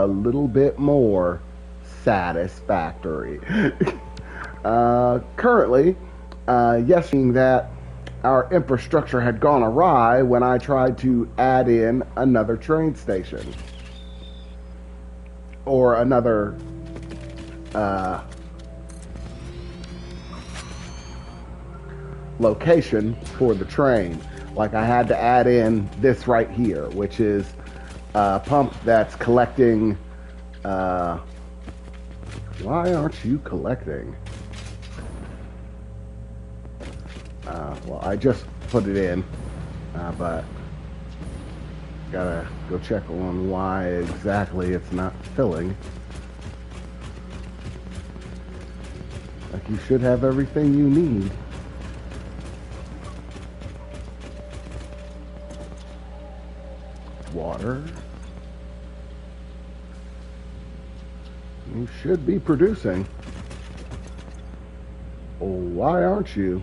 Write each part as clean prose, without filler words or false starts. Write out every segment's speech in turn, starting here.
little bit more satisfactory. Currently, yes, seeing that our infrastructure had gone awry when I tried to add in another train station or another location for the train. Like I had to add in this right here, which is a pump that's collecting. Why aren't you collecting? Well, I just put it in, but gotta go check on why exactly it's not filling. Like you should have everything you need. Water. You should be producing. Oh, why aren't you?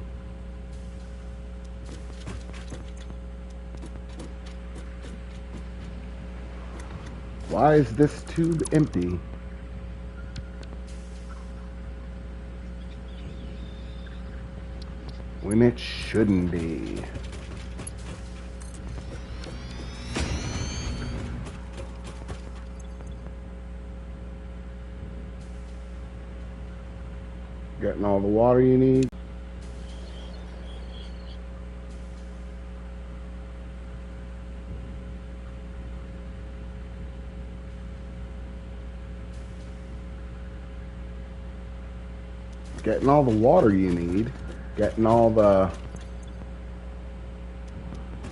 Why is this tube empty? When it shouldn't be. Getting all the water you need. Getting all the water you need. Getting all the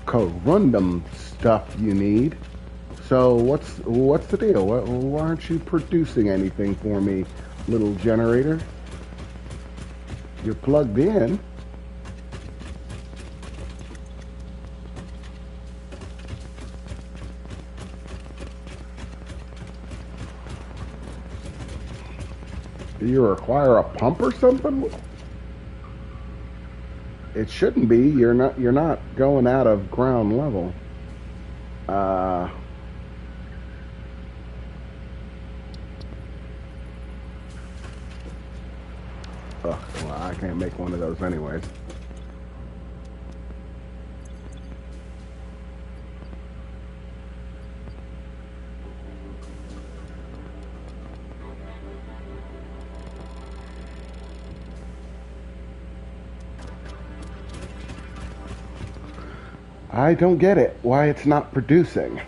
corundum stuff you need. So what's the deal? Why aren't you producing anything for me, little generator? You're plugged in. Do you require a pump or something? It shouldn't be. You're not going out of ground level. Well, I can't make one of those anyways. I don't get it. Why it's not producing.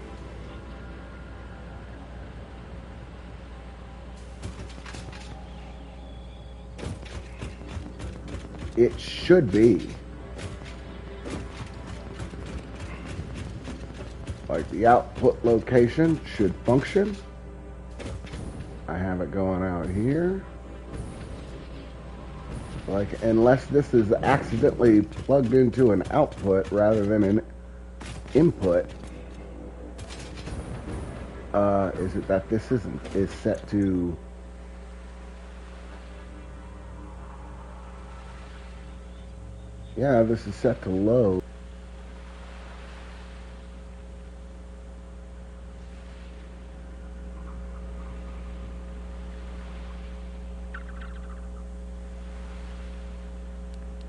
It should be. Like the output location should function. I have it going out here. Like, unless this is accidentally plugged into an output rather than an input, is it that this is set to this is set to low.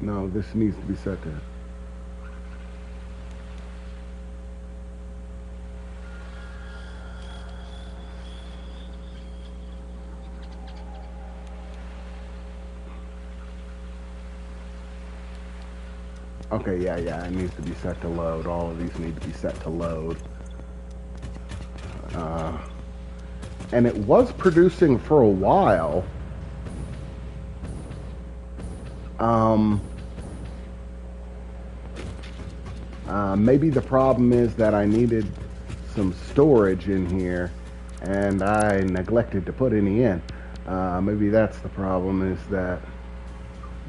No, this needs to be set to. Okay, yeah, it needs to be set to load. All of these need to be set to load. And it was producing for a while. Maybe the problem is that I needed some storage in here and I neglected to put any in. Maybe that's the problem, is that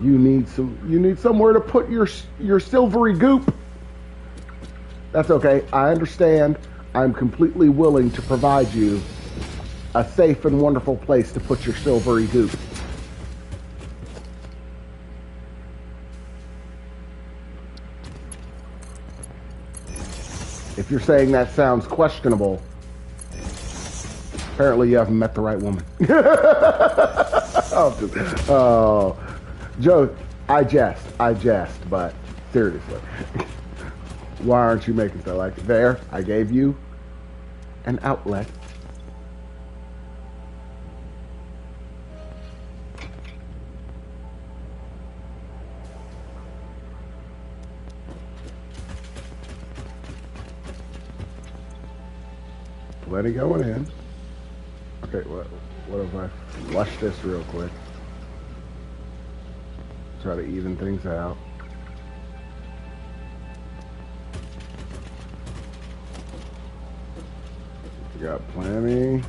you need somewhere to put your silvery goop. That's okay. I understand. I'm completely willing to provide you a safe and wonderful place to put your silvery goop. If you're saying that sounds questionable, Apparently you haven't met the right woman. Oh, Joe, I jest, but seriously. Why aren't you making stuff like there? I gave you an outlet. Plenty going in. Okay, what if I flush this real quick? Try to even things out. You got plenty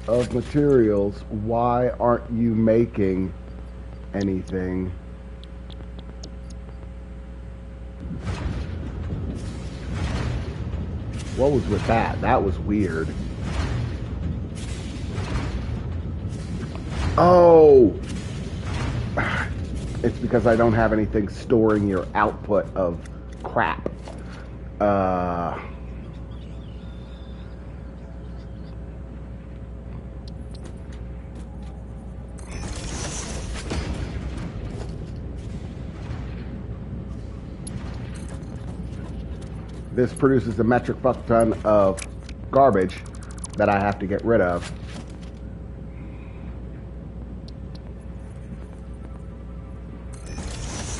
of materials. Why aren't you making anything? What was with that? That was weird. Oh! It's because I don't have anything storing your output of crap. This produces a metric fuck ton of garbage that I have to get rid of.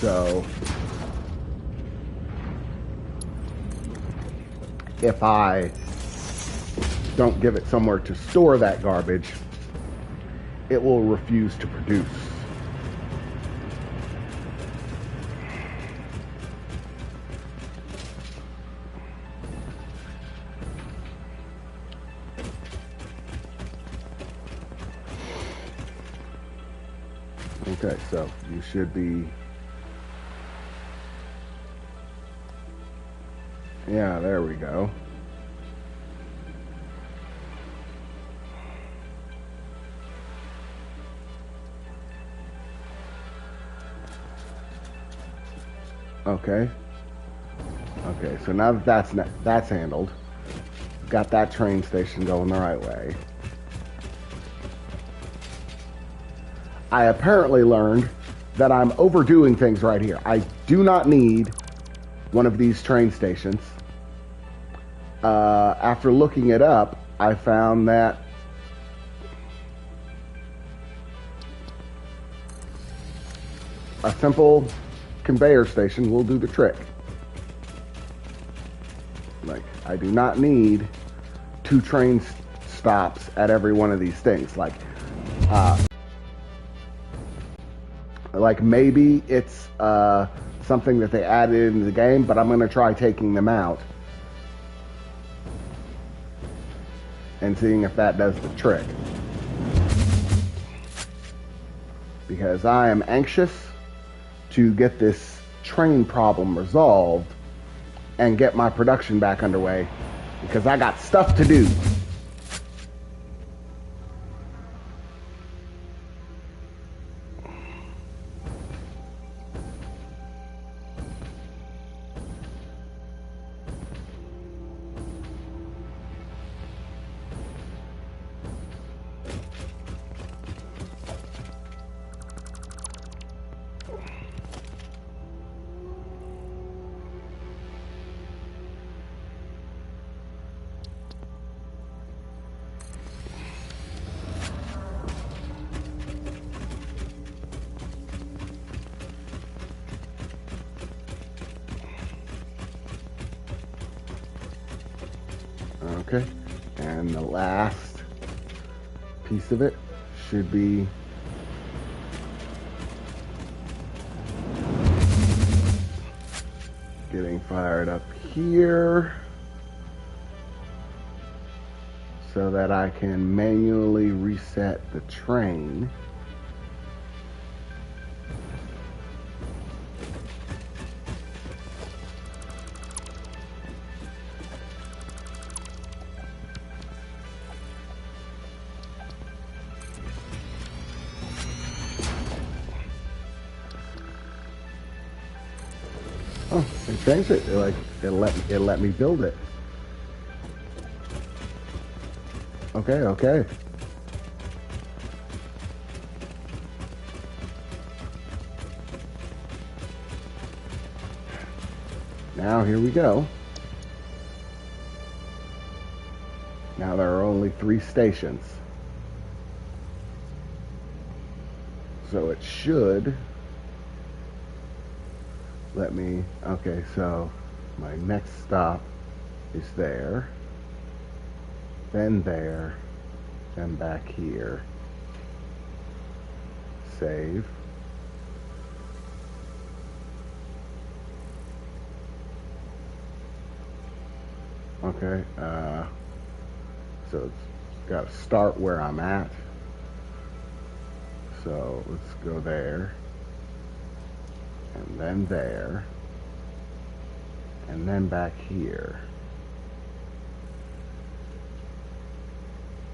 So if I don't give it somewhere to store that garbage, it will refuse to produce. Okay, so you should be... Yeah, there we go. Okay. Okay, so now that that's handled, got that train station going the right way. I apparently learned that I'm overdoing things right here. I do not need one of these train stations. After looking it up, I found that a simple conveyor station will do the trick. Like, I do not need 2 train stops at every one of these things. Like maybe it's something that they added into the game, but I'm going to try taking them out and seeing if that does the trick. Because I am anxious to get this train problem resolved and get my production back underway, because I got stuff to do. Okay, and the last piece of it should be getting fired up here so that I can manually reset the train. Oh, they changed it. It let me build it. Okay, okay. Now here we go. Now there are only 3 stations. So it should let me, okay, so my next stop is there, then there, then back here. Save. Okay, so it's got to start where I'm at. So let's go there, and then there, and then back here.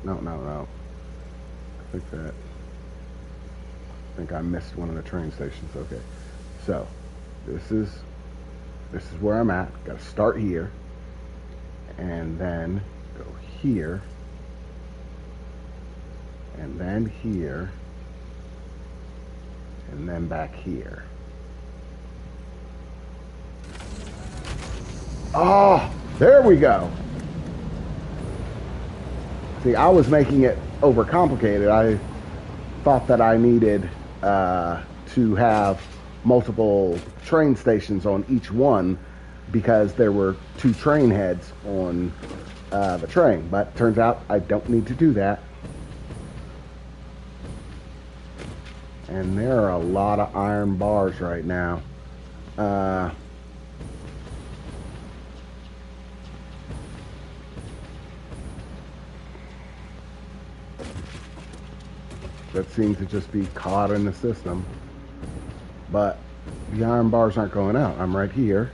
No. I think I missed one of the train stations. Okay, so this is where I'm at. Got to start here, and then go here, and then here, and then back here. Oh, there we go. See, I was making it overcomplicated. I thought that I needed to have multiple train stations on each one because there were 2 train heads on the train. But turns out I don't need to do that. And there are a lot of iron bars right now. That seem to just be caught in the system. But the iron bars aren't going out. I'm right here.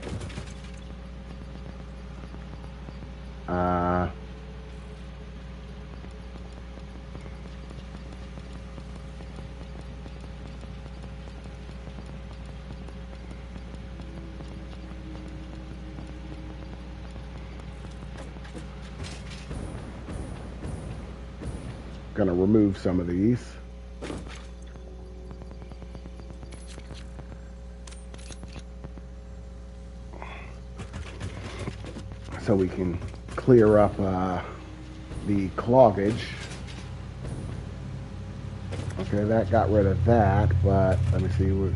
Gonna remove some of these. So we can clear up the cloggage. Okay, that got rid of that, but let me see what.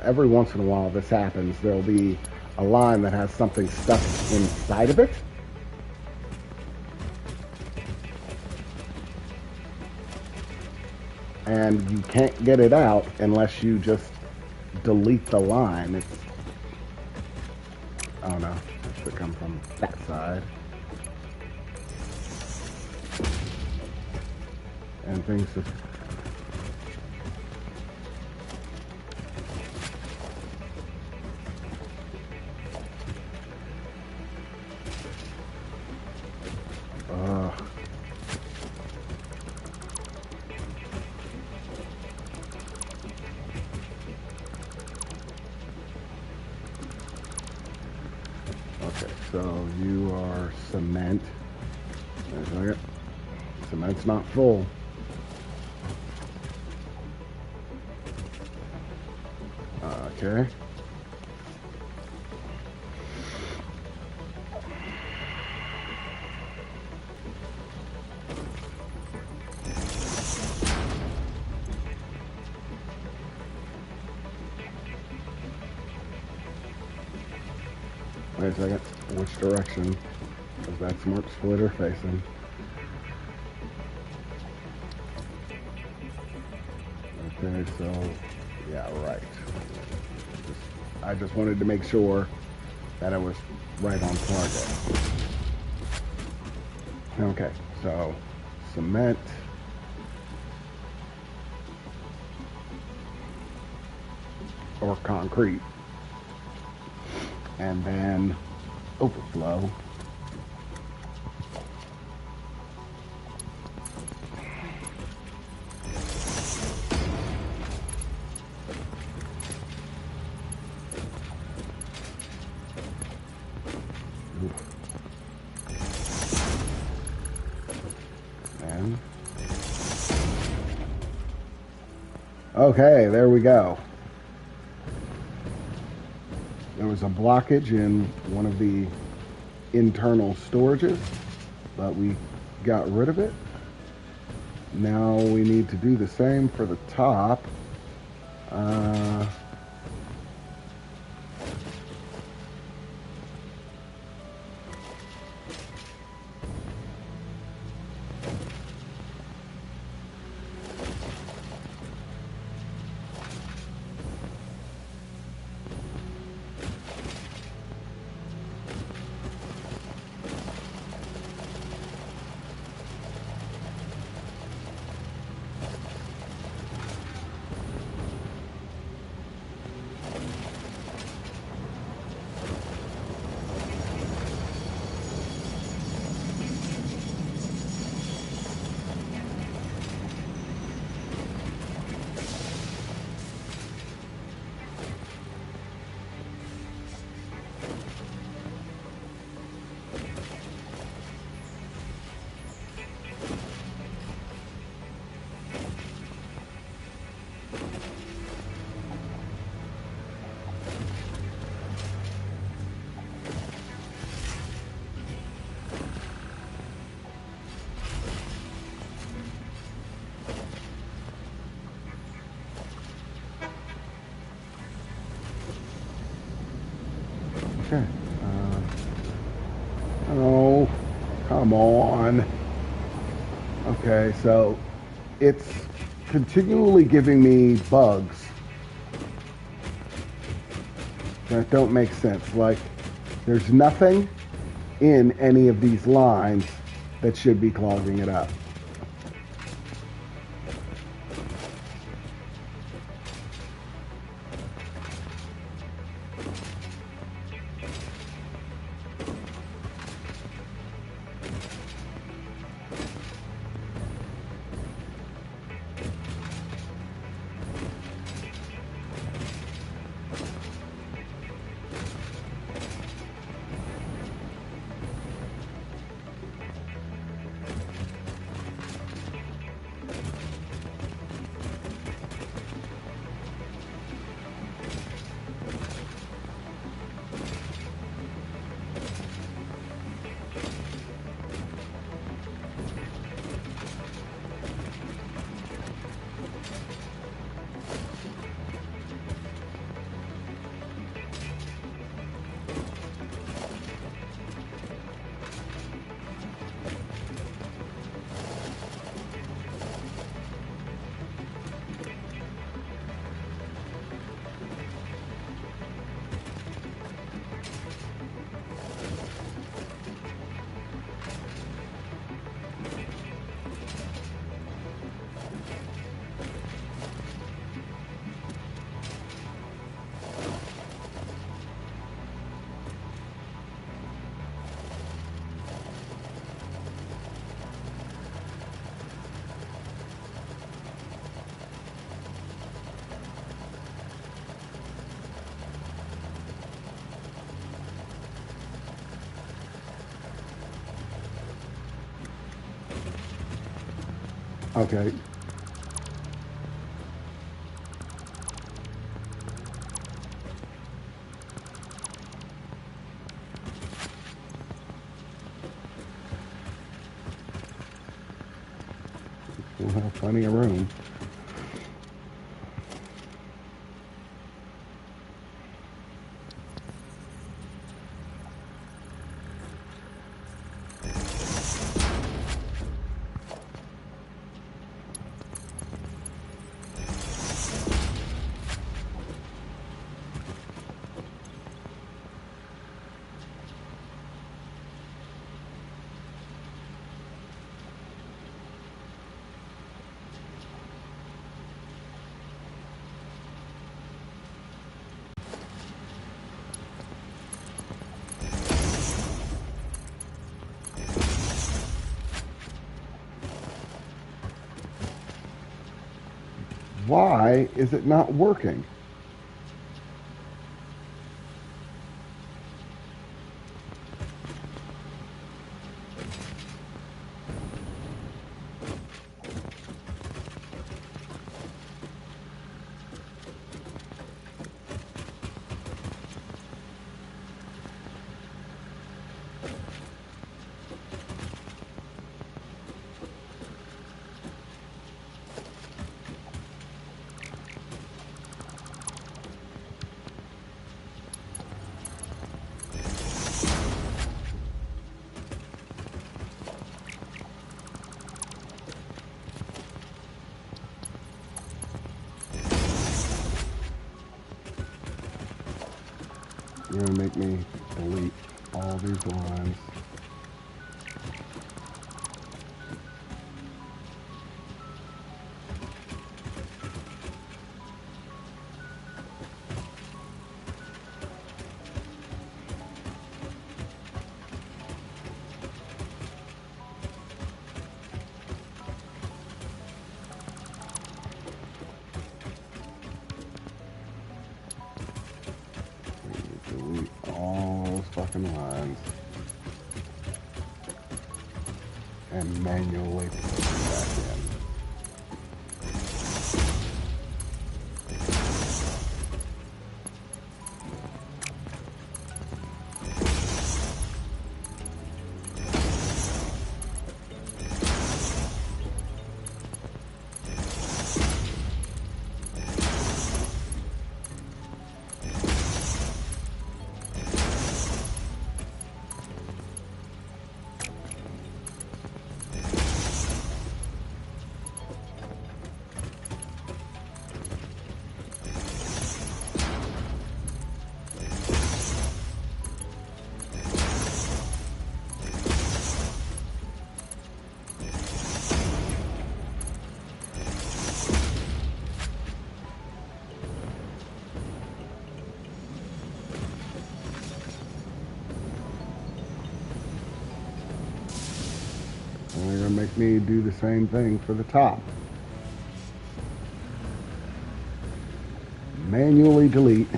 Every once in a while this happens. There'll be a line that has something stuck inside of it. And you can't get it out unless you just delete the line. It's, oh no, it should come from that side. And things just... Okay, so you are cement. There's a second. Cement's not full. Okay. Wait a second. Which direction is that smart splitter facing? Okay, so yeah, right. I just wanted to make sure that I was right on target. Okay, so cement. Or concrete. And then overflow. And okay, there we go. There was a blockage in one of the internal storages, but we got rid of it. Now we need to do the same for the top. Okay. Oh, come on. Okay, so it's continually giving me bugs that don't make sense. Like, there's nothing in any of these lines that should be clogging it up. Okay. We'll have plenty of room. Why is it not working? You're gonna make me delete all these lines. Delete all those fucking lines and manually put them back in. And they're gonna make me do the same thing for the top. Manually delete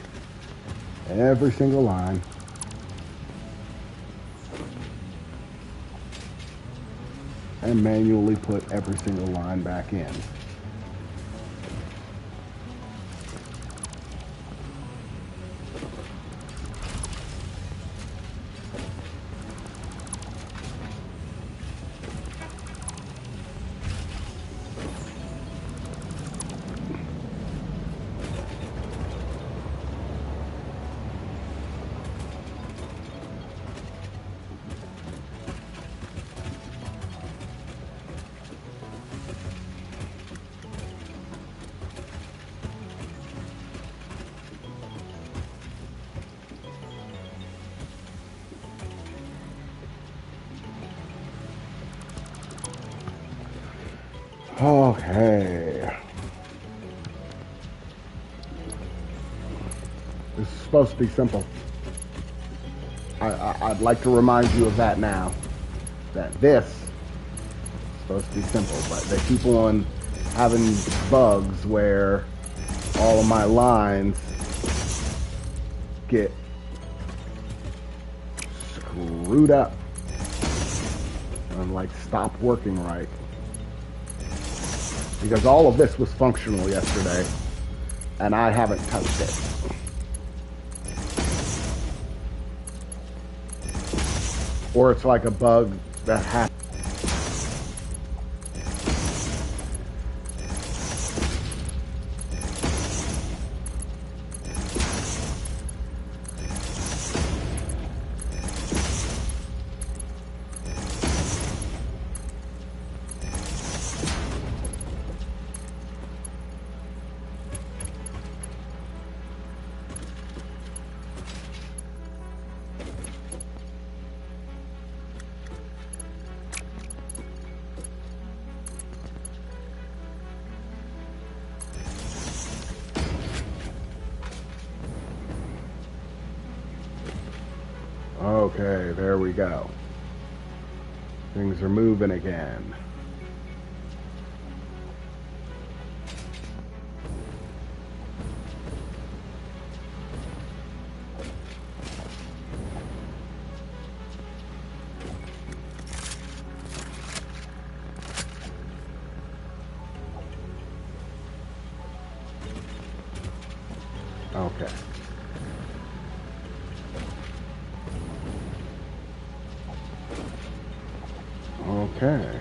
every single line. And manually put every single line back in. Okay. This is supposed to be simple. I'd like to remind you of that now. That this is supposed to be simple, but they keep on having bugs where all of my lines get screwed up and like stop working right. Because all of this was functional yesterday, and I haven't touched it. Or it's like a bug that happens. Okay, there we go. Things are moving again. Okay. Okay.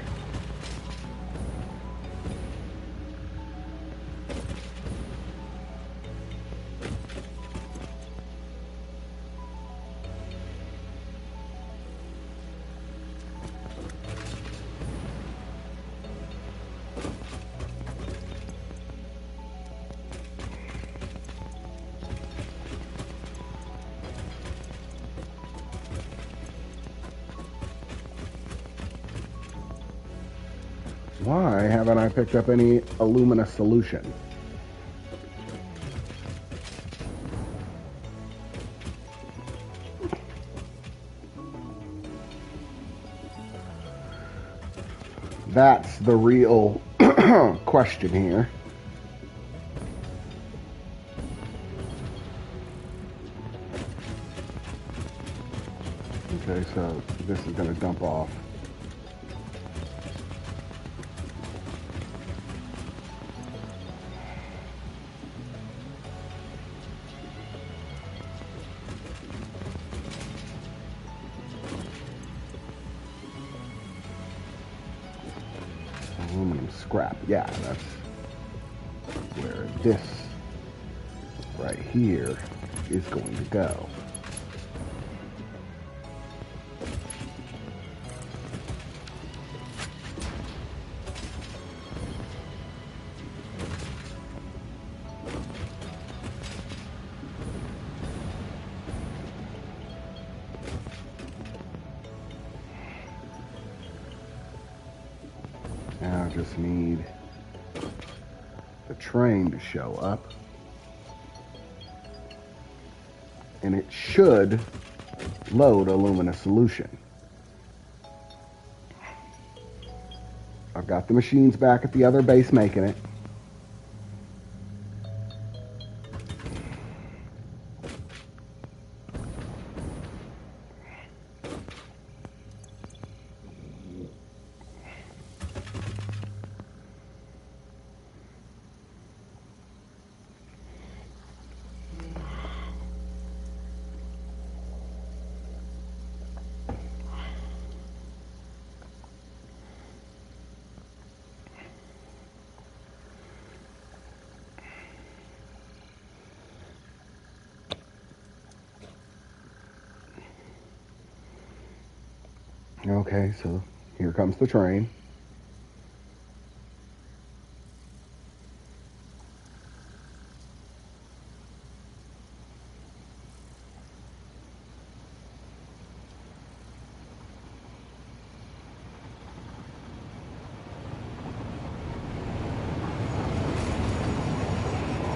Why haven't I picked up any alumina solution? That's the real question here. Okay, so this is going to dump off. Aluminum scrap. Yeah, that's where this right here is going to go. Now I just need the train to show up. And it should load alumina solution. I've got the machines back at the other base making it. Okay, so here comes the train.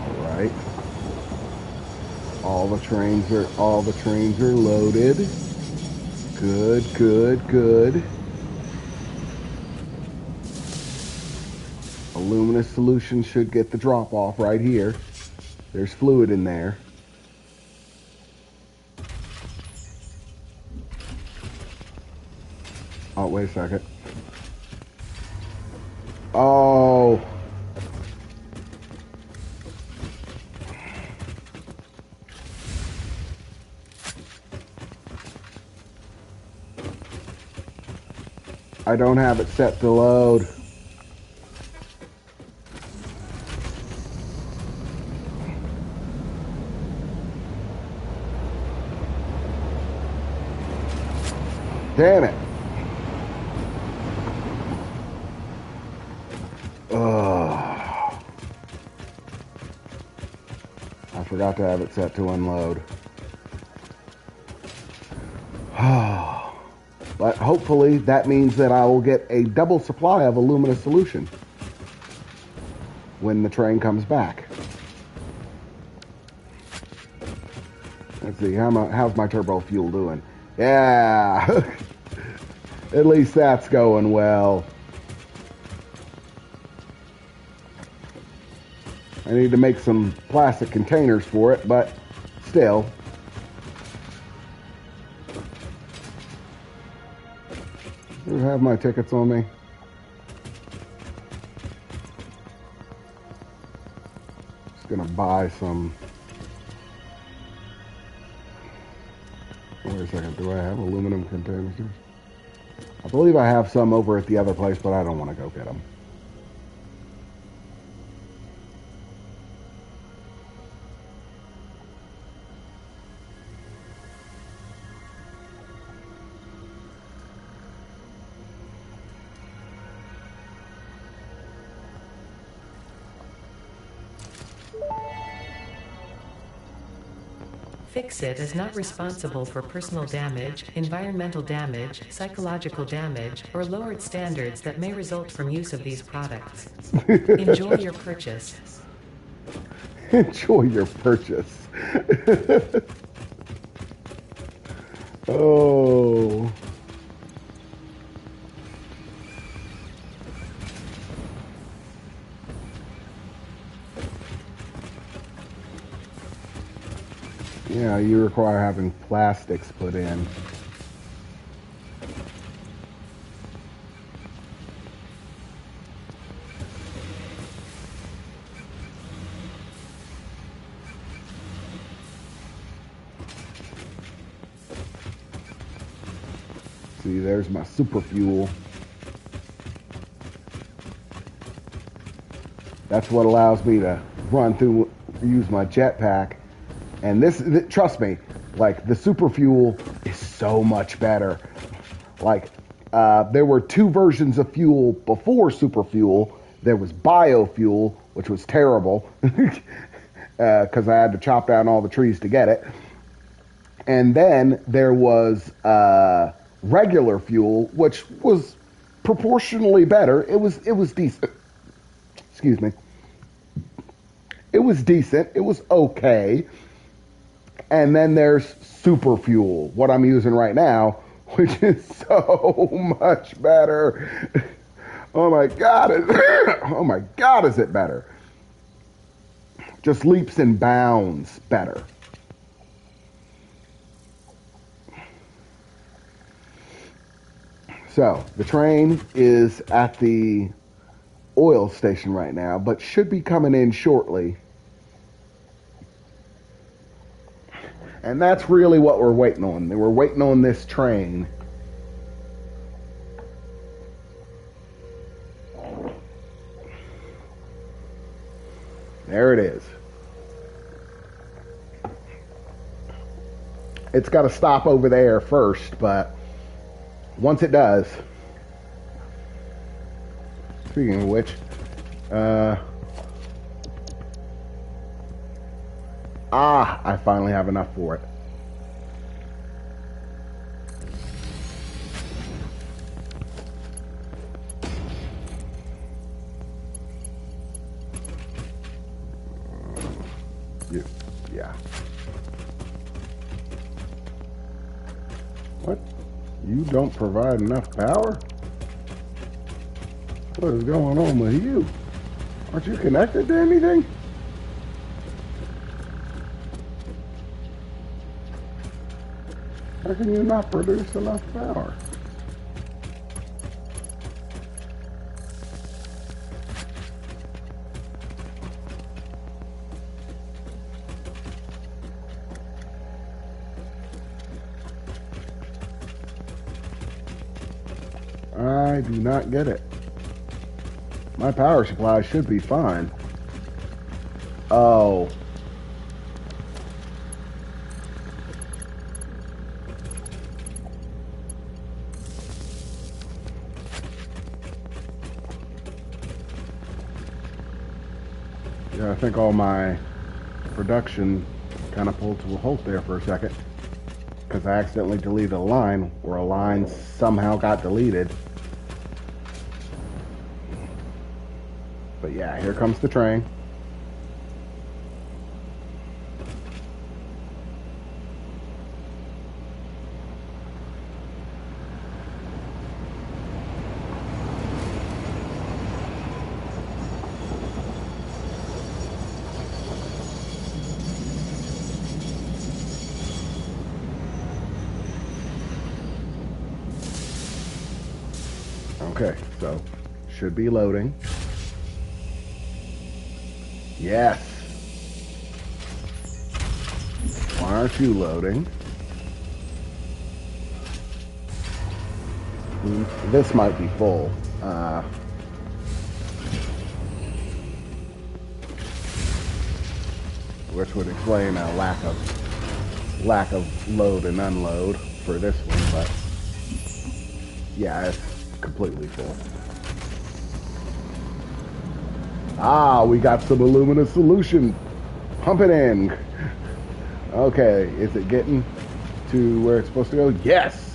All right. All the trains are loaded. Good, good, good. Aluminous solution should get the drop off right here. There's fluid in there. Oh, wait a second. Oh. I don't have it set to load. Damn it. Ugh. I forgot to have it set to unload. But hopefully that means that I will get a double supply of alumina solution when the train comes back. Let's see, how's my turbo fuel doing? Yeah, at least that's going well. I need to make some plastic containers for it, but still. Do I have my tickets on me? Just gonna buy some second. Do I have aluminum containers? I believe I have some over at the other place, but I don't want to go get them. Fix-It is not responsible for personal damage, environmental damage, psychological damage, or lowered standards that may result from use of these products. Enjoy your purchase. Enjoy your purchase. Oh. Yeah, you require having plastics put in. See, there's my super fuel. That's what allows me to run through, use my jetpack. And this, trust me, like the super fuel is so much better. Like, there were two versions of fuel before super fuel. There was biofuel, which was terrible because I had to chop down all the trees to get it. And then there was regular fuel, which was proportionally better. It was decent. Excuse me. It was decent. It was okay. And then there's super fuel, what I'm using right now, which is so much better. Oh my God. Oh my God, is it better? Just leaps and bounds better. So the train is at the oil station right now, but should be coming in shortly. And that's really what we're waiting on. We're waiting on this train. There it is. It's got to stop over there first, but once it does, speaking of which, I finally have enough for it. Yeah. What? You don't provide enough power? What is going on with you? Aren't you connected to anything? How can you not produce enough power? I do not get it. My power supply should be fine. Oh. Yeah, I think all my production kind of pulled to a halt there for a second because I accidentally deleted a line, or a line somehow got deleted. But yeah, here comes the train. Okay, so should be loading. Yes. Why aren't you loading? This might be full. Which would explain a lack of load and unload for this one, but yeah, it's completely full. Ah, we got some aluminum solution. Pump it in. Okay, is it getting to where it's supposed to go? Yes!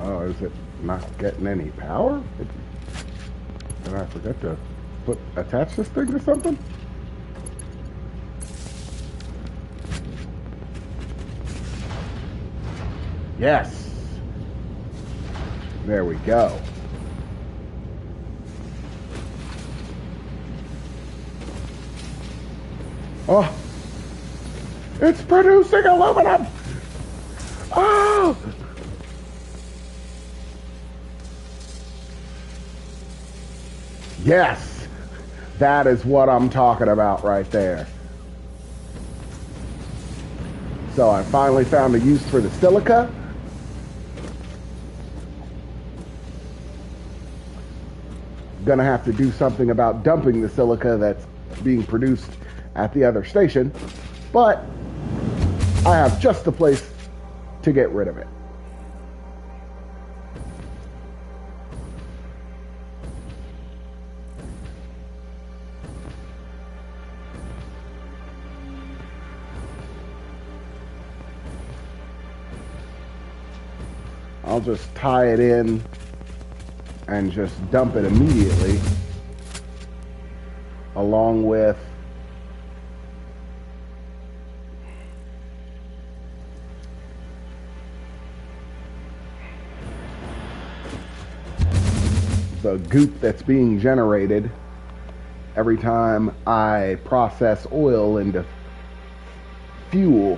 Oh, is it not getting any power? Did I forget to attach this thing to something? Yes! There we go. Oh! It's producing aluminum! Oh! Yes! That is what I'm talking about right there. So I finally found a use for the silica. Gonna have to do something about dumping the silica that's being produced at the other station, but I have just the place to get rid of it. I'll just tie it in and just dump it immediately, along with the goop that's being generated every time I process oil into fuel.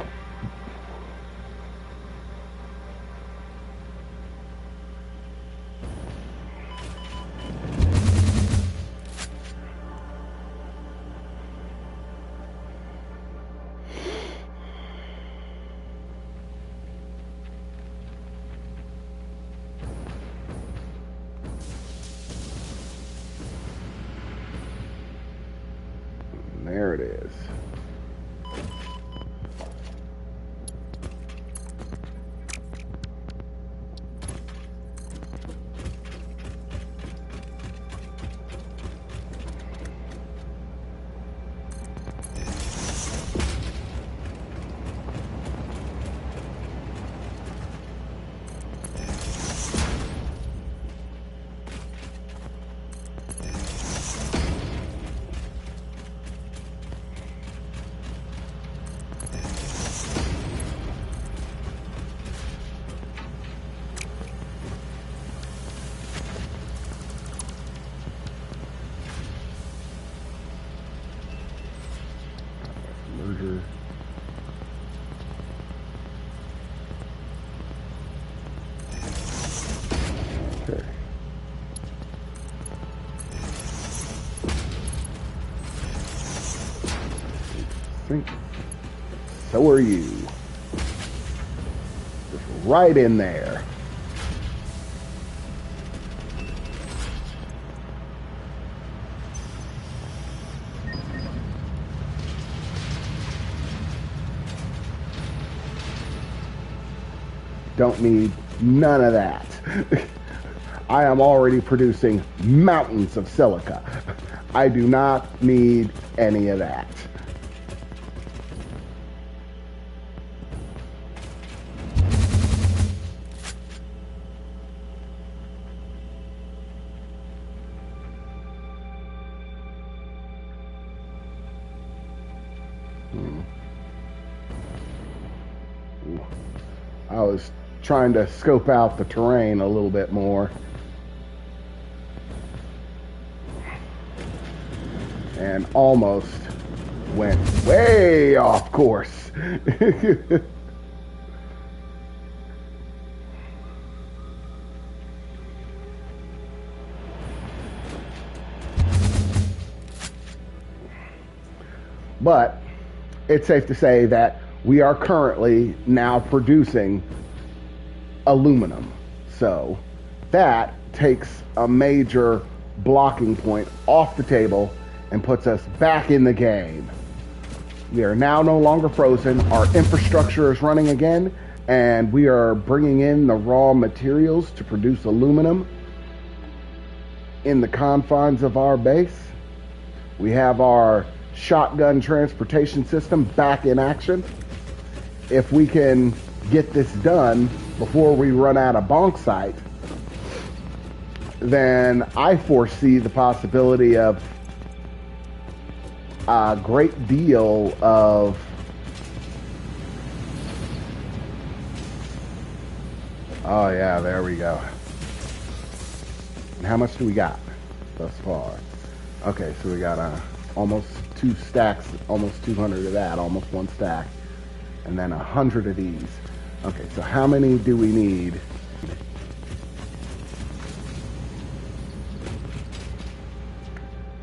There it is. Merger. Okay. Think. So are you. Just right in there. Don't need none of that. I am already producing mountains of silica. I do not need any of that. I was trying to scope out the terrain a little bit more. And almost went way off course. But it's safe to say that we are currently now producing aluminum. So that takes a major blocking point off the table and puts us back in the game. We are now no longer frozen. Our infrastructure is running again, and we are bringing in the raw materials to produce aluminum in the confines of our base. We have our shotgun transportation system back in action. If we can get this done before we run out of bauxite, then I foresee the possibility of a great deal of oh yeah, there we go. And how much do we got thus far? Okay, so we got almost 2 stacks, almost 200 of that, almost 1 stack, and then 100 of these. Okay, so how many do we need?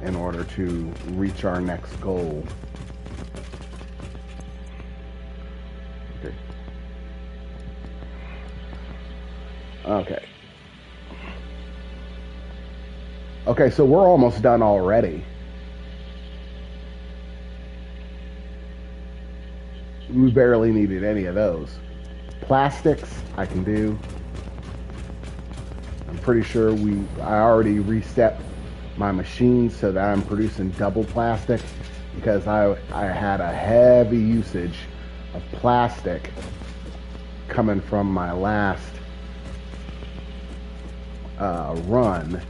In order to reach our next goal. Okay. Okay. Okay, so we're almost done already. We barely needed any of those. Plastics, I can do. I'm pretty sure I already reset my machine so that I'm producing double plastic, because I had a heavy usage of plastic coming from my last run.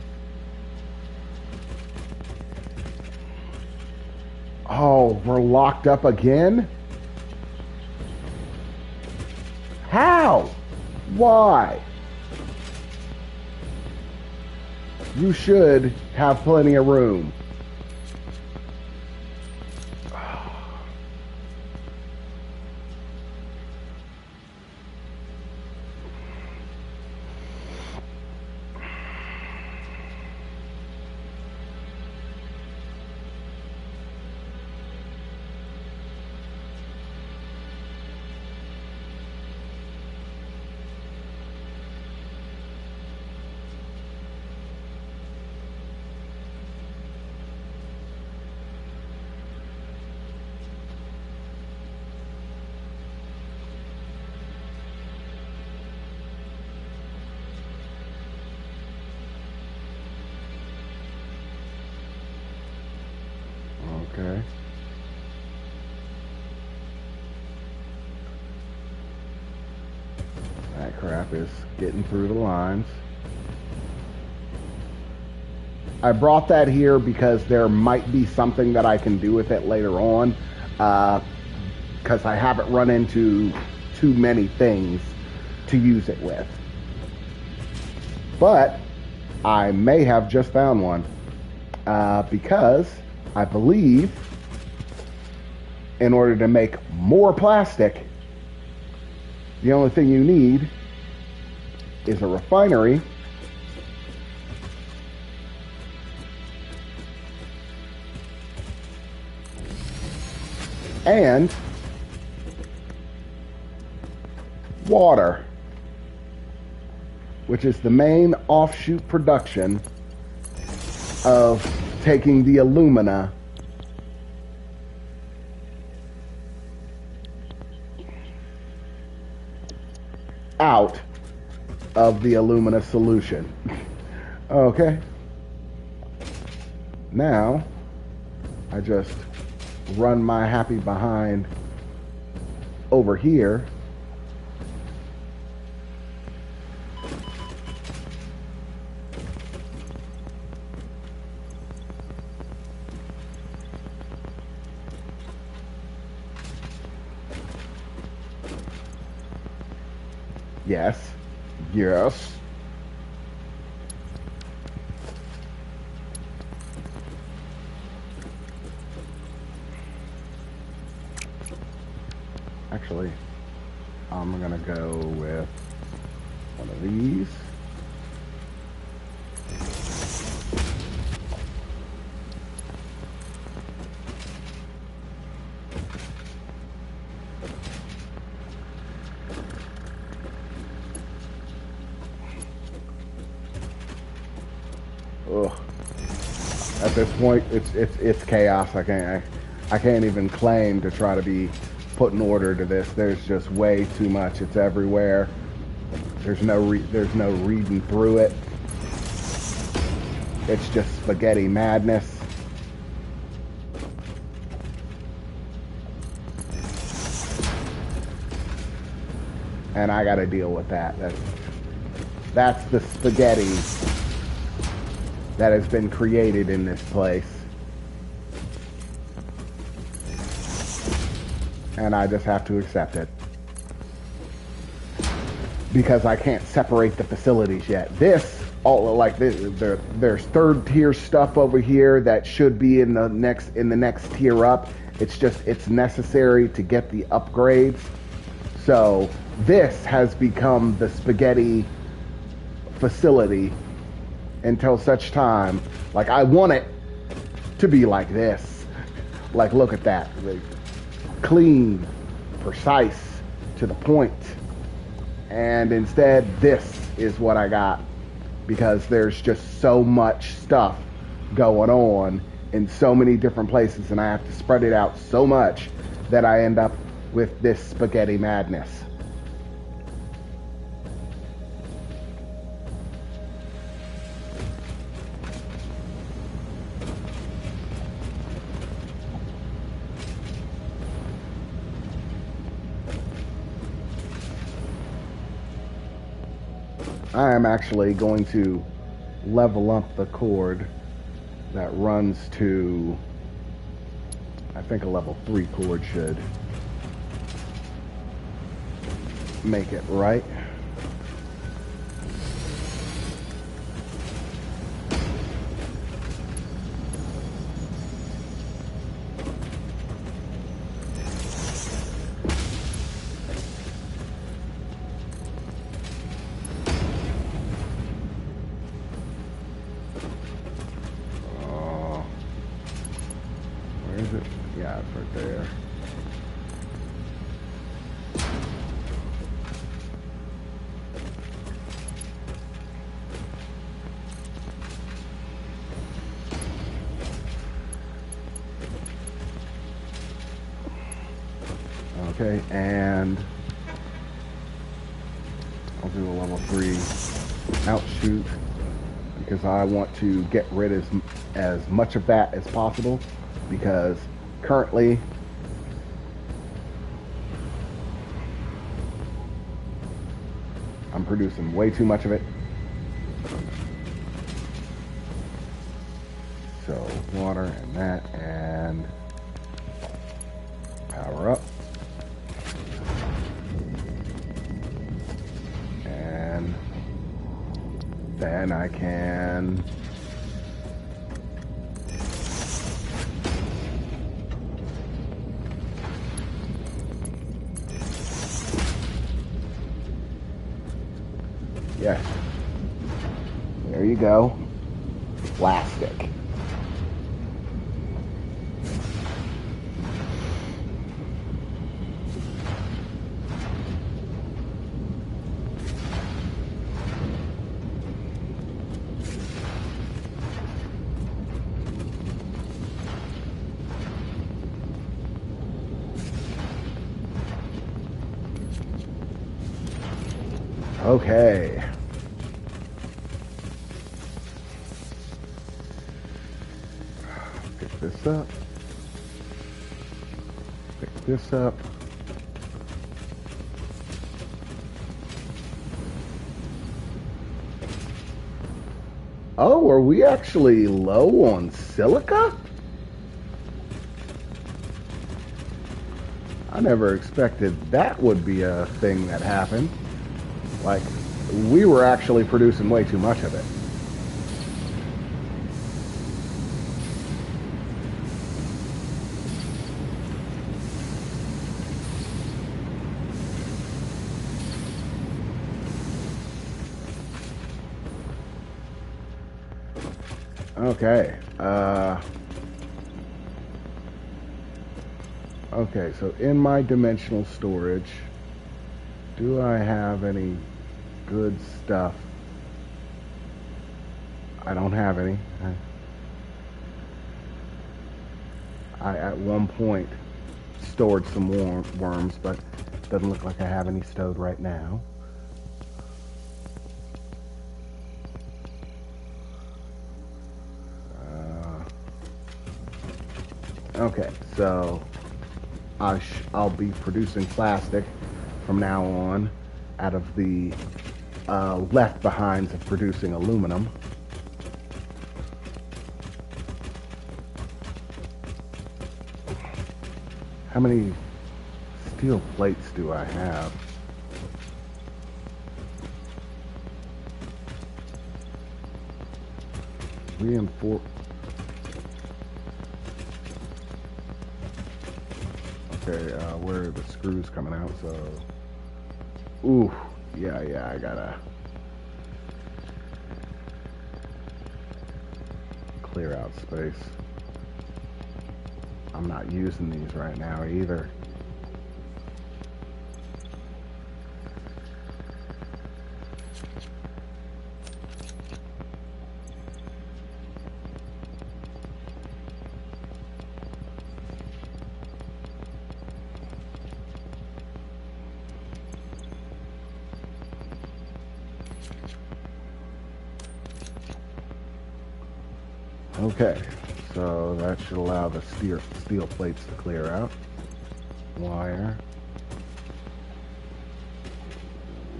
Oh, we're locked up again? How? Why? You should have plenty of room. Okay. That crap is getting through the lines. I brought that here because there might be something that I can do with it later on, because I haven't run into too many things to use it with. But I may have just found one, because I believe in order to make more plastic, the only thing you need is a refinery and water, which is the main offshoot production of taking the alumina out of the alumina solution. Okay. Now, I just run my happy behind over here. Yes. Yes. Actually, I'm gonna go with one of these. Ugh. At this point, it's chaos. I can't even claim to try to be putting order to this. There's just way too much. It's everywhere. There's no reading through it. It's just spaghetti madness. And I got to deal with that. That's the spaghetti that has been created in this place. And I just have to accept it. Because I can't separate the facilities yet. There's third tier stuff over here that should be in the next tier up. It's necessary to get the upgrades. So this has become the spaghetti facility until such time. Like, I want it to be like this. Like, look at that. Like, clean, precise, to the point. And instead, this is what I got. Because there's just so much stuff going on in so many different places, and I have to spread it out so much that I end up with this spaghetti madness. I am actually going to level up the cord that runs to, I think a level 3 cord should make it right. Yeah, it's right there. Okay, and I'll do a level 3 outshoot because I want to get rid of as much of that as possible, because currently I'm producing way too much of it. So water and that, and power up. And then I can yes. There you go. Plastic. Okay. Pick this up. Pick this up. Oh, are we actually low on silica? I never expected that would be a thing that happened. Like, we were actually producing way too much of it. Okay. Okay, so in my dimensional storage, do I have any good stuff? I don't have any. I at one point stored some worms, but doesn't look like I have any stowed right now. Okay, so I'll be producing plastic from now on out of the left behinds of producing aluminum. How many steel plates do I have? Reinforce. Okay, where are the screws coming out? So, ooh, yeah, I gotta clear out space. I'm not using these right now either. Okay, so that should allow the steel plates to clear out. Wire.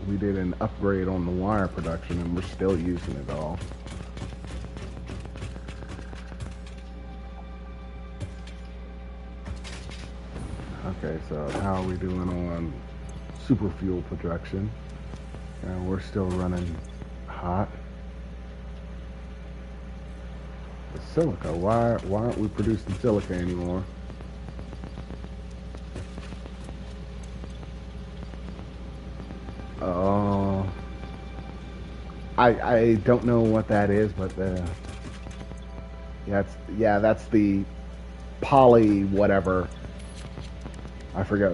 We did an upgrade on the wire production and we're still using it all. Okay, so how are we doing on super fuel production? We're still running hot. The silica, why aren't we producing silica anymore? I don't know what that is, but that's the poly whatever. I forget.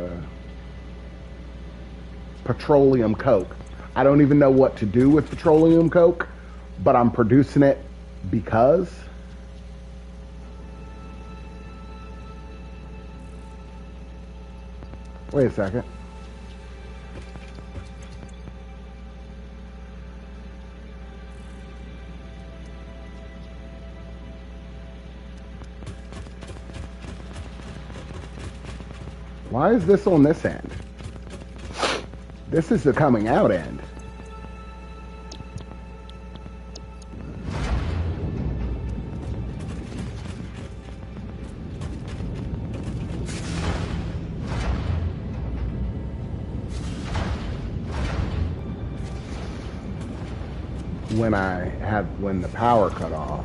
Petroleum coke. I don't even know what to do with petroleum coke, but I'm producing it because. Wait a second. Why is this on this end? This is the coming out end. When the power cut off.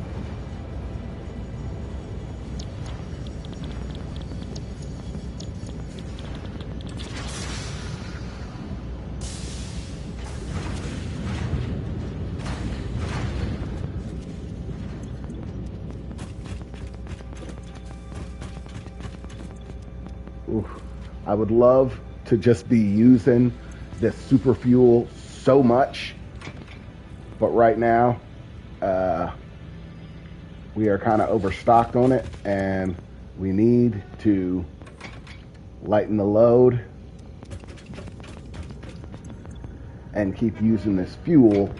Oof. I would love to just be using this super fuel so much, but right now we are kind of overstocked on it and we need to lighten the load and keep using this fuel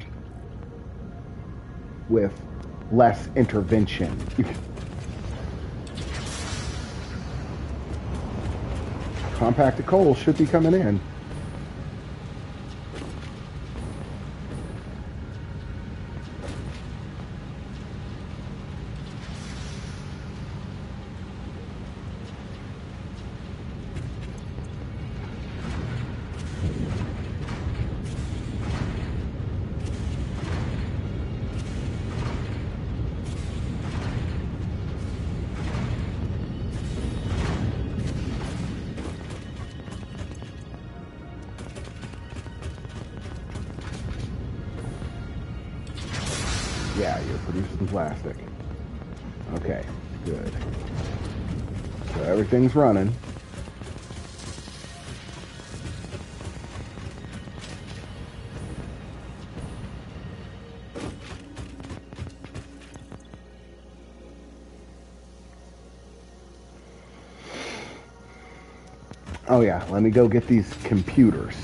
with less intervention. Compacted coal should be coming in. Yeah, you're producing plastic. Okay, good. So everything's running. Oh yeah, let me go get these computers.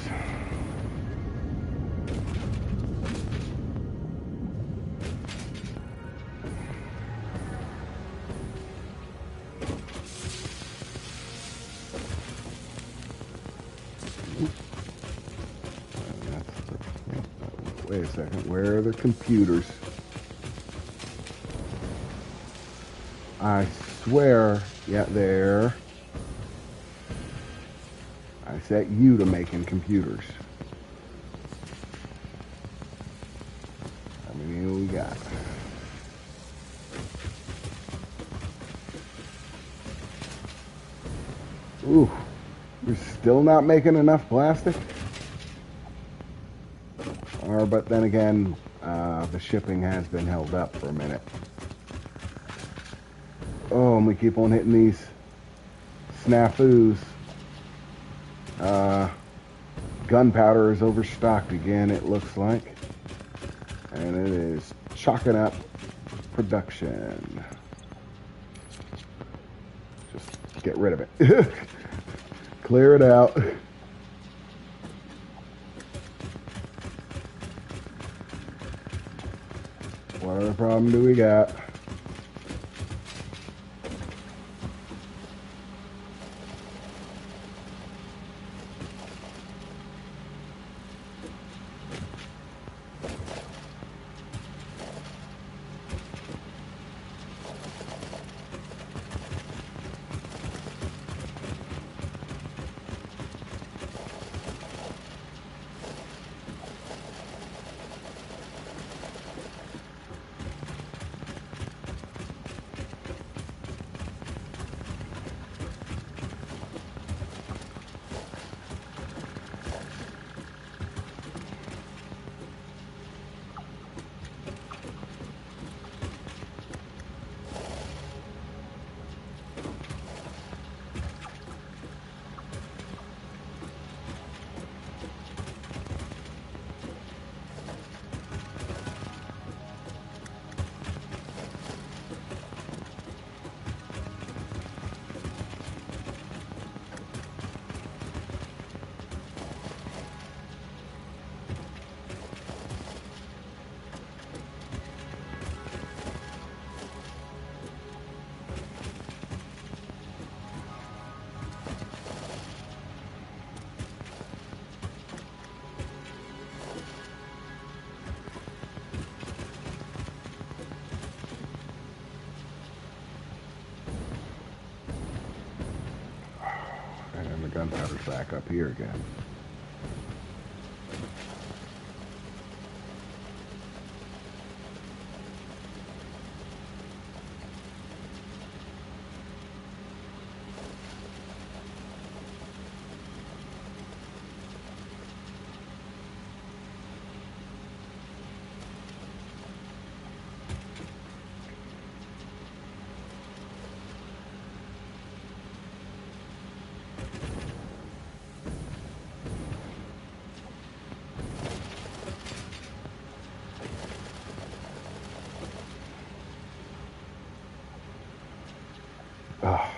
Wait a second, where are the computers? I swear, yeah, there. I set you to making computers. How many we got? Ooh, we're still not making enough plastic? But then again, the shipping has been held up for a minute. Oh, and we keep on hitting these snafus. Gunpowder is overstocked again, it looks like. And it is chalking up production. Just get rid of it. Clear it out. What other problem do we got? And the gunpowder's back up here again. Oh.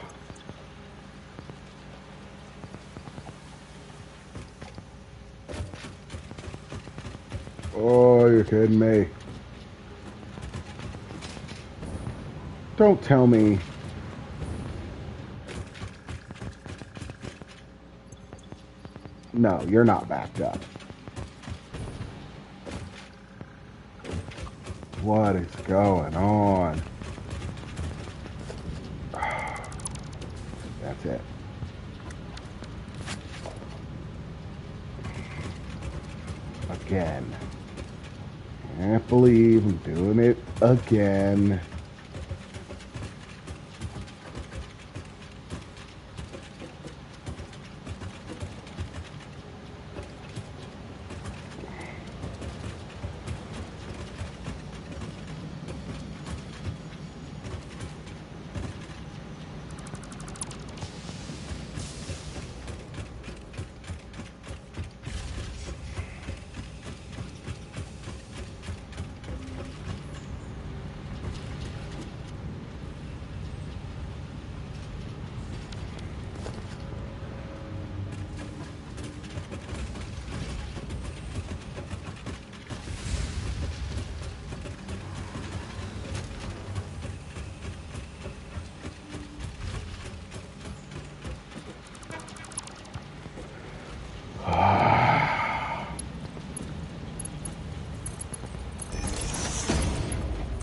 Oh, you're kidding me. Don't tell me. No, you're not backed up. What is going on? That's it. Again. Can't believe I'm doing it again.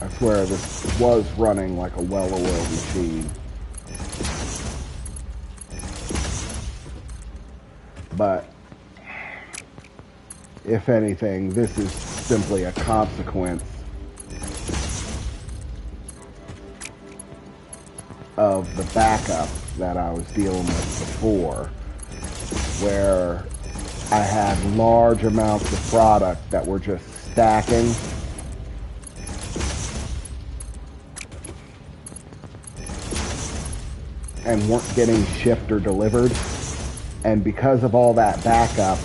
I swear this was running like a well-oiled machine. But if anything, this is simply a consequence of the backup that I was dealing with before, where I had large amounts of product that were just stacking. And weren't getting shipped or delivered. And because of all that backup,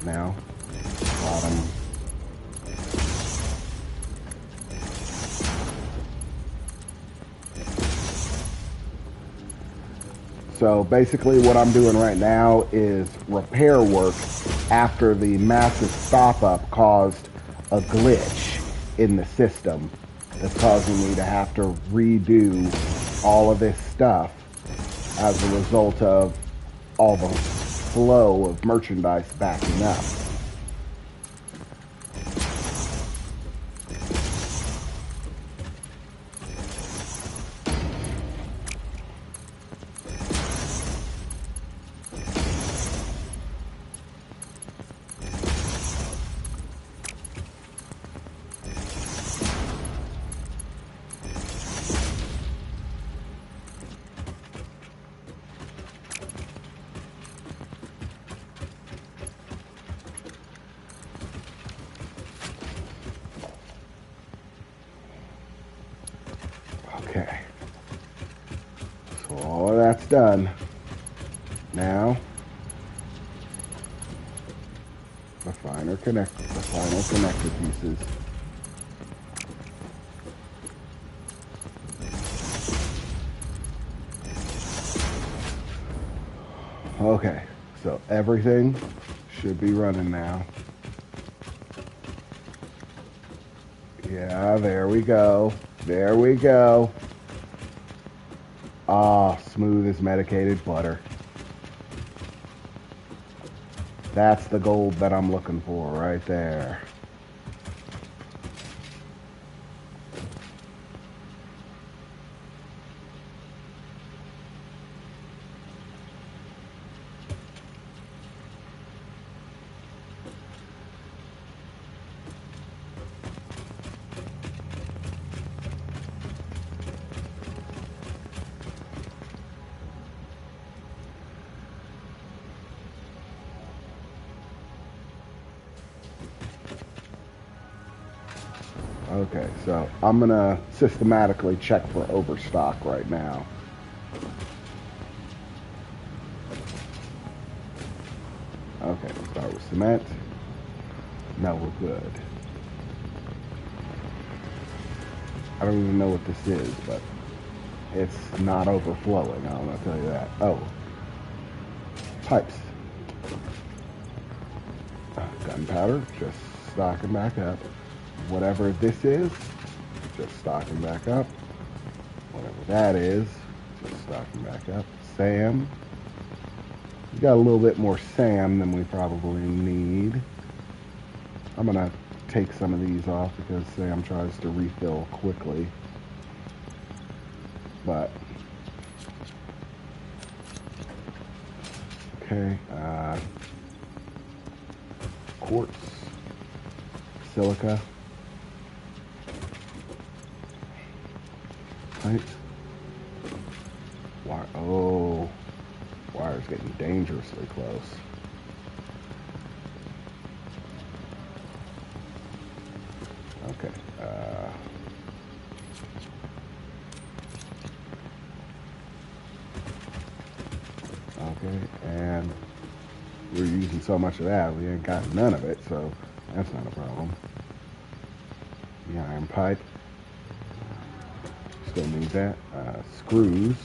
now, bottom. So basically what I'm doing right now is repair work after the massive stop up caused a glitch in the system that's causing me to have to redo all of this stuff as a result of all the flow of merchandise backing up. Okay, so all of that's done. Now, the final connector pieces. Okay, so everything should be running now. Yeah, there we go. There we go. Ah, smooth as medicated butter. That's the gold that I'm looking for right there. Okay, so I'm gonna systematically check for overstock right now. Okay, start with cement. No, we're good. I don't even know what this is, but it's not overflowing, I'm gonna tell you that. Oh, pipes. Gunpowder, just stocking back up. Whatever this is, just stocking back up. Whatever that is, just stocking back up. SAM. We got a little bit more SAM than we probably need. I'm gonna take some of these off because SAM tries to refill quickly. But okay, quartz, silica, right? Wire. Oh, wire's getting dangerously close. Okay. Okay, and we're using so much of that, we ain't got none of it, so that's not a problem. The iron pipe, still need that. Screws,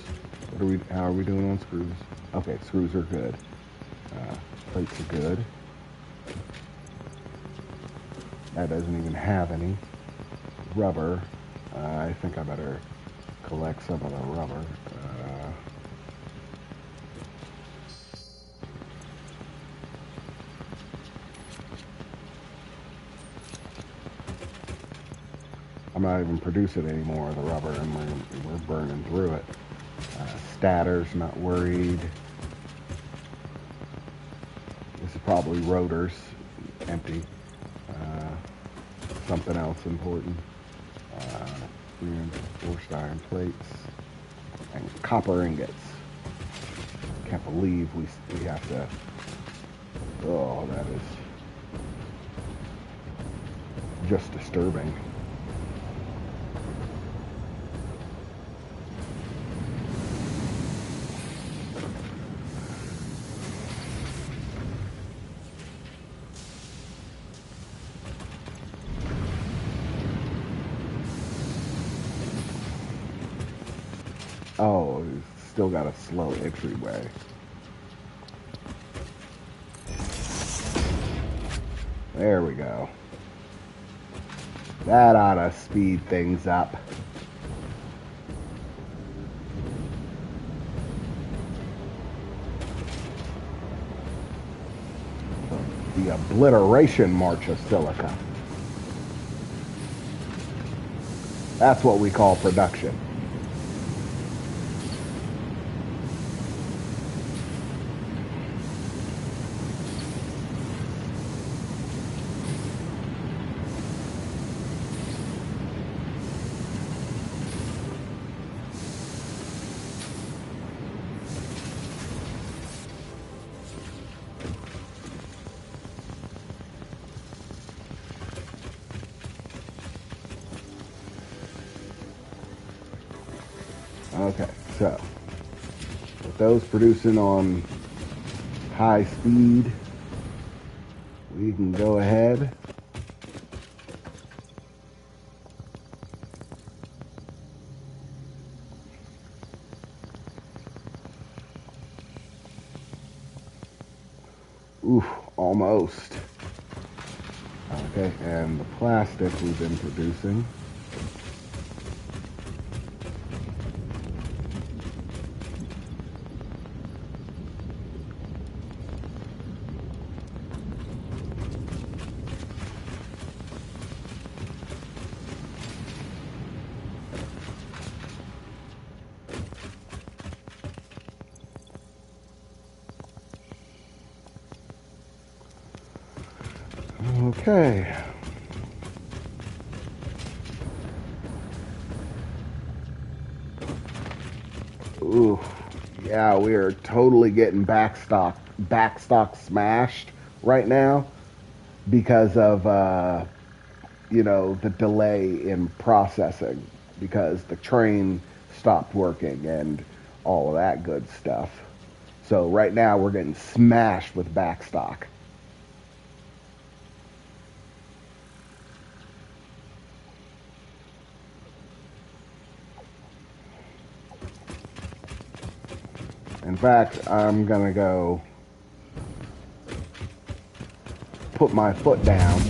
how are we doing on screws? Okay, screws are good. Plates are good. That doesn't even have any. Rubber, I think I better collect some of the rubber. not even producing any more of the rubber, and we're burning through it. Stators, not worried. This is probably rotors, empty. Something else important. Reinforced iron plates and copper ingots. Can't believe we have to. Oh, that is just disturbing. Oh, it's still got a slow entryway. There we go. That ought to speed things up. The obliteration march of silica. That's what we call production. Okay, so with those producing on high speed, we can go ahead almost. Okay, and the plastic we've been producing. Okay. Ooh, yeah, we are totally getting backstock smashed right now because of the delay in processing, because the train stopped working and all of that good stuff. So right now we're getting smashed with backstock. In fact, I'm gonna go put my foot down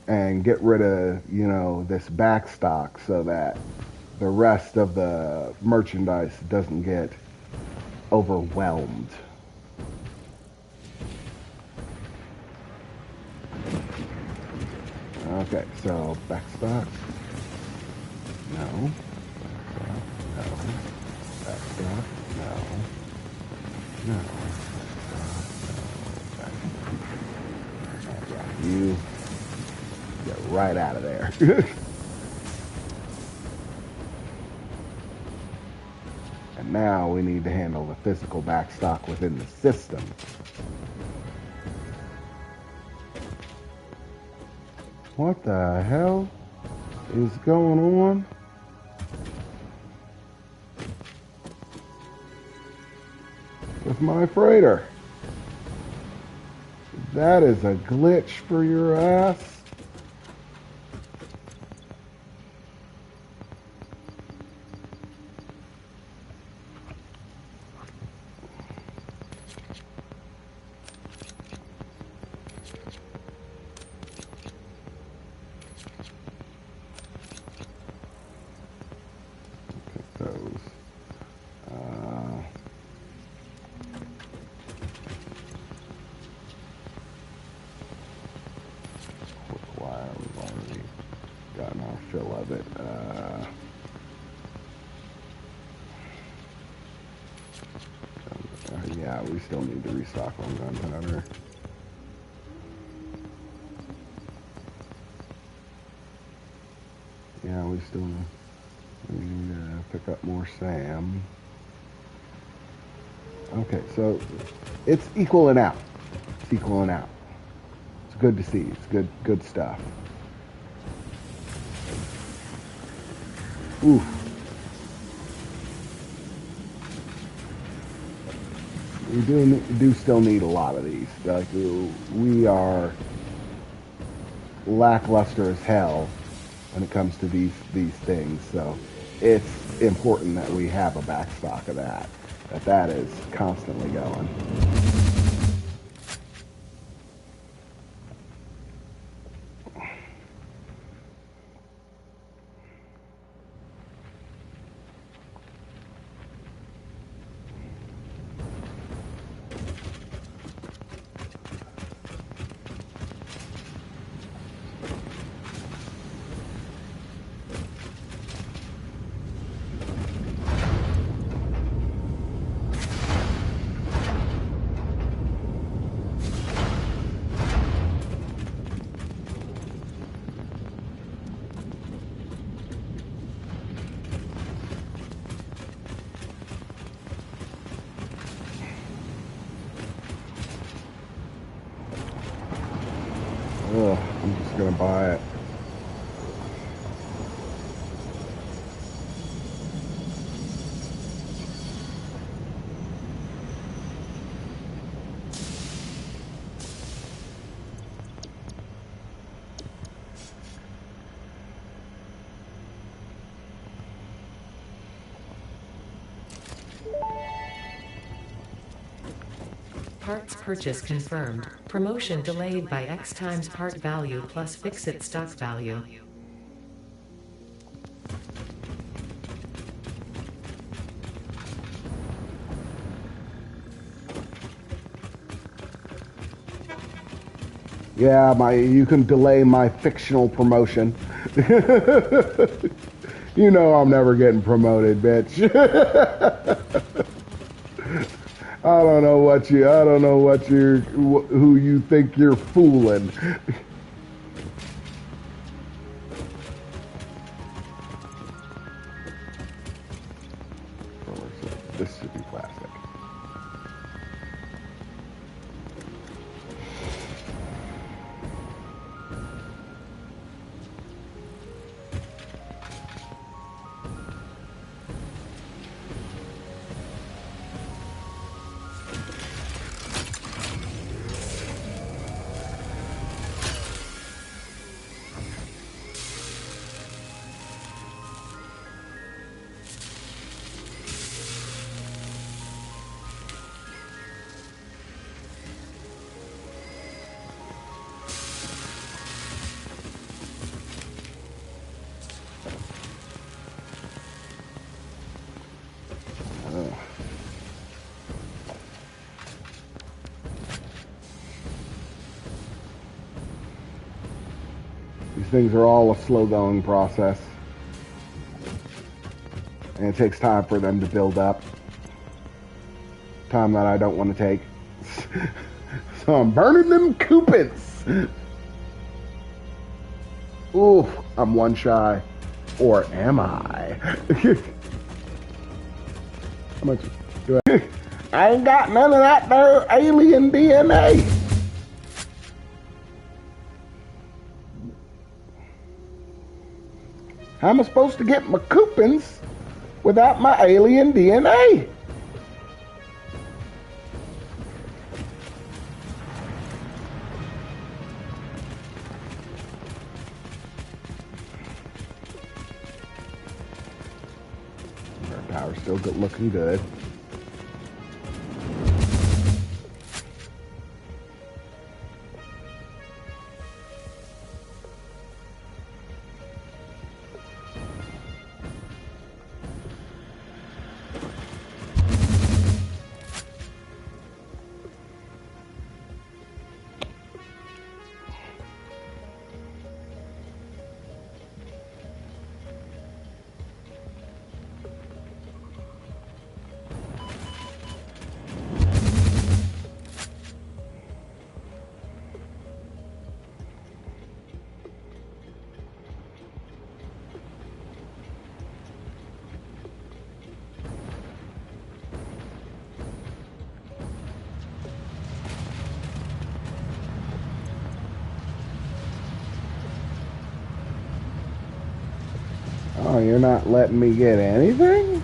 and get rid of, this backstock so that the rest of the merchandise doesn't get overwhelmed. Okay, so backstock. No. Backstock. No. Backstock. No. No. Yeah, you get right out of there. And now we need to handle the physical backstock within the system. What the hell is going on? With my freighter? That is a glitch for your ass. Yeah, we still need to restock on gunpowder. Yeah, we need to pick up more SAM. Okay, so it's equaling out. It's equaling out. It's good to see. It's good stuff. Oof. We do still need a lot of these. Like, we are lackluster as hell when it comes to these things. So it's important that we have a backstock of that is constantly going. Ugh, I'm just gonna buy it. Parts purchase confirmed. Promotion delayed by X times part value plus fix-it stock value. Yeah, you can delay my fictional promotion. You know I'm never getting promoted, bitch. I don't know who you think you're fooling. This should be plastic. These things are all a slow-going process. And it takes time for them to build up. Time that I don't want to take. So I'm burning them coupons. Ooh, I'm one shy. Or am I? How much do I ain't got none of that there alien DNA. How am I supposed to get my coupons without my alien DNA? Our power's still looking good. Oh, you're not letting me get anything?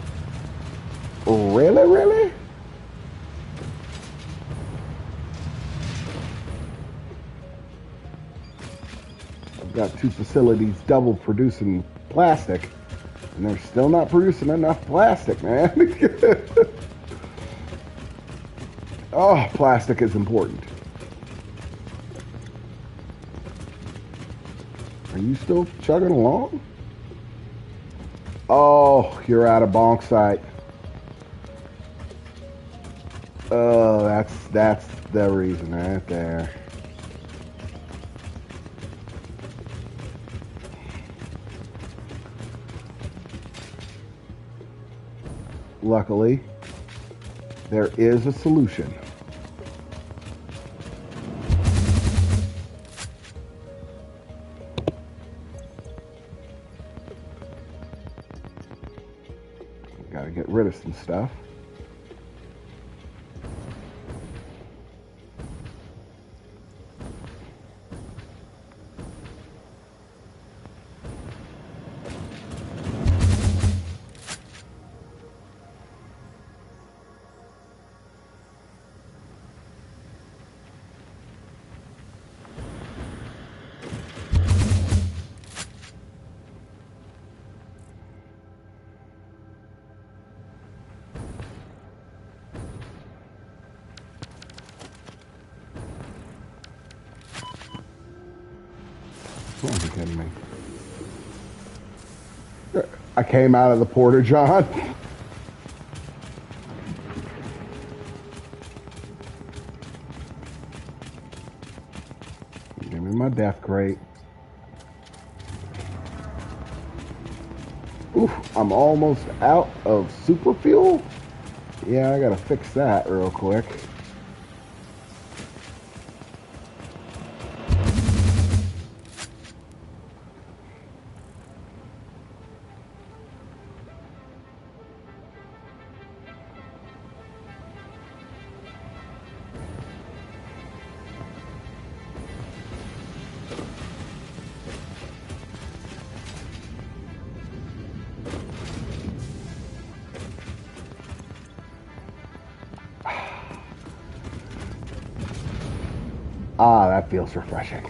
Really, really? I've got two facilities double producing plastic, and they're still not producing enough plastic, man. Oh, plastic is important. Are you still chugging along? Oh, you're out of bauxite. Oh, that's the reason right there. Luckily, there is a solution. Gotta get rid of some stuff. Oh, you're kidding me. I came out of the porta john. Give me my death crate. Oof, I'm almost out of super fuel. Yeah, I gotta fix that real quick. Ah, that feels refreshing.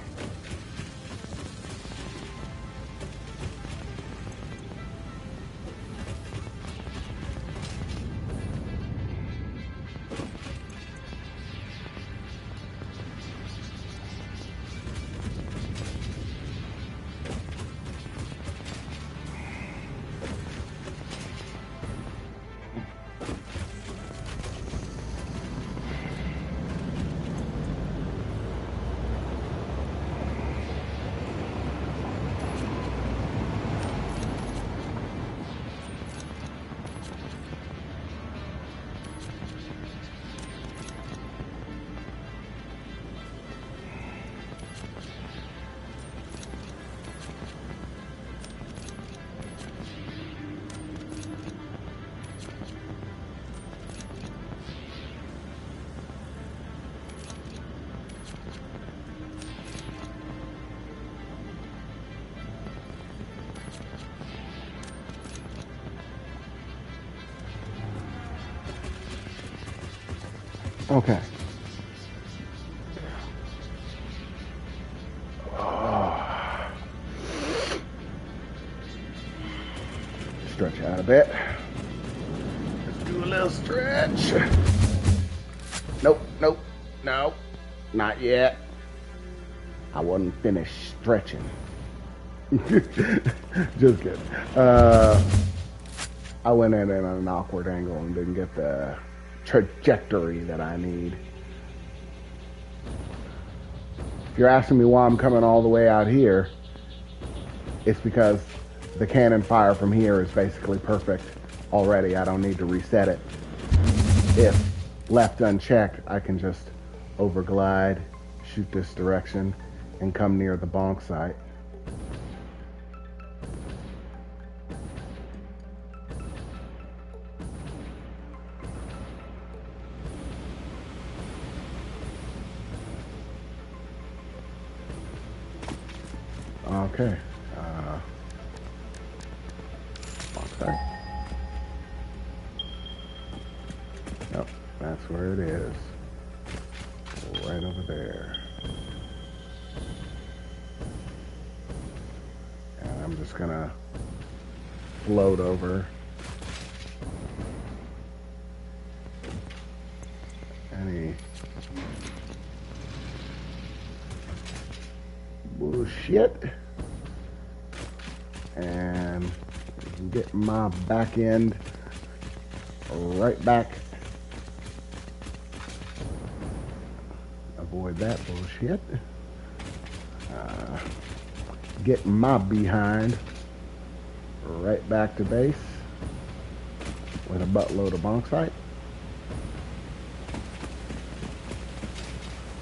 Okay. Stretch out a bit. Let's do a little stretch. Nope, nope, no, not yet. I wasn't finished stretching. Just kidding. I went in at an awkward angle and didn't get the trajectory that I need. If you're asking me why I'm coming all the way out here, it's because the cannon fire from here is basically perfect already. I don't need to reset it. If left unchecked, I can just overglide, shoot this direction, and come near the bonk site. Okay. There it is. Right over there. And I'm just gonna float over any bullshit and get my back end right back. Avoid that bullshit. Get my behind right back to base with a buttload of bauxite.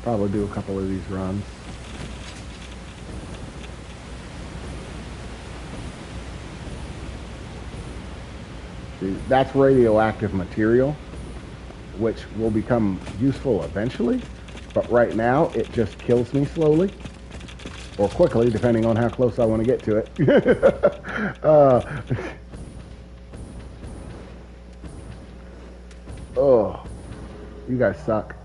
Probably do a couple of these runs. See, that's radioactive material, which will become useful eventually, but right now it just kills me slowly or quickly, depending on how close I want to get to it. Oh, you guys suck.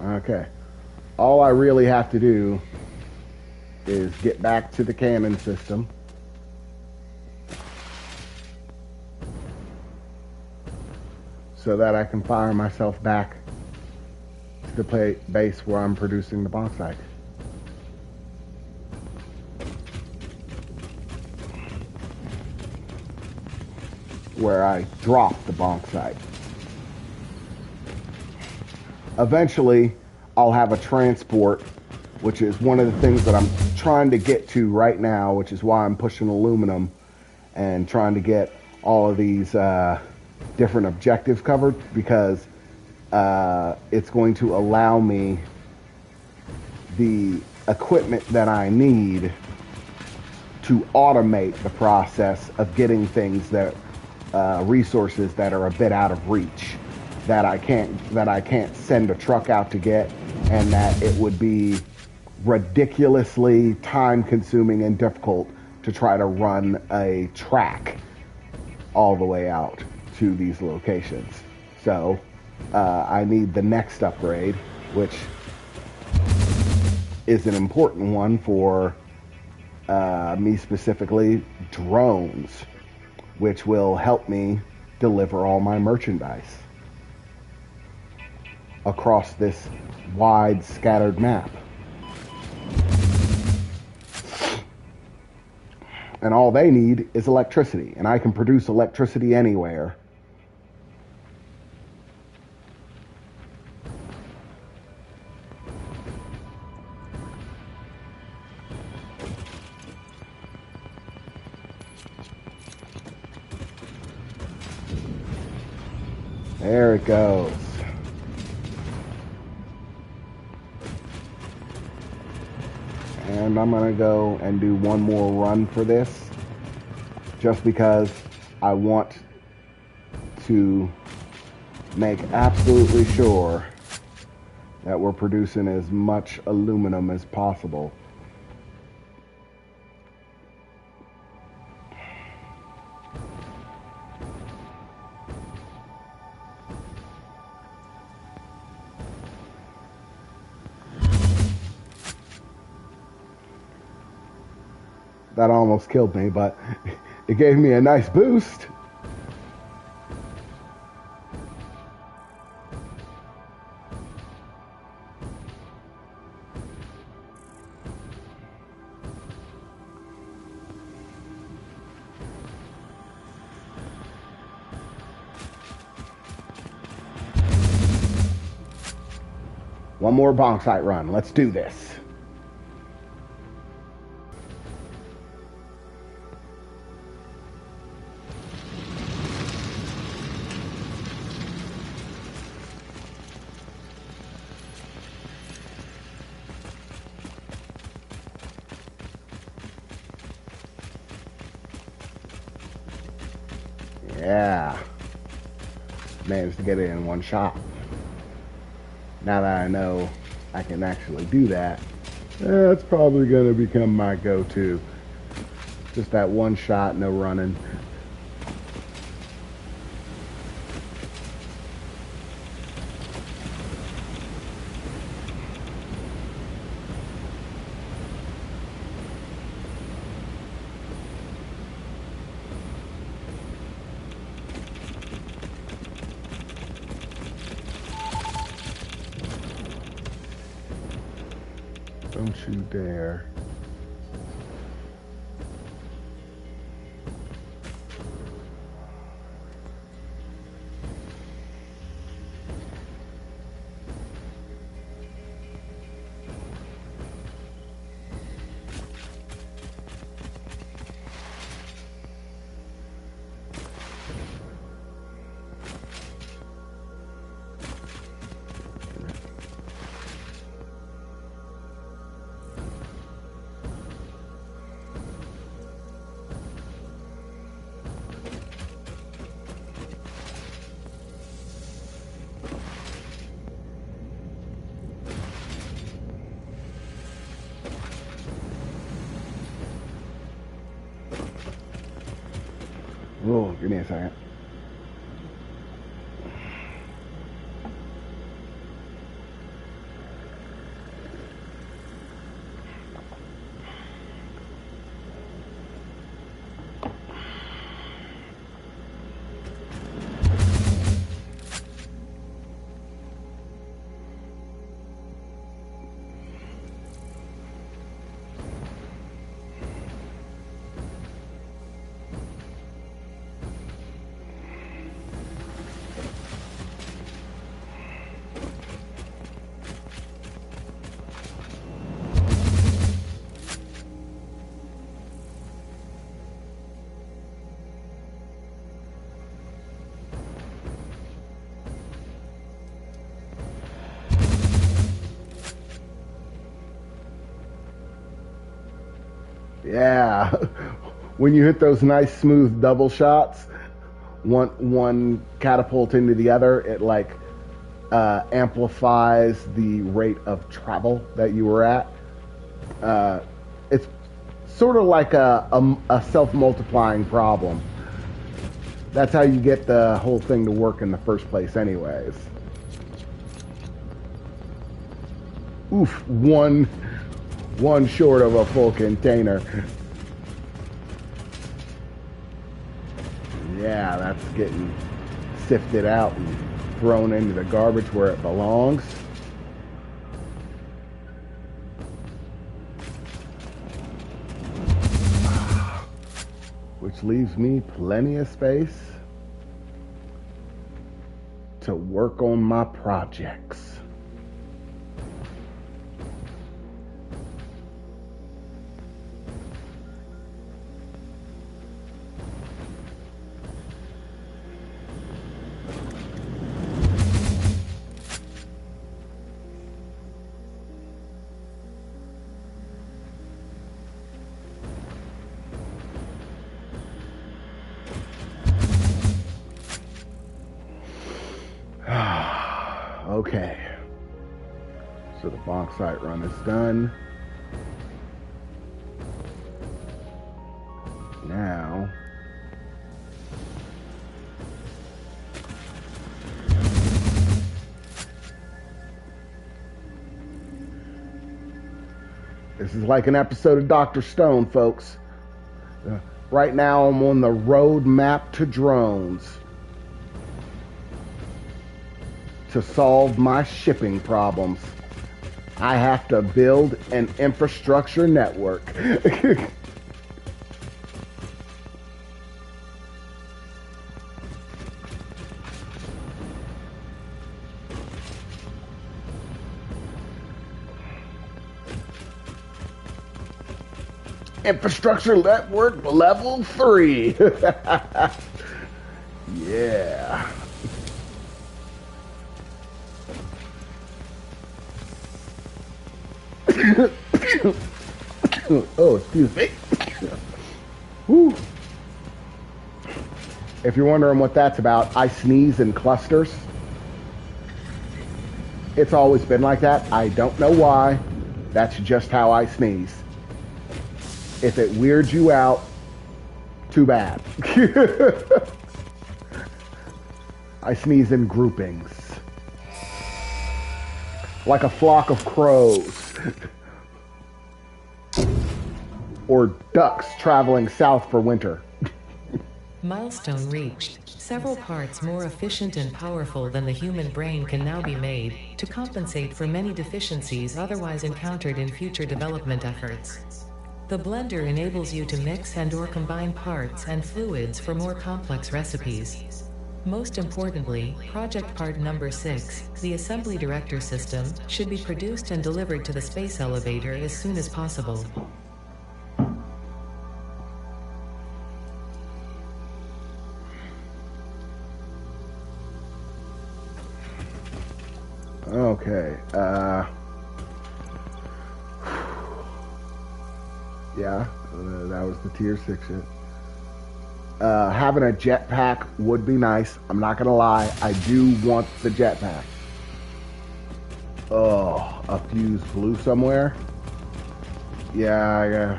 Okay, all I really have to do is get back to the cannon system. So that I can fire myself back to the base where I'm producing the bauxite. Where I drop the bauxite. Eventually, I'll have a transport, which is one of the things that I'm trying to get to right now, which is why I'm pushing aluminum and trying to get all of these different objectives covered, because it's going to allow me the equipment that I need to automate the process of getting things that resources that are a bit out of reach, that I can't send a truck out to get, and that it would be ridiculously time consuming and difficult to try to run a track all the way out to these locations. So I need the next upgrade, which is an important one for me specifically, drones, which will help me deliver all my merchandise across this wide scattered map. And all they need is electricity, and I can produce electricity anywhere. There it goes. And I'm going to go and do one more run for this, just because I want to make absolutely sure that we're producing as much aluminum as possible. That almost killed me, but it gave me a nice boost. One more bauxite run. Let's do this. Yeah, managed to get it in one shot. Now that I know I can actually do that, that's probably going to become my go-to. Just that one shot, no running. Don't you dare. Oh, give me a second. Yeah, when you hit those nice smooth double shots, one catapult into the other, it like amplifies the rate of travel that you were at. It's sort of like a self-multiplying problem. That's how you get the whole thing to work in the first place anyways. Oof, one short of a full container. Yeah, that's getting sifted out and thrown into the garbage where it belongs. Which leaves me plenty of space to work on my projects. Okay, so the bauxite run is done. Now, this is like an episode of Dr. Stone, folks. Right now I'm on the road map to drones to solve my shipping problems. I have to build an infrastructure network. Infrastructure network level 3. Yeah. Oh, excuse me. Whew. If you're wondering what that's about, I sneeze in clusters. It's always been like that. I don't know why. That's just how I sneeze. If it weirds you out, Too bad. I sneeze in groupings. Like a flock of crows. Or ducks traveling south for winter. Milestone reached. Several parts more efficient and powerful than the human brain can now be made to compensate for many deficiencies otherwise encountered in future development efforts. The blender enables you to mix and/or combine parts and fluids for more complex recipes. Most importantly, project part number 6, the assembly director system, should be produced and delivered to the space elevator as soon as possible. Okay, yeah, that was the tier 6 shit. Having a jetpack would be nice. I'm not gonna lie, I do want the jetpack. Oh, a fuse blew somewhere? Yeah.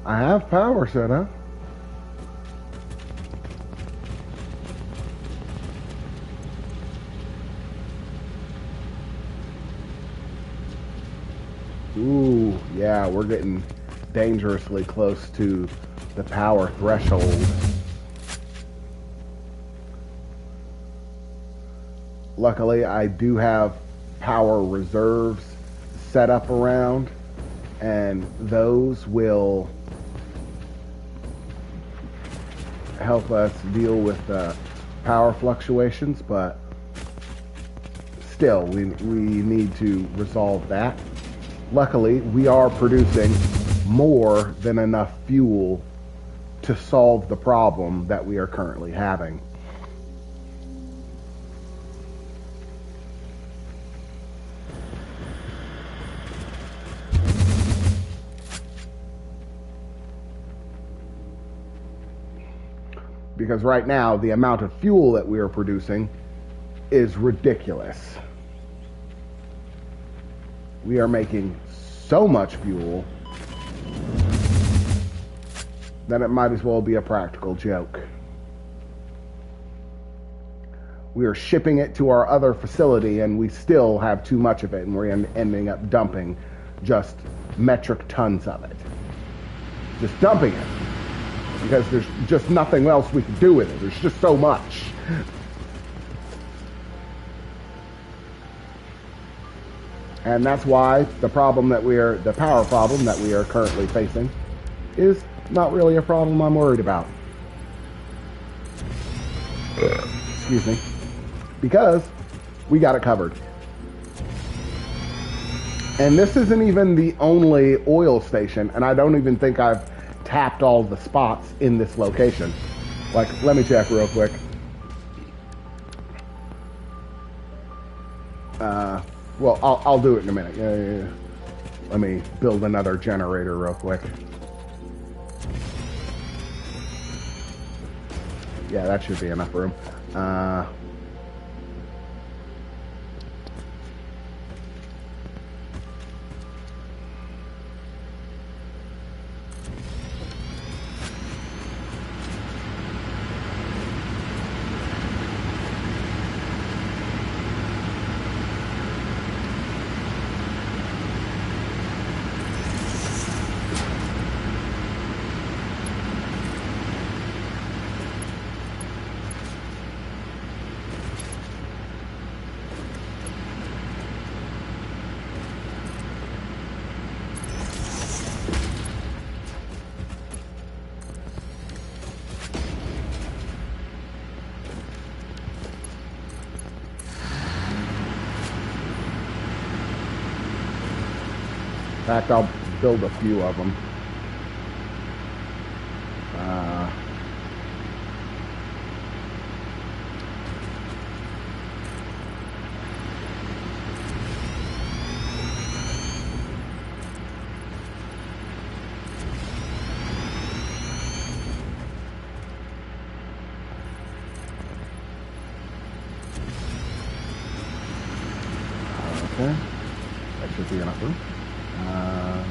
I have power set up. Ooh, yeah, we're getting dangerously close to the power threshold. Luckily, I do have power reserves set up around, and those will help us deal with power fluctuations, but still, we need to resolve that. Luckily, we are producing more than enough fuel to solve the problem that we are currently having. Because right now, the amount of fuel that we are producing is ridiculous. We are making so much fuel that it might as well be a practical joke. We are shipping it to our other facility and we still have too much of it, and we're ending up dumping just metric tons of it. Just dumping it. Because there's just nothing else we can do with it. There's just so much. And that's why the power problem that we are currently facing is not really a problem I'm worried about. Excuse me. Because we got it covered. And this isn't even the only oil station, and I don't even think I've tapped all the spots in this location. Like, let me check real quick. Well, I'll do it in a minute. Yeah. Let me build another generator real quick. Yeah, that should be enough room. In fact, I'll build a few of them. Okay. That should be enough room. And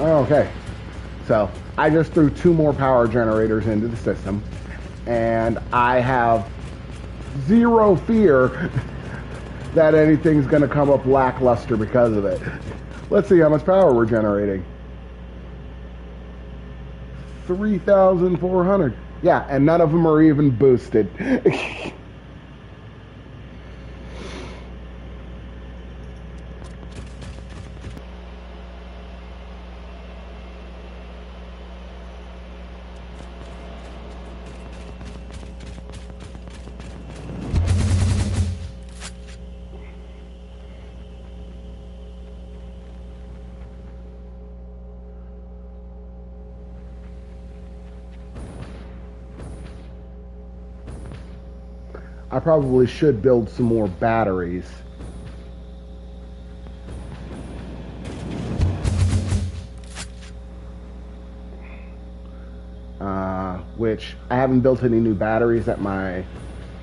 okay, so I just threw 2 more power generators into the system, and I have zero fear that anything's going to come up lackluster because of it. Let's see how much power we're generating. 3,400. Yeah, and none of them are even boosted. I probably should build some more batteries. Which I haven't built any new batteries at my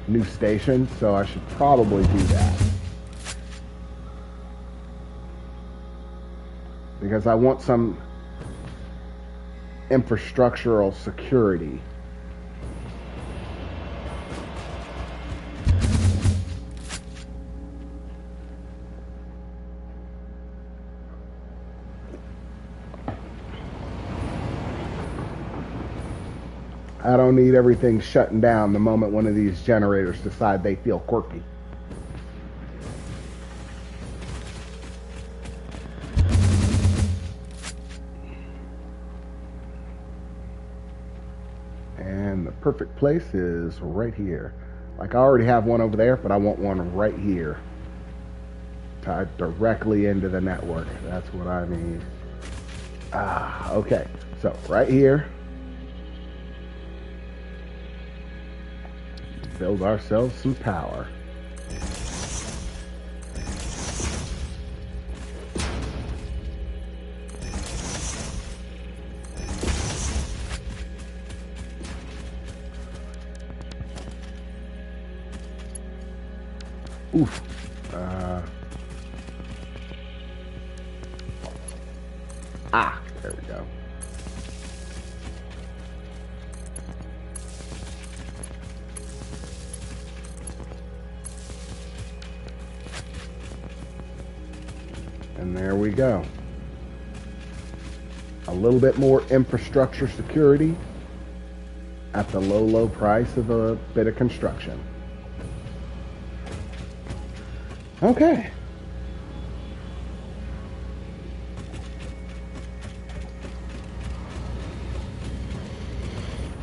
new station, so I should probably do that. Because I want some infrastructural security. I don't need everything shutting down the moment one of these generators decide they feel quirky. And the perfect place is right here. Like I already have one over there, but I want one right here. Tied directly into the network. That's what I need. Okay. So right here. Build ourselves some power. Oof. There we go. And there we go. A little bit more infrastructure security at the low, low price of a bit of construction. Okay.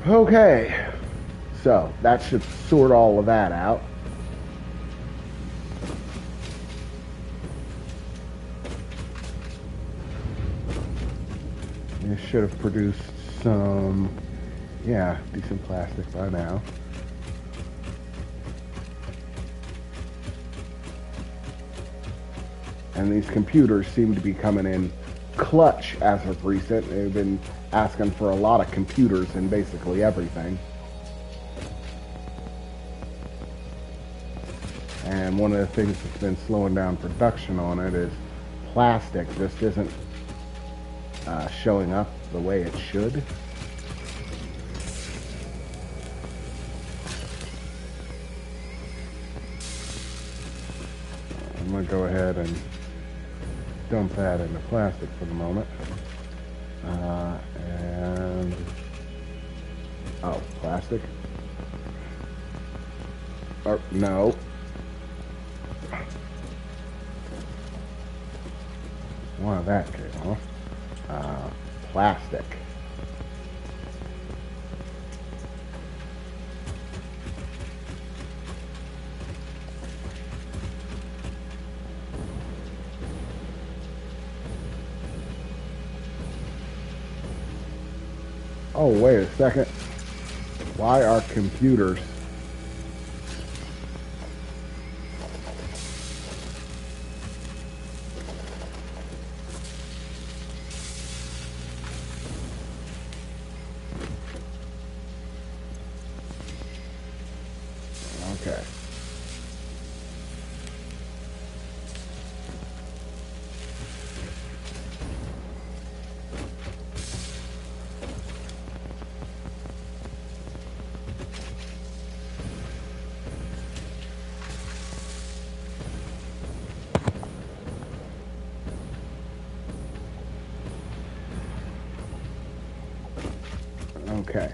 Okay. So that should sort all of that out. This should have produced some, yeah, decent plastic by now. And these computers seem to be coming in clutch as of recent. They've been asking for a lot of computers in basically everything. And one of the things that's been slowing down production on it is plastic just isn't showing up the way it should. I'm going to go ahead and dump that into plastic for the moment. And oh, plastic. Or, no. One of that came off. Plastic. Oh, wait a second. Why are computers... Okay. Okay.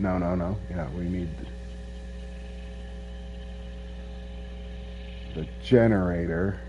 No, no, no. Yeah, we need the generator.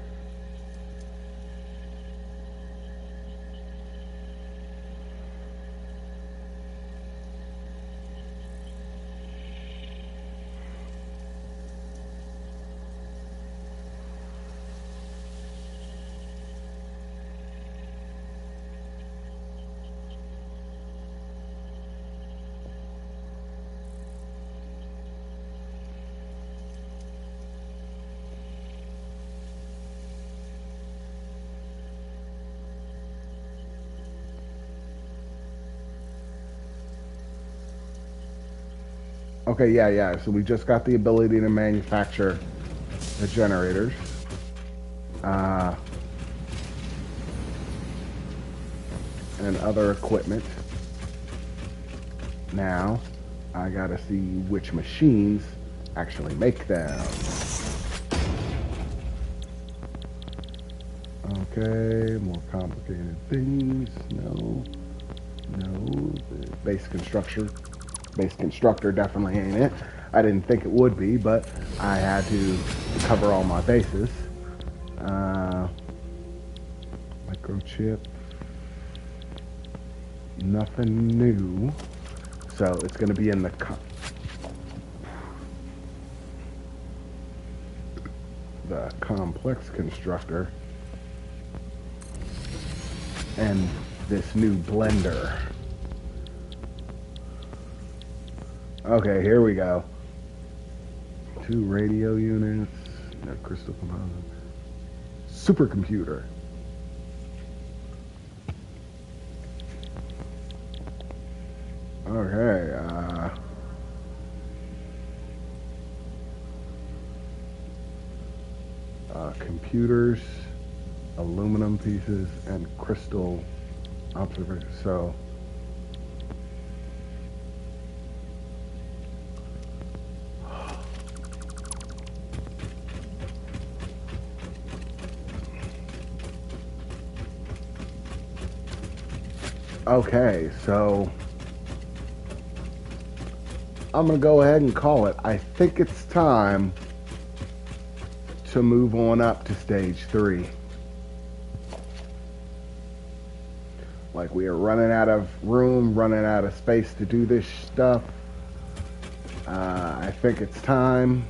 Okay, yeah, yeah. So we just got the ability to manufacture the generators. Uh, and other equipment. Now, I gotta see which machines actually make them. Okay, more complicated things. No, no. The base constructor definitely ain't it. I didn't think it would be, but I had to cover all my bases. Microchip. Nothing new. So it's going to be in the complex constructor and this new blender. Okay, here we go. 2 radio units, crystal composite, supercomputer. Okay, computers, aluminum pieces, and crystal observation. So, okay, so I'm gonna go ahead and call it. I think it's time to move on up to stage 3. Like, we are running out of room, running out of space to do this stuff. I think it's time.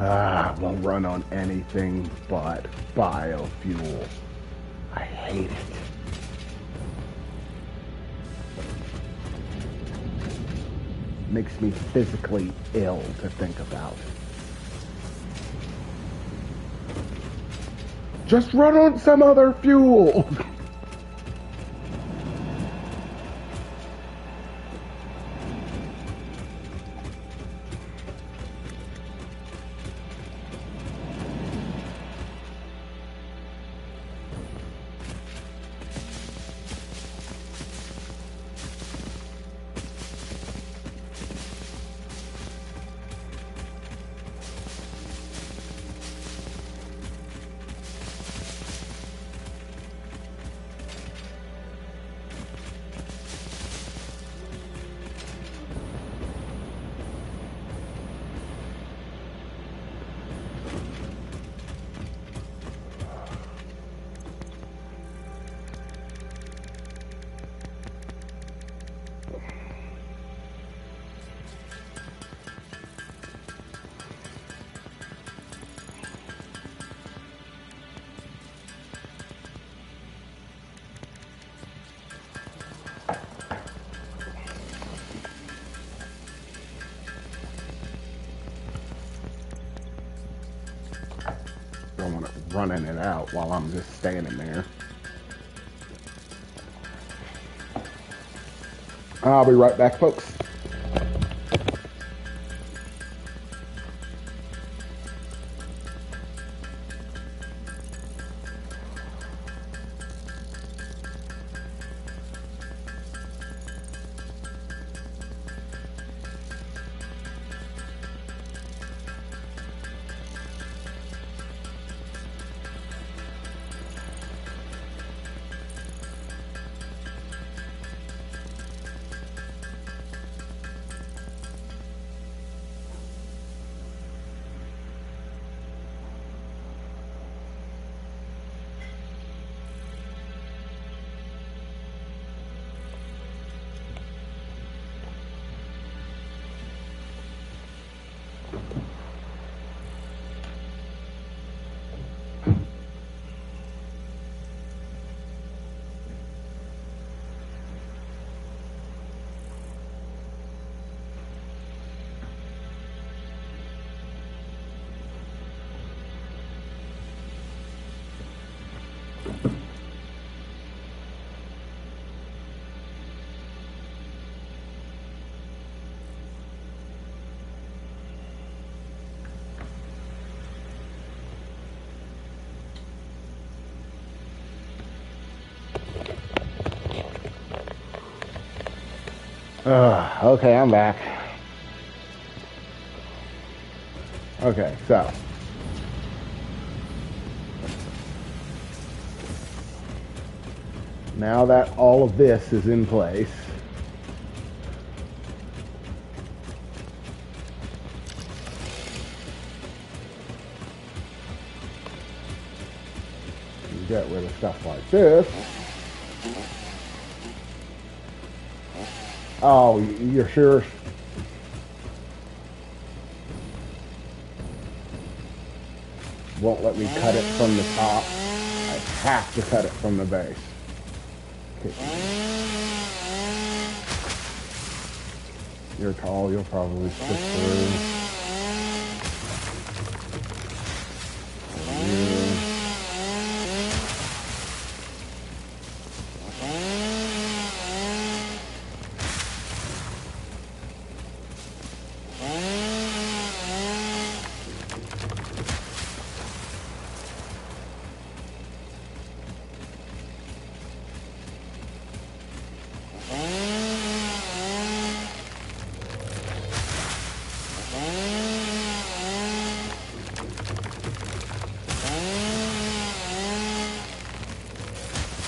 Won't run on anything but biofuel. I hate it. Makes me physically ill to think about. Just run on some other fuel. Don't want it running it out while I'm just standing there. I'll be right back, folks. Okay, I'm back. Okay, so now that all of this is in place, you get rid of stuff like this. Oh, you're sure? Won't let me cut it from the top. I have to cut it from the base. Okay. You're tall, you'll probably stick through.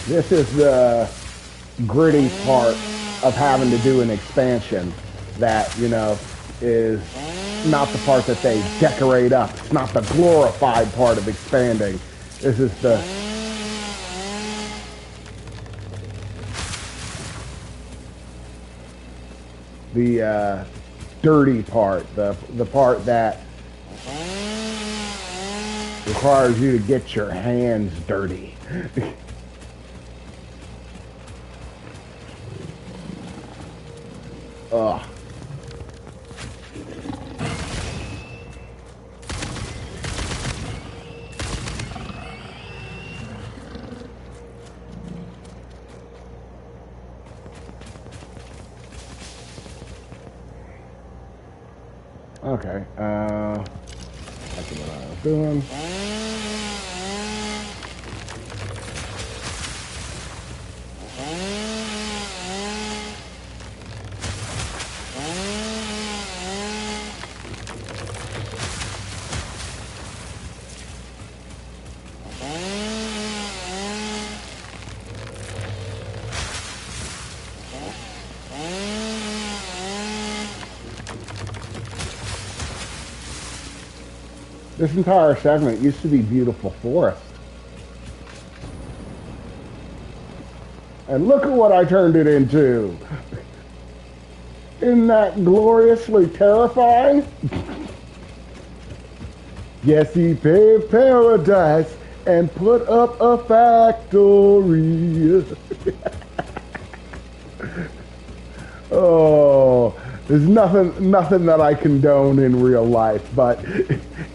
This is the gritty part of having to do an expansion that, you know, is not the part that they decorate up. It's not the glorified part of expanding. This is the dirty part, the part that requires you to get your hands dirty. Ugh. Okay, that's what I was doing. This entire segment used to be beautiful forest. And look at what I turned it into. Isn't that gloriously terrifying? Yes, he paved paradise and put up a factory. Oh, there's nothing that I condone in real life, but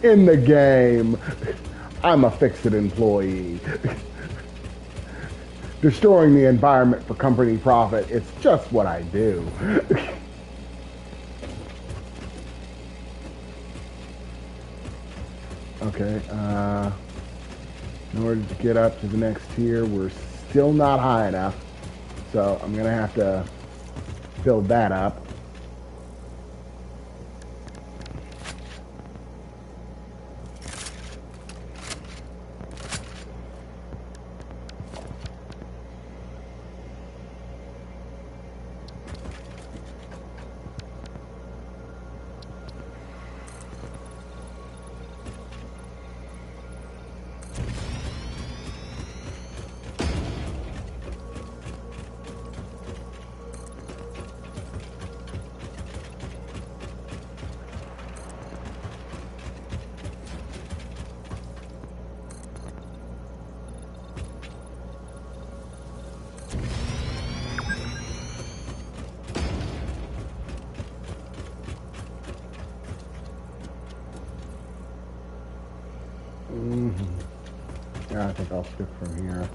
in the game, I'm a fix-it employee. Destroying the environment for company profit, it's just what I do. Okay, in order to get up to the next tier, we're still not high enough, so I'm gonna have to build that up. Yeah, I think I'll stick from here.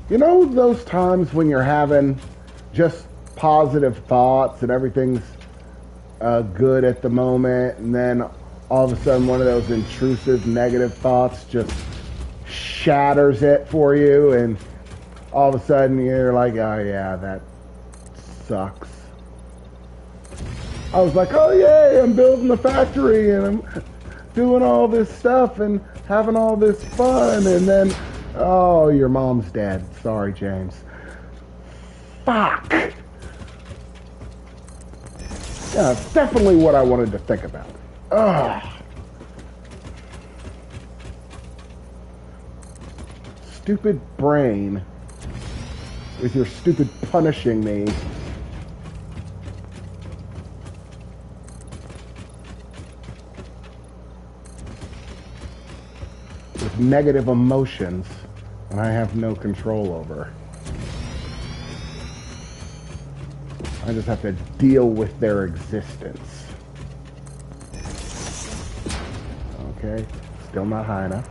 You know those times when you're having just positive thoughts and everything's good at the moment, and then all of a sudden one of those intrusive negative thoughts just shatters it for you, and all of a sudden you're like, oh yeah, that sucks. I was like, oh yay, I'm building the factory and I'm doing all this stuff and having all this fun, and then, oh, your mom's dead. Sorry, James. Fuck! Yeah, it's definitely what I wanted to think about. Ugh. Stupid brain with your stupid punishing me. With negative emotions and I have no control over. I just have to deal with their existence. Okay, still not high enough.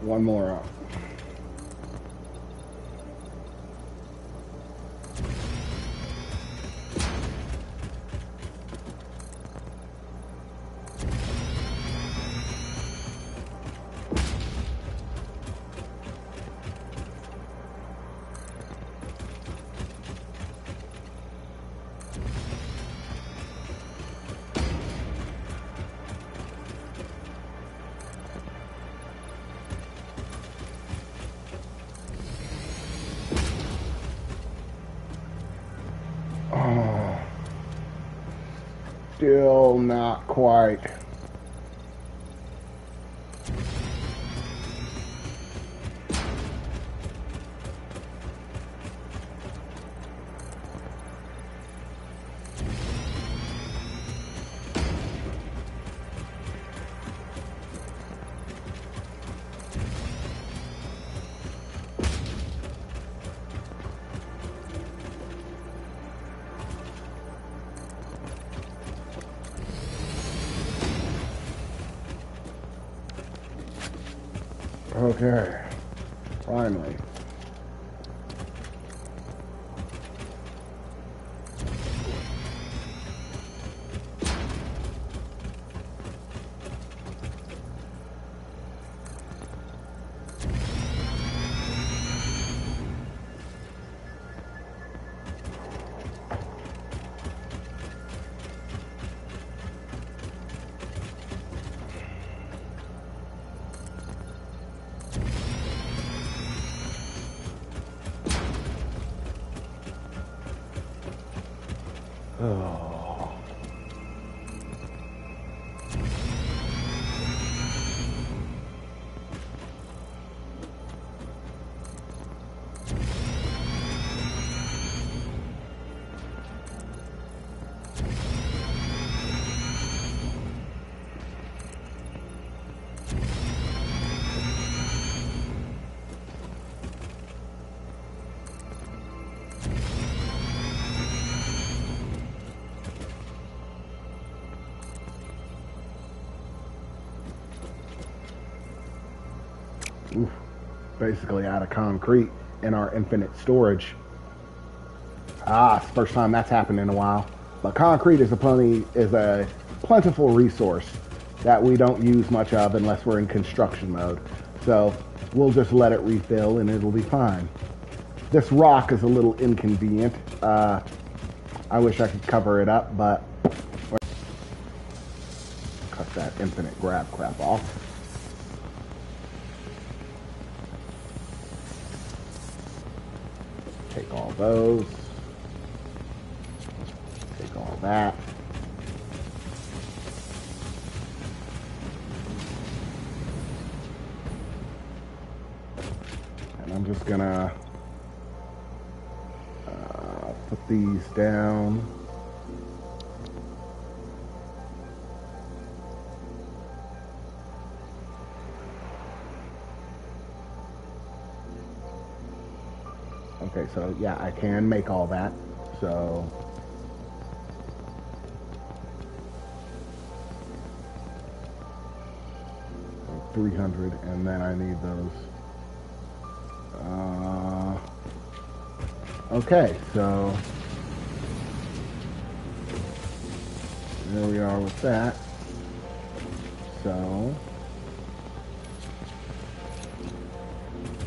One more up. Oh, still not quite. Okay, finally. Oh. Oof. Basically out of concrete in our infinite storage. It's the first time that's happened in a while. But concrete is a plentiful resource that we don't use much of unless we're in construction mode. So we'll just let it refill and it'll be fine. This rock is a little inconvenient. I wish I could cover it up, but cut that infinite grab crap off. Take all those. Take all that. And I'm just gonna put these down. Okay, so yeah, I can make all that. So 300, and then I need those. Okay, so there we are with that. So,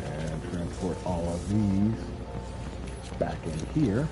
and transport all of these back in here.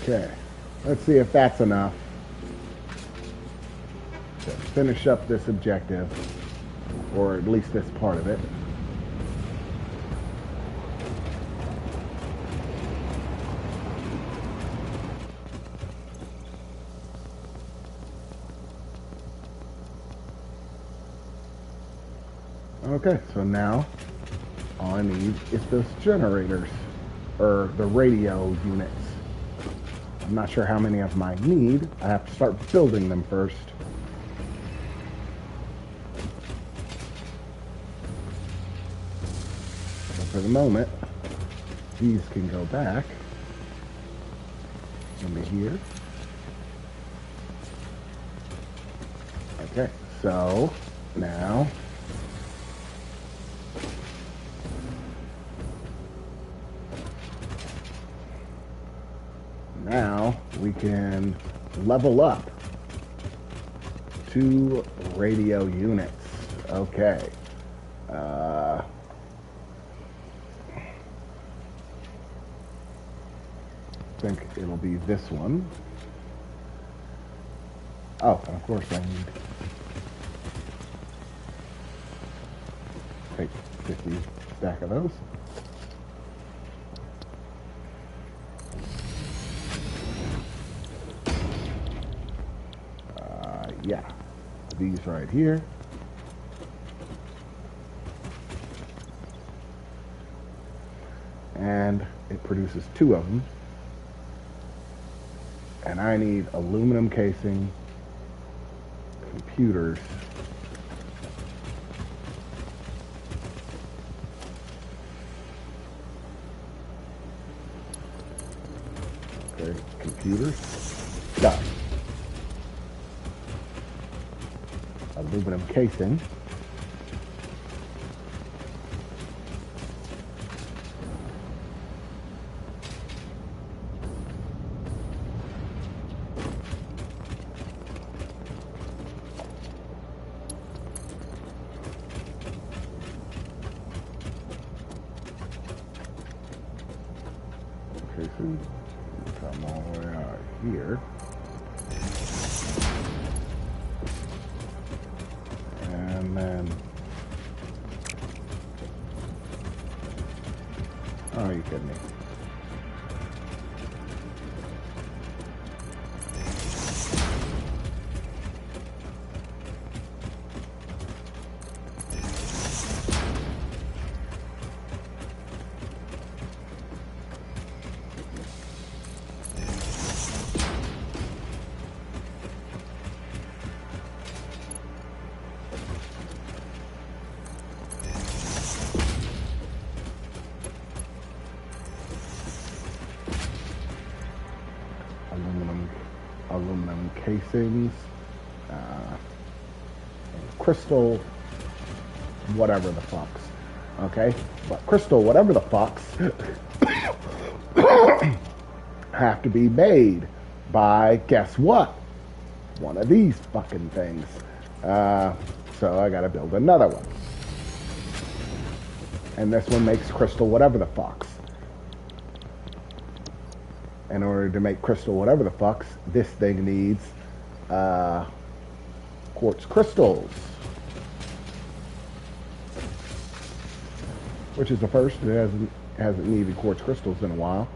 Okay, let's see if that's enough to finish up this objective, or at least this part of it. Okay, so now all I need is those generators, or the radio units. I'm not sure how many of them I need. I have to start building them first. So for the moment, these can go back into here. Okay, so now we can level up 2 radio units. Okay. I think it'll be this one. Oh, and of course I need take 50 stack of those. Yeah, these right here. And it produces 2 of them. And I need aluminum casing, computers, okay, computers, done. Aluminum casing. Casing. Come all the way out here. And then, oh, are you kidding me? Aluminum casings, and crystal, whatever the fucks. Okay, but crystal, whatever the fucks, have to be made by, guess what? One of these fucking things. So I gotta build another one. And this one makes crystal, whatever the fucks. In order to make crystal whatever the fucks, this thing needs quartz crystals. Which is the first. It hasn't needed quartz crystals in a while.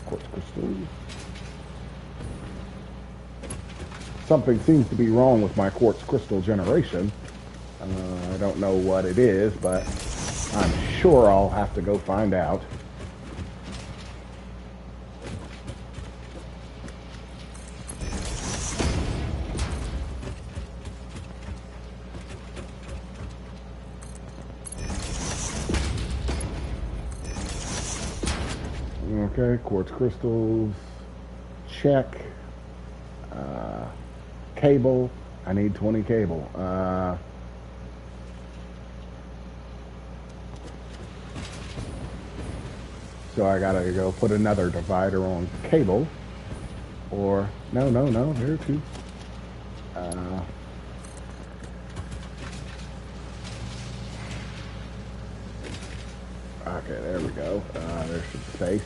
Quartz crystals. Something seems to be wrong with my quartz crystal generation. I don't know what it is, but I'm sure I'll have to go find out. Okay, quartz crystals, check. Cable, I need 20 cable. So I gotta go put another divider on cable. Or, no, there are 2. Okay, there we go. There's some space.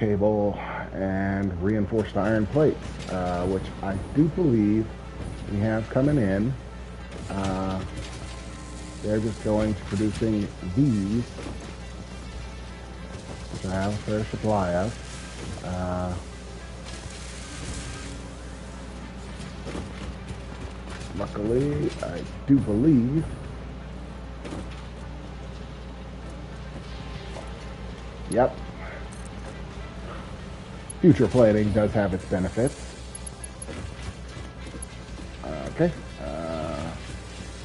cable and reinforced iron plates, which I do believe we have coming in. They're just going to producing these, which I have a fair supply of. Luckily, I do believe yep, future planning does have its benefits. Okay,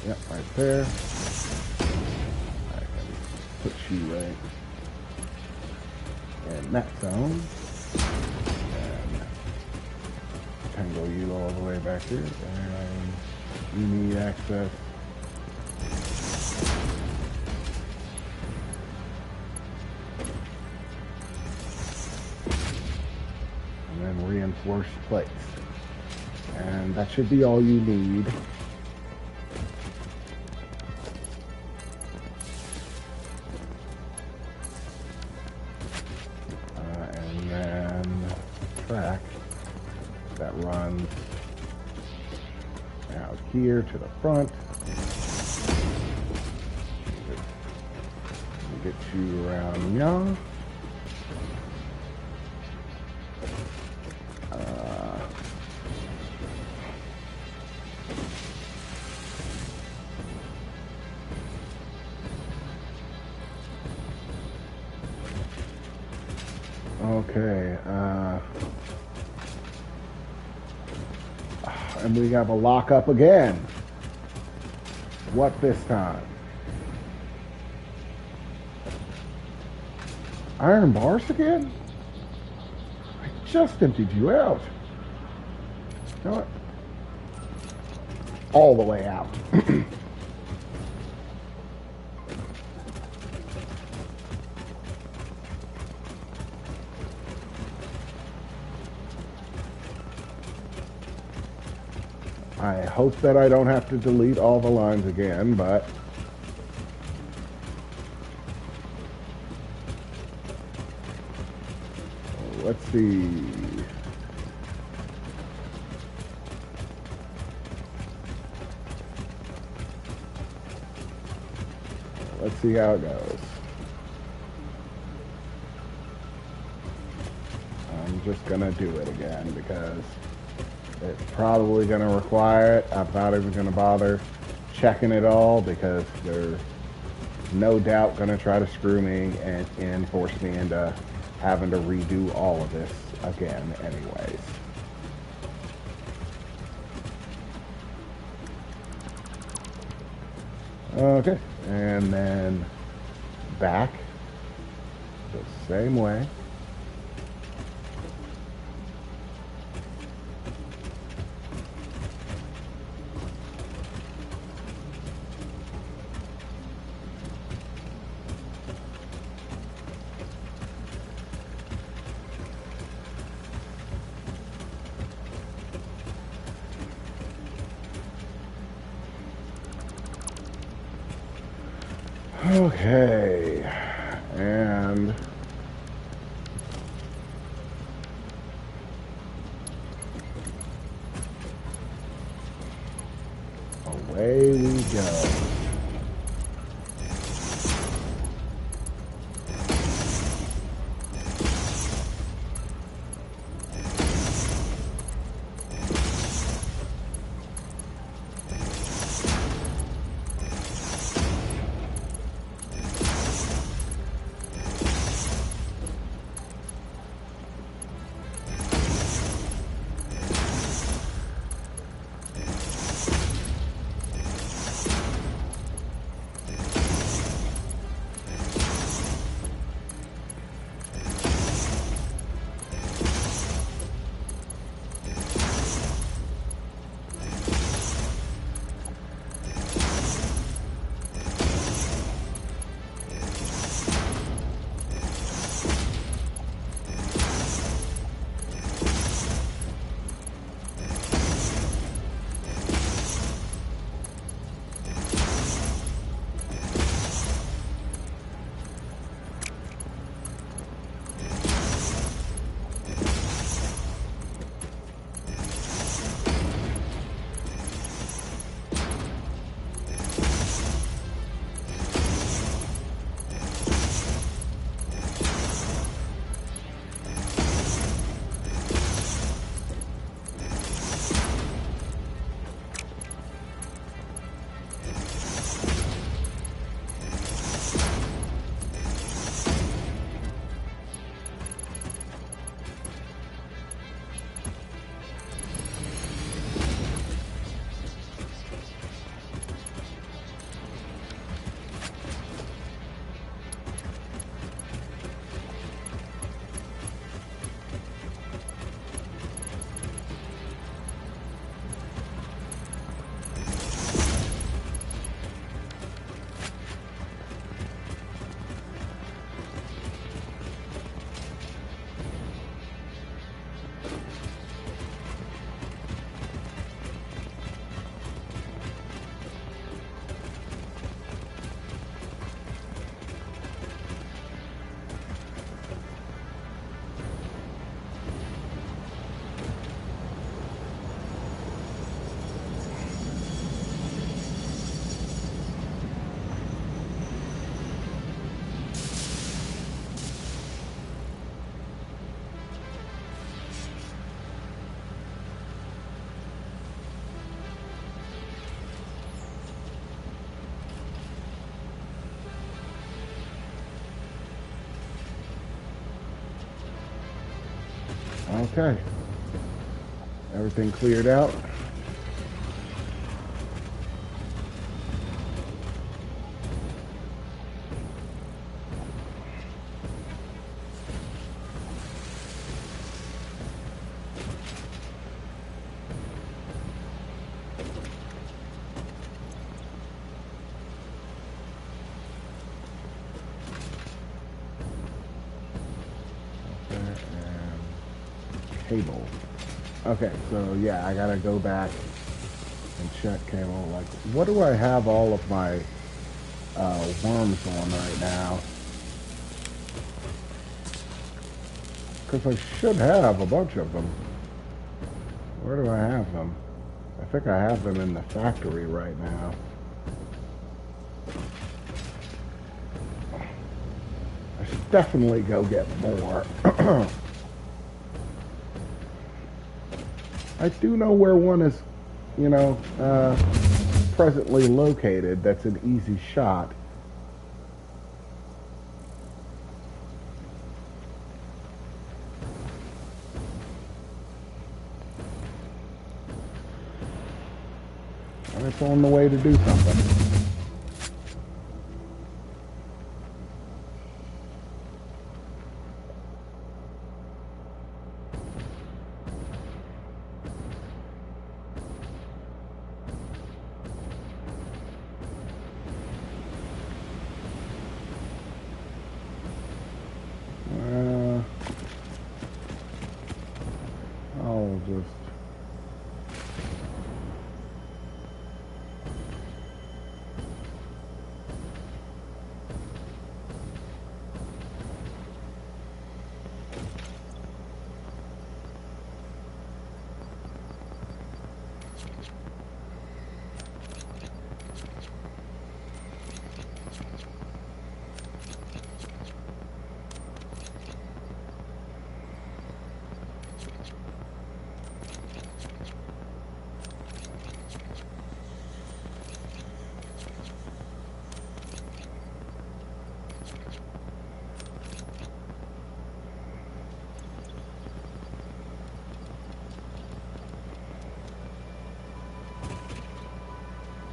yep, right there. I can put you right in that zone. And tangle you all the way back here. And you need access. And then reinforced plates. And that should be all you need. And then track that runs out here to the front. Get you around young. Okay, and we have a lockup again. What this time? Iron bars again? I just emptied you out. You know what? All the way out. I hope that I don't have to delete all the lines again, but let's see. Let's see how it goes. I'm just gonna do it again because it's probably going to require it. I'm not even going to bother checking it all because they're no doubt going to try to screw me and force me into having to redo all of this again anyways. Okay, and then back the same way. Okay, and away we go. Okay. Everything cleared out. Cable. Okay, so yeah, I gotta go back and check cable. Like, what do I have all of my worms on right now? Because I should have a bunch of them. Where do I have them? I think I have them in the factory right now. I should definitely go get more. I do know where one is, presently located. That's an easy shot. And it's on the way to do something. I'll just...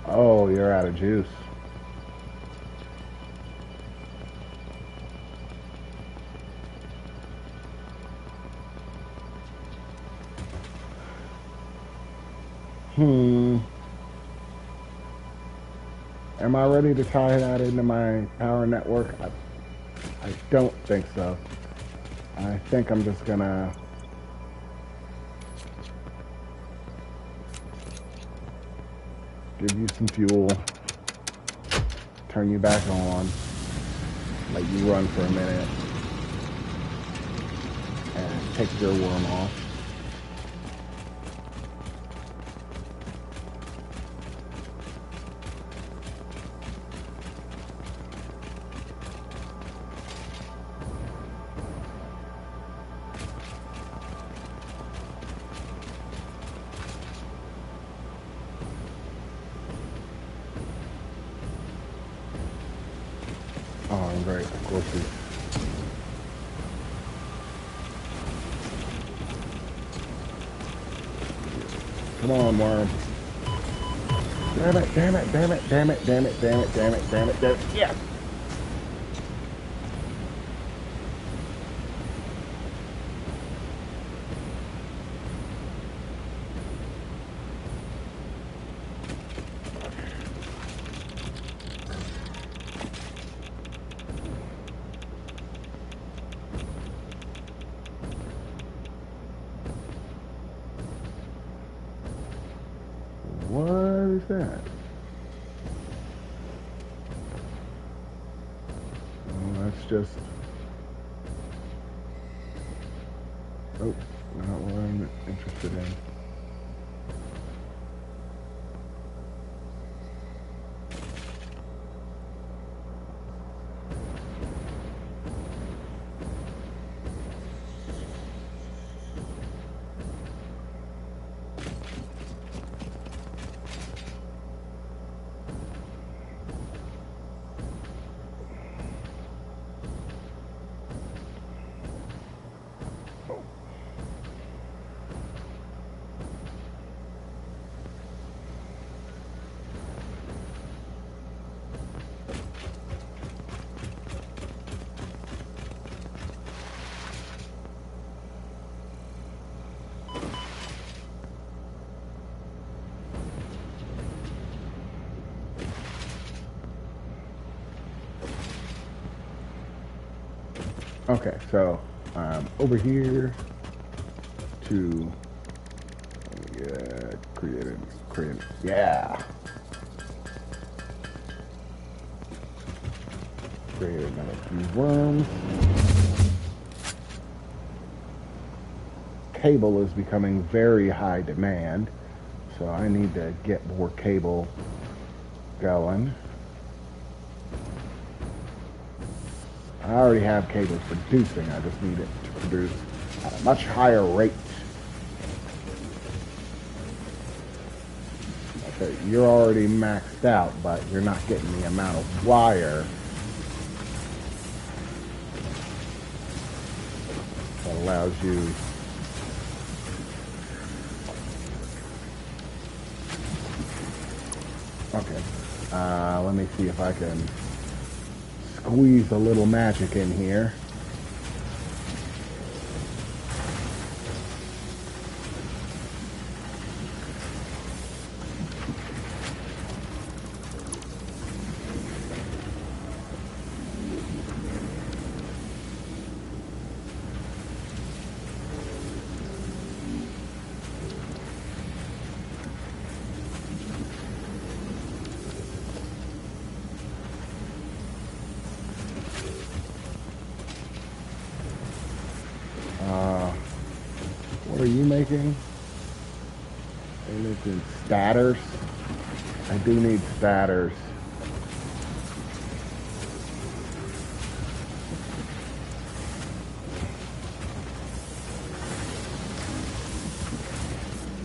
Oh, you're out of juice. Am I ready to tie that into my power network? I don't think so. I think I'm just gonna give you some fuel, turn you back on, let you run for a minute, and take your worm off. Oh, great, of course he... Come on, worm. Damn it, damn it, damn it, damn it, damn it, damn it, damn it, damn it, damn it. Yeah! What is that? Oh, that's just... Oh, not what I'm interested in. Okay, so over here to create, yeah, create another few worms. Cable is becoming very high demand, so I need to get more cable going. I already have cables producing, I just need it to produce at a much higher rate. Okay, you're already maxed out, but you're not getting the amount of wire that allows you okay. Let me see if I can squeeze a little magic in here. What are you making? Are you making statters? I do need statters.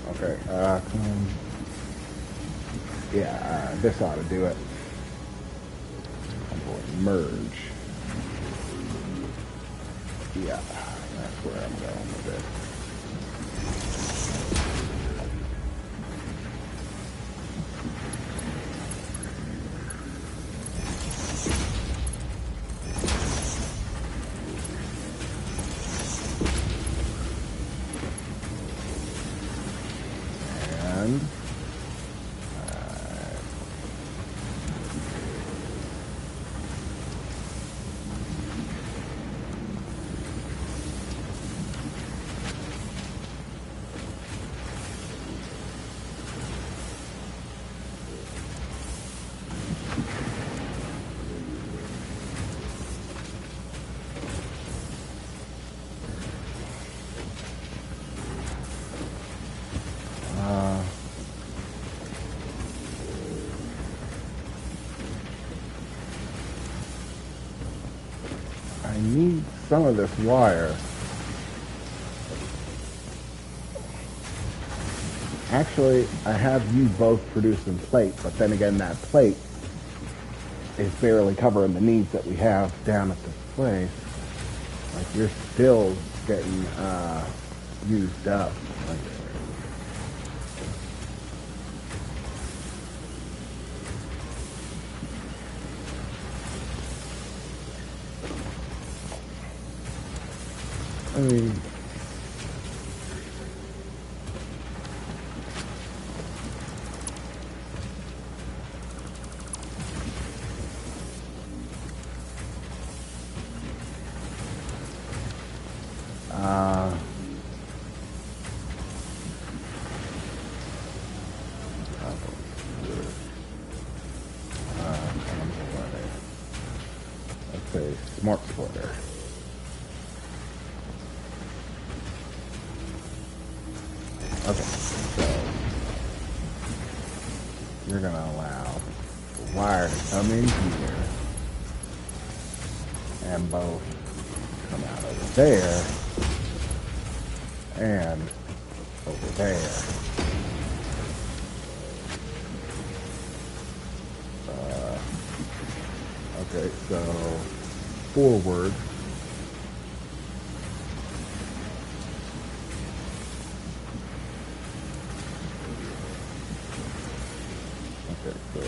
Okay, yeah, this ought to do it. I'm going to merge. Yeah, that's where I'm going with it. And I need some of this wire. Actually, I have you both producing plate, but then again, that plate is barely covering the needs that we have down at this place. Like, you're still getting used up. Like, I mean, uh, let's say smart splitter. Okay, so you're gonna allow the wire to come in here and both come out over there and over there. Okay, so forward. Okay, so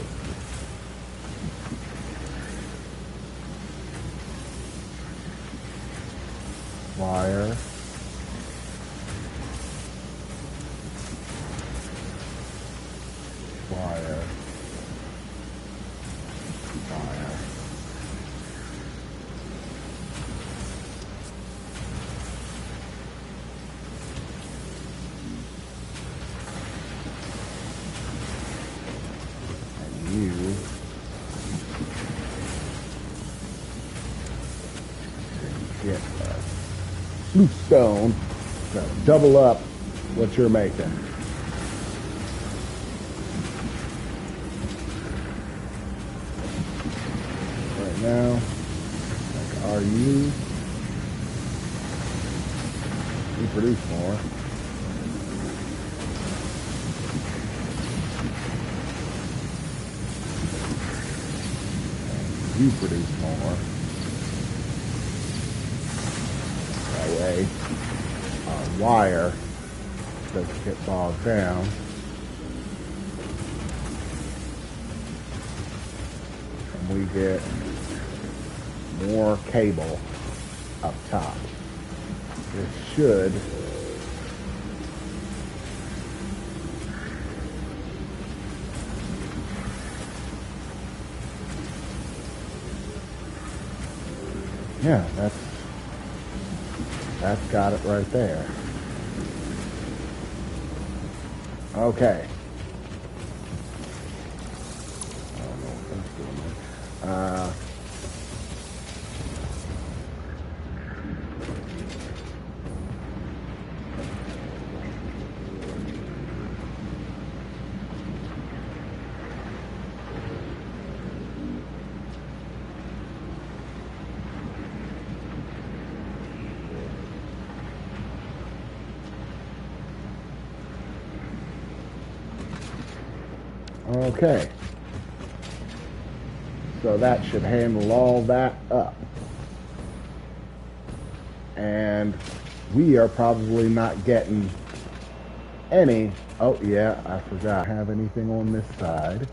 wire. Wire. Wire. loose stone. So double up what you're making. Right now, like, are you produce more? You produce more. That way, our wire doesn't get bogged down. And we get more cable up top. This should yeah, that's got it right there. Okay. I don't know what that's doing there. Okay, so that should handle all that up. And we are probably not getting any. Oh yeah, I forgot. Have anything on this side?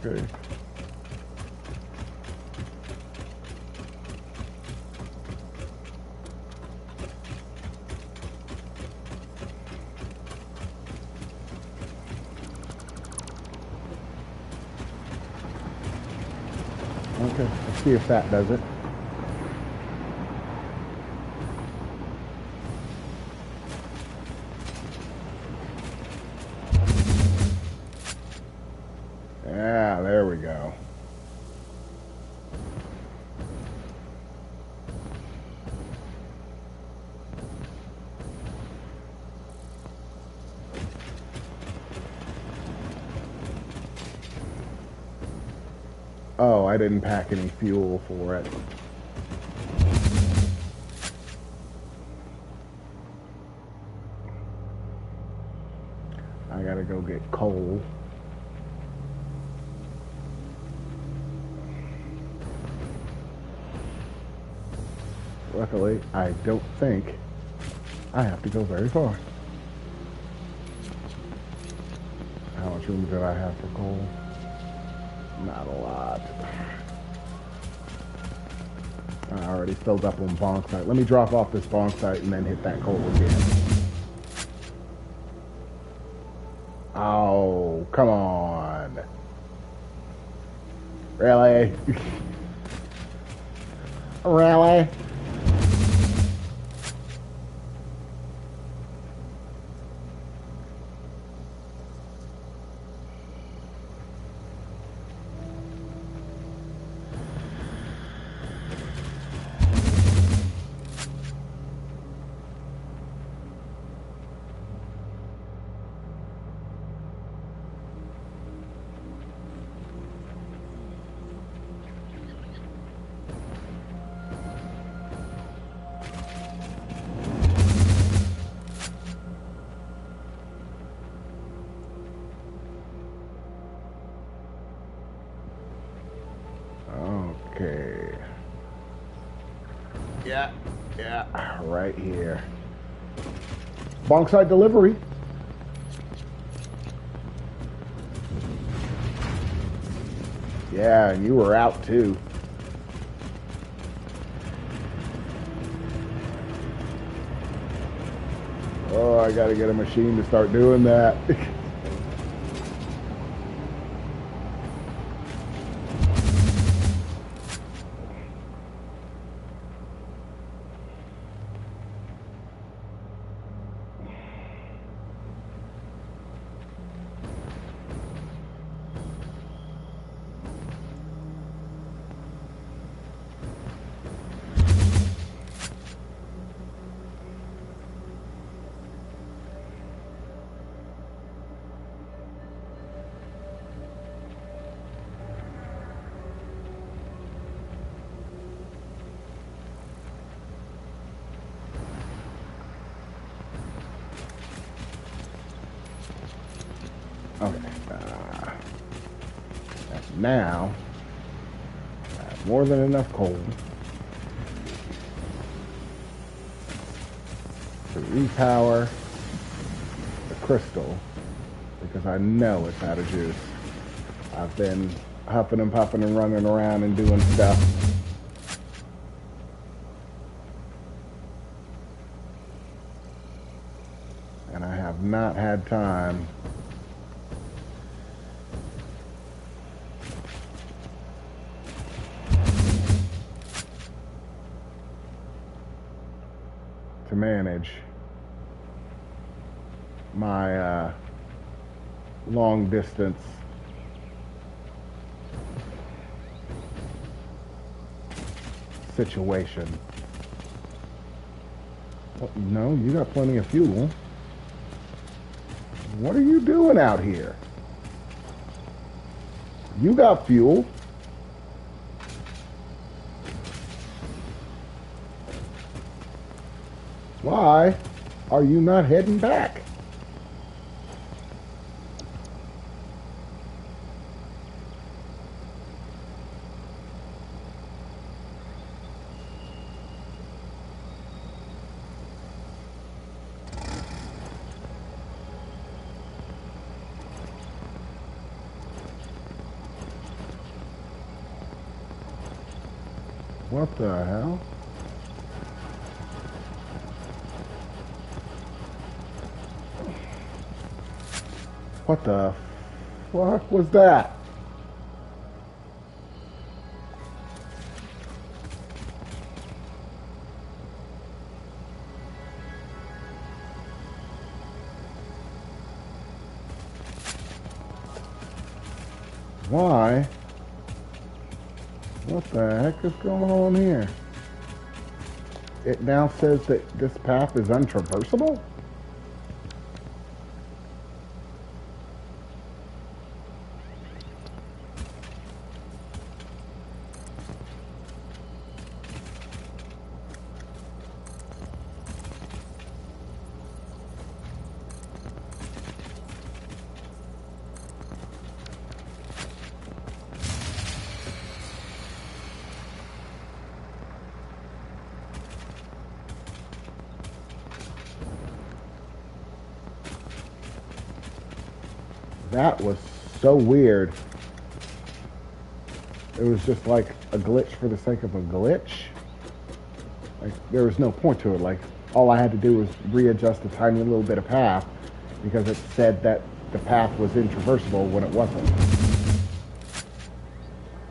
Okay. Okay, let's see if that does it. Yeah, there we go. Oh, I didn't pack any fuel for it. I gotta go get coal. Luckily, I don't think I have to go very far. How much room do I have for coal? Not a lot. I already filled up on bauxite. Let me drop off this bauxite and then hit that coal again. Oh, come on. Really? Really? Okay. Yeah, right here. Bauxite delivery. Yeah, and you were out too. Oh, I gotta get a machine to start doing that. Now, I have more than enough coal to repower the crystal, because I know it's out of juice. I've been huffing and puffing and running around and doing stuff. And I have not had time to manage my long distance situation. Oh, no, you got plenty of fuel. What are you doing out here? You got fuel. Why are you not heading back? What the hell? What the fuck was that? Why? What the heck is going on here? It now says that this path is untraversable? That was so weird. It was just like a glitch for the sake of a glitch. Like, there was no point to it. Like, all I had to do was readjust a tiny little bit of path because it said that the path was intraversable when it wasn't.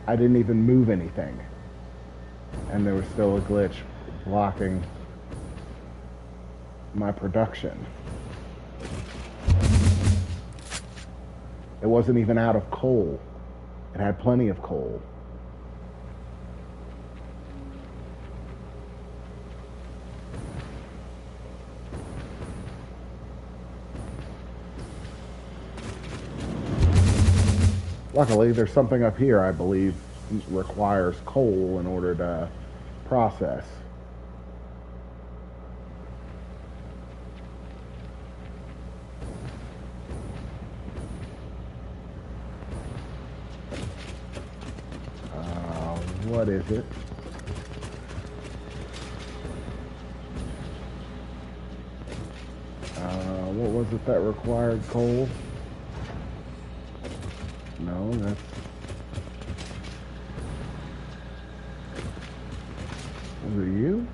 I didn't even move anything. And there was still a glitch blocking my production. It wasn't even out of coal. It had plenty of coal. Luckily, there's something up here I believe requires coal in order to process. What is it? What was it that required coal? No, that's... Was it you?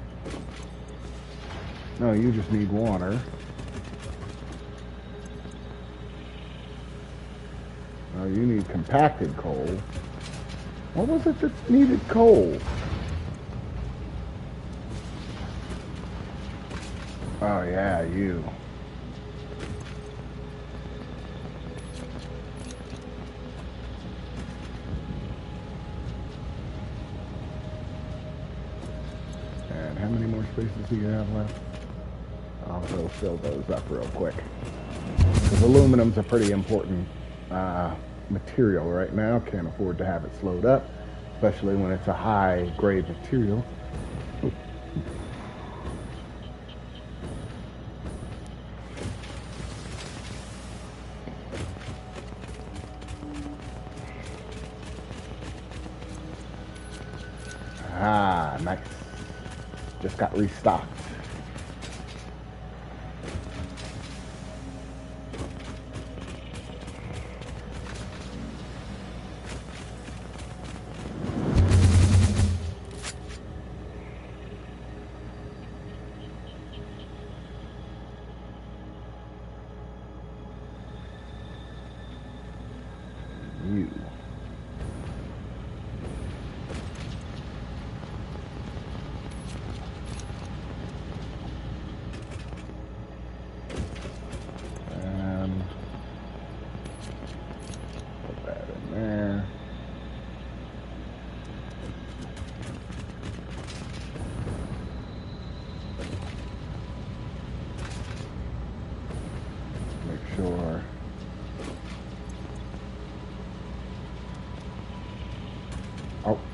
No, you just need water. No, you need compacted coal. What was it that needed coal? Oh yeah, you. And how many more spaces do you have left? I'll go fill those up real quick. Because aluminum's a pretty important material right now. Can't afford to have it slowed up, especially when it's a high grade material. Nice. Just got restocked. You. And put that in there. Make sure.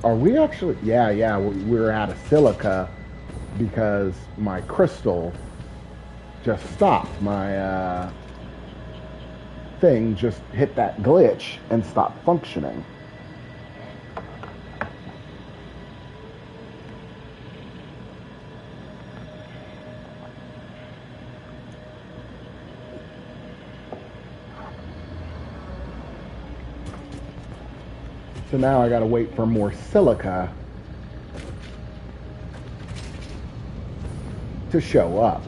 Are we actually? Yeah, we're out of silica because my crystal just stopped. My thing just hit that glitch and stopped functioning. So now I gotta wait for more silica to show up.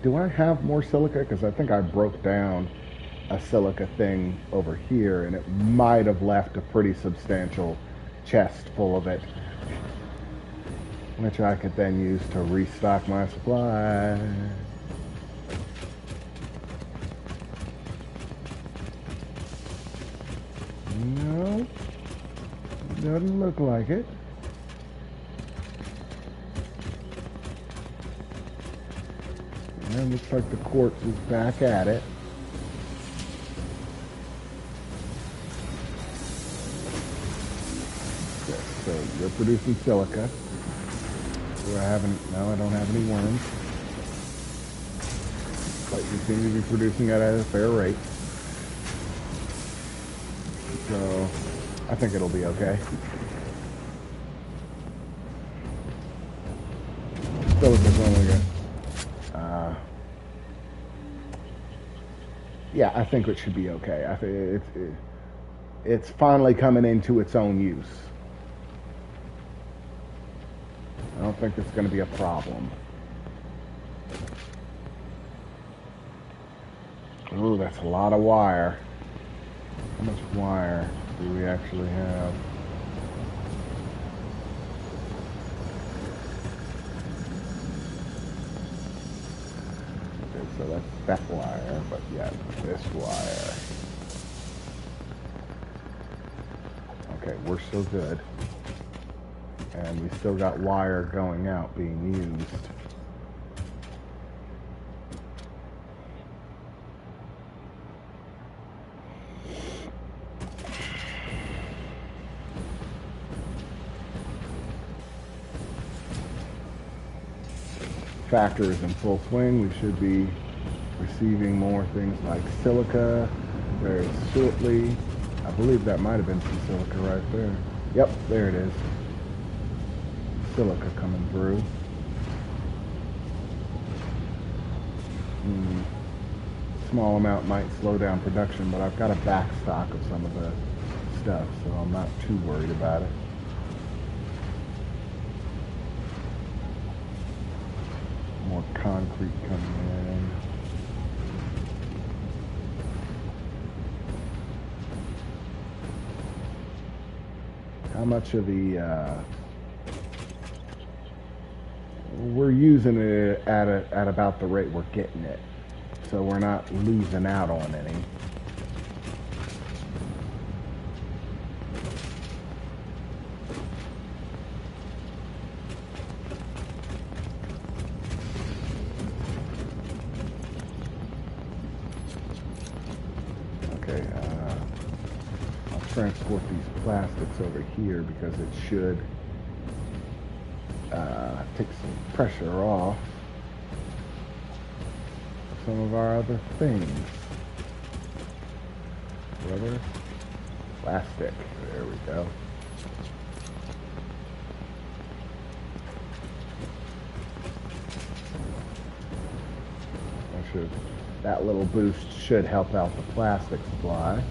Do I have more silica? Because I think I broke down a silica thing over here, and it might have left a pretty substantial chest full of it, which I could then use to restock my supply. No, doesn't look like it. And looks like the quartz is back at it. Okay, so you're producing silica. Do I have any? No, I don't have any worms. But you seem to be producing it at a fair rate. So I think it'll be okay. Silica's only good. Yeah, I think it should be okay. I think it's finally coming into its own use. I don't think it's going to be a problem. Ooh, that's a lot of wire. How much wire do we actually have? Okay, so that's that wire, but yeah, this wire. Okay, we're still good. And we still got wire going out being used. Factor is in full swing. We should be receiving more things like silica very shortly. I believe that might have been some silica right there. Yep, there it is. Silica coming through. Small amount might slow down production, but I've got a back stock of some of the stuff, so I'm not too worried about it. More concrete coming in. How much of the we're using it at about the rate we're getting it, so we're not losing out on any. transport these plastics over here because it should take some pressure off some of our other things. Rubber, plastic, there we go. That little boost should help out the plastic supply.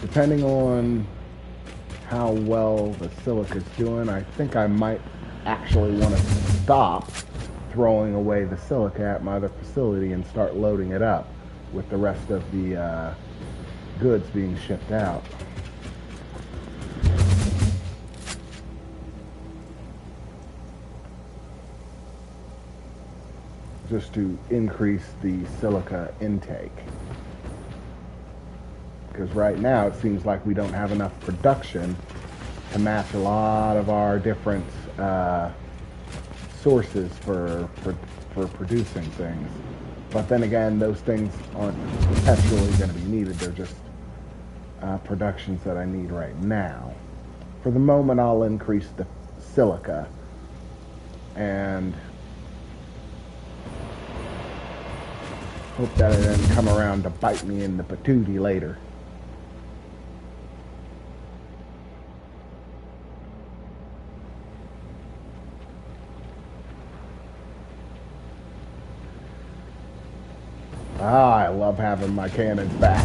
Depending on how well the silica's doing, I think I might actually want to stop throwing away the silica at my other facility and start loading it up with the rest of the goods being shipped out. Just to increase the silica intake. Because right now it seems like we don't have enough production to match a lot of our different sources for producing things. But then again, those things aren't perpetually going to be needed. They're just productions that I need right now. For the moment, I'll increase the silica and hope that it doesn't come around to bite me in the patootie later. I love having my cannons back.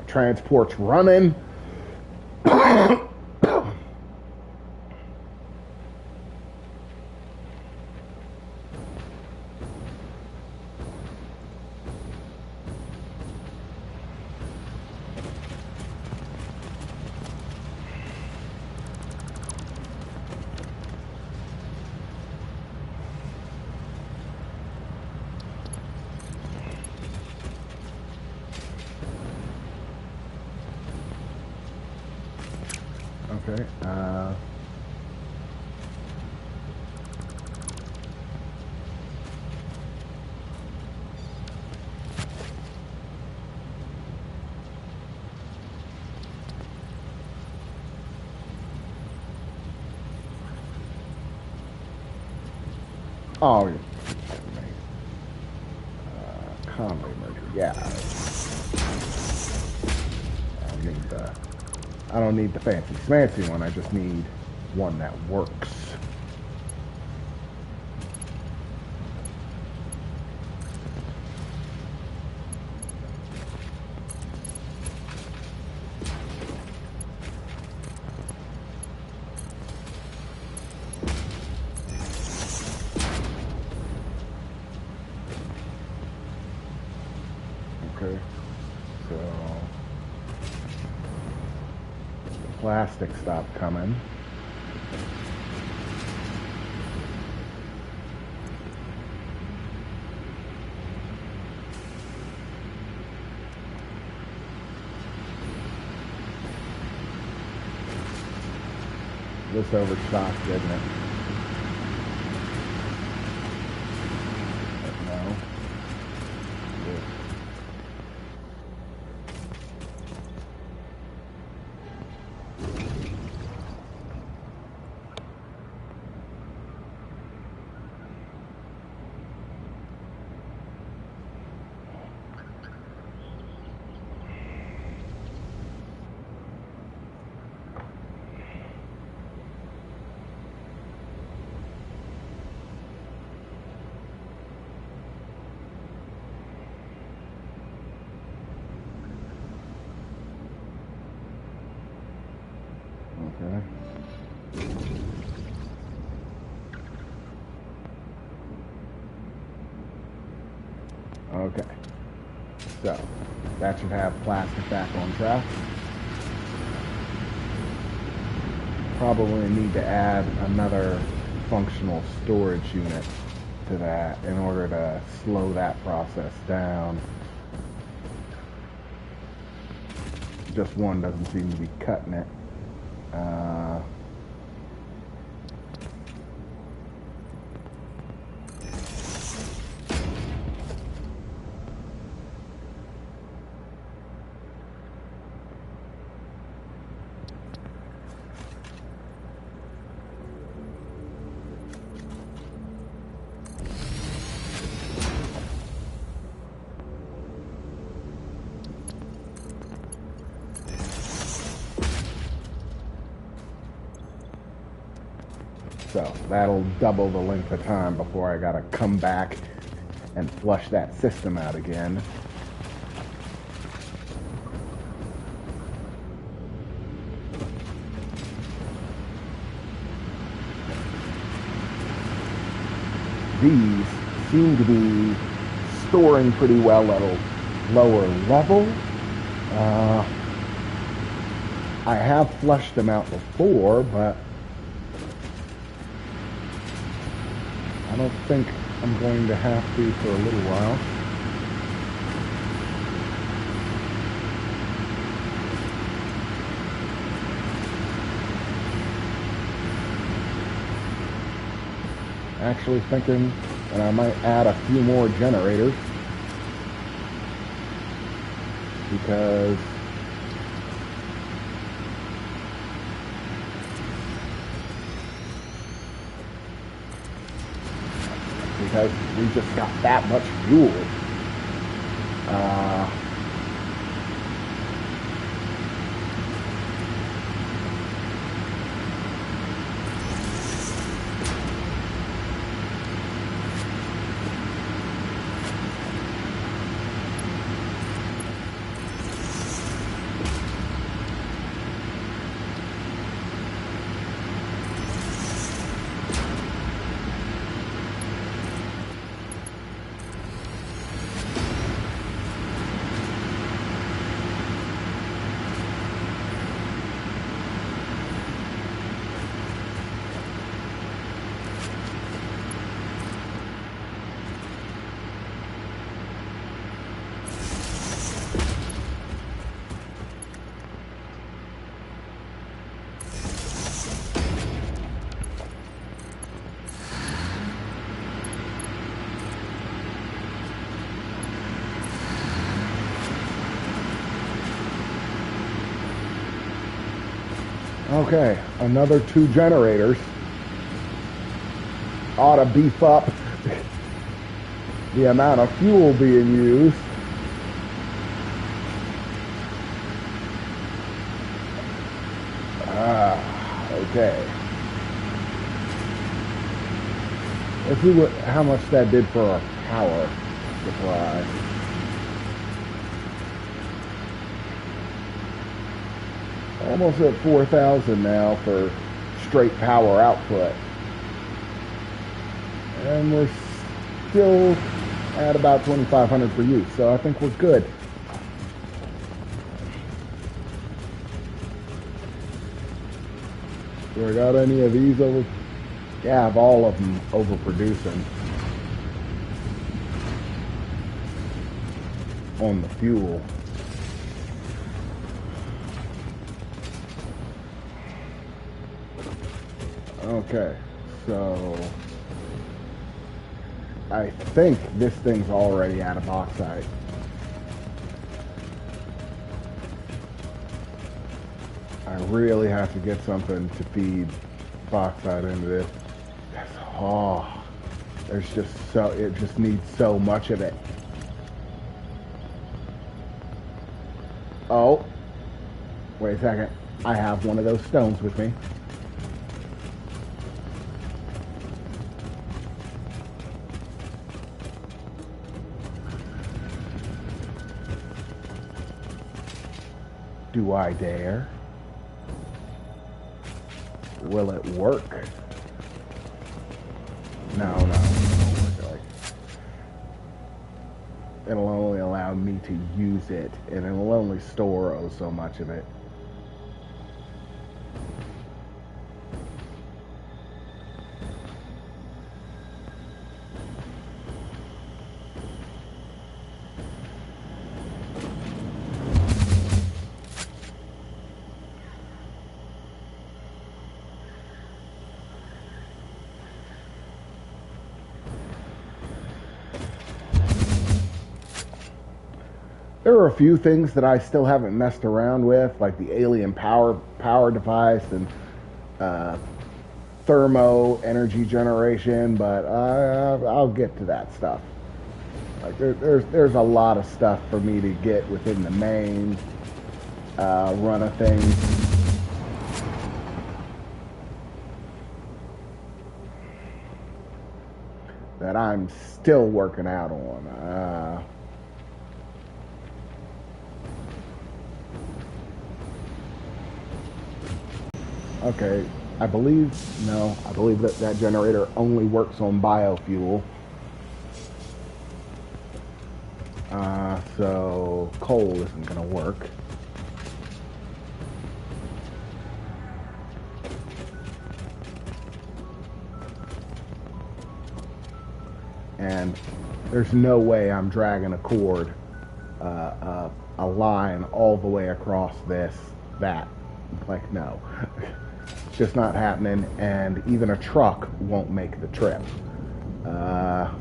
Transport's running. Okay, oh, Conway merger, yeah. I don't need the fancy smancy one, I just need one that works. Okay, so the plastic stopped coming. This overstocked, didn't it? No. Yeah. Okay. Okay. So, that should have plastic back on track. Probably need to add another functional storage unit to that in order to slow that process down. just one doesn't seem to be cutting it. So that'll double the length of time before I gotta come back and flush that system out again. These seem to be storing pretty well at a lower level. I have flushed them out before, but I don't think I'm going to have to for a little while. Actually thinking that I might add a few more generators, because we just got that much fuel. Okay, another 2 generators ought to beef up the amount of fuel being used. Okay. Let's see how much that did for our power supply. Almost at 4,000 now for straight power output. And we're still at about 2,500 for use, so I think we're good. Do I got any of these over? Yeah, I have all of them overproducing on the fuel. Okay, so I think this thing's already out of bauxite. I really have to get something to feed bauxite into this. There's just it just needs so much of it. Oh, wait a second. I have one of those stones with me. Do I dare? Will it work? No, it won't work. It'll only allow me to use it, and it'll only store so much of it. There are a few things that I still haven't messed around with, like the alien power device and uh, thermo energy generation, but I'll get to that stuff. Like there's a lot of stuff for me to get within the main run of things. That I'm still working out on. Okay, I believe, no, I believe that that generator only works on biofuel. So coal isn't going to work. And there's no way I'm dragging a cord, a line all the way across that. Like, no. It's just not happening, and even a truck won't make the trip. Uh,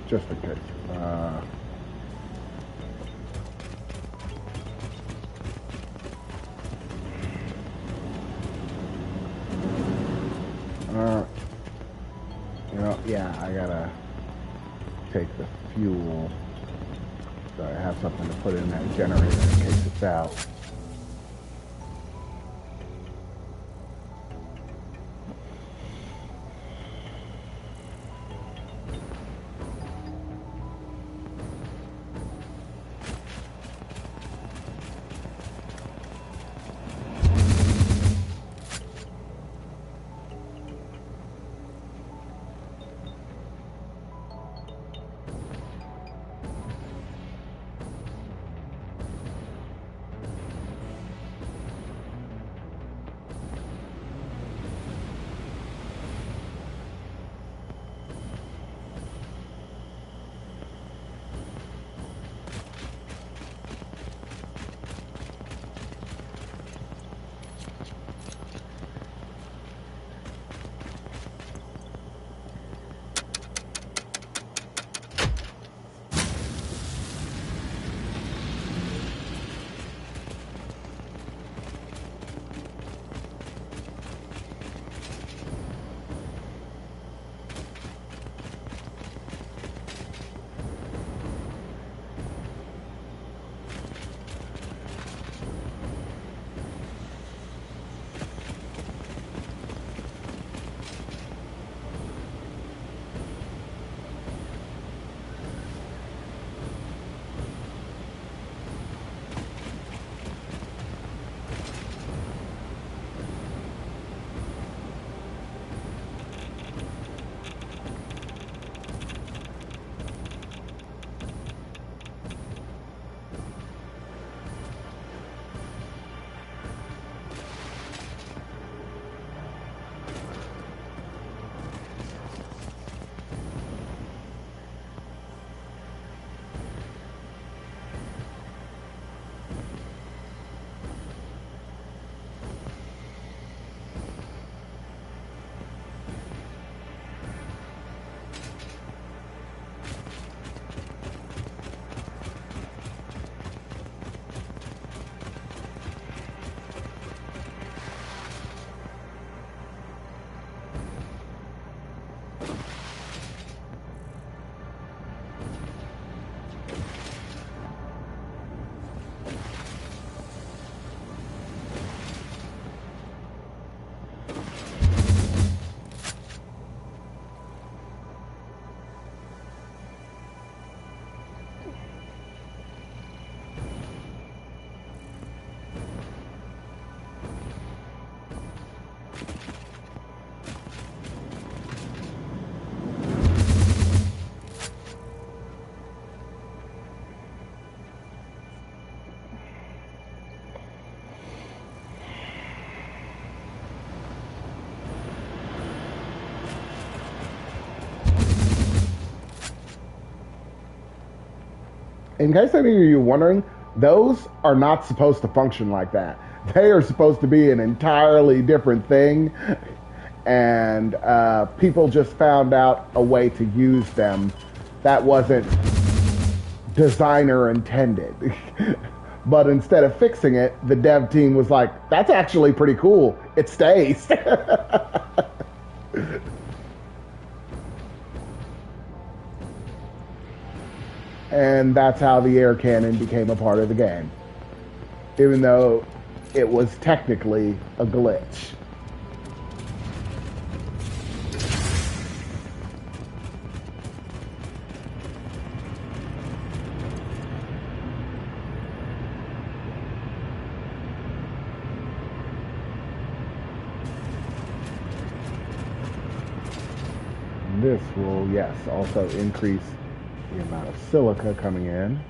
just in case. Uh, yeah, I gotta take the fuel so I have something to put in that generator in case it's out. in case any of you are wondering, those are not supposed to function like that. They are supposed to be an entirely different thing, and people just found out a way to use them that wasn't designer intended. But instead of fixing it, the dev team was like, that's actually pretty cool. It stays. And that's how the air cannon became a part of the game, even though it was technically a glitch. This will, yes, also increase the amount of silica coming in.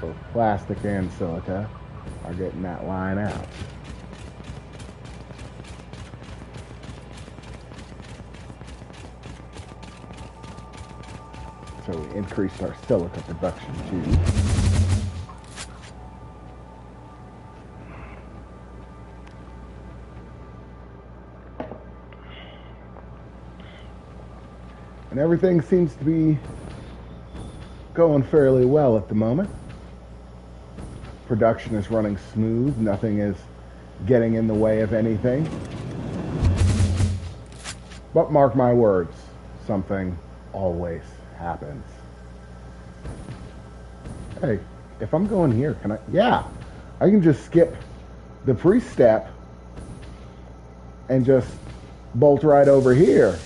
Both plastic and silica are getting that line out. So we increased our silica production too. And everything seems to be going fairly well at the moment. Production is running smooth. Nothing is getting in the way of anything. But mark my words, something always happens. Hey, if I'm going here, can I? Yeah, I can just skip the pre-step and just bolt right over here.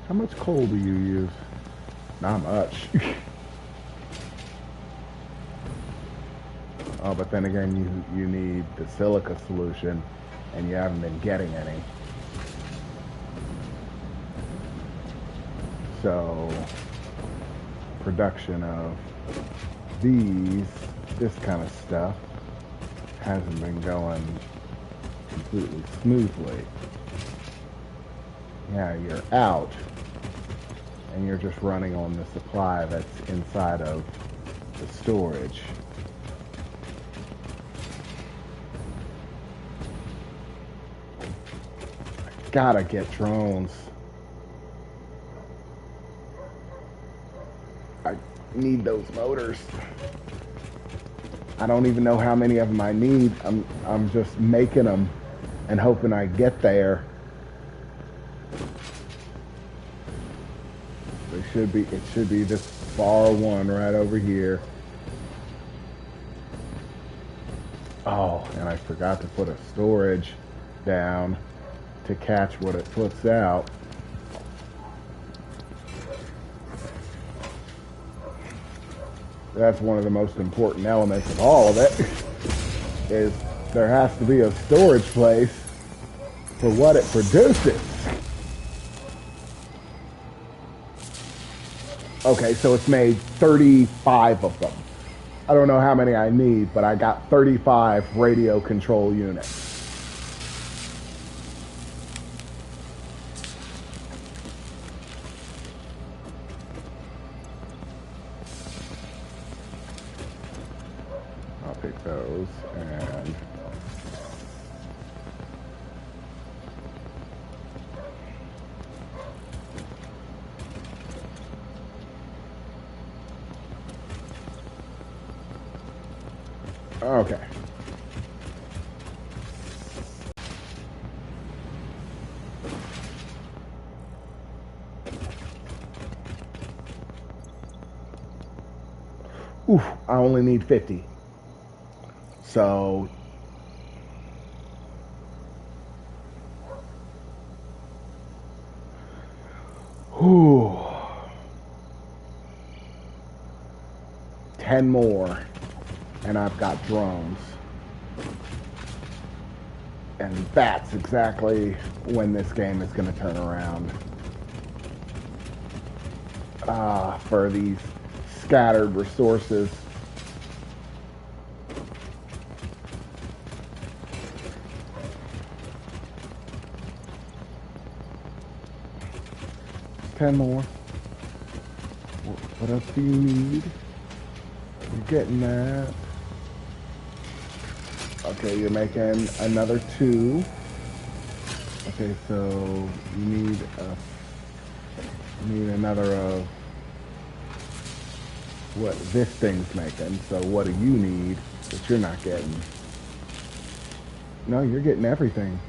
How much coal do you use? Not much. Oh, but then again, you need the silica solution, and you haven't been getting any. So, production of this kind of stuff, hasn't been going completely smoothly. Yeah, you're out, and you're just running on the supply that's inside of the storage. I gotta get drones. I need those motors. I don't even know how many of them I need. I'm just making them and hoping I get there. It should be this far one right over here. Oh, and I forgot to put a storage down to catch what it puts out. That's one of the most important elements of all of it, is there has to be a storage place for what it produces. Okay, so it's made 35 of them. I don't know how many I need, but I got 35 radio control units. I'll pick those and... Okay. Oof, I only need 50. So... Whew. 10 more. And I've got drones. And that's exactly when this game is going to turn around. For these scattered resources. 10 more. What else do you need? You're getting that. Okay, you're making another 2. Okay, so you need another of what this thing's making. So what do you need that you're not getting? No, you're getting everything.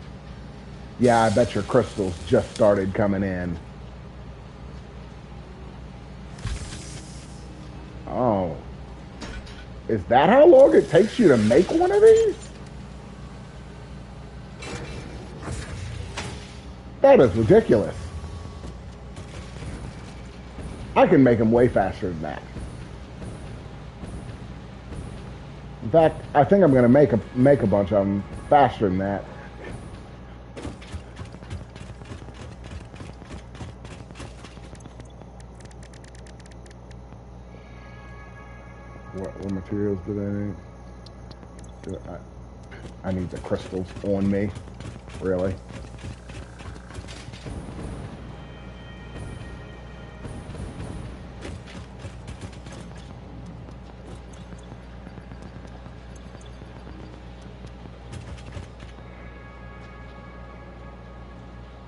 Yeah, I bet your crystals just started coming in. Oh. Is that how long it takes you to make one of these? That is ridiculous. I can make them way faster than that. In fact, I think I'm going to make a bunch of them faster than that. What materials do I need? I need the crystals on me. Really?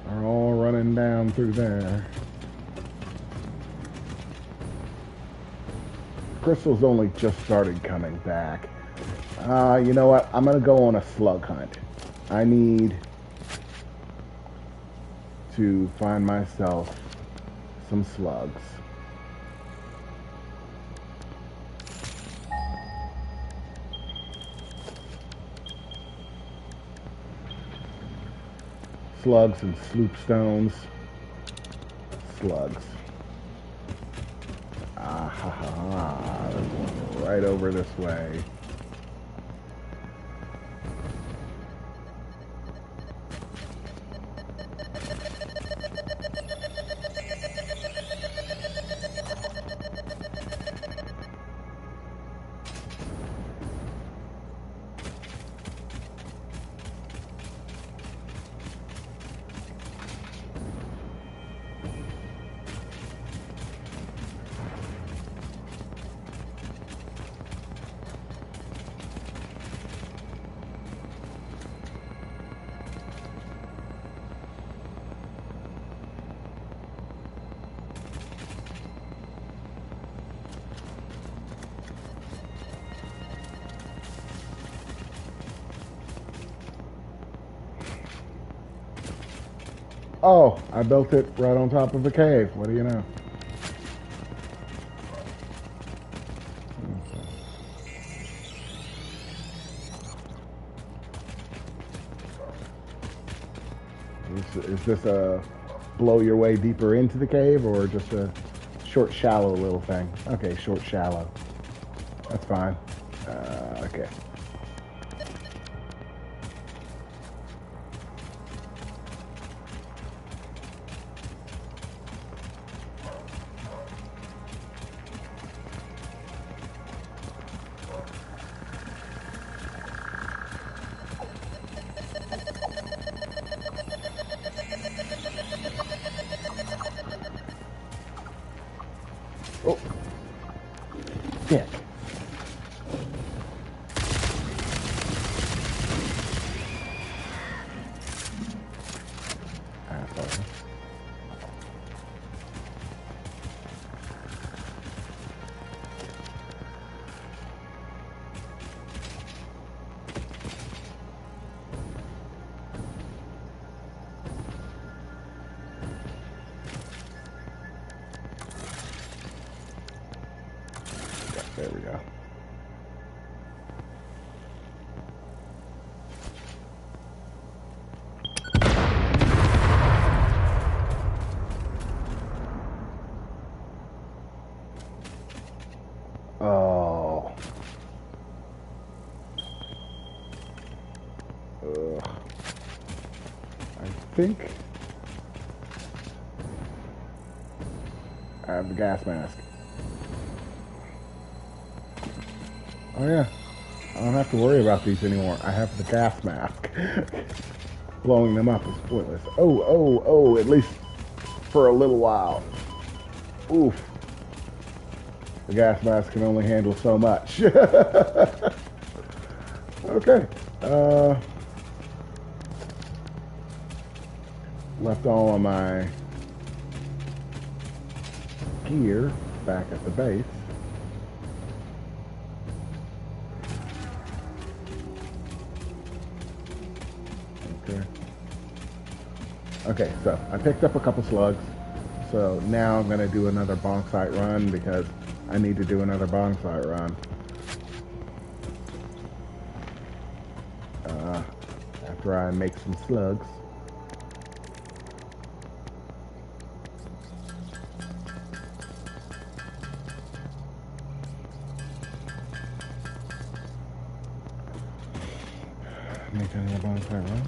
They're all running down through there. Crystals only just started coming back. You know what? I'm going to go on a slug hunt. I need to find myself some slugs. Slugs and sloop stones. Slugs. Ah ha ha ha. They're going right over this way. Oh, I built it right on top of a cave. What do you know? Is this a blow your way deeper into the cave or just a short, shallow little thing? Okay, short, shallow. That's fine. Okay. Oh, dick. Asshole. There we go. Oh. Ugh. I think I have the gas mask. Oh yeah, I don't have to worry about these anymore. I have the gas mask. Blowing them up is pointless. Oh, at least for a little while. Oof. The gas mask can only handle so much. Okay. Left all of my gear back at the base. Okay. Okay, so I picked up a couple slugs. So now I'm going to do another bonk site run because I need to do another bonk site run. After I make some slugs. Make another bonk site run.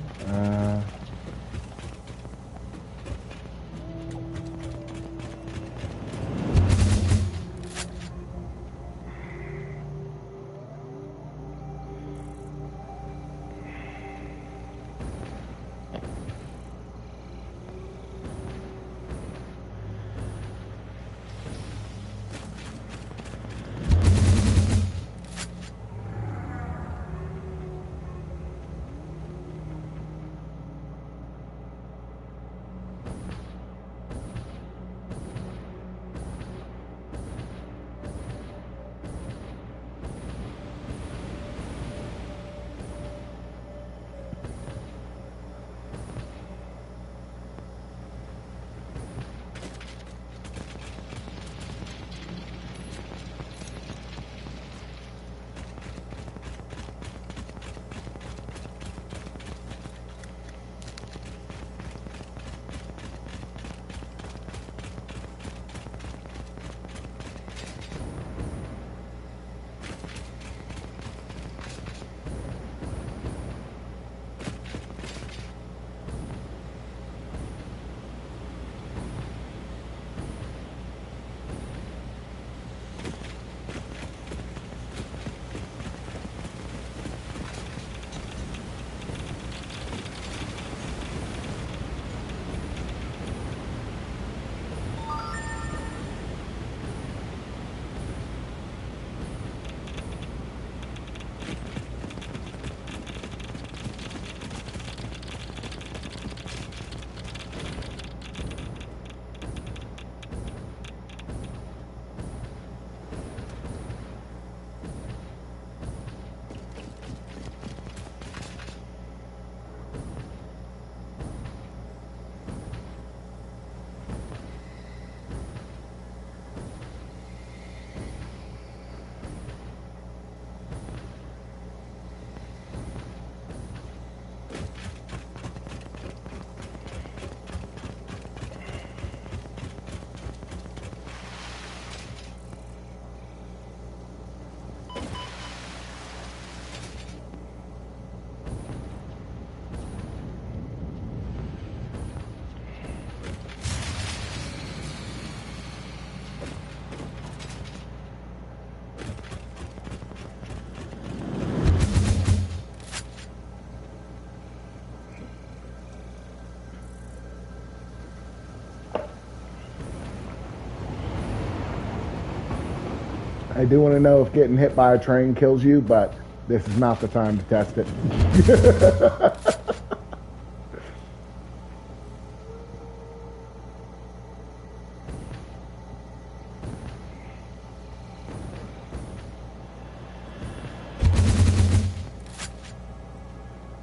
I do want to know if getting hit by a train kills you, but this is not the time to test it.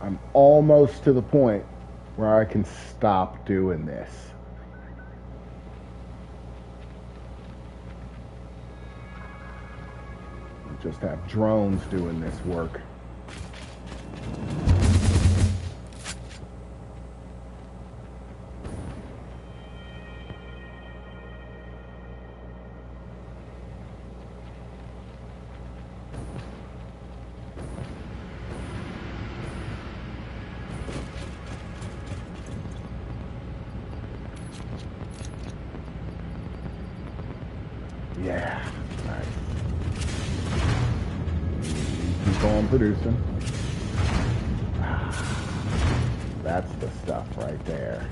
I'm almost to the point where I can stop doing this. Just have drones doing this work. Yeah, nice. Keep on producing. That's the stuff right there.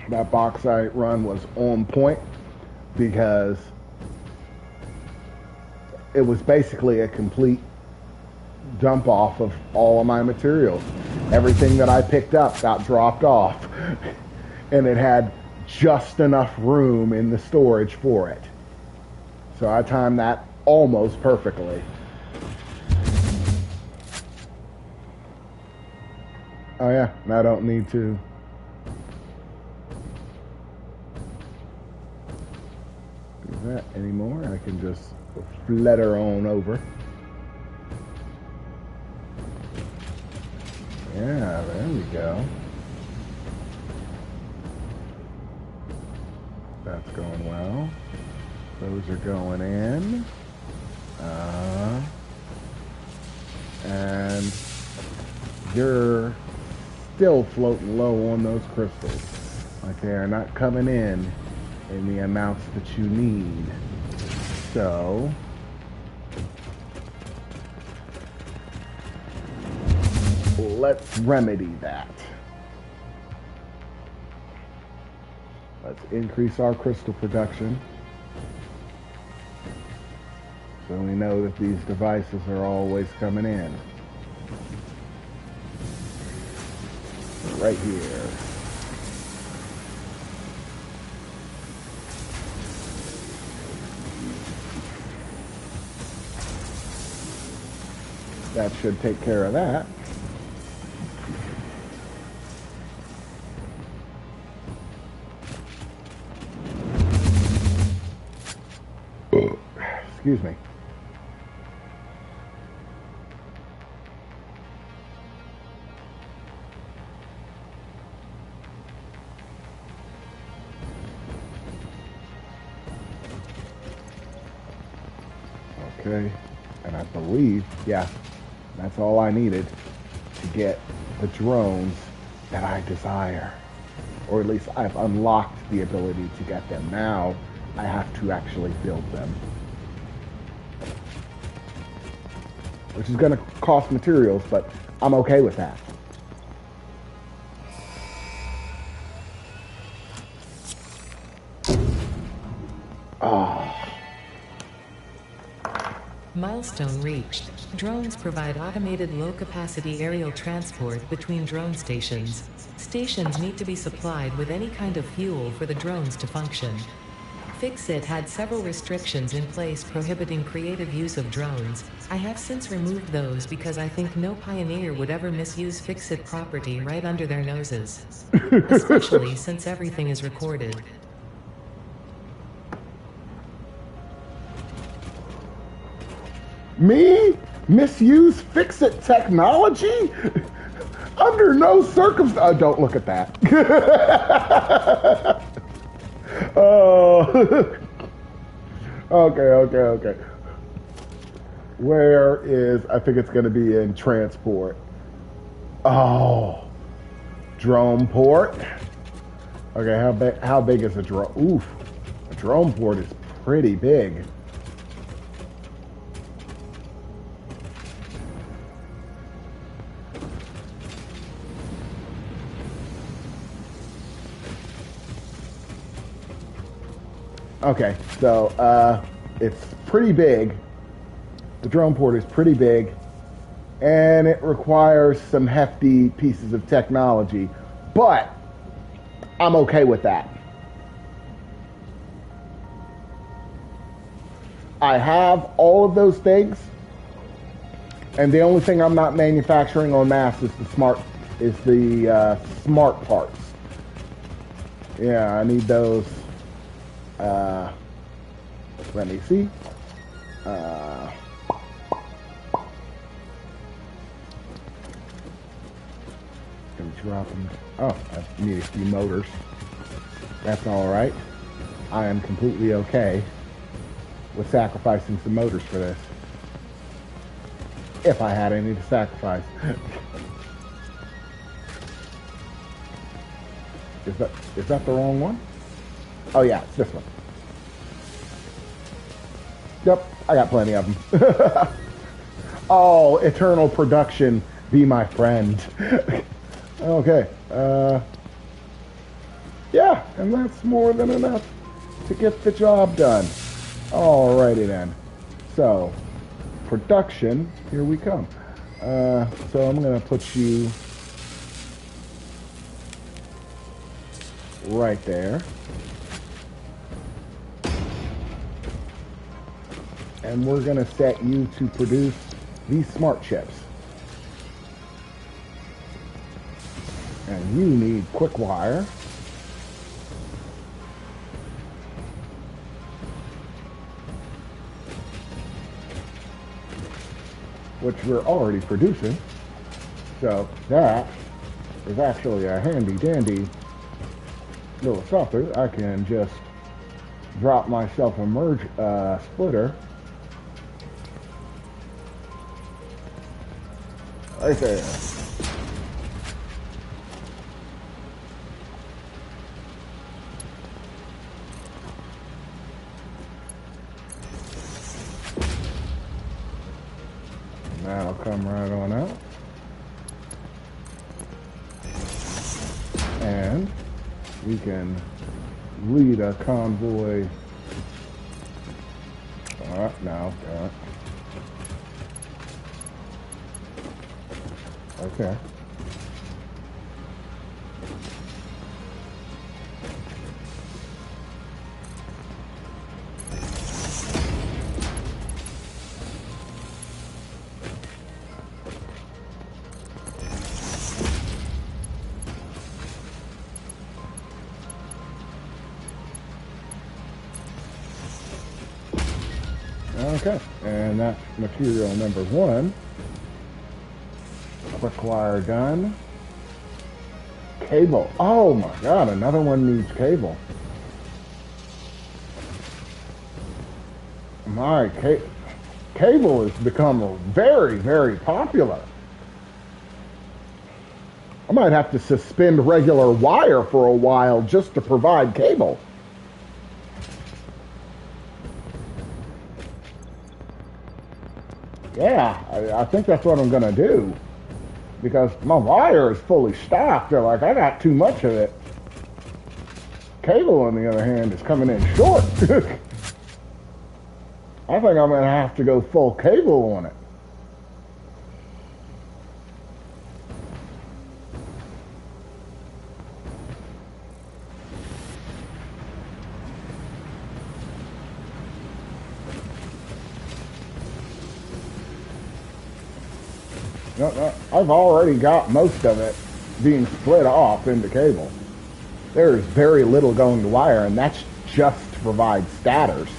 That bauxite run was on point because it was basically a complete dump off of all of my materials. Everything that I picked up got dropped off, and it had just enough room in the storage for it. So I timed that almost perfectly. Oh yeah, and I don't need to do that anymore. I can just flutter on over. Yeah, there we go. That's going well. Those are going in. And you're still floating low on those crystals. Like they are not coming in the amounts that you need. So let's remedy that. Let's increase our crystal production, so we know that these devices are always coming in. Right here. That should take care of that. Excuse me. Okay, and I believe, yeah, that's all I needed to get the drones that I desire. Or at least I've unlocked the ability to get them. Now I have to actually build them. Which is going to cost materials, but I'm okay with that. Milestone reached. Drones provide automated low-capacity aerial transport between drone stations. Stations need to be supplied with any kind of fuel for the drones to function. Fix-It had several restrictions in place prohibiting creative use of drones. I have since removed those because I think no pioneer would ever misuse Fix-It property right under their noses. Especially since everything is recorded. Me? Misuse Fix-It technology? Under no circumstance. Oh, don't look at that. Oh. Okay. Where is, I think it's going to be in transport. Oh. Drone port. Okay, how big is a drone? Oof. A drone port is pretty big. Okay, so it's pretty big. The drone port is pretty big, and it requires some hefty pieces of technology, but I'm okay with that. I have all of those things, and the only thing I'm not manufacturing en masse is the smart parts. Yeah, I need those. Let me see. Let me drop them. Oh, I need a few motors. That's all right. I am completely okay with sacrificing some motors for this. If I had any to sacrifice. Is that the wrong one? Oh yeah, it's this one. Yep, I got plenty of them. Oh, eternal production, be my friend. Okay. Yeah, and that's more than enough to get the job done. Alrighty then. So, production, here we come. So I'm going to put you right there. And we're going to set you to produce these smart chips. And you need quick wire. Which we're already producing. So that is actually a handy dandy little something. I can just drop myself a merge splitter right there. That'll come right on out. And we can lead a convoy. No. Okay. Okay, and that's material number one. Quick wire done. Cable. Oh my god, another one needs cable. My cable has become very, very popular. I might have to suspend regular wire for a while just to provide cable. Yeah, I think that's what I'm gonna do. Because my wire is fully stocked. They're like, I got too much of it. Cable, on the other hand, is coming in short. I think I'm gonna have to go full cable on it. No, I've already got most of it being split off into cable. There's very little going to wire, and that's just to provide stators.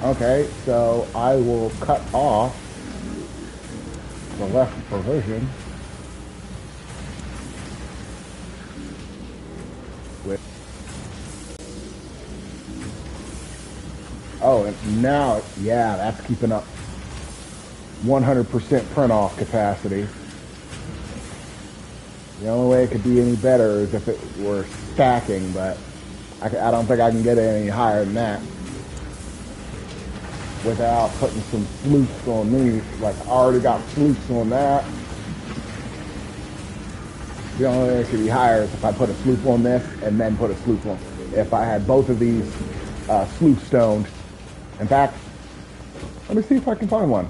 Okay, so I will cut off the left provision with. Oh, and now, yeah, that's keeping up 100% print off capacity. The only way it could be any better is if it were stacking, but I don't think I can get it any higher than that without putting some flukes on these. Like, I already got flukes on that. The only way it could be higher is if I put a sloop on this and then put a sloop on. If I had both of these sloop stoned. In fact, let me see if I can find one.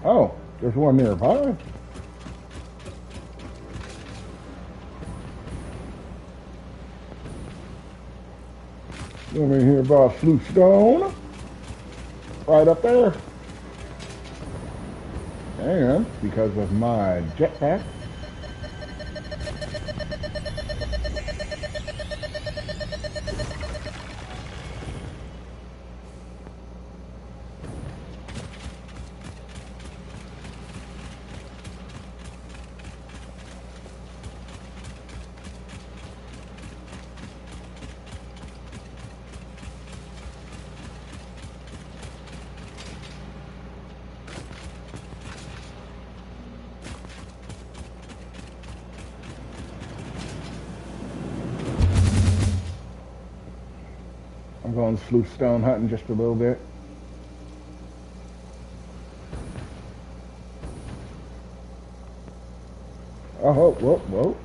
Oh, there's one nearby. Let me hear about sloop stone. Right up there. And because of my jetpack, going sleuth stone hunting just a little bit. Oh, whoa, whoa.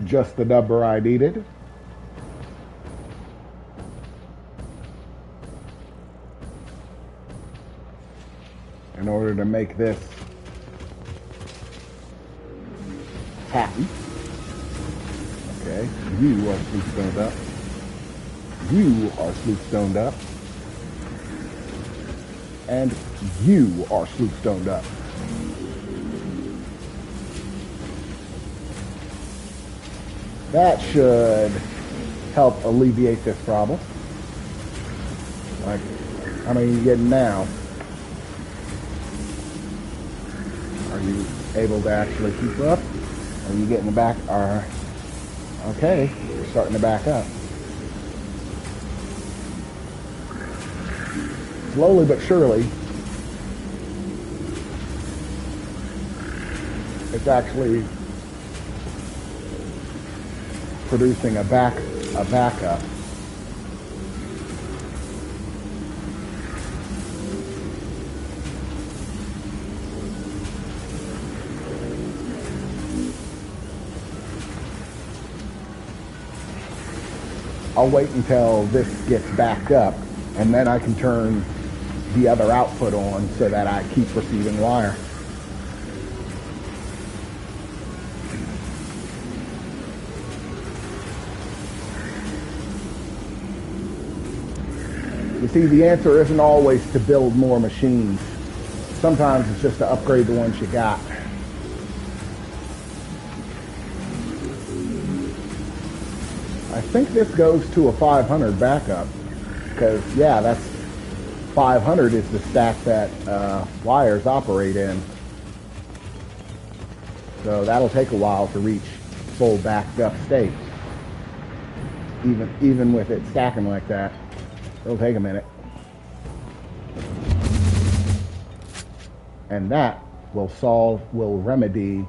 Just the number I needed. In order to make this happy. Okay, you are sleuth stoned up. You are sleuth stoned up. And you are sleuth stoned up. That should help alleviate this problem. Like, how many are you getting now? Are you able to actually keep up? Are you getting the back? Okay, you're starting to back up. Slowly but surely, it's actually producing a backup. I'll wait until this gets backed up, and then I can turn the other output on so that I keep receiving wire. You see, the answer isn't always to build more machines. Sometimes it's just to upgrade the ones you got. I think this goes to a 500 backup, because, yeah, that's 500 is the stack that wires operate in. So that'll take a while to reach full backed up state. Even with it stacking like that, it'll take a minute. And that will remedy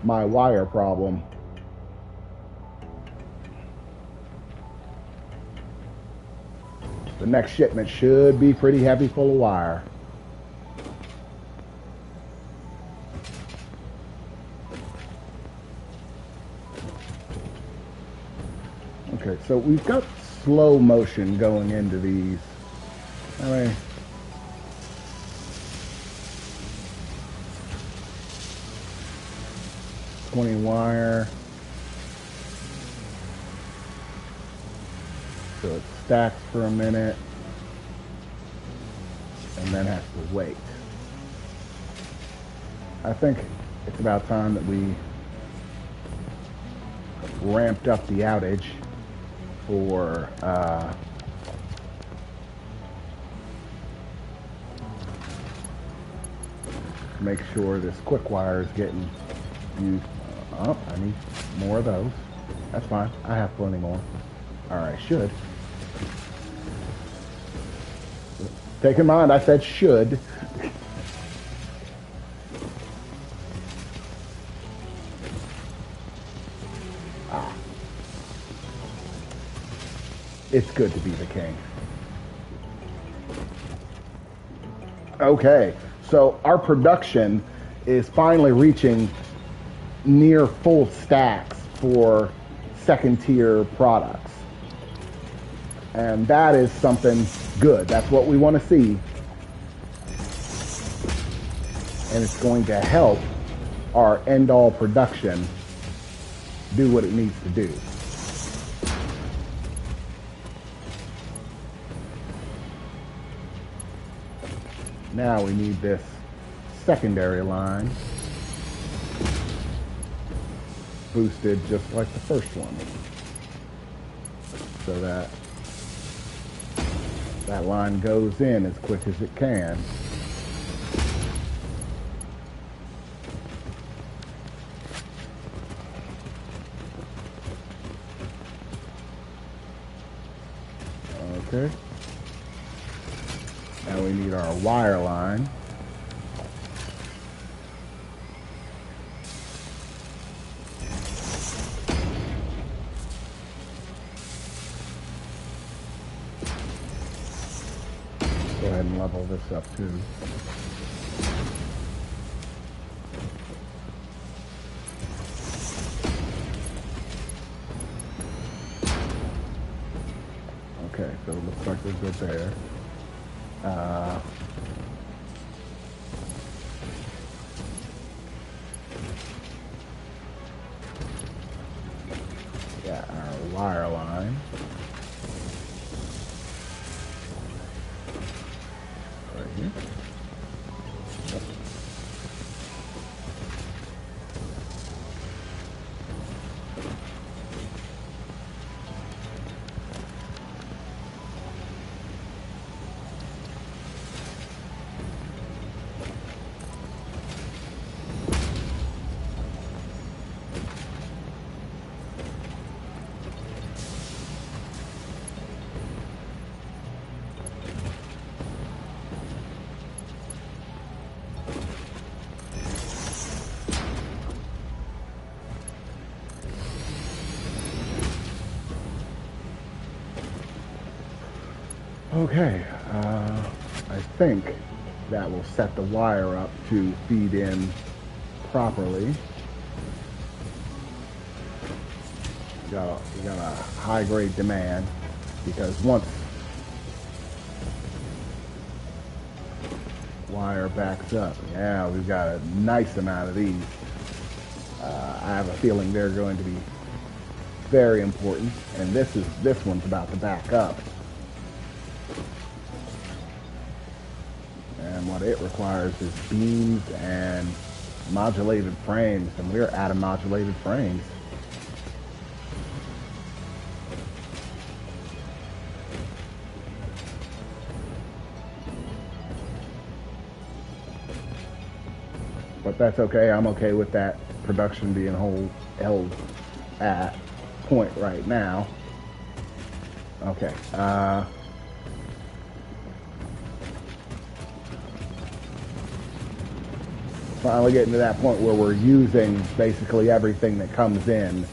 my wire problem. The next shipment should be pretty heavy full of wire. Okay, so we've got slow motion going into these. All right. $20 wire. So it stacks for a minute and then has to wait. I think it's about time that we ramped up the outage for make sure this quick wire is getting used. Oh, I need more of those. That's fine. I have plenty more. Or I should. Take in mind, I said should. It's good to be the king. Okay, so our production is finally reaching near full stacks for second tier products. And that is something good. That's what we want to see. And it's going to help our end-all production do what it needs to do. Now we need this secondary line boosted just like the first one, so that that line goes in as quick as it can. Okay. Now we need our wire line. Go ahead and level this up too. Okay, so it looks like we're good there. Yeah, our wire line. Right here. Yep. Okay, I think that will set the wire up to feed in properly. We got a high grade demand, because once wire backs up, yeah, we've got a nice amount of these. I have a feeling they're going to be very important, and this one's about to back up. And what it requires is beams and modulated frames, and we're out of modulated frames. But that's okay. I'm okay with that production being held at point right now. Okay. Finally getting to that point where we're using basically everything that comes in.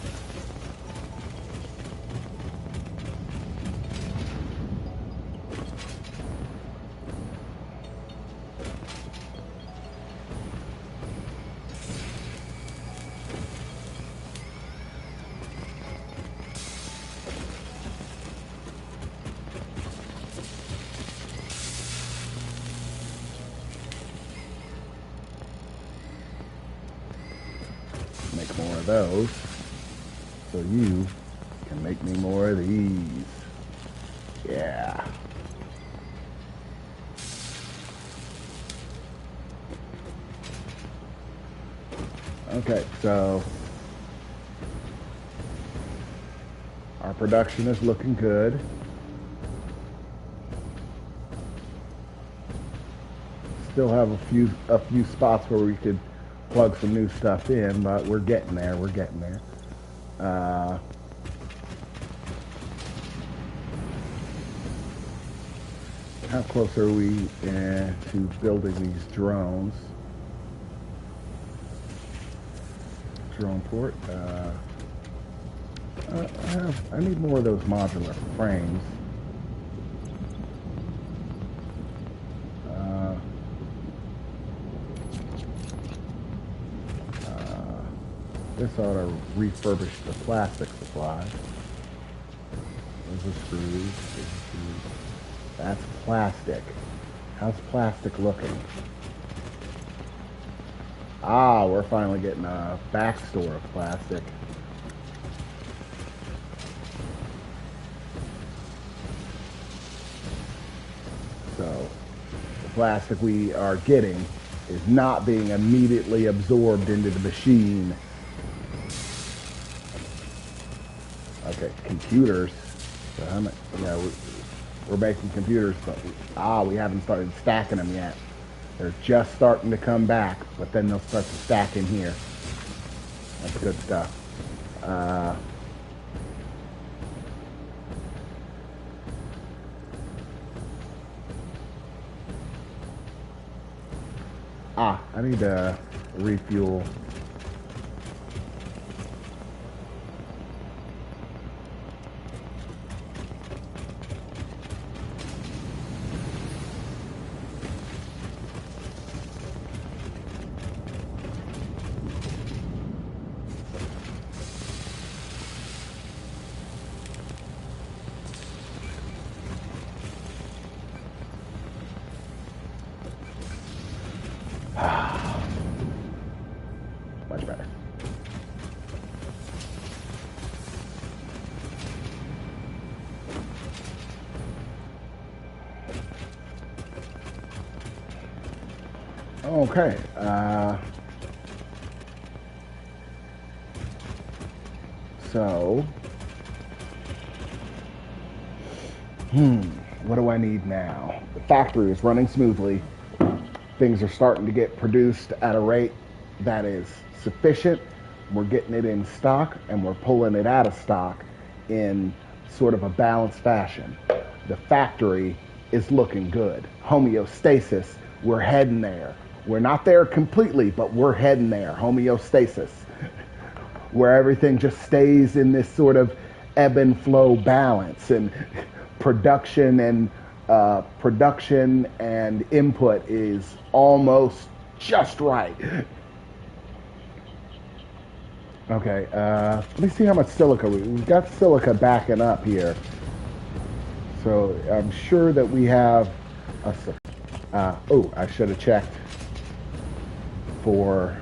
Make more of those, so you can make me more of these. Yeah. Okay, so our production is looking good. Still have a few spots where we could plug some new stuff in, but we're getting there. We're getting there. How close are we to building these drones? Drone port. I need more of those modular frames. This ought to refurbish the plastic supply. are screws. That's plastic. How's plastic looking? Ah, we're finally getting a backstore of plastic. So, the plastic we are getting is not being immediately absorbed into the machine. Okay, computers. So how much? Yeah, we're making computers, but we haven't started stacking them yet. They're just starting to come back, but then they'll start to stack in here. That's good stuff. I need to refuel. Much better. Okay. So, what do I need now? The factory is running smoothly. Things are starting to get produced at a rate that is sufficient. We're getting it in stock and we're pulling it out of stock in sort of a balanced fashion. The factory is looking good. Homeostasis, we're heading there. We're not there completely, but we're heading there. Homeostasis, where everything just stays in this sort of ebb and flow balance, and production and input is almost just right. Okay, let me see how much silica we've got. Silica backing up here, so I'm sure that we have I should have checked for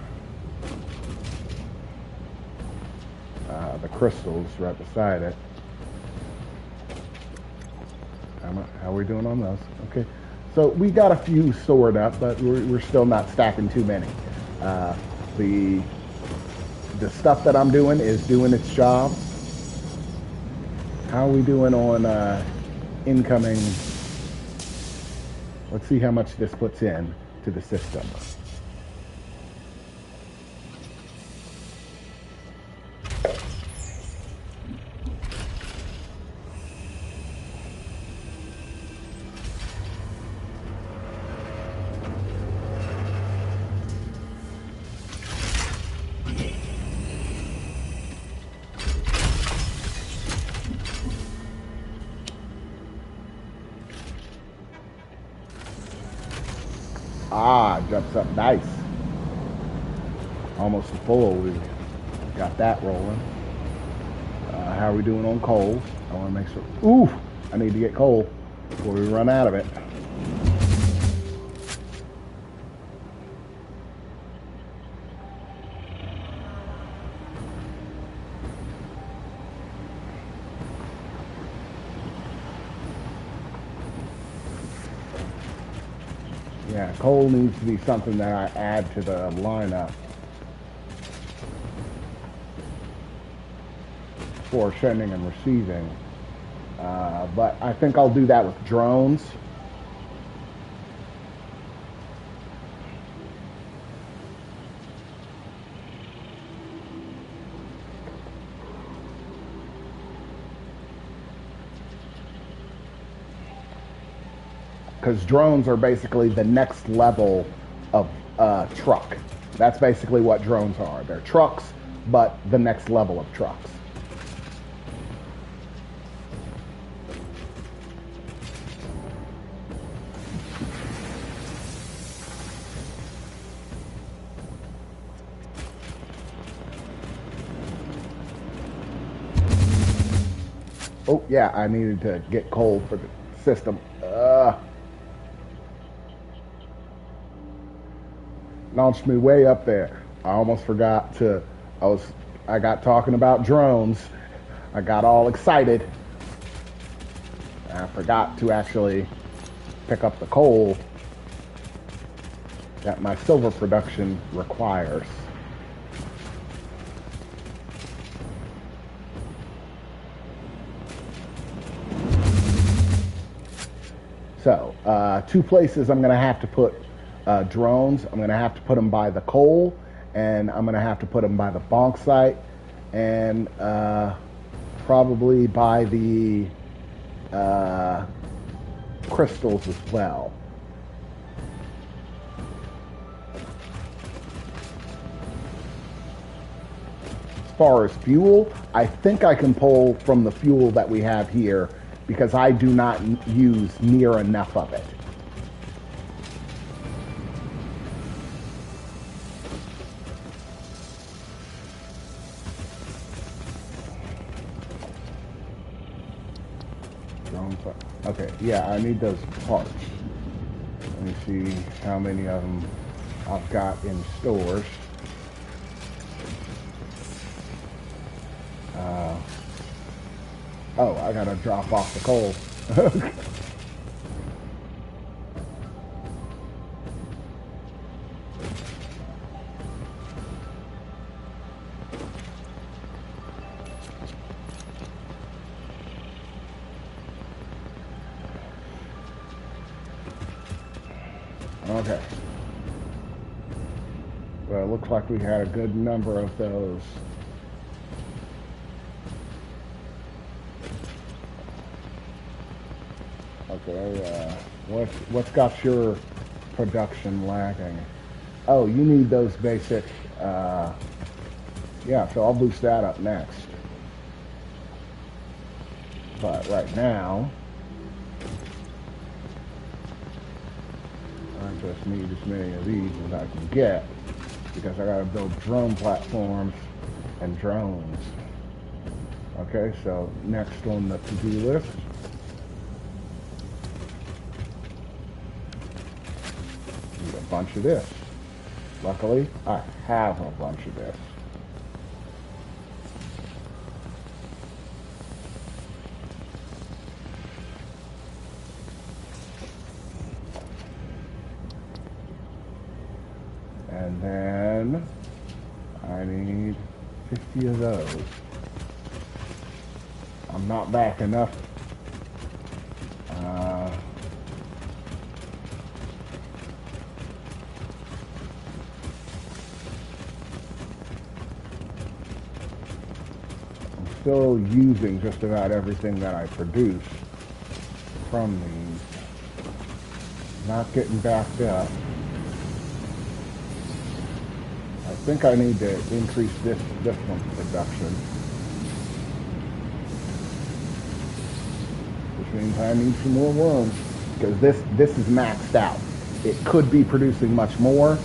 the crystals right beside it. How are we doing on those? Okay, so we got a few stored up, but we're still not stacking too many. The stuff that I'm doing is doing its job. How are we doing on incoming? Let's see how much this puts in to the system. Jumps up nice. Almost full. We got that rolling. How are we doing on coal? I want to make sure. Ooh, I need to get coal before we run out of it. Yeah, coal needs to be something that I add to the lineup for sending and receiving. But I think I'll do that with drones. Because drones are basically the next level of truck. That's basically what drones are. They're trucks, but the next level of trucks. Oh, yeah, I needed to get coal for the system. Launched me way up there. I almost forgot to. I was. I got talking about drones. I got all excited. I forgot to actually pick up the coal that my silver production requires. So, two places I'm going to have to put drones. I'm going to have to put them by the coal, and I'm going to have to put them by the bonk site, and probably by the crystals as well. As far as fuel, I think I can pull from the fuel that we have here because I do not use near enough of it. Okay, yeah, I need those parts. Let me see how many of them I've got in stores. Oh, I gotta drop off the coal. Okay. Well, it looks like we had a good number of those. Okay, what's got your production lagging? Oh, you need those basic, yeah, so I'll boost that up next. But right now, I just need as many of these as I can get because I gotta build drone platforms and drones. Okay, so next on the to-do list, need a bunch of this. Luckily, I have a bunch of this. And then I need 50 of those. I'm not back enough. I'm still using just about everything that I produce from these. Not getting backed up. I think I need to increase this one's production. Which means I need some more worms. Because this is maxed out. It could be producing much more,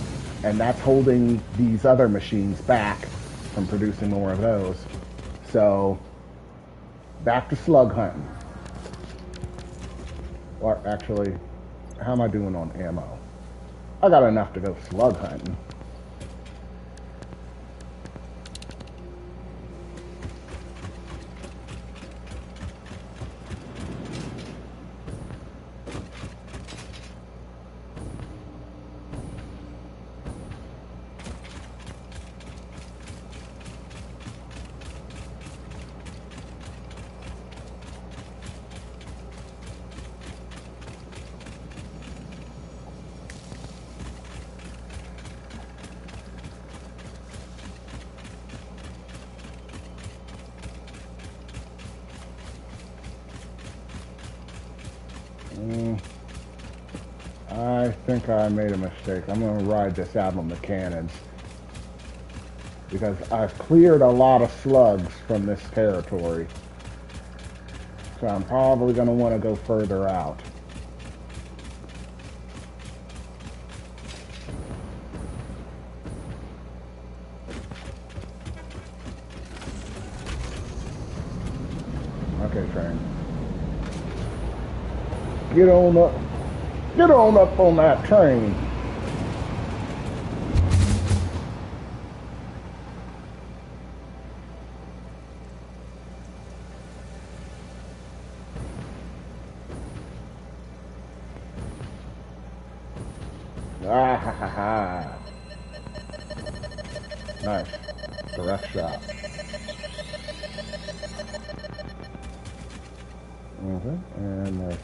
and that's holding these other machines back from producing more of those. So, back to slug hunting. Or actually, how am I doing on ammo? I got enough to go slug hunting. I think I made a mistake. I'm going to ride this out on the cannons. Because I've cleared a lot of slugs from this territory. So I'm probably going to want to go further out. Okay, train. Get on up. Get on up on that train. Ah ha ha ha. Nice. Direct shot. And there's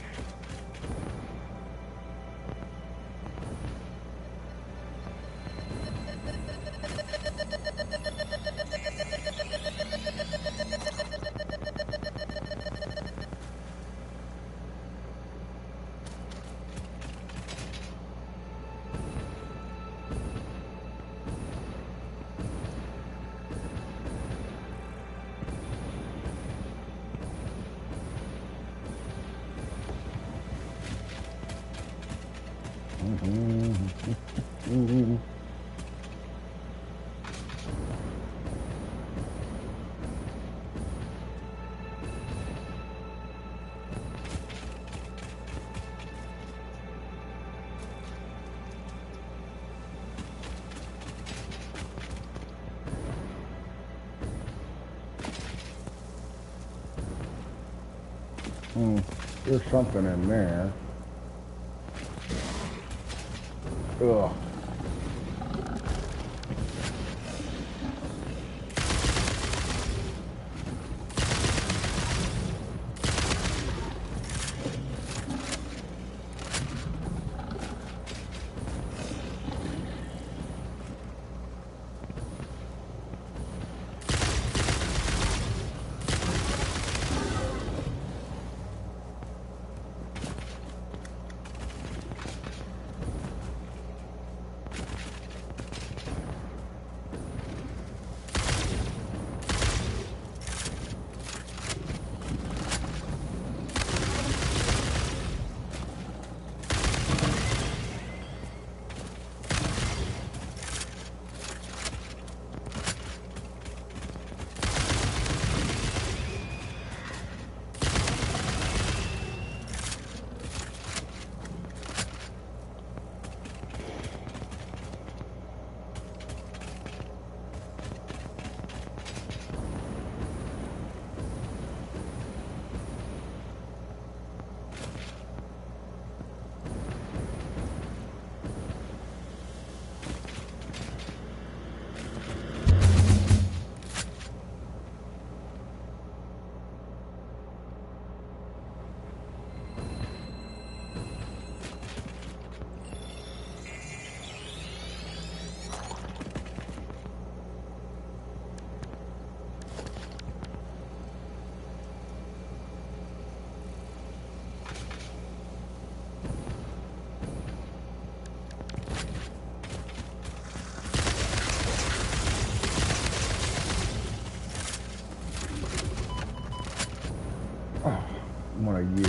there's something in there. Ugh. One of you.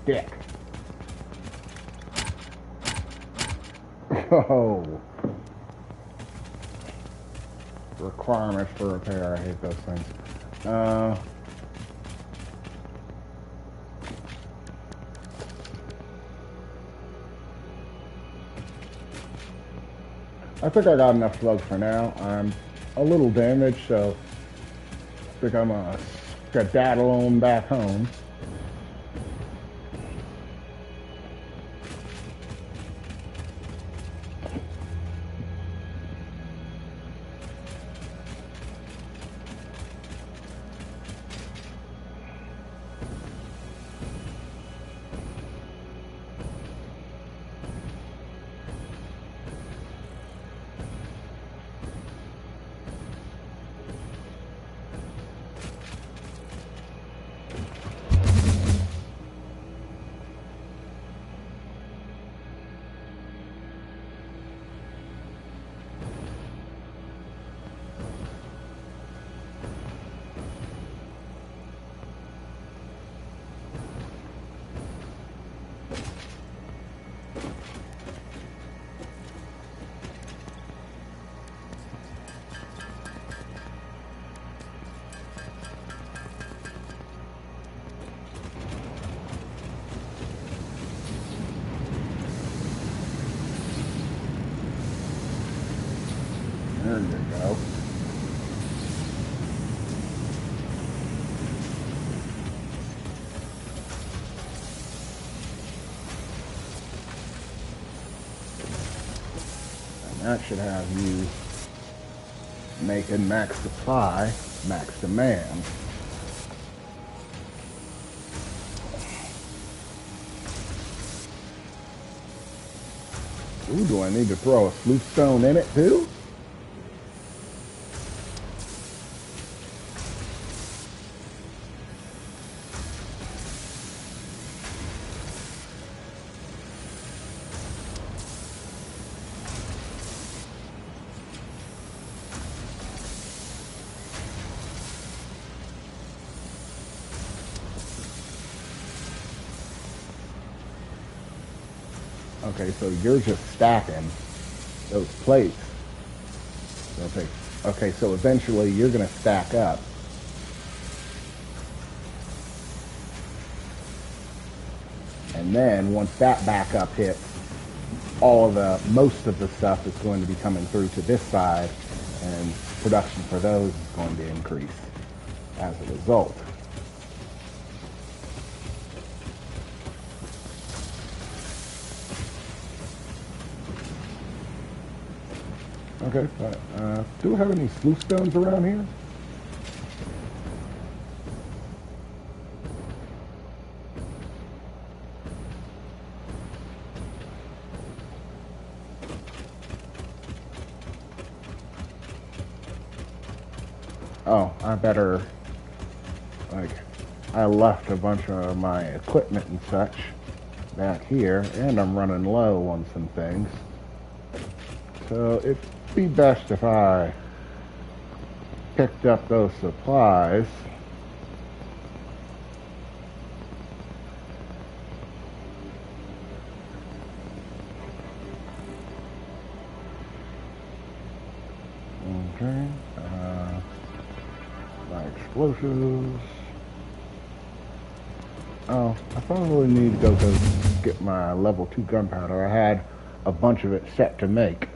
Dick. Oh. Requirements for repair. I hate those things. I think I got enough slugs for now. I'm a little damaged, so I think I'm gonna skedaddle on back home. go. And that should have you making max supply, max demand. Ooh, do I need to throw a sleuth stone in it too? Okay, so you're just stacking those plates. Okay, so eventually you're going to stack up. And then once that backup hits, most of the stuff is going to be coming through to this side, and production for those is going to increase as a result. Okay, do we have any sleuth stones around here? Oh, I better, I left a bunch of my equipment and such back here, and I'm running low on some things. So it'd be best if I picked up those supplies. Okay, my explosives. Oh, I probably need to go get my level 2 gunpowder. I had a bunch of it set to make.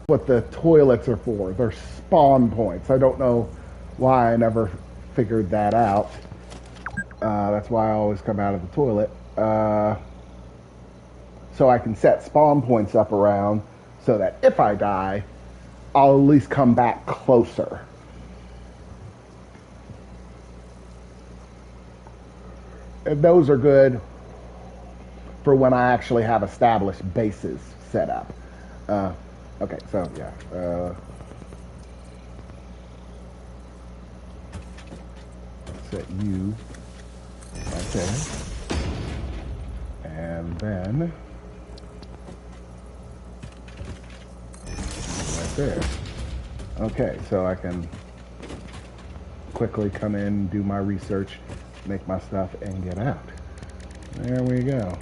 What the toilets are for. They're spawn points. I don't know why I never figured that out. That's why I always come out of the toilet. So I can set spawn points up around so that if I die, I'll at least come back closer. And those are good for when I actually have established bases set up. Okay, so yeah. Set you right there. And then right there. Okay, so I can quickly come in, do my research, make my stuff, and get out. There we go.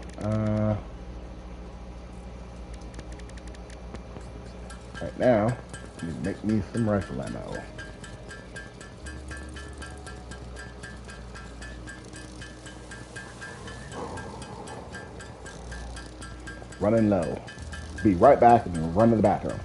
Right now, make me some rifle ammo. Running low. Be right back and run to the bathroom.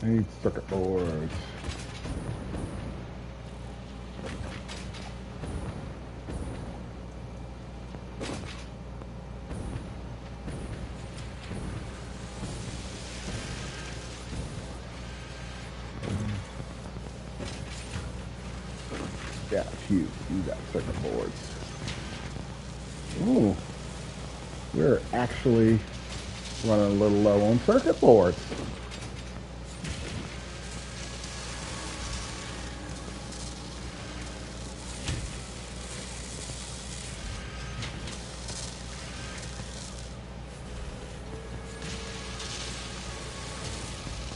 I need circuit boards. Yeah, you got circuit boards. Ooh, we're actually running a little low on circuit boards.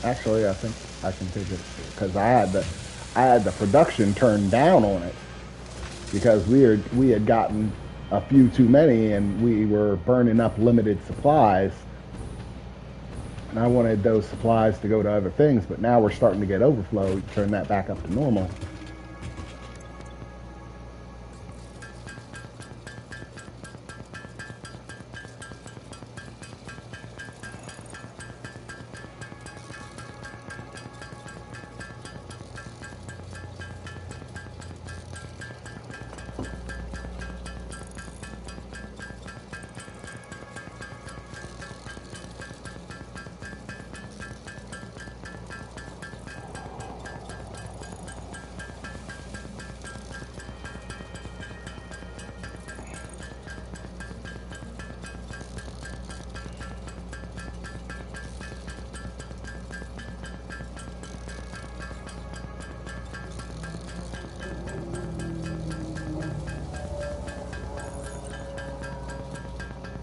Actually, I think I can take it because I had the production turned down on it because we had gotten a few too many and we were burning up limited supplies. And I wanted those supplies to go to other things, but now we're starting to get overflow. Turn that back up to normal.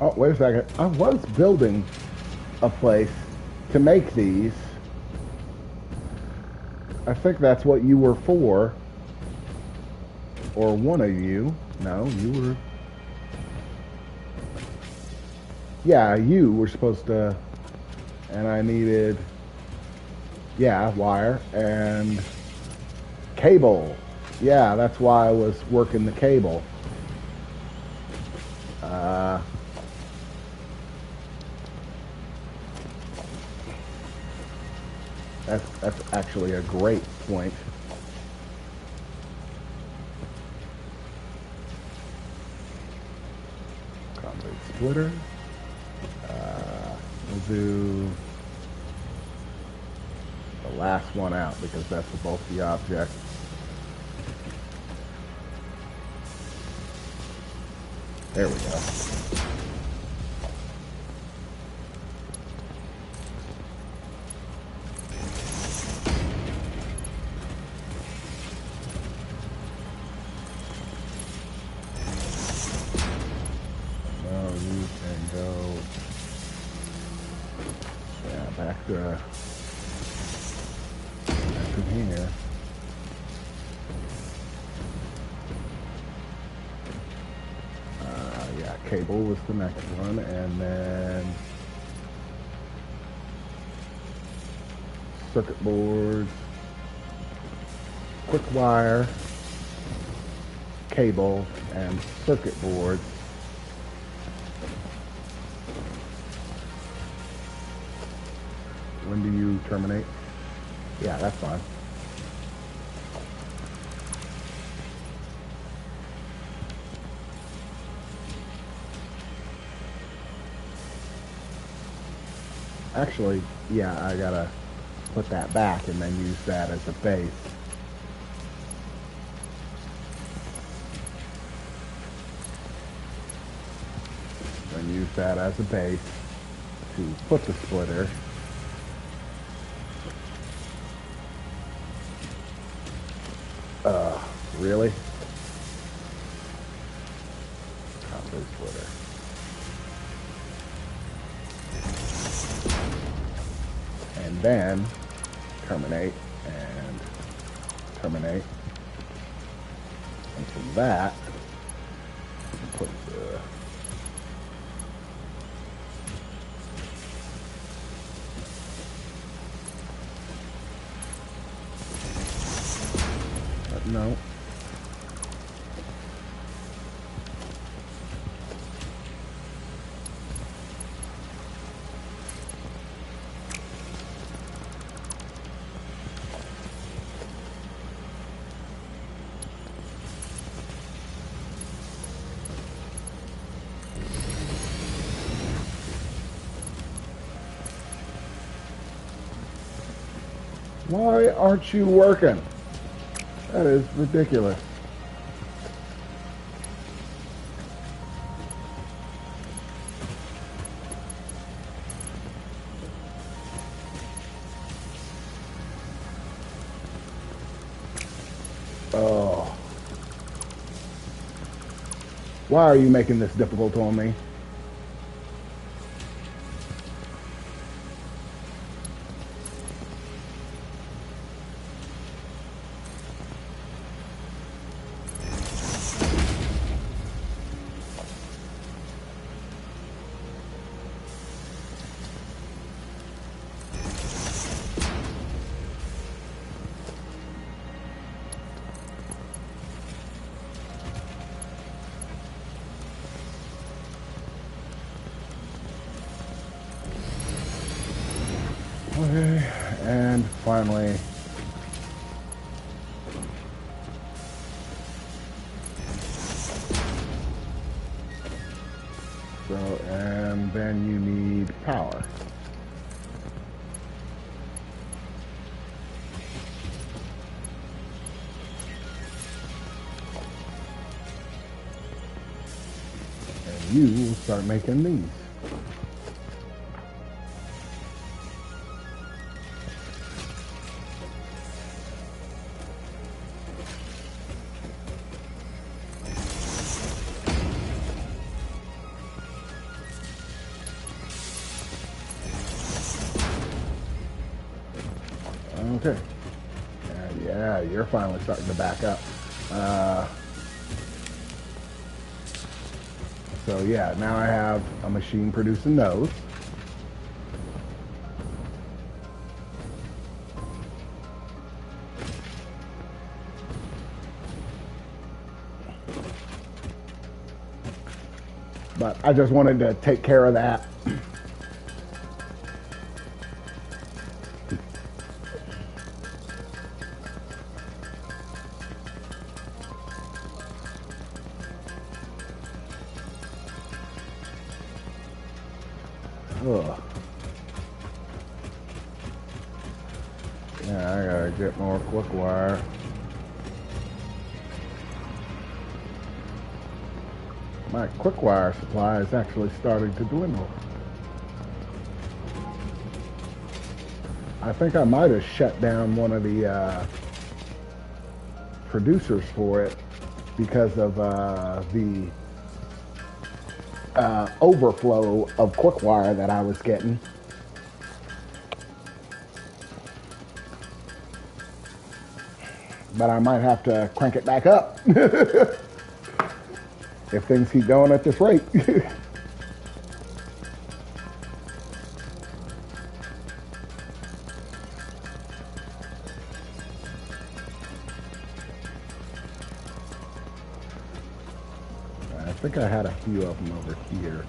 Oh, wait a second. I was building a place to make these. I think that's what you were for. Or one of you. No, you were... Yeah, you were supposed to... And I needed... Yeah, wire and cable. Yeah, that's why I was working the cable. That's actually a great point. Combat splitter. We'll do the last one out because that's the bulky object. There we go. back to here. Yeah, cable was the next one, and then circuit boards, quick wire, cable, and circuit boards. When do you terminate? Yeah, that's fine. Actually, yeah, I gotta put that back and then use that as a base. Then use that as a base to put the splitter. Really? Combo splitter. And then terminate and terminate. And from that, put the no. Why aren't you working? That is ridiculous. Oh. Why are you making this difficult on me? Okay, and finally, so, and then you need power. And you will start making these. Okay. And yeah, you're finally starting to back up. So yeah, now I have a machine producing those. But I just wanted to take care of that. Ugh. Yeah, I gotta get more quick wire. My quick wire supply is actually starting to dwindle. I think I might have shut down one of the producers for it because of the overflow of quick wire that I was getting. but I might have to crank it back up if things keep going at this rate. I think I had a few of them over here.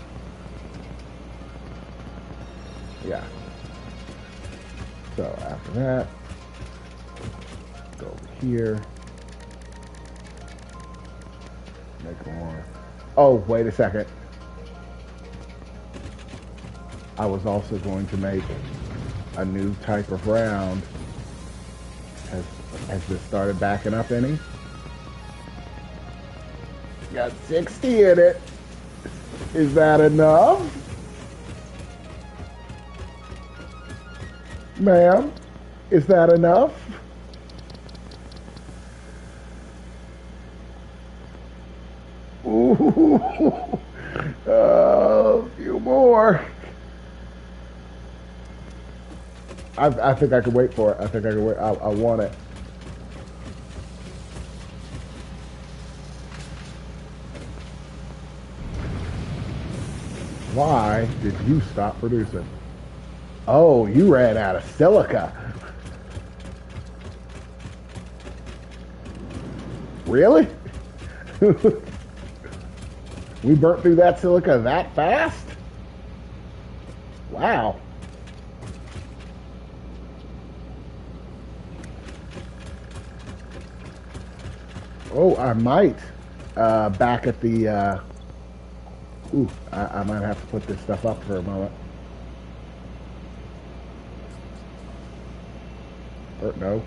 Yeah. So after that, go over here. Make more. Oh, wait a second. I was also going to make a new type of round. Has this started backing up any? Got 60 in it. Is that enough? Ma'am, is that enough? Ooh, a few more. I think I could wait for it. I think I could wait. I want it. Why did you stop producing? Oh, you ran out of silica. Really? We burnt through that silica that fast? Wow. Oh, I might. Back at the... Ooh, I might have to put this stuff up for a moment. Or no.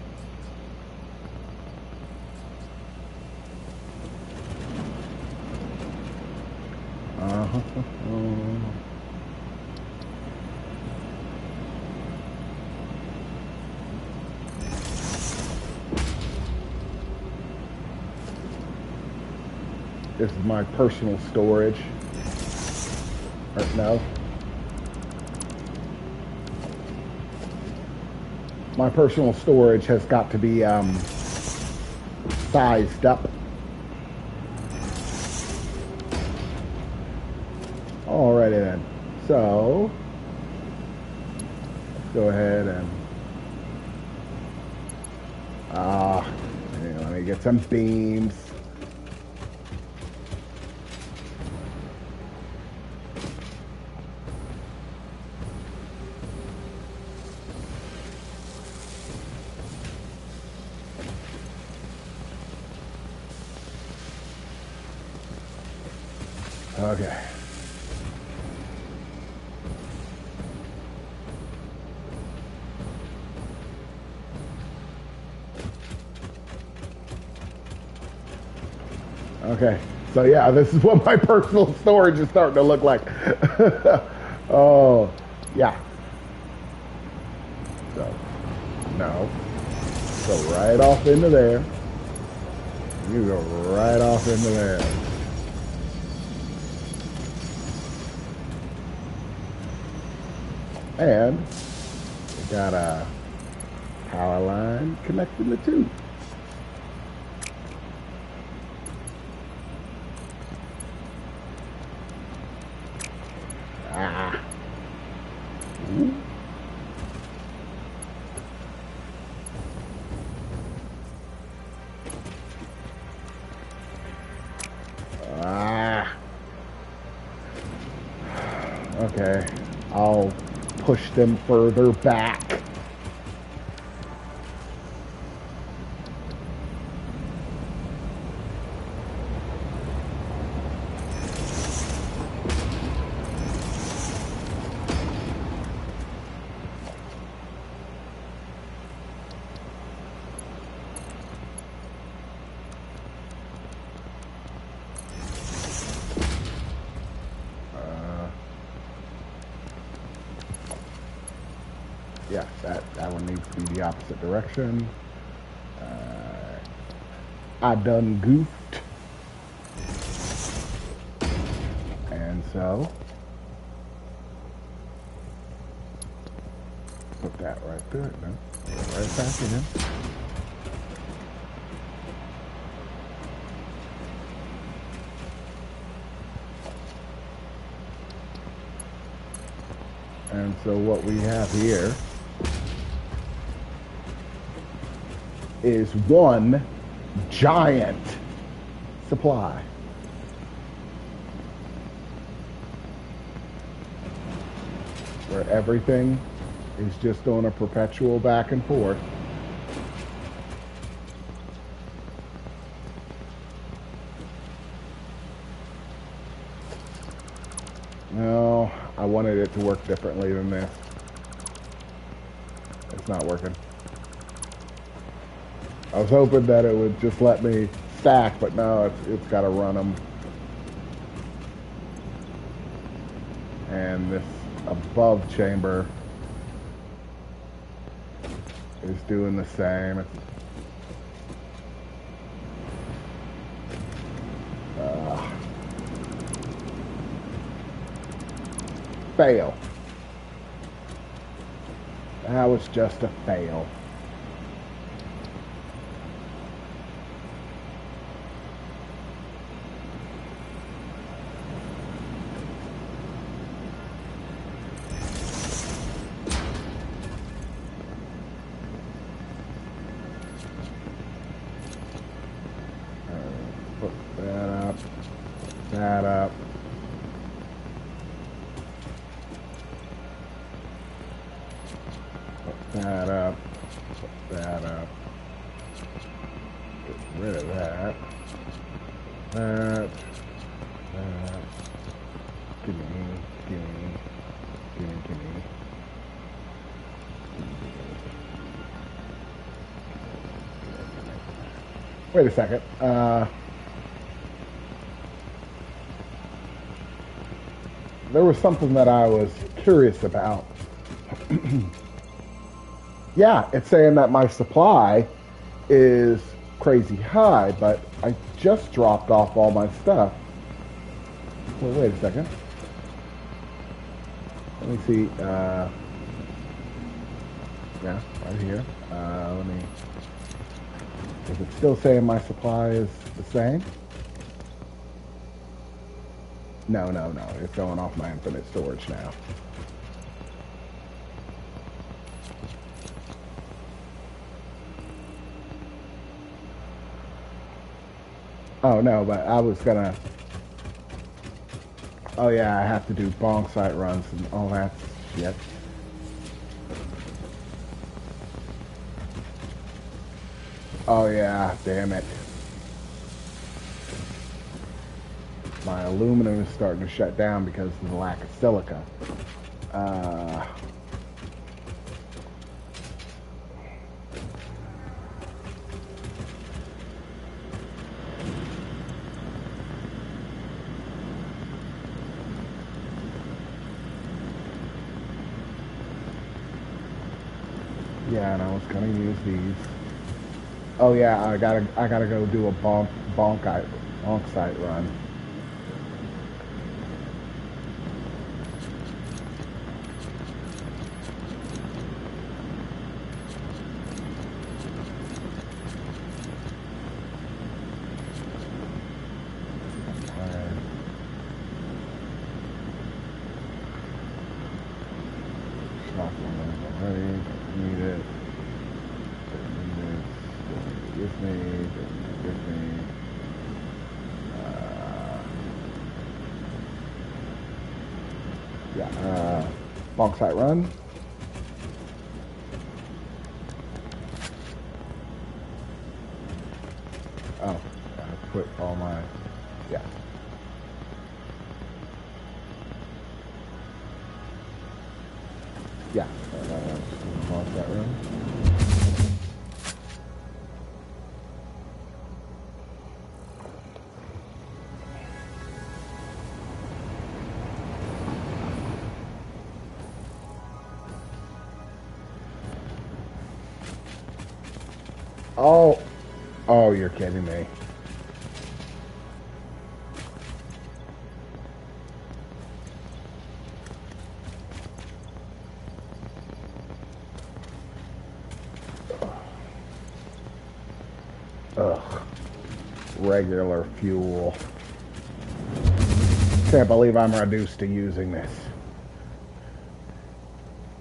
Uh-huh. This is my personal storage. Or no. My personal storage has got to be sized up. Alrighty then. So let's go ahead and let me get some beams. Okay. Okay. So yeah, this is what my personal storage is starting to look like. Oh, yeah. So, no. Go right off into there. You go right off into there. And we got a power line connecting the two. Ooh. Okay, I'll push them further back. Yeah, that one needs to be the opposite direction. I done goofed. And so, put that right there. No, right back in. And so what we have here is one giant supply. Where everything is just on a perpetual back and forth. No, I wanted it to work differently than this. It's not working. I was hoping that it would just let me stack, but no, it's got to run them. And this above chamber is doing the same. Fail. That was just a fail. Put that up. That up. That up, put that up, get rid of that, that, gimme, wait a second, there was something that I was curious about. Yeah, it's saying that my supply is crazy high, but I just dropped off all my stuff. Well, wait a second. Let me see. Yeah, right here. Let me. Is it still saying my supply is the same? No. It's going off my infinite storage now. Oh no, but I was gonna. Oh yeah, I have to do bonk site runs and all that shit. Oh yeah, damn it. My aluminum is starting to shut down because of the lack of silica. Yeah, and I was gonna use these. Oh yeah, I gotta go do a bonk site run. Bonk site run. Oh, I put all my, yeah. Yeah, bonk site run. Oh, you're kidding me. Ugh. Regular fuel. Can't believe I'm reduced to using this.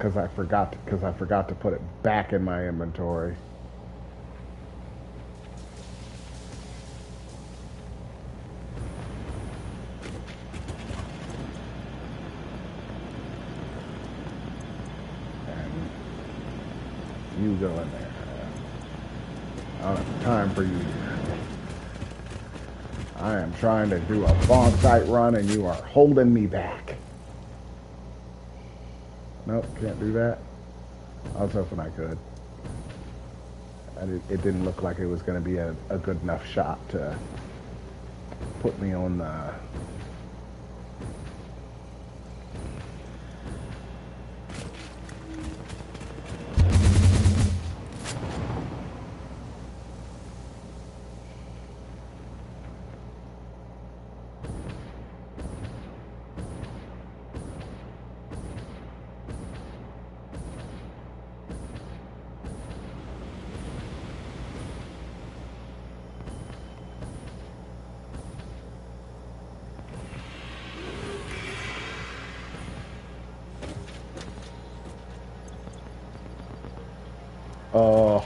because I forgot to put it back in my inventory. And you go in there. I don't have time for you. I am trying to do a bonsai run and you are holding me back. Nope, can't do that. I was hoping I could. It didn't look like it was going to be a good enough shot to put me on the... Oh.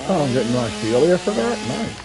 Oh, I'm getting mycelia for that? Nice.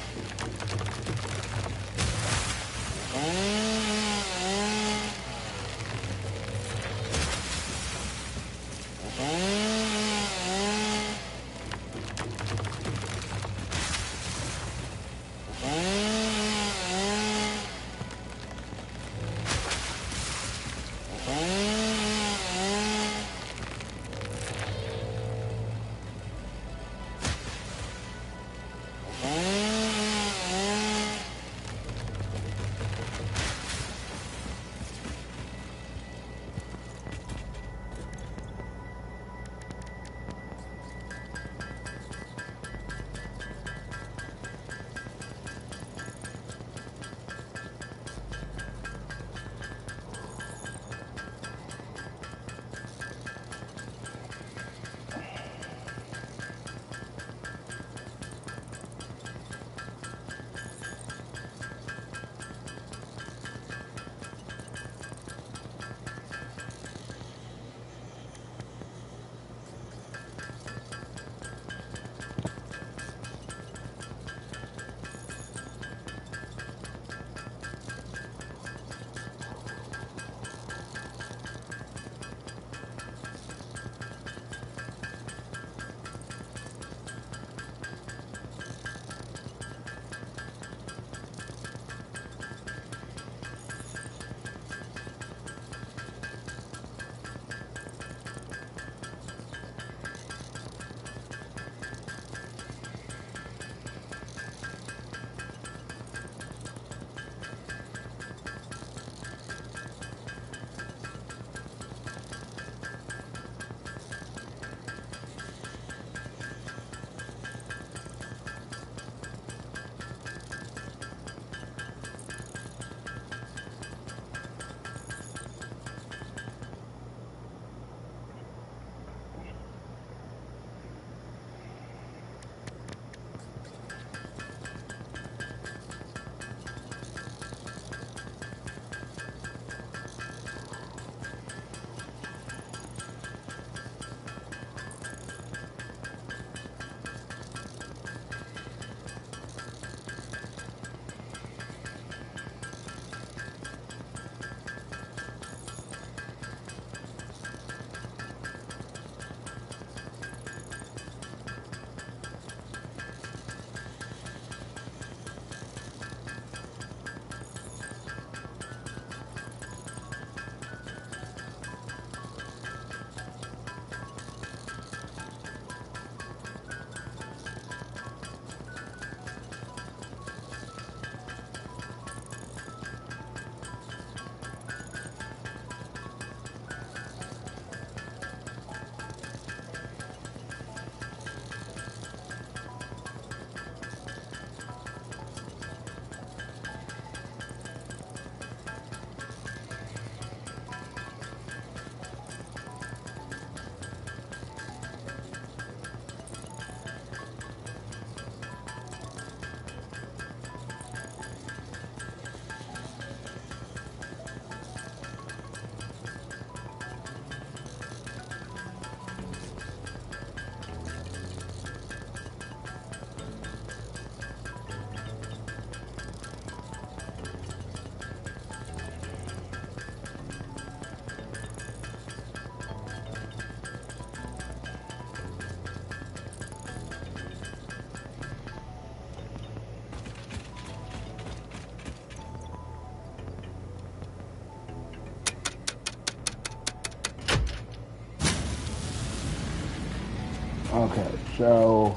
So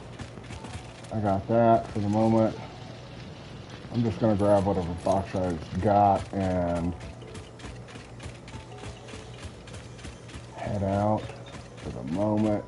I got that for the moment. I'm just gonna grab whatever box I've got and head out for the moment.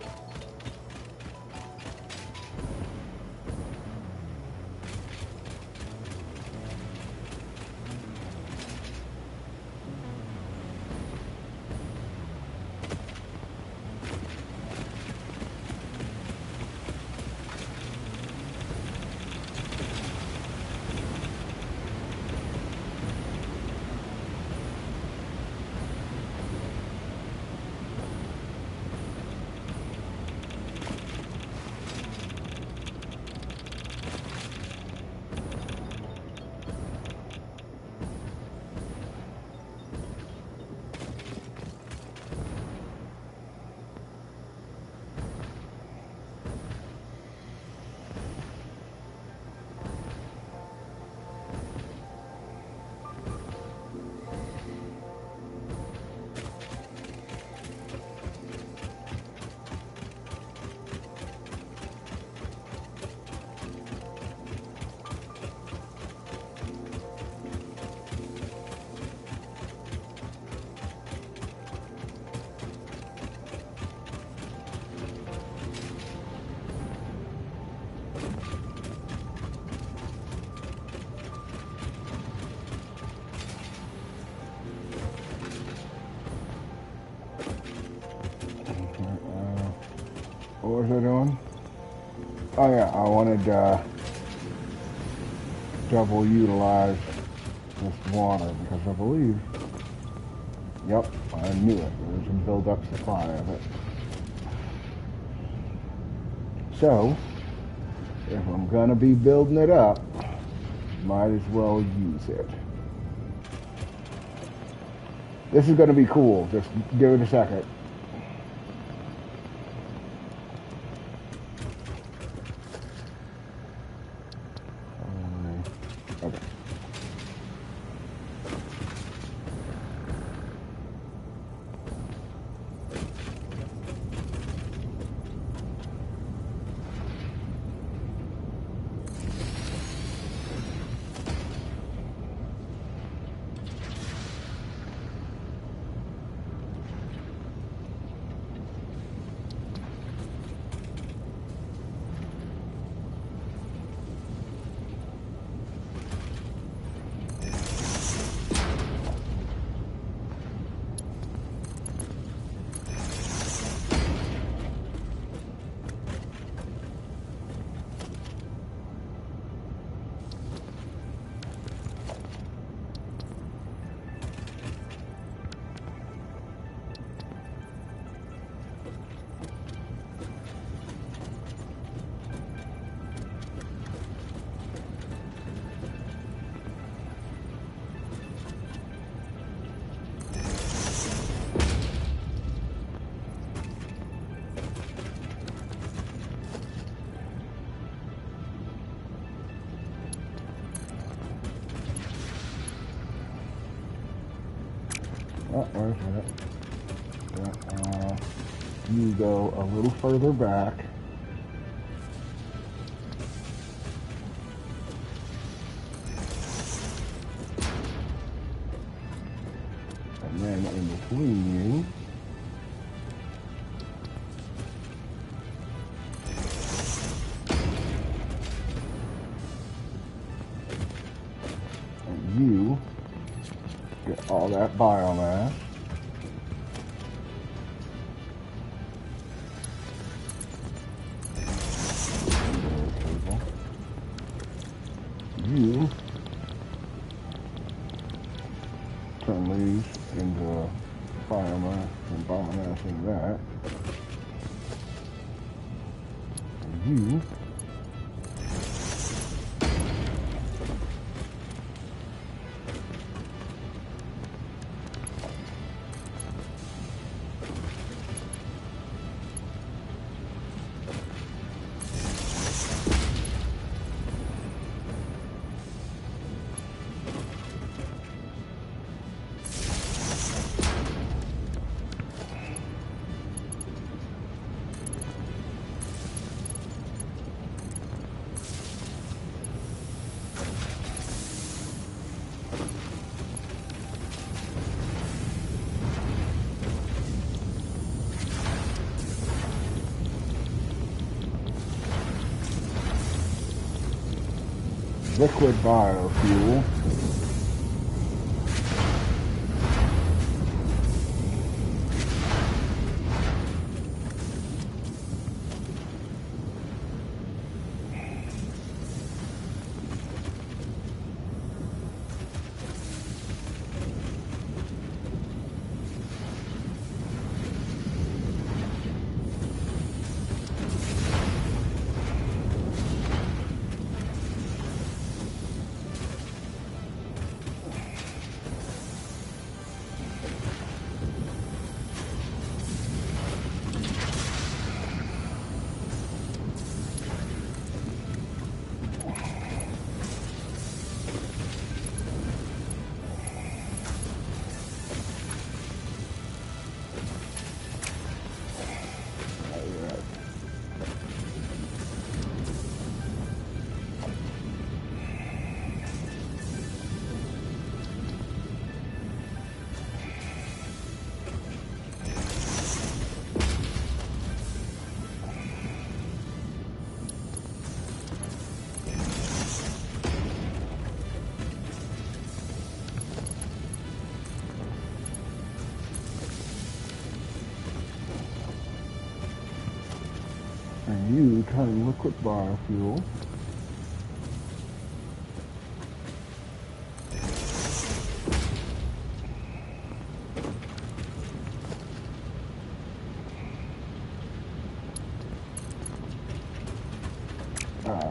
What was I doing? Oh yeah, I wanted to double utilize this water because I believe, yep, I knew it. There's a build-up supply of it. So, if I'm gonna be building it up, might as well use it. This is gonna be cool. Just give it a second. Okay. Oh, where's that? Yeah, you go a little further back. And then in between you, and you get all that biomass. You turn these into biomass and biomass into that. And you liquid biofuel. And you turn liquid biofuel.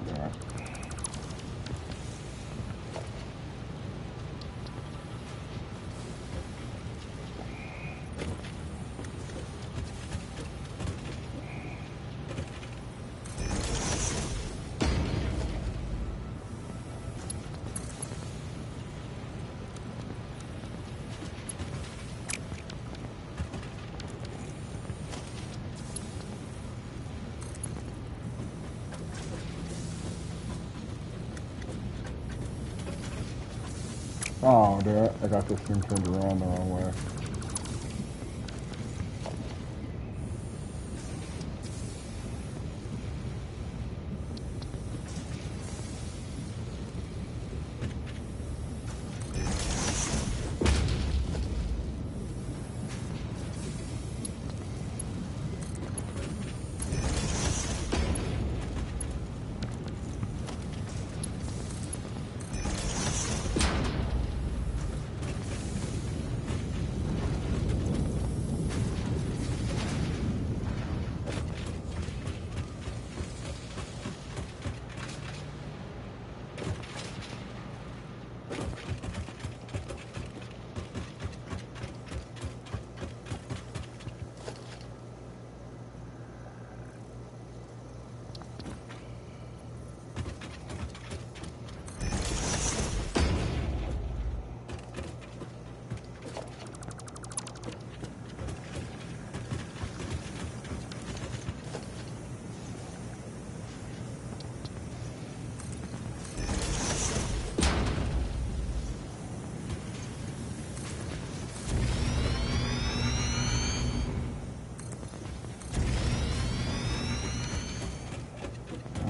There. Oh, there, I got this thing turned around the wrong way.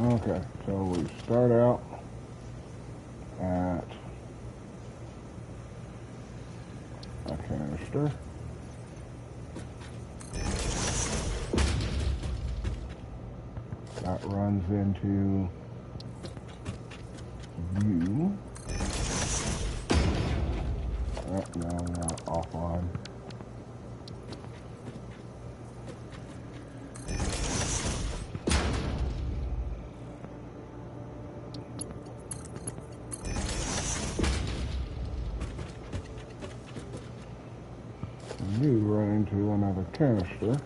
Okay, so we start out at a canister. That runs into you. Oh, no, we're offline. You run into another canister.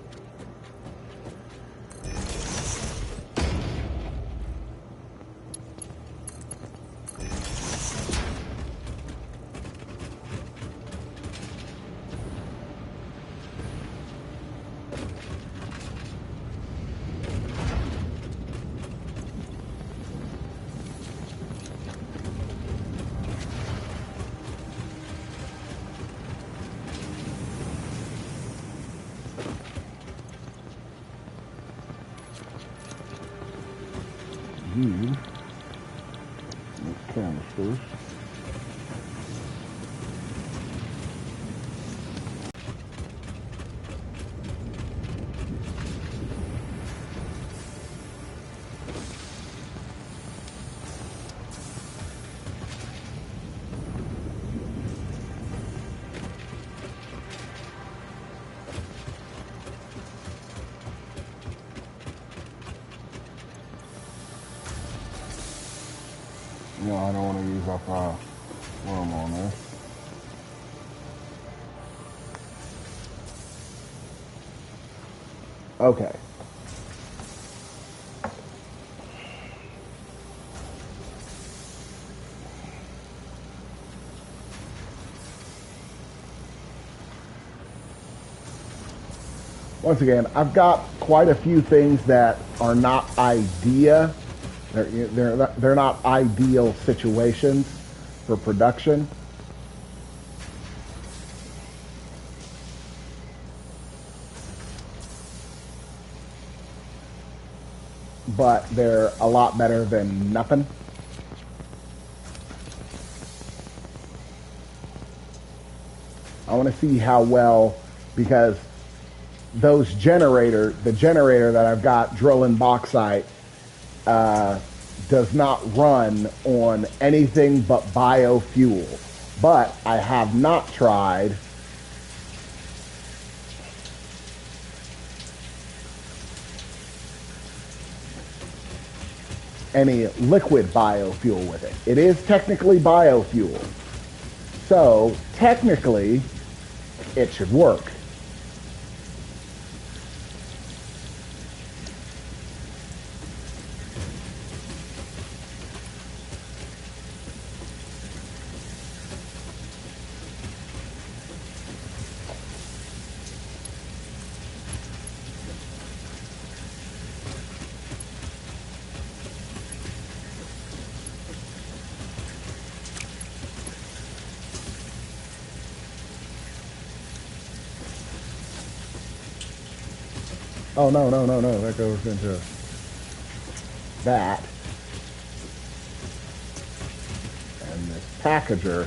You canisters. No, I don't want to use up room on this. Okay. Once again, I've got quite a few things that are not idea. They're not ideal situations for production. But they're a lot better than nothing. I want to see how well, because the generator that I've got drilling bauxite, does not run on anything but biofuel. But I have not tried any liquid biofuel with it. It is technically biofuel. So technically, it should work. Oh, no, no, no, no. That goes into that. And this packager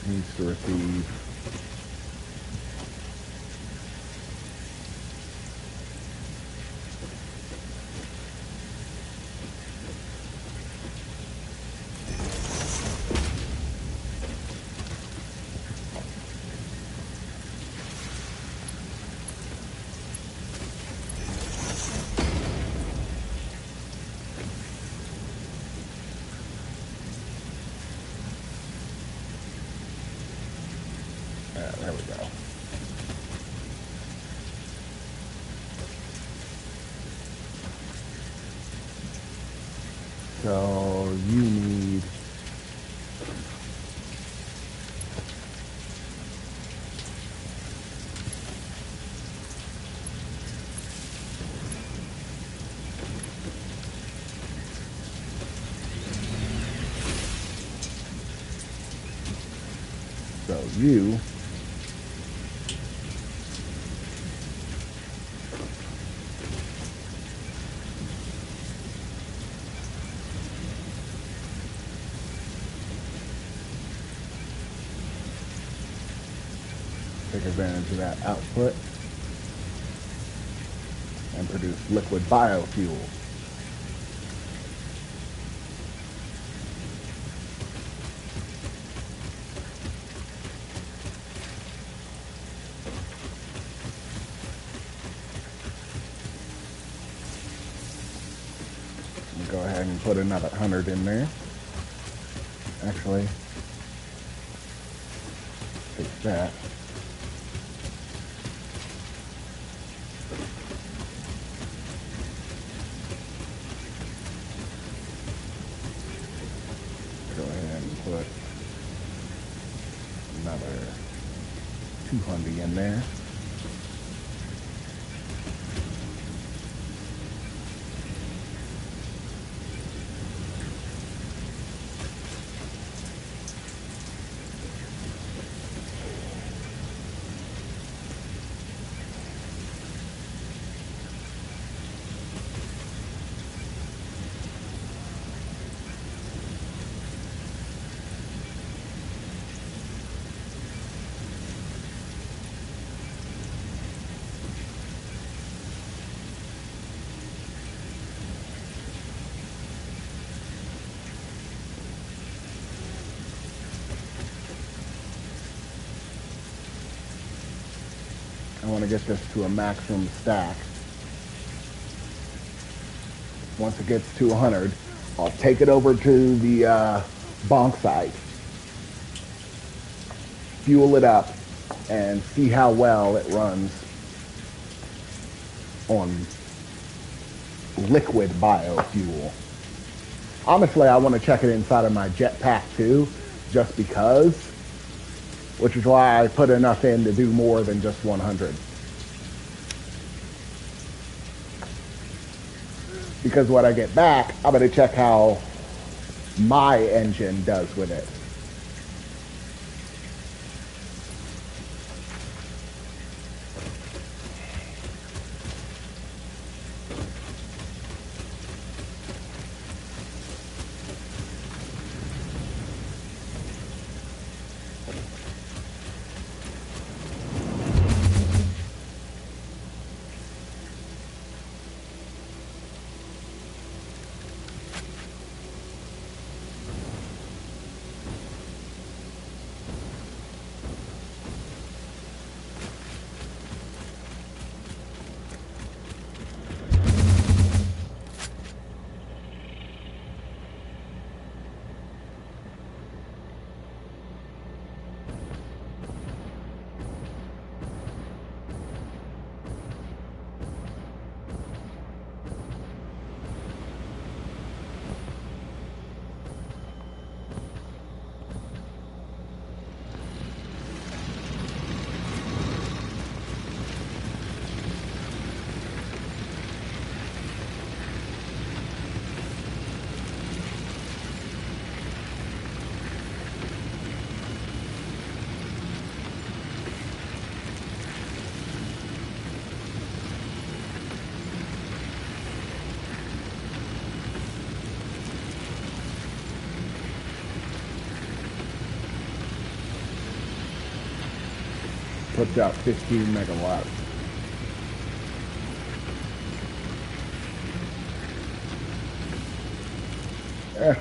needs to receive there we go. So you need you take advantage of that output and produce liquid biofuel. Go ahead and put another 100 in there. Actually, take that. Go ahead and put another 200 in there. want to get this to a maximum stack. Once it gets to 100, I'll take it over to the bonk site, fuel it up, and see how well it runs on liquid biofuel. Honestly, I want to check it inside of my jetpack too, just because, which is why I put enough in to do more than just 100. Because when I get back, I'm going to check how my engine does with it. Puts out 15 megawatts. Eh.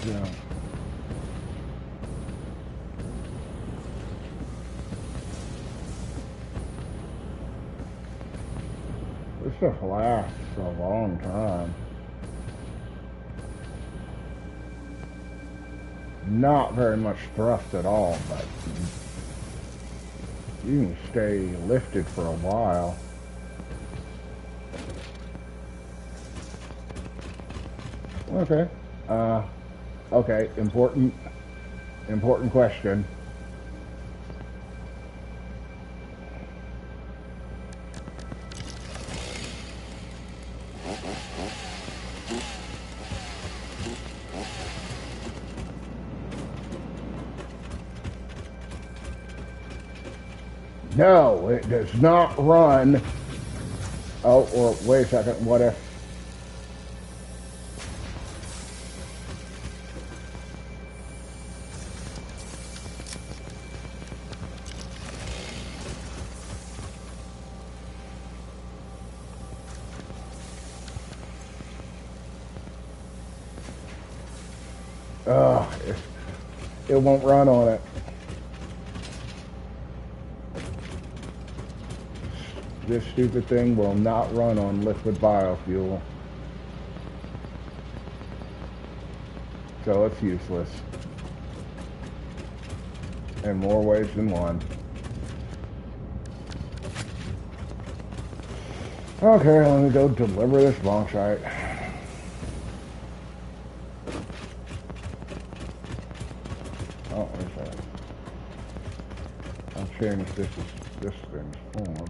Yeah. This stuff lasts a long time. not very much thrust at all, but you can stay lifted for a while. Okay. Okay, important question. No, it does not run. Oh, or wait a second, what if? It won't run on it. This stupid thing will not run on liquid biofuel. So it's useless. In more ways than one. Okay, let me go deliver this bauxite. Oh, where's that? I'll change this thing's form.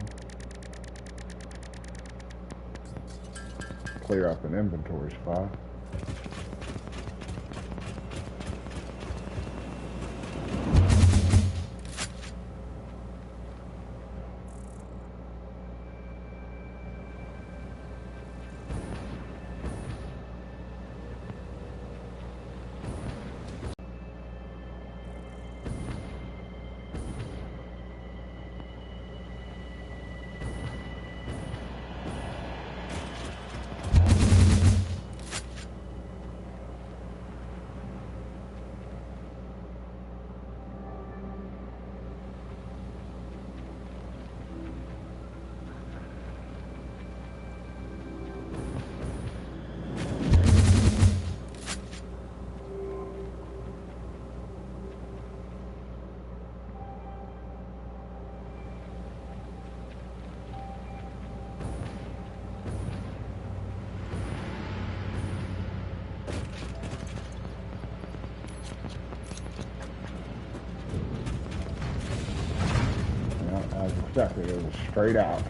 Clear up an inventory spot. As expected, it was straight out.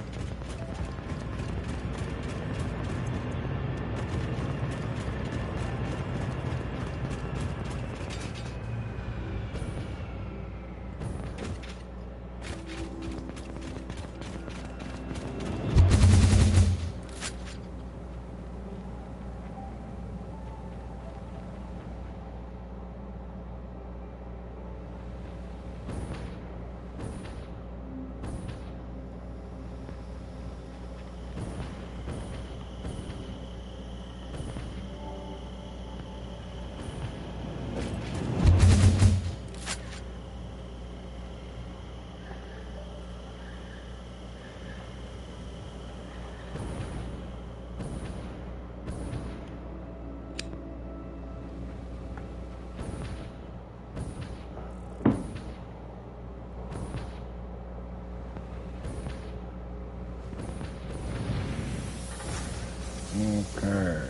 Okay.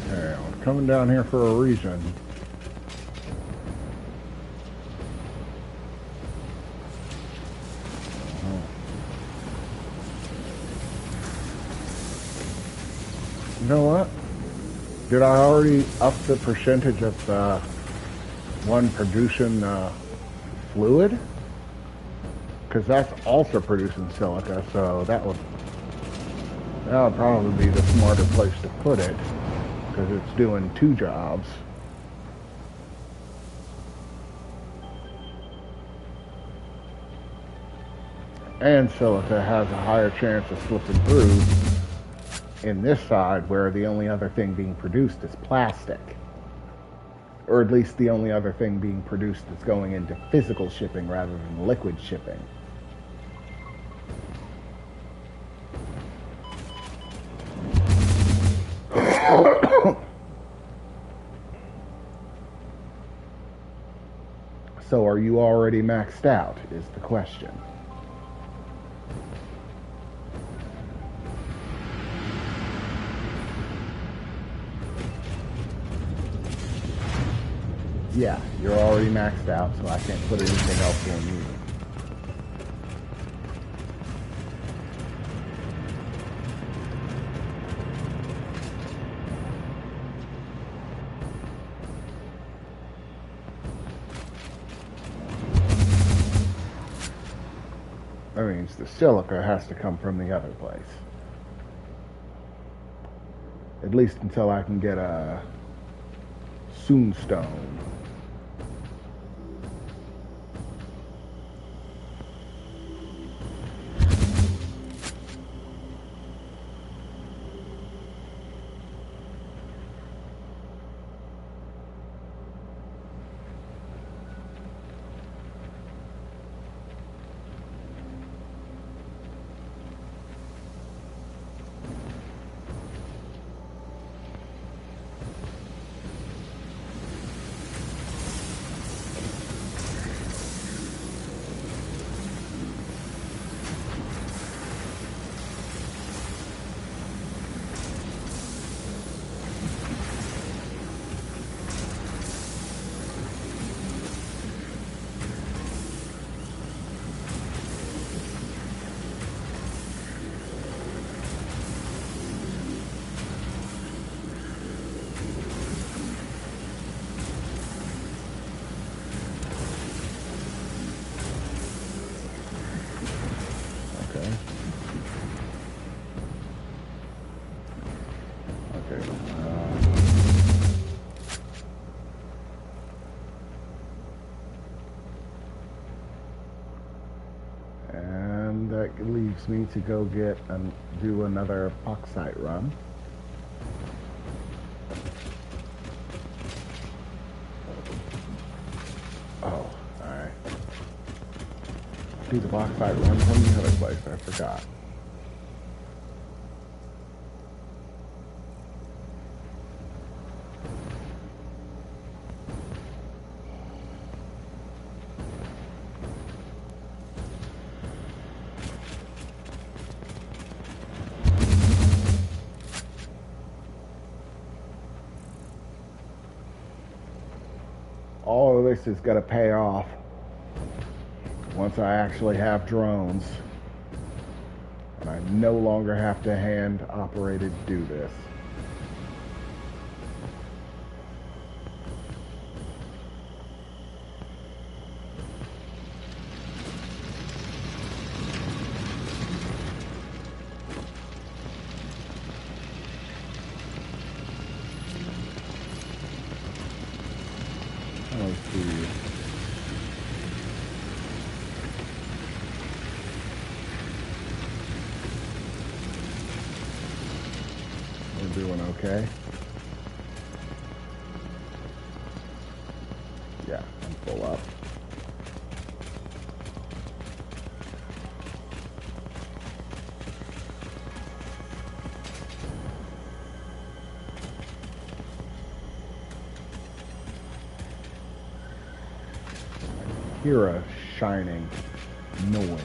Okay, I'm coming down here for a reason. You know what? Did I already up the percentage of one producing fluid? Because that's also producing silica, so that would probably be the smarter place to put it, because it's doing two jobs. And silica has a higher chance of slipping through in this side, where the only other thing being produced is plastic. Or at least the only other thing being produced is going into physical shipping rather than liquid shipping. So are you already maxed out, is the question. Yeah, you're already maxed out, so I can't put anything else on you. That means the silica has to come from the other place. At least until I can get a Soonstone. And that leaves me to go get and do another bauxite run. Oh, alright. Do the bauxite run from the other place, I forgot. All of this is going to pay off once I actually have drones and I no longer have to hand operated do this. Let's see. We're doing okay. Yeah, I'm full up. Hear a shining noise.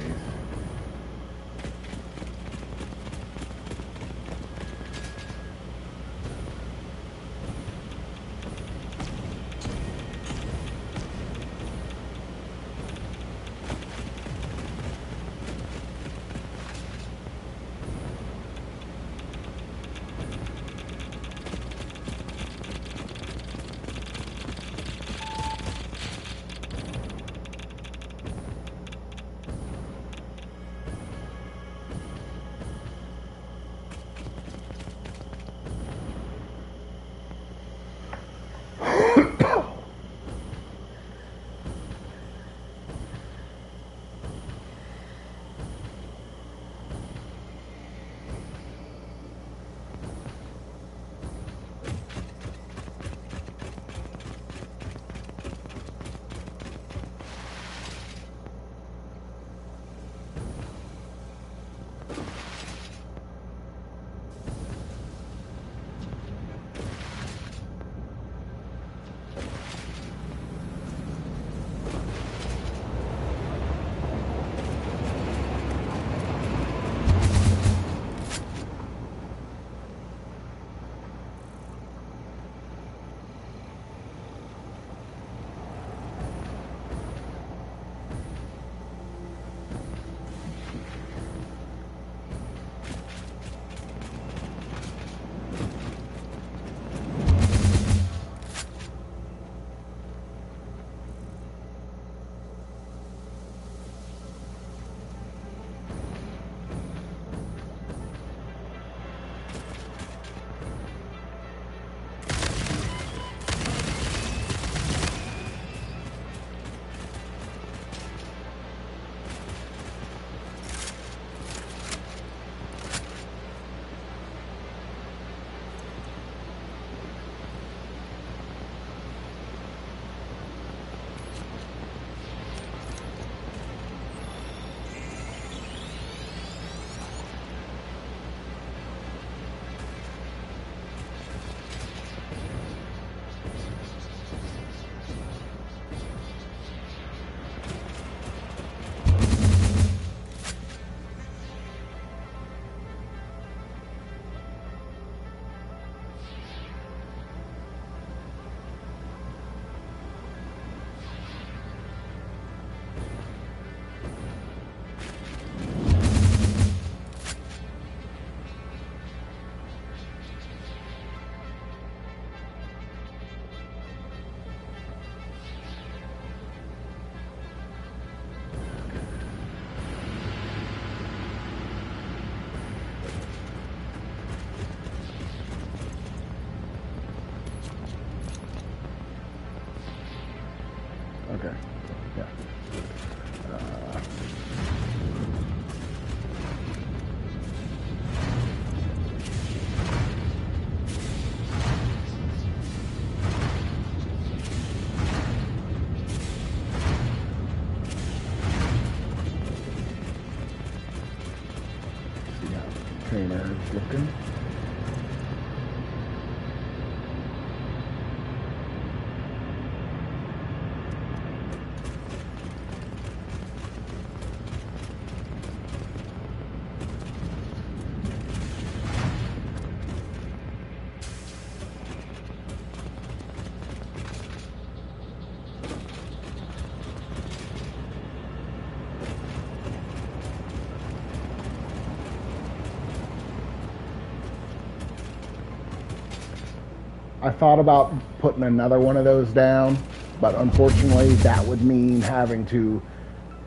I thought about putting another one of those down, but unfortunately that would mean having to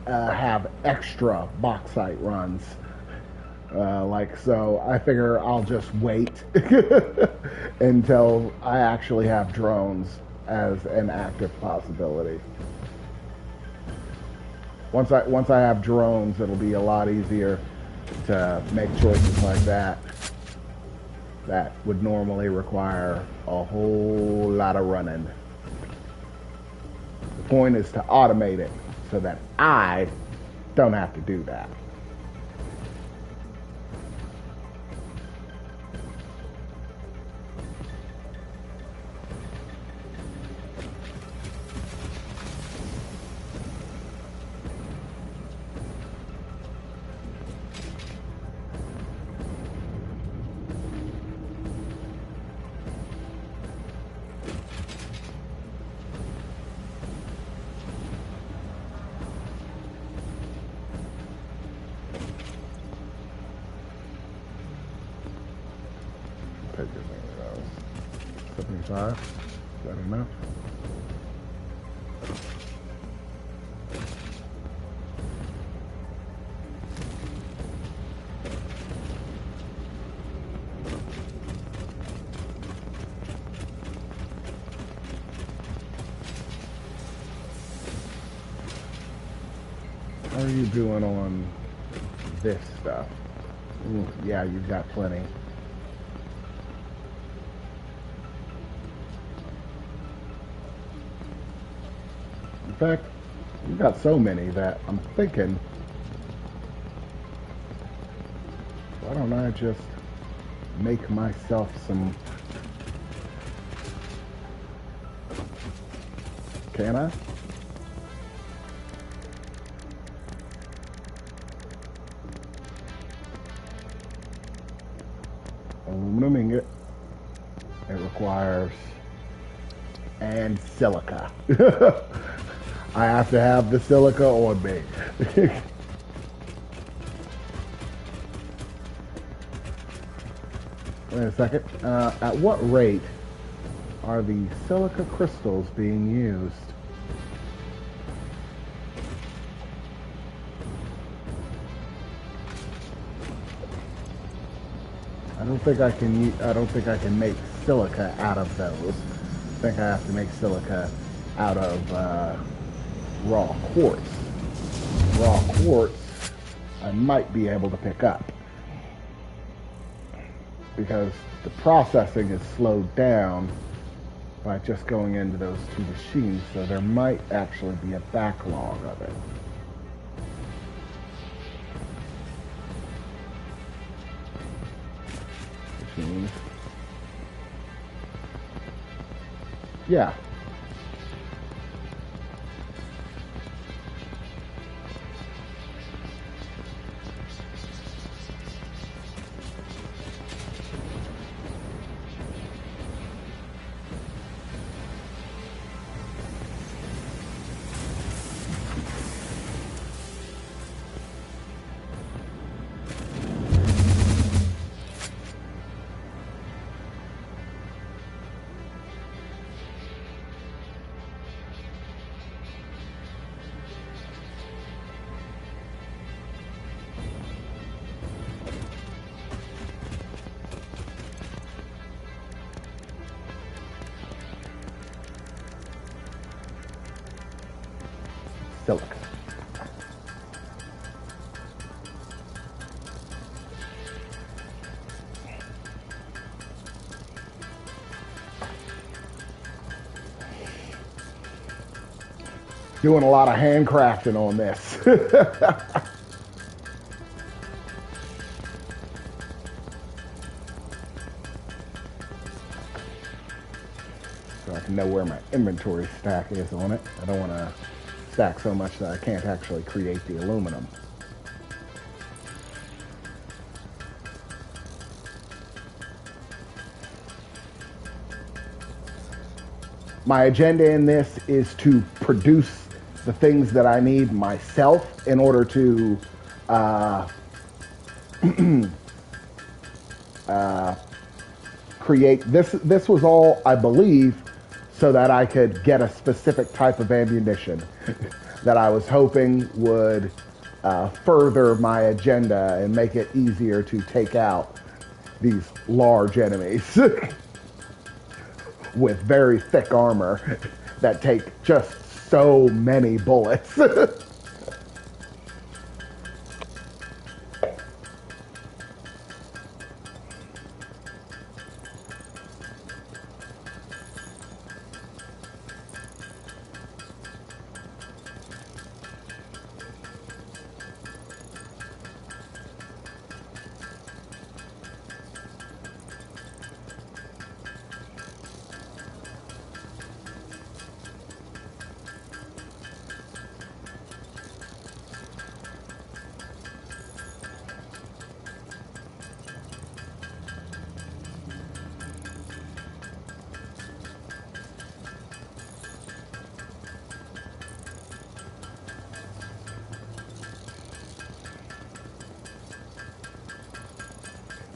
have extra bauxite runs. So I figure I'll just wait until I actually have drones as an active possibility. Once I have drones, it'll be a lot easier to make choices like that that would normally require a whole lot of running. The point is to automate it so that I don't have to do that. Take your thing, 75. Is that enough? How are you doing on this stuff? Ooh, yeah, you've got plenty. In fact, you've got so many that I'm thinking, why don't I just make myself some... Can I? Aluminum ingot. It requires... and silica. I have to have the silica on me. Wait a second. At what rate are the silica crystals being used? I don't think I can make silica out of those. I think I have to make silica out of raw quartz. Raw quartz I might be able to pick up because the processing is slowed down by just going into those two machines, so there might actually be a backlog of it. Machines. Yeah. Silica. Doing a lot of handcrafting on this. So I can know where my inventory stack is on it. I don't want to stack so much that I can't actually create the aluminum. My agenda in this is to produce the things that I need myself in order to create this. This was all, I believe, so that I could get a specific type of ammunition that I was hoping would further my agenda and make it easier to take out these large enemies with very thick armor that take just so many bullets.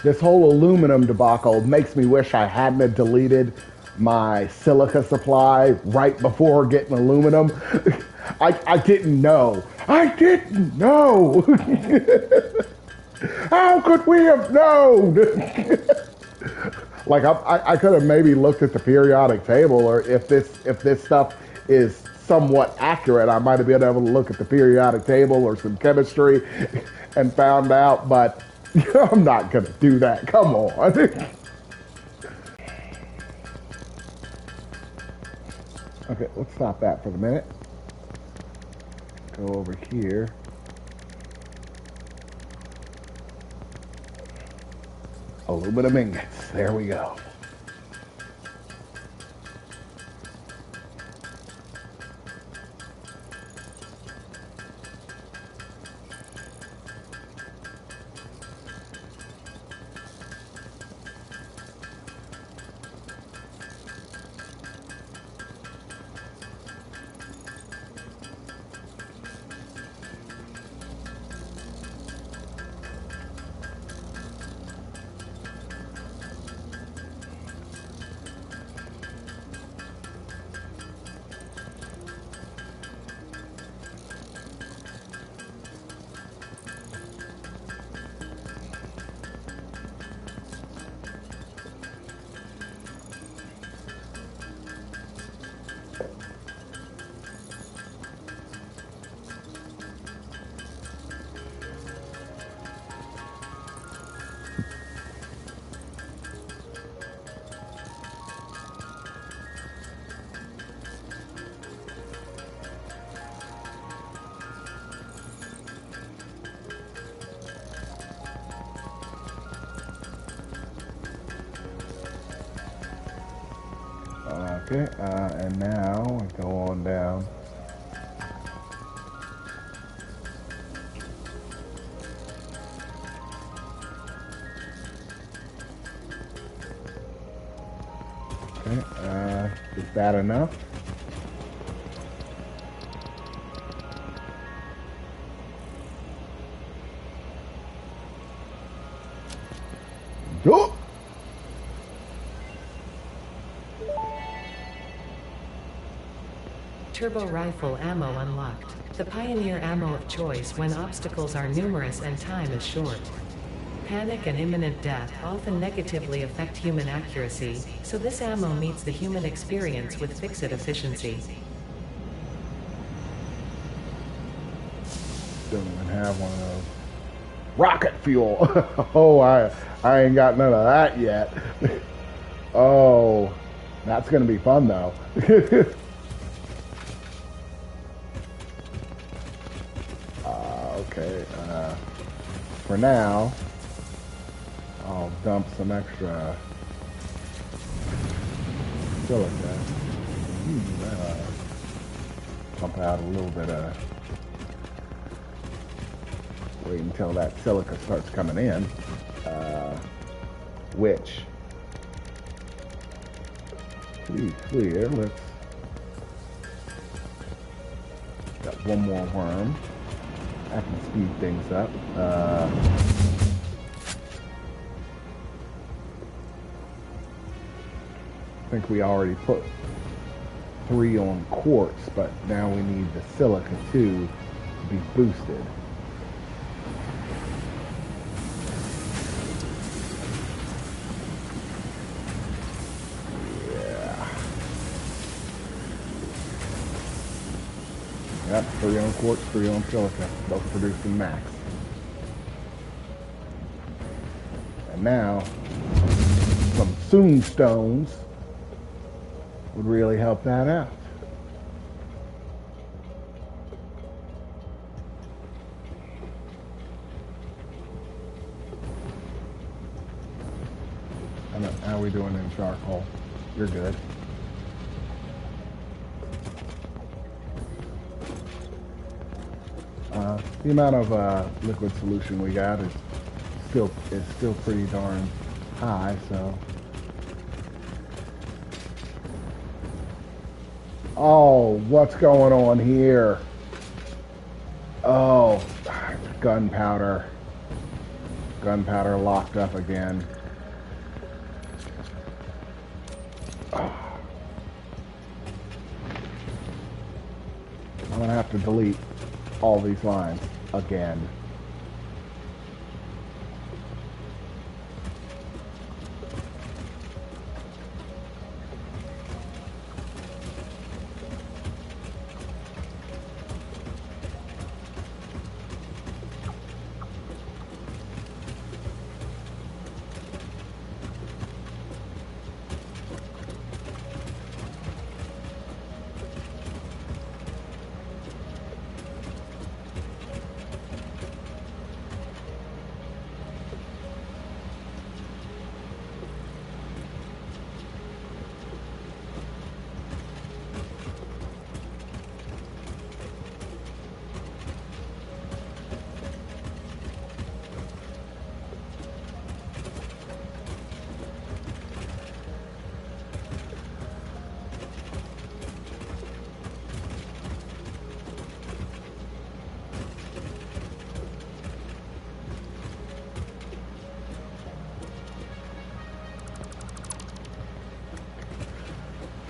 This whole aluminum debacle makes me wish I hadn't have deleted my silica supply right before getting aluminum. I didn't know. I didn't know. How could we have known? Like I could have maybe looked at the periodic table, or if this stuff is somewhat accurate, I might have been able to look at the periodic table or some chemistry and found out, but I'm not gonna do that. Come on. Okay, let's stop that for the minute. Go over here. Aluminum ingots. There we go. Okay, and now we go on down. Okay, is that enough? Oh! Turbo rifle ammo unlocked. The pioneer ammo of choice when obstacles are numerous and time is short. Panic and imminent death often negatively affect human accuracy, so this ammo meets the human experience with fixed efficiency. Don't even have one of those. Rocket fuel! Oh, I ain't got none of that yet. Oh, that's gonna be fun though. Okay, for now, I'll dump some extra silica. Pump out a little bit of, wait until that silica starts coming in, which, to be clear, let's, got one more worm. I can speed things up. I think we already put 3 on quartz, but now we need the silica too to be boosted. Yeah. Yep, 3 on quartz, 3 on silica, both producing max. And now, some soon stones would really help that out. How are we doing in charcoal? You're good. The amount of liquid solution we got is still pretty darn high, so. Oh, what's going on here? Oh, gunpowder. Gunpowder locked up again. Oh. I'm gonna have to delete all these lines again.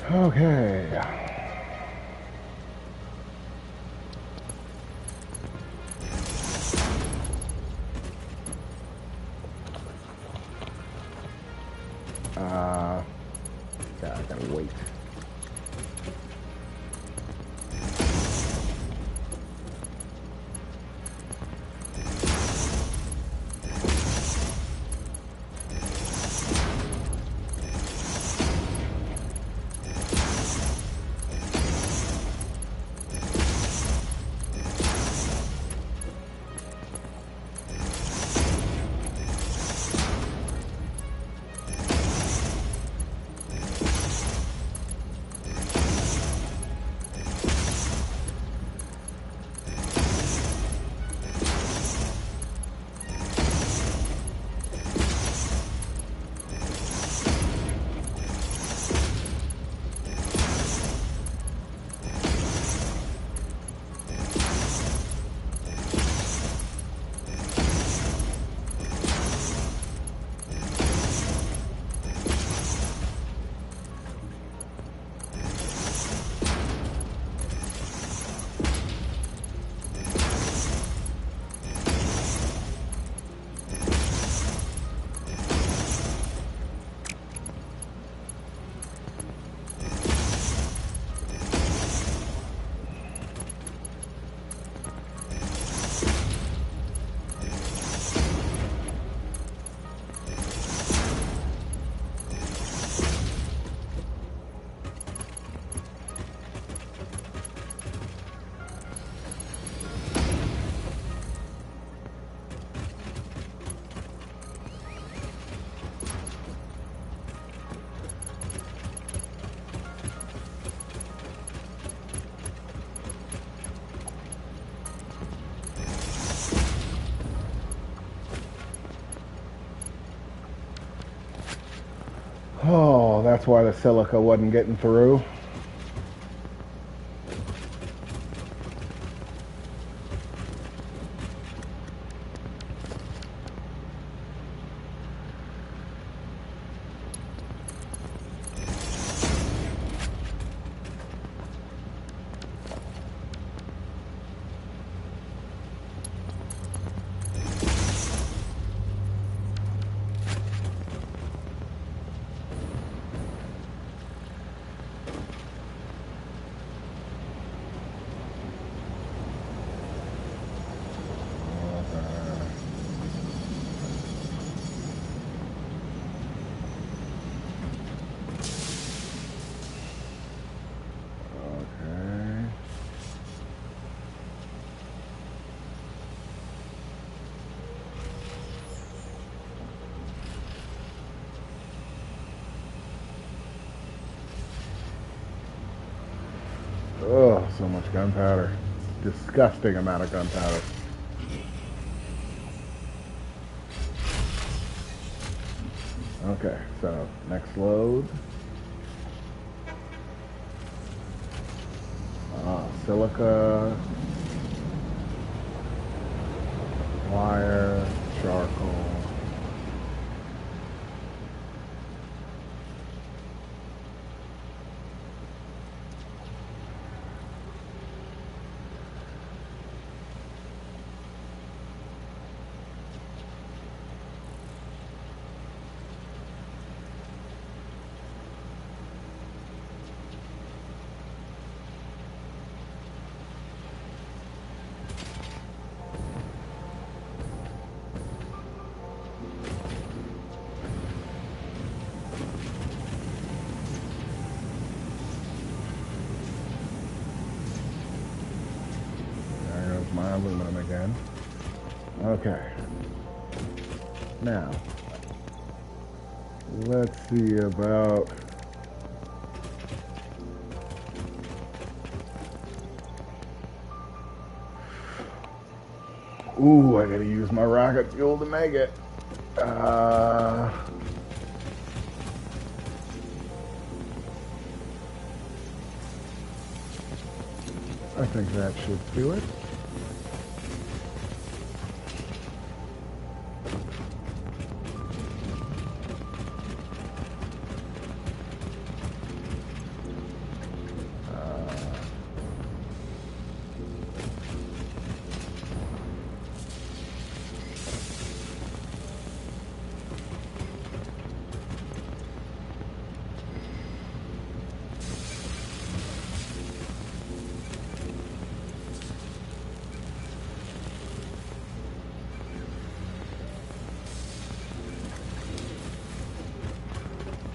Okay. Yeah, I gotta wait. Oh, that's why the silica wasn't getting through. so much gunpowder. Disgusting amount of gunpowder. Okay, so next load. Silica, wire, charcoal. My aluminum again. Okay. Now, let's see about... Ooh, I gotta use my rocket fuel to make it. I think that should do it.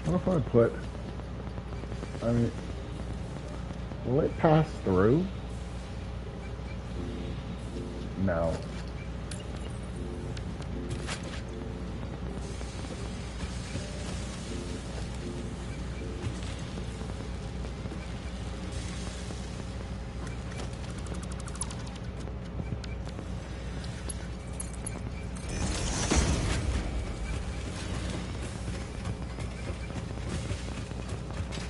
What if I put... I mean... Will it pass through? No.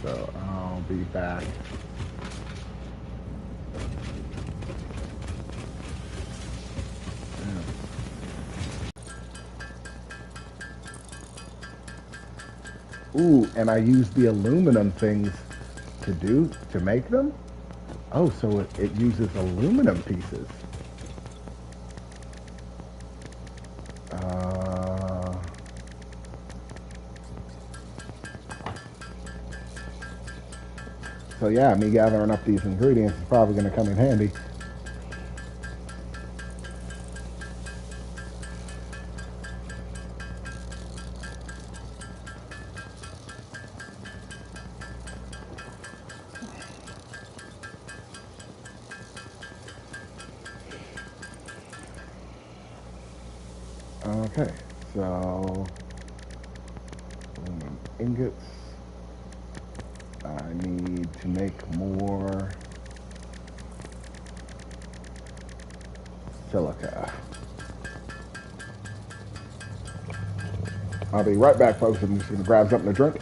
So I'll be back. Ooh, and I used the aluminum things to make them? Oh, so it uses aluminum pieces. So yeah, me gathering up these ingredients is probably going to come in handy. Okay, so aluminum ingots. I need to make more silica. I'll be right back, folks. I'm just going to grab something to drink.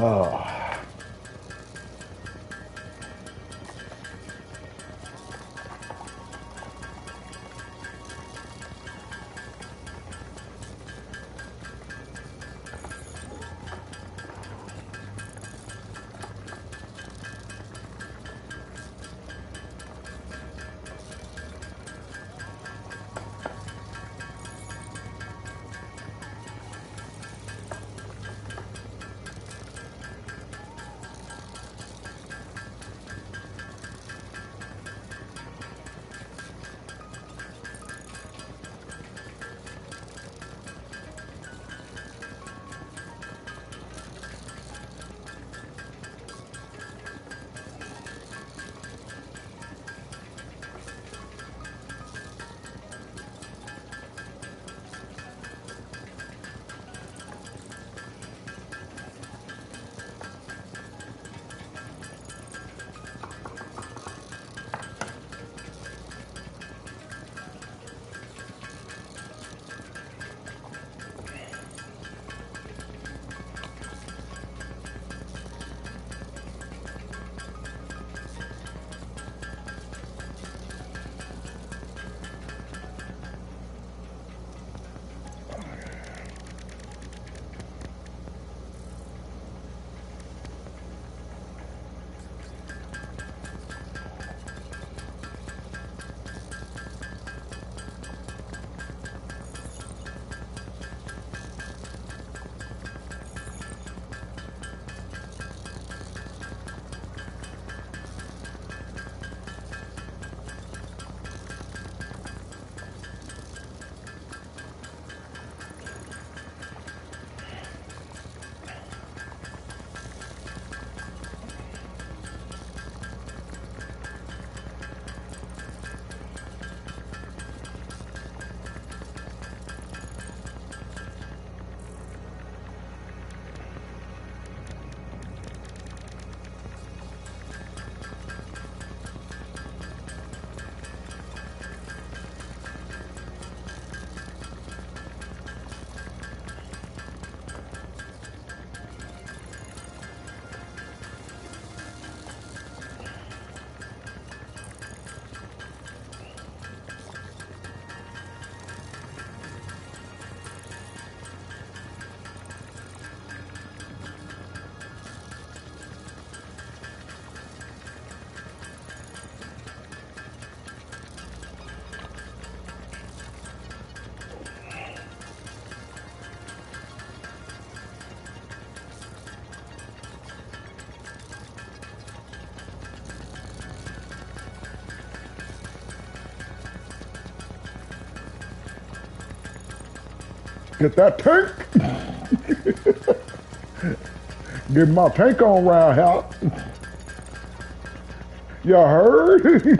Oh. Get that tank. Get my tank on round here. You heard?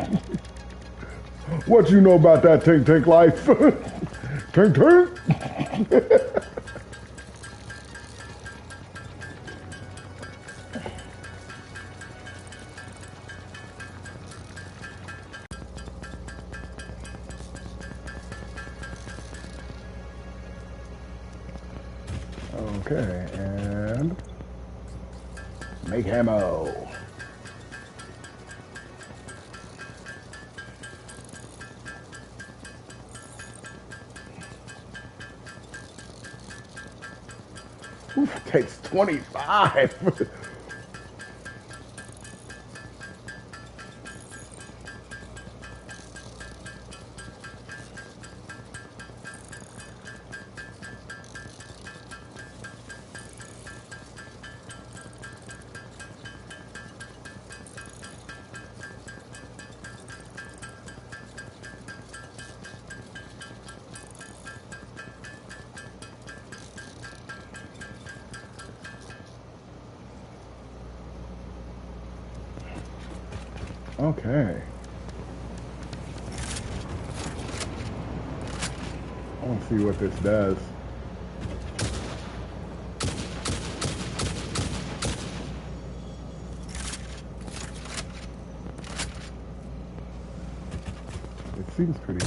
What you know about that tank life? Tank. Okay, and make ammo. Oof, takes 25. Okay. I want to see what this does. It seems pretty.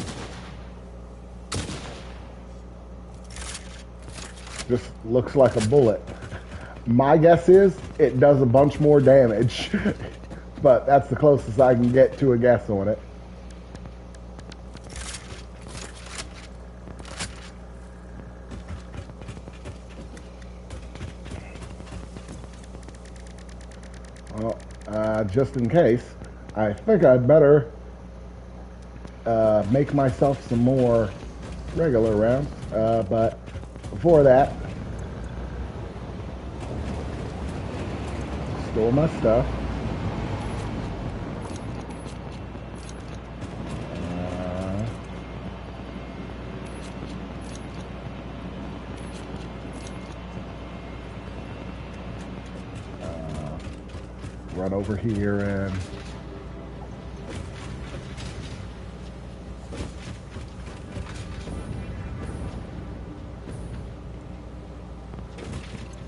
This looks like a bullet. My guess is it does a bunch more damage. But that's the closest I can get to a guess on it. Well, just in case, I think I'd better make myself some more regular rounds. But before that, store my stuff. Run over here and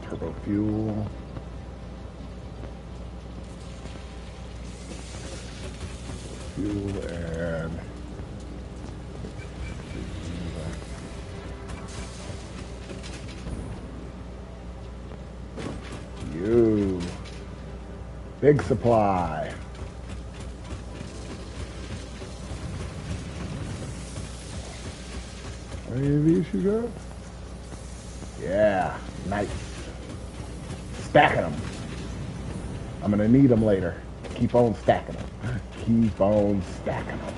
turbo fuel. Fuel and you. Big supply. Any of these you got? Yeah, nice. Stacking them. I'm gonna need them later. Keep on stacking them. Keep on stacking them.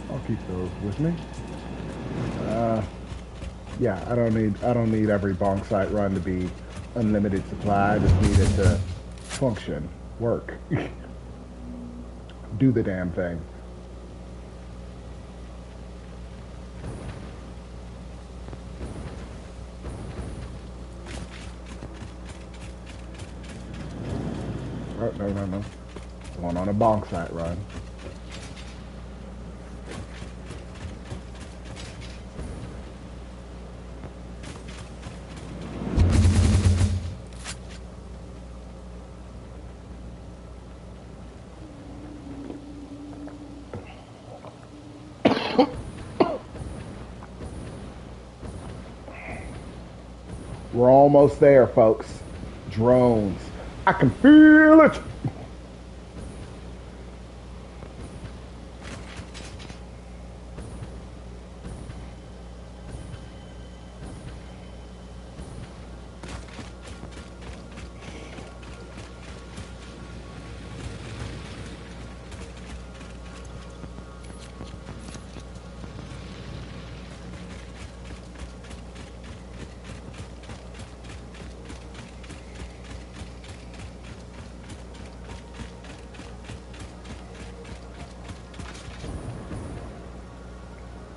I'll keep those with me. Yeah, I don't need every bonk site run to be unlimited supply. I just need it to function, work, do the damn thing. Oh, no. Going on a bonk site run. We're almost there, folks. Drones. I can feel it.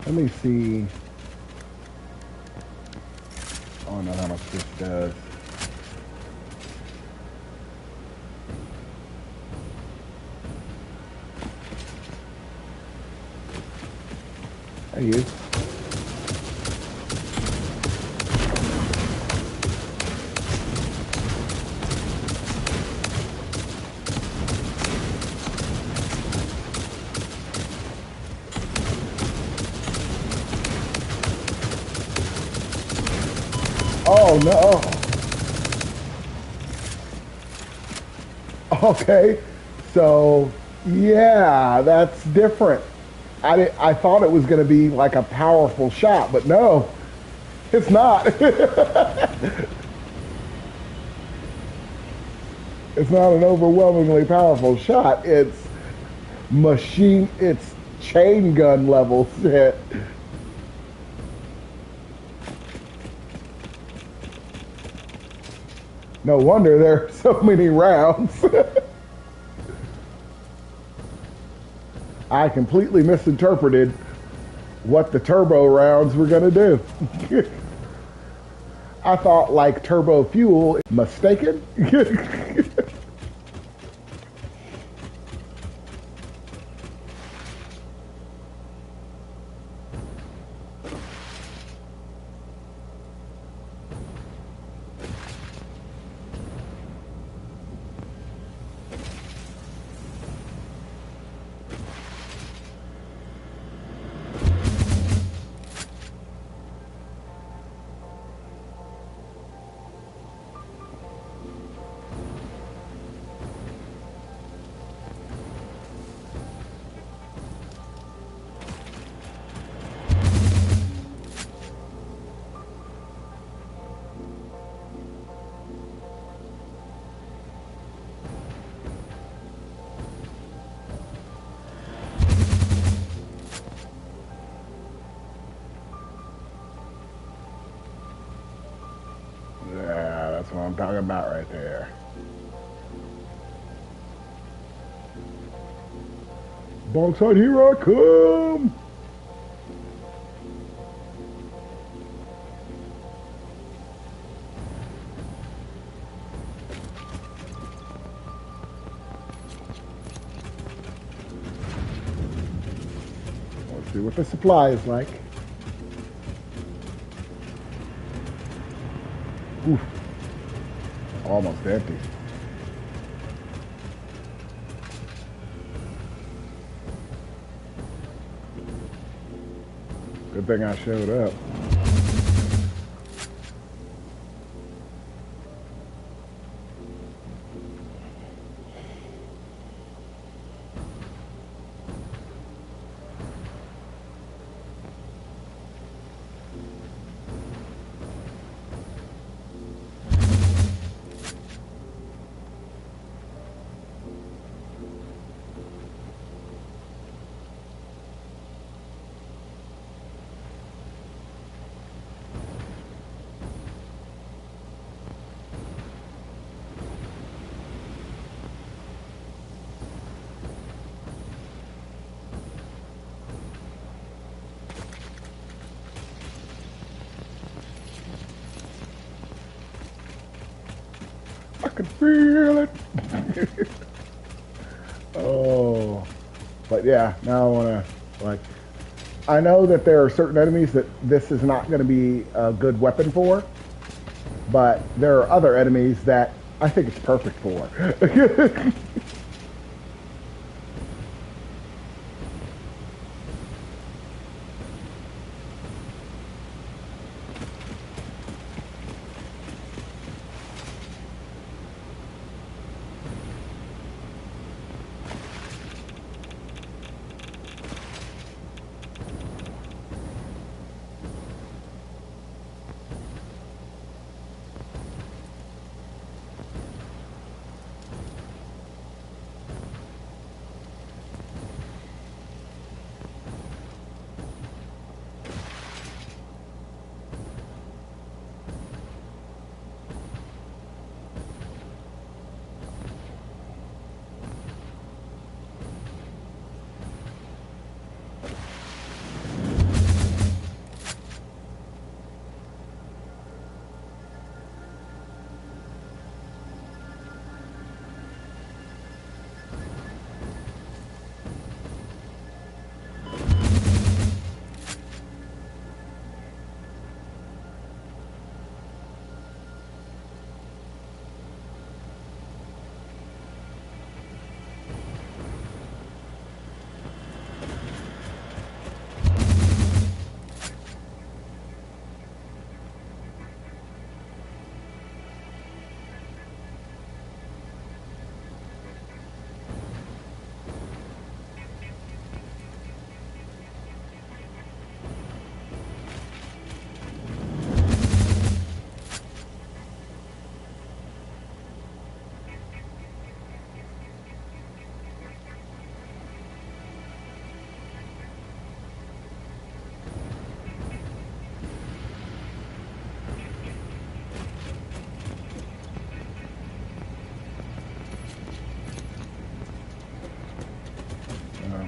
Let me see. I don't know how much this does. Hey, you. Oh no. Okay, so yeah, that's different. I thought it was going to be like a powerful shot, but no, it's not. It's not an overwhelmingly powerful shot. It's it's chain gun level shit. No wonder there are so many rounds. I completely misinterpreted what the turbo rounds were going to do. I thought like turbo fuel. Mistaken? That's what I'm talking about right there. Alongside, here I come! Let's see what the supply is like. Oof. Almost empty. Good thing I showed up. I can feel it. Oh, but yeah, now I want to, like, I know that there are certain enemies that this is not going to be a good weapon for, but there are other enemies that I think it's perfect for.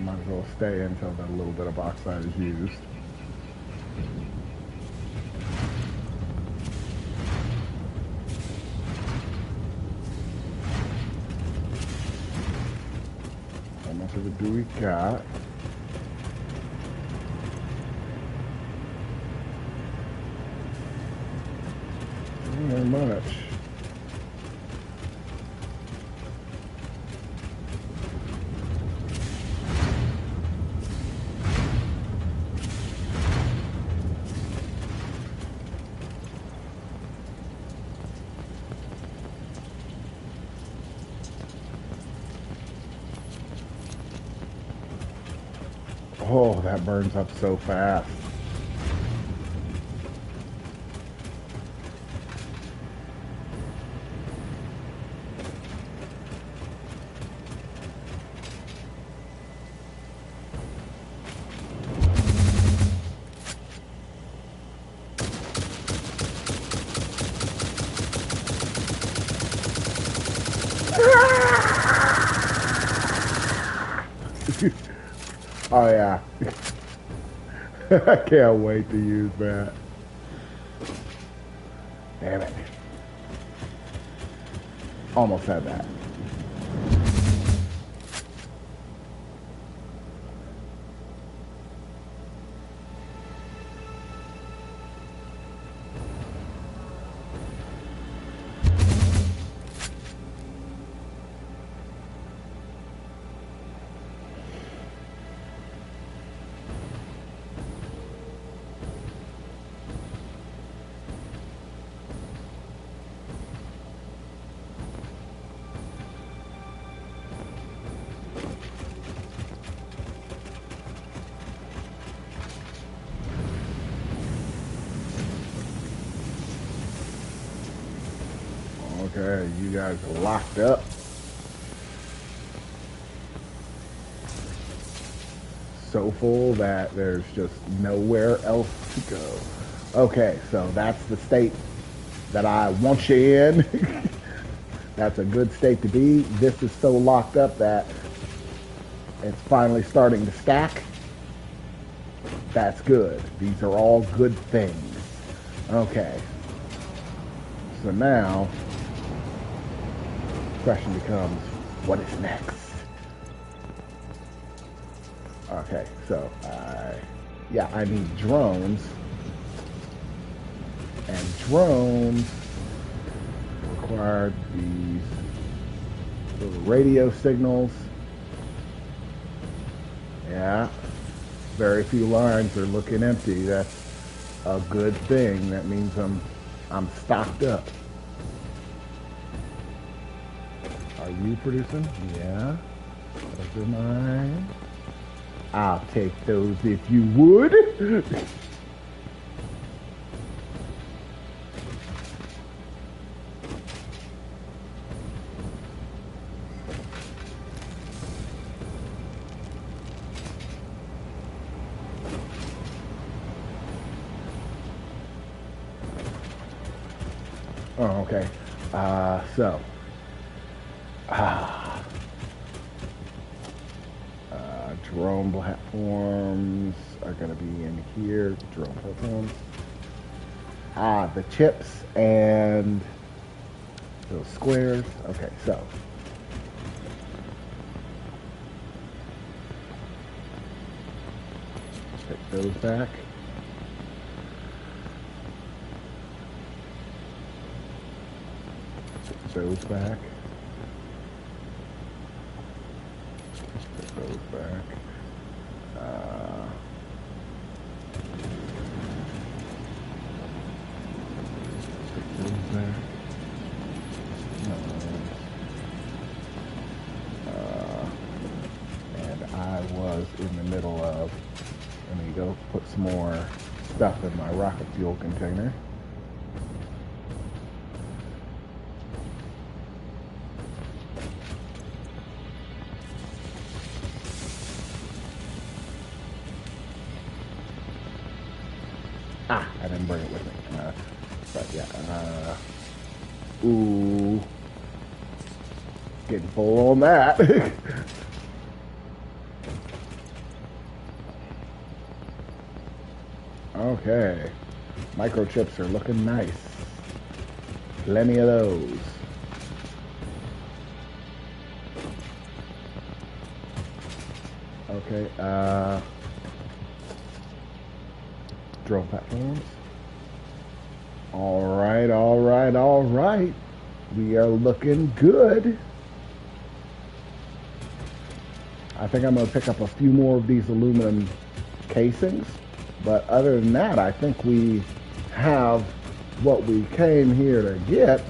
Might as well stay until that little bit of oxide is used. How much of it do we got? Not very much. Oh, that burns up so fast. Oh yeah. I can't wait to use that. Damn it. Almost had that. Okay, you guys are locked up. So full that there's just nowhere else to go. Okay, so that's the state that I want you in. That's a good state to be. This is so locked up that it's finally starting to stack. That's good. These are all good things. Okay. So now, the question becomes, what is next? Okay, so I need drones. And drones require these little radio signals. Yeah. Very few lines are looking empty. That's a good thing. That means I'm stocked up. Are you producing? Yeah. Those are mine. I'll take those if you would. Oh, okay. So. Drone platforms are going to be in here. Drone platforms. The chips and those squares. Okay, so. Take those back. Take those back. Take those back. And I was in the middle of, let me go put some more stuff in my rocket fuel container. I didn't bring it with me. But yeah, ooh, getting full on that. Okay, microchips are looking nice. Plenty of those. Okay, drone platforms. All right, all right, all right. We are looking good. I think I'm going to pick up a few more of these aluminum casings. But other than that, I think we have what we came here to get.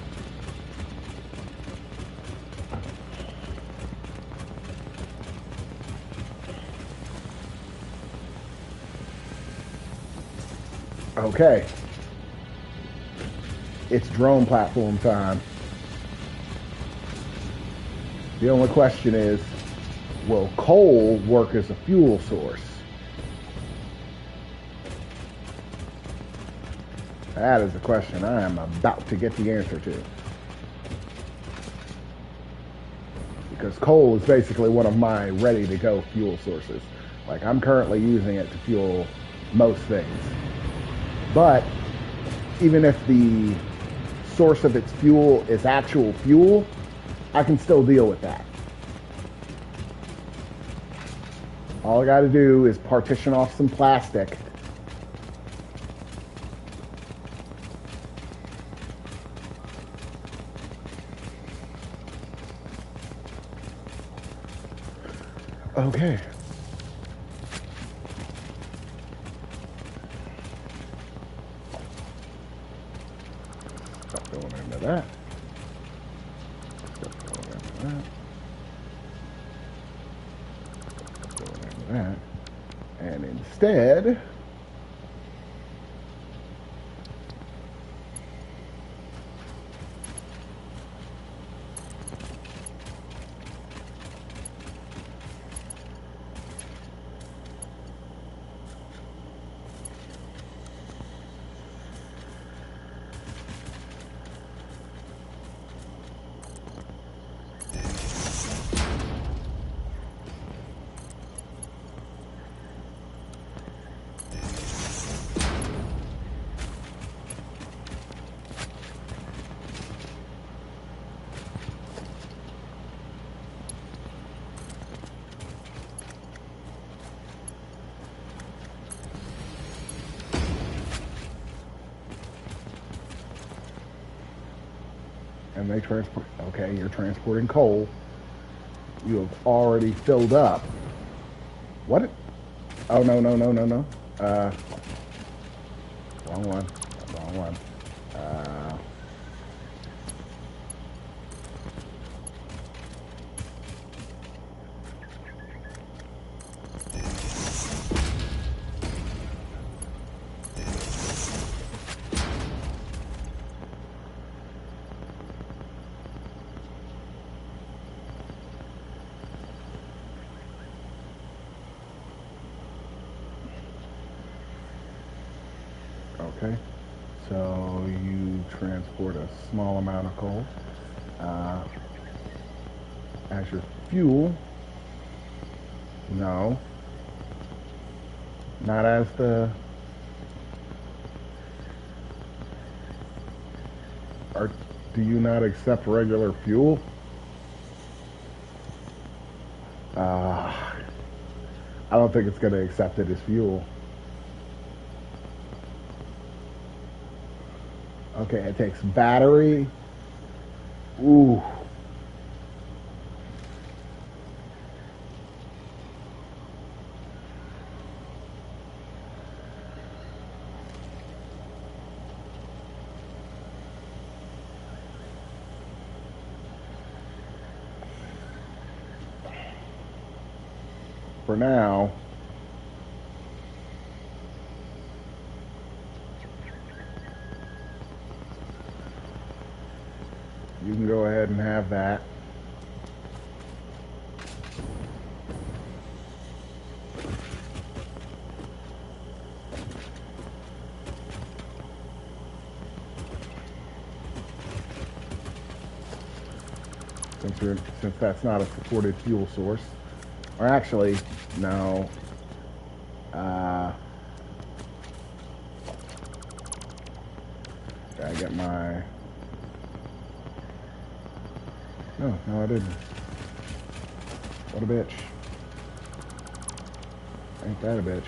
Okay. It's drone platform time. The only question is, will coal work as a fuel source? That is the question I am about to get the answer to. Because coal is basically one of my ready-to-go fuel sources. Like, I'm currently using it to fuel most things. But even if the source of its fuel is actual fuel, I can still deal with that. All I got to do is partition off some plastic. Okay. Stop going into that. Stop going into that. Stop going into that. And instead, and they transport. Okay, you're transporting coal. You have already filled up. What? Oh, no, no, no, no, no. Wrong one. Wrong one. Okay, so you transport a small amount of coal as your fuel. No, not as the. Or do you not accept regular fuel? I don't think it's going to accept it as fuel. Okay, it takes battery. Ooh. For now, you can go ahead and have that. Since that's not a supported fuel source. Or actually, no. Did I get my... No, I didn't. What a bitch. Ain't that a bitch.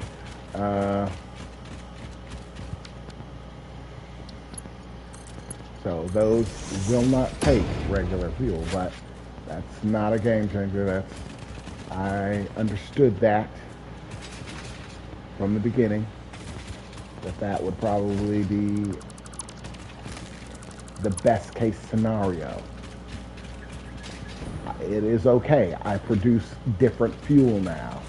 So those will not take regular fuel, but that's not a game changer. I understood that from the beginning, that would probably be the best case scenario. It is okay. I produce different fuel now.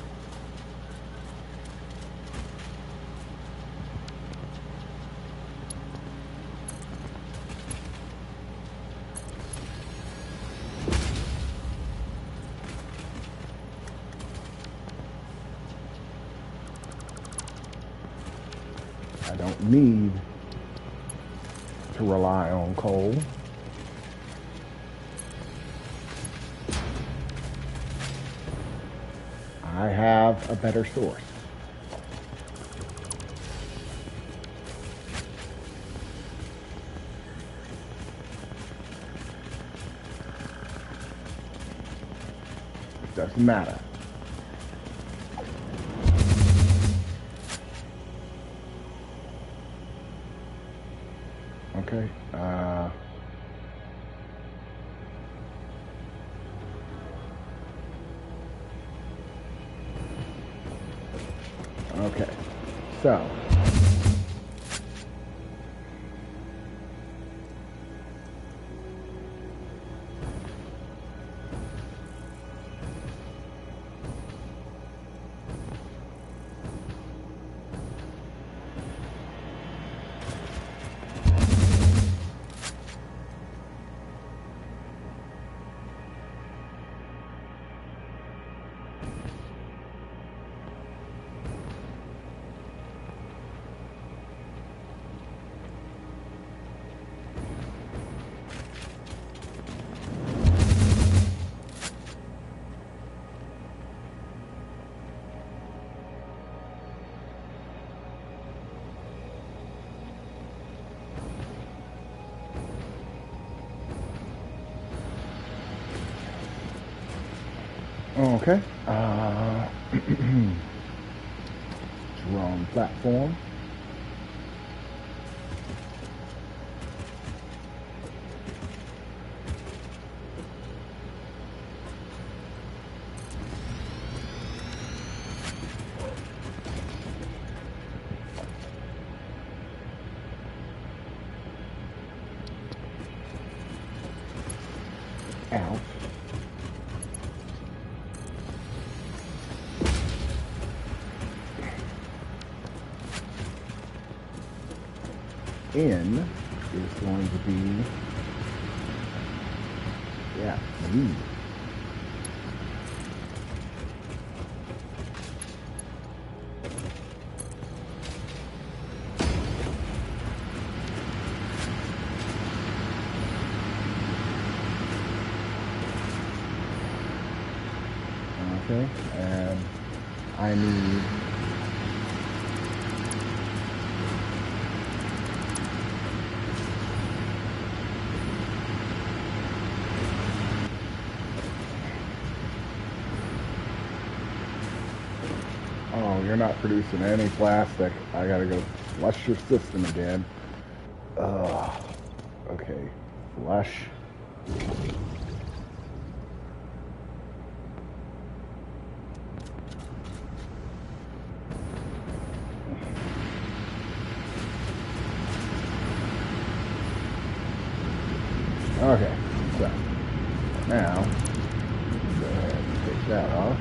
I don't need to rely on coal. I have a better source. Doesn't matter. Okay. Okay. So. Okay. Drone platform. Out. In is going to be, yeah, Z. Okay, and I need oh, you're not producing any plastic. I gotta go flush your system again. Okay, flush. Okay, so now go ahead and take that off.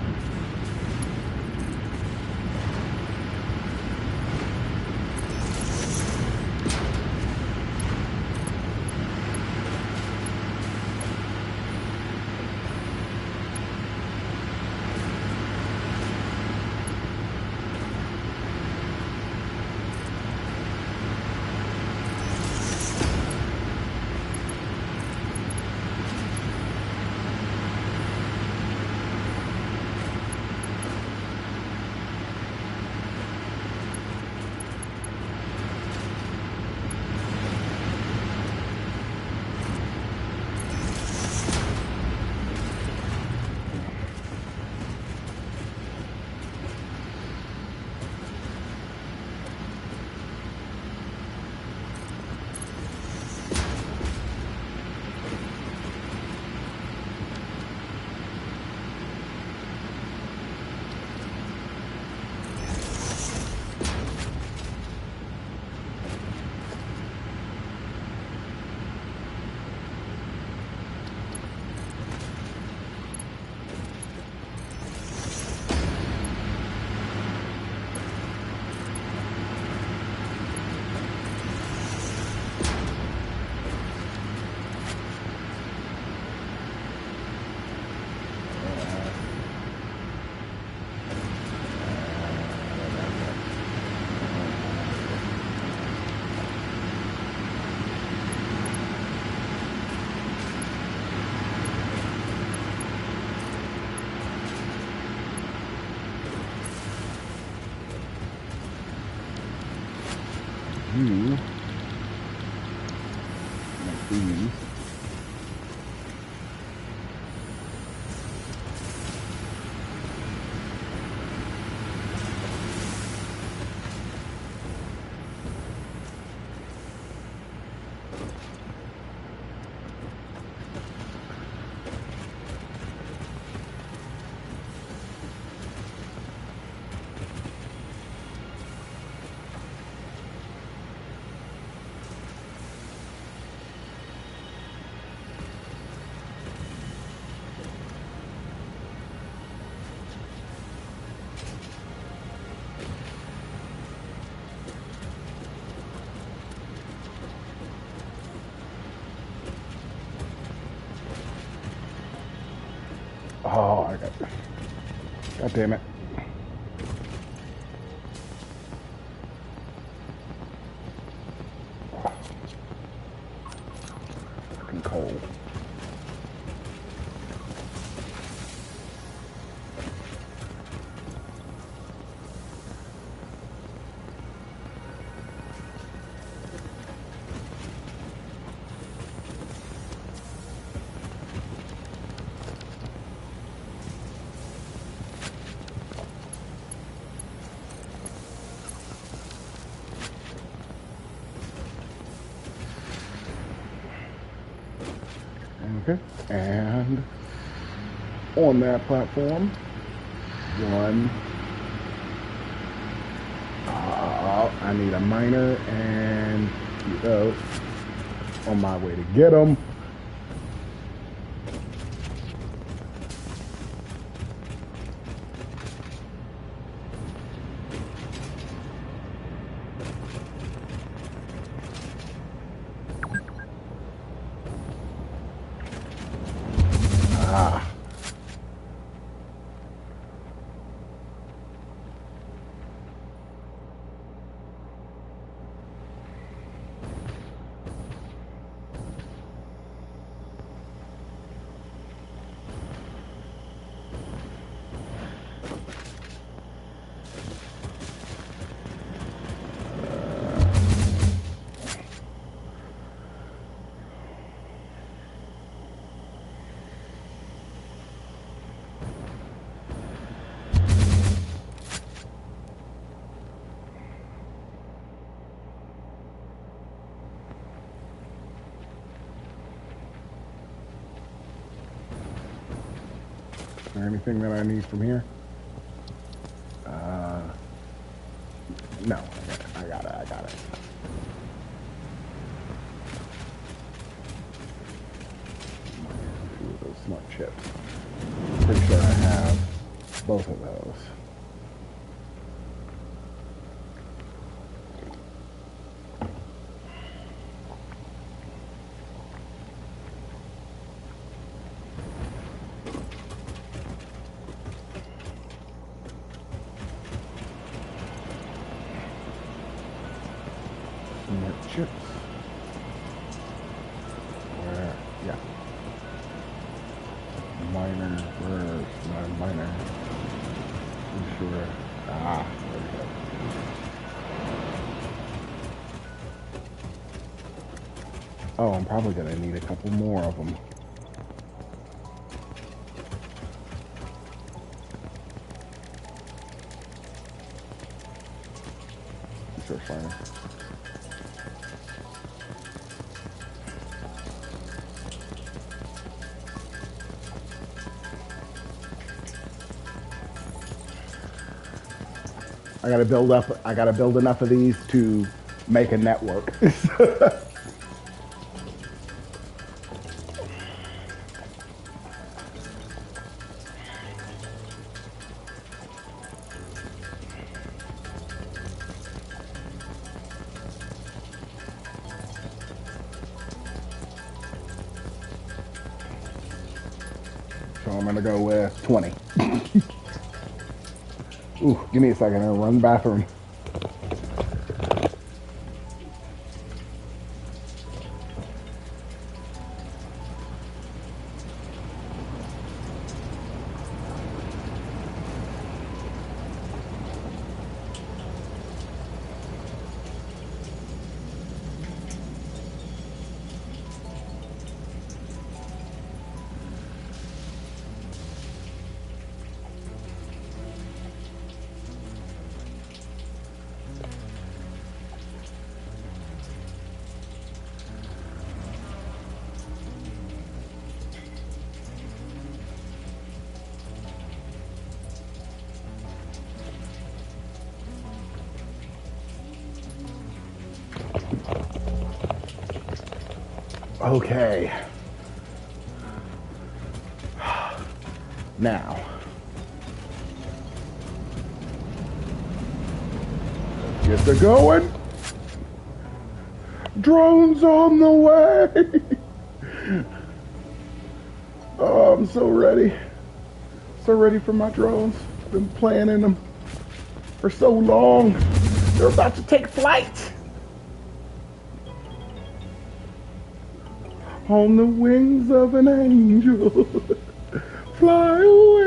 you make these. Oh, I got. God damn it. Fucking cold. Okay, and on that platform, one. I need a miner and those on my way to get them. Ah. Is there anything that I need from here? No, I got it. A few of those smart chips. Pretty sure I have both of those. Smart chips. Where? Yeah. Miner. Where's my miner? I'm sure. Ah, there we go. Oh, I'm probably gonna need a couple more of them. Sure, fine. I gotta build enough of these to make a network. So I'm gonna go with 20. Ooh, give me a second, I'll run to the bathroom. Okay. Now. Get the going. Drones on the way. Oh, I'm so ready. So ready for my drones. Been planning them for so long. They're about to take flight. On the wings of an angel. Fly away.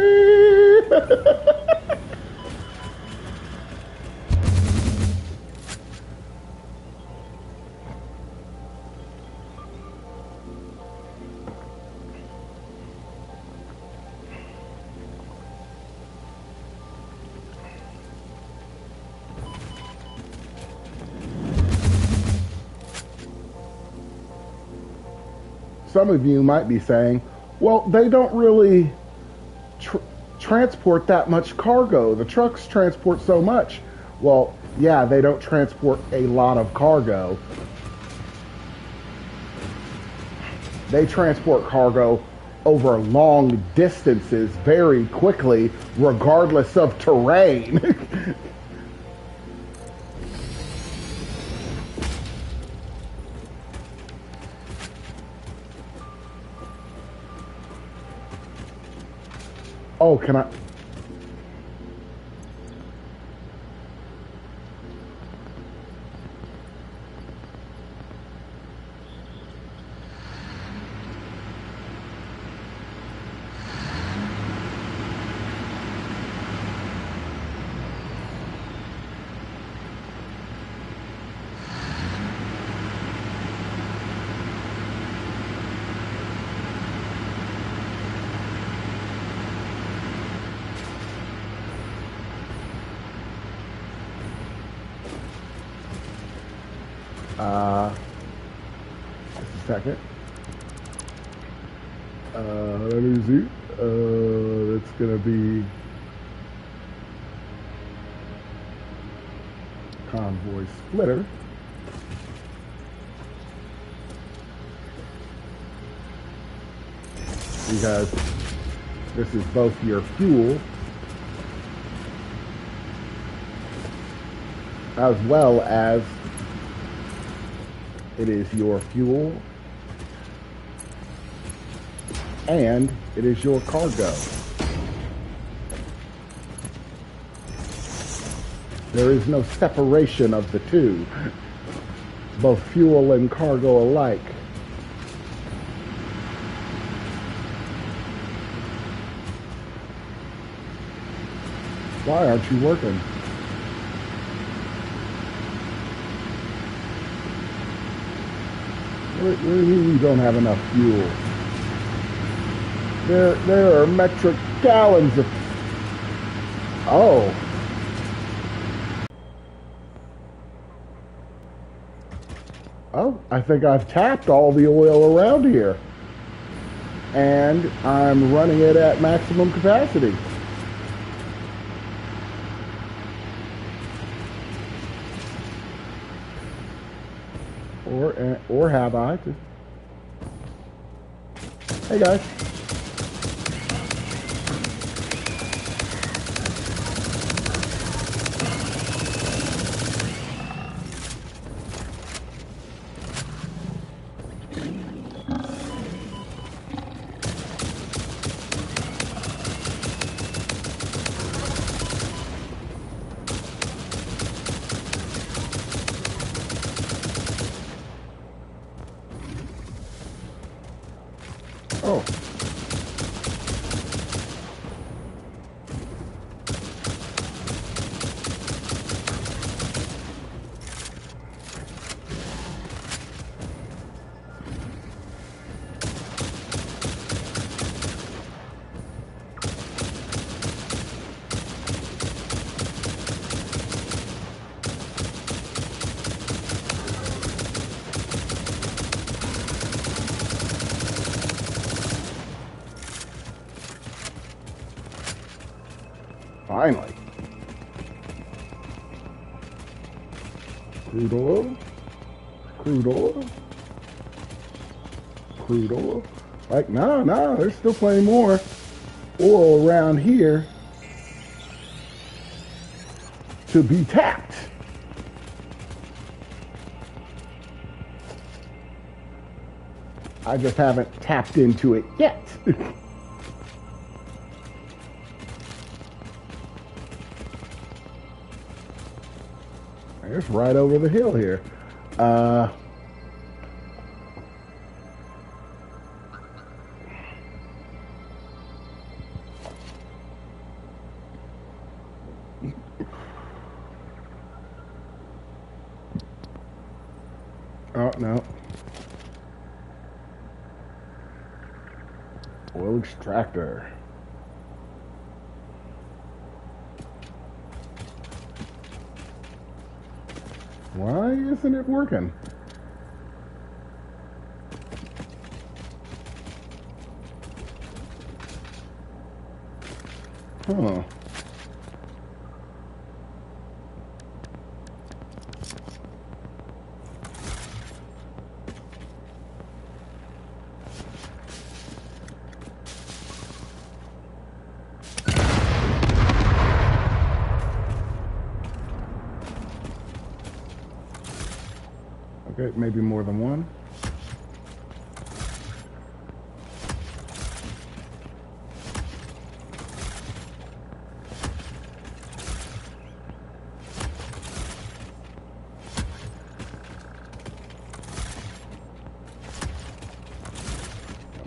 Some of you might be saying, well, they don't really transport that much cargo. The trucks transport so much. Well, yeah, they don't transport a lot of cargo. They transport cargo over long distances very quickly, regardless of terrain. Oh, can I? Just a second. Let me see. That's gonna be convoy splitter. Because this is both your fuel as well as it is your fuel and it is your cargo. There is no separation of the two, both fuel and cargo alike. Why aren't you working? What do you mean you don't have enough fuel? There are metric gallons of... Oh. Oh, I think I've tapped all the oil around here. And I'm running it at maximum capacity. Or have I? Hey guys. Oh. Finally. Crude oil. Crude oil? Crude oil? Like, no, there's still plenty more oil around here to be tapped. I just haven't tapped into it yet. It's right over the hill here. Oh, no. Oil extractor. Why isn't it working? Huh. Okay, maybe more than one.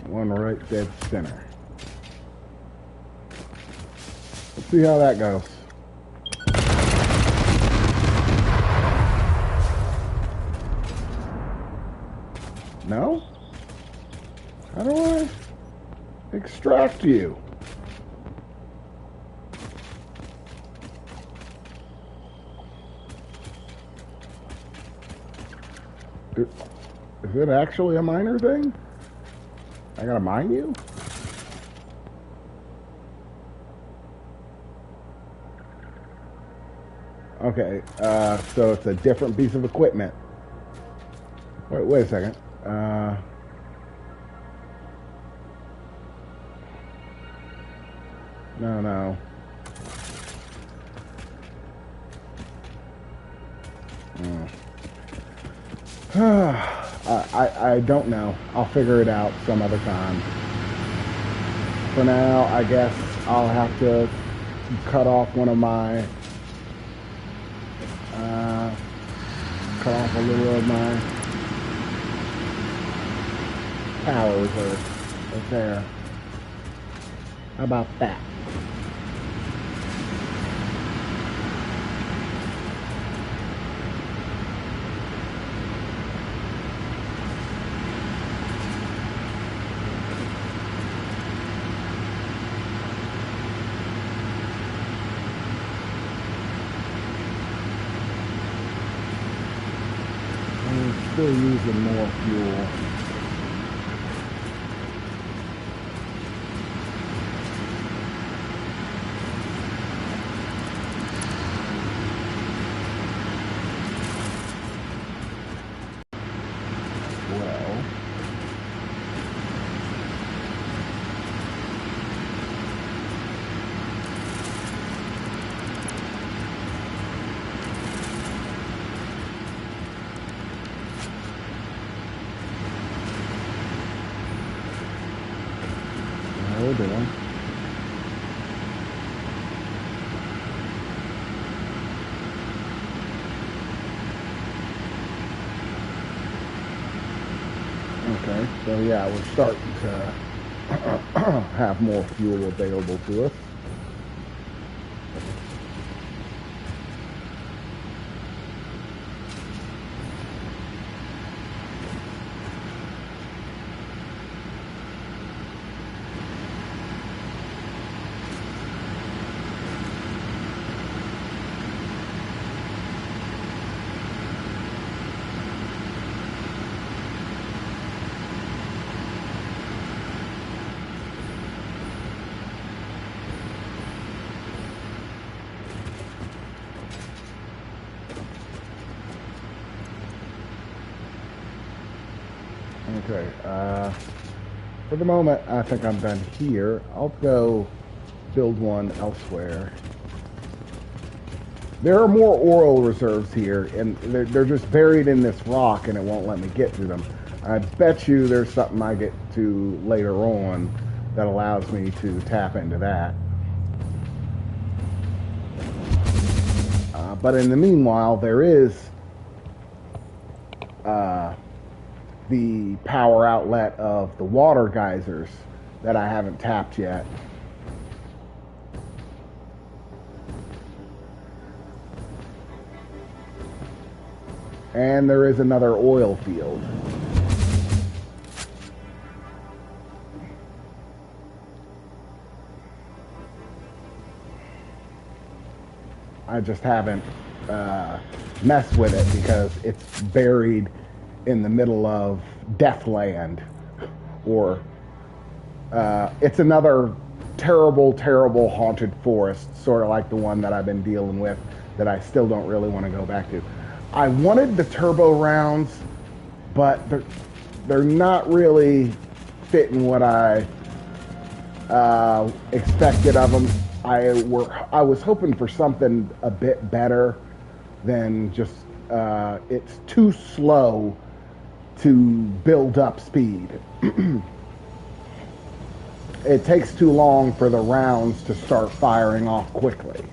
One right dead center. Let's see how that goes. No? How do I extract you? Is it actually a miner thing? I gotta mine you? Okay, so it's a different piece of equipment. Wait a second. No. I don't know. I'll figure it out some other time. For now, I guess I'll have to cut off one of my, cut off a little of my powers or there. How about that? I'm still using more fuel. We're doing. Okay, so yeah, we're starting to have more fuel available to us. Okay. For the moment, I think I'm done here. I'll go build one elsewhere. There are more oil reserves here, and they're just buried in this rock, and it won't let me get to them. I bet you there's something I get to later on that allows me to tap into that. But in the meanwhile, there is the power outlet of the water geysers that I haven't tapped yet. And there is another oil field. I just haven't messed with it because it's buried in the middle of Deathland, or it's another terrible, terrible haunted forest, sort of like the one that I've been dealing with that I still don't really want to go back to. I wanted the turbo rounds, but they're not really fitting what I expected of them. I was hoping for something a bit better than just it's too slow to build up speed. It takes too long for the rounds to start firing off quickly.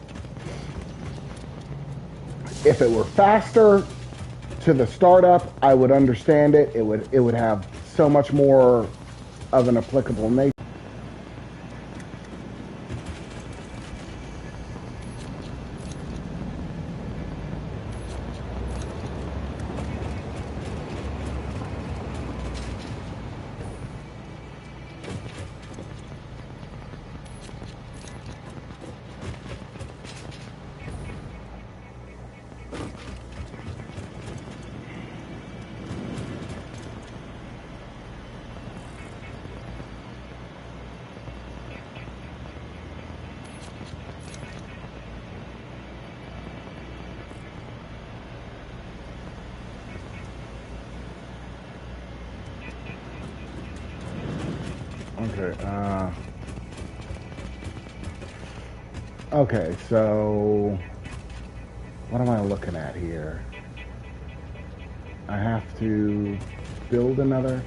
If it were faster to the startup, I would understand it. It would have so much more of an applicable nature. Okay. Okay, so what am I looking at here? I have to build another.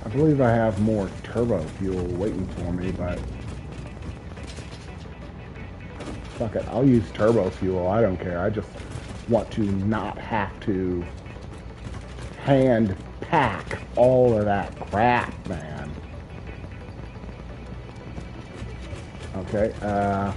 I believe I have more turbo fuel waiting for me, but fuck it, I'll use turbo fuel. I don't care. I just want to not have to hand pack all of that crap, man. Okay, I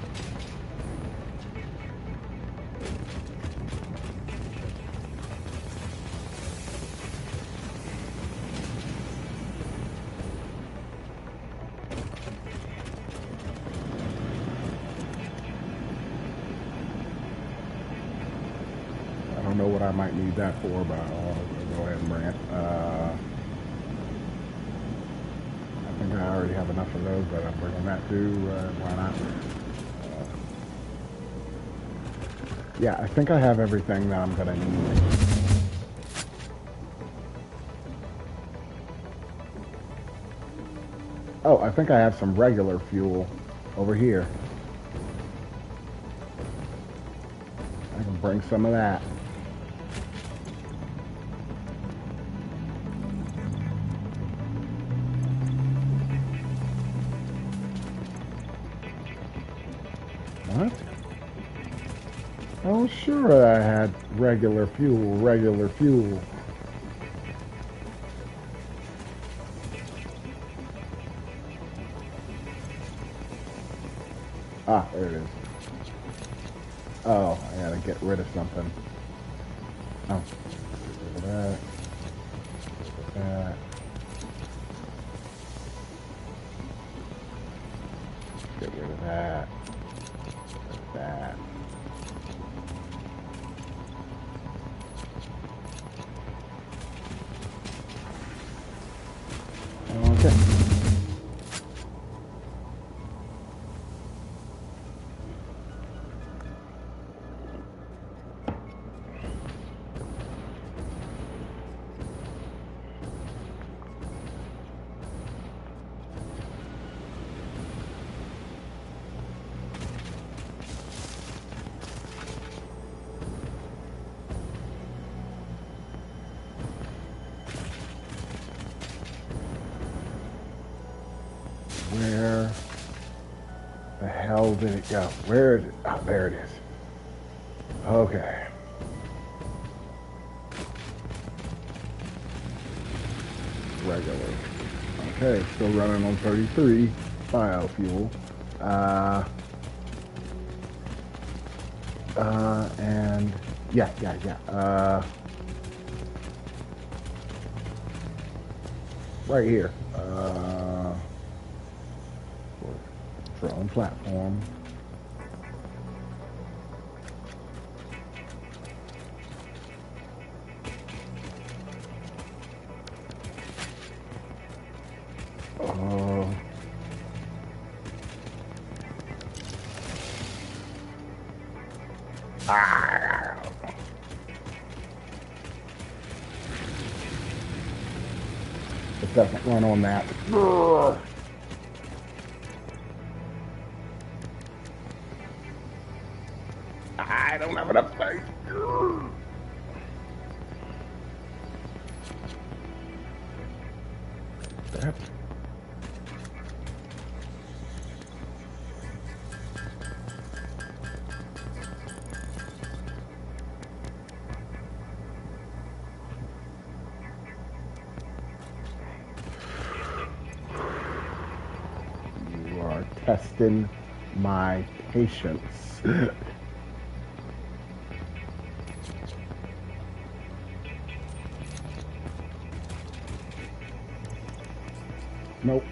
don't know what I might need that for, but I'll go ahead and bring it. I think I already have enough of those, but I'm bringing that too. Why not? Yeah, I think I have everything that I'm gonna need. Oh, I think I have some regular fuel over here. I can bring some of that. What? Oh, sure I had regular fuel, regular fuel. Ah, there it is. Oh, I gotta get rid of something. Oh, get rid of that. That. Get rid of that. That. Okay. hell did it go? Where is it? Oh, there it is. Okay. Regular. Okay, still running on 33 biofuel. And yeah. Right here. Drone platform. It doesn't run on that. I don't have enough space. That. You are testing my patience. Nope.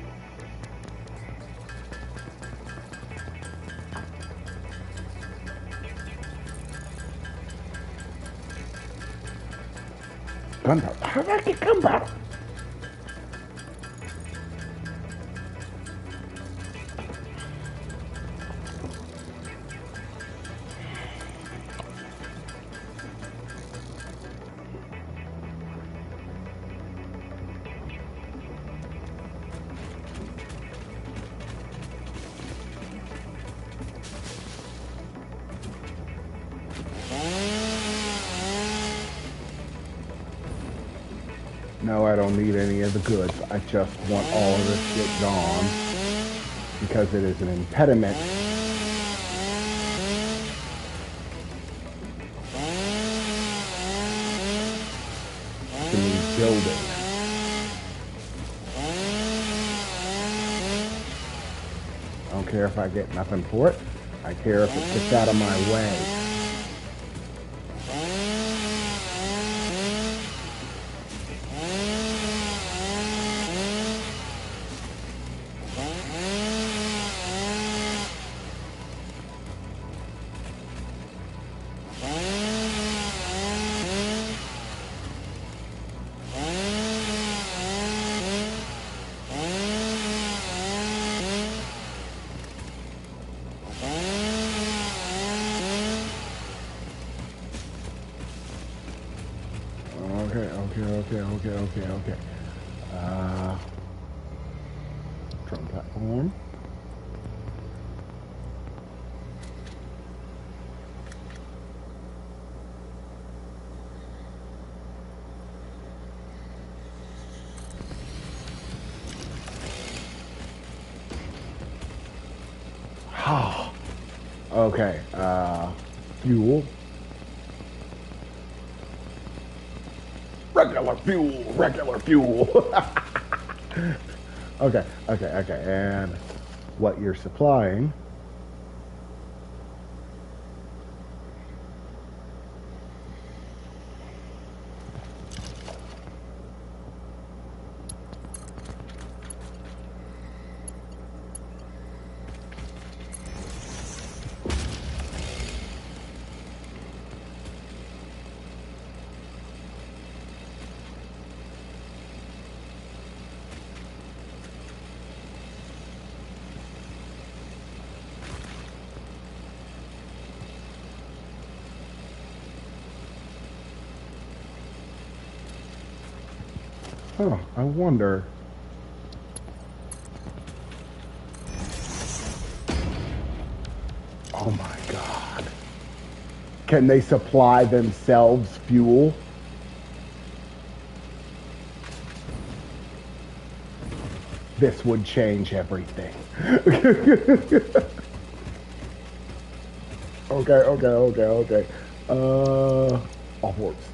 Gunpowder. How did I get gunpowder? No, I don't need any of the goods. I just want all of this shit gone because it is an impediment to me building. I don't care if I get nothing for it. I care if it gets out of my way. Okay. Drone platform. Okay, fuel. Regular fuel. Okay, and what you're supplying. Huh, I wonder. Oh my God. Can they supply themselves fuel? This would change everything. Okay, okay, okay, okay. Off works.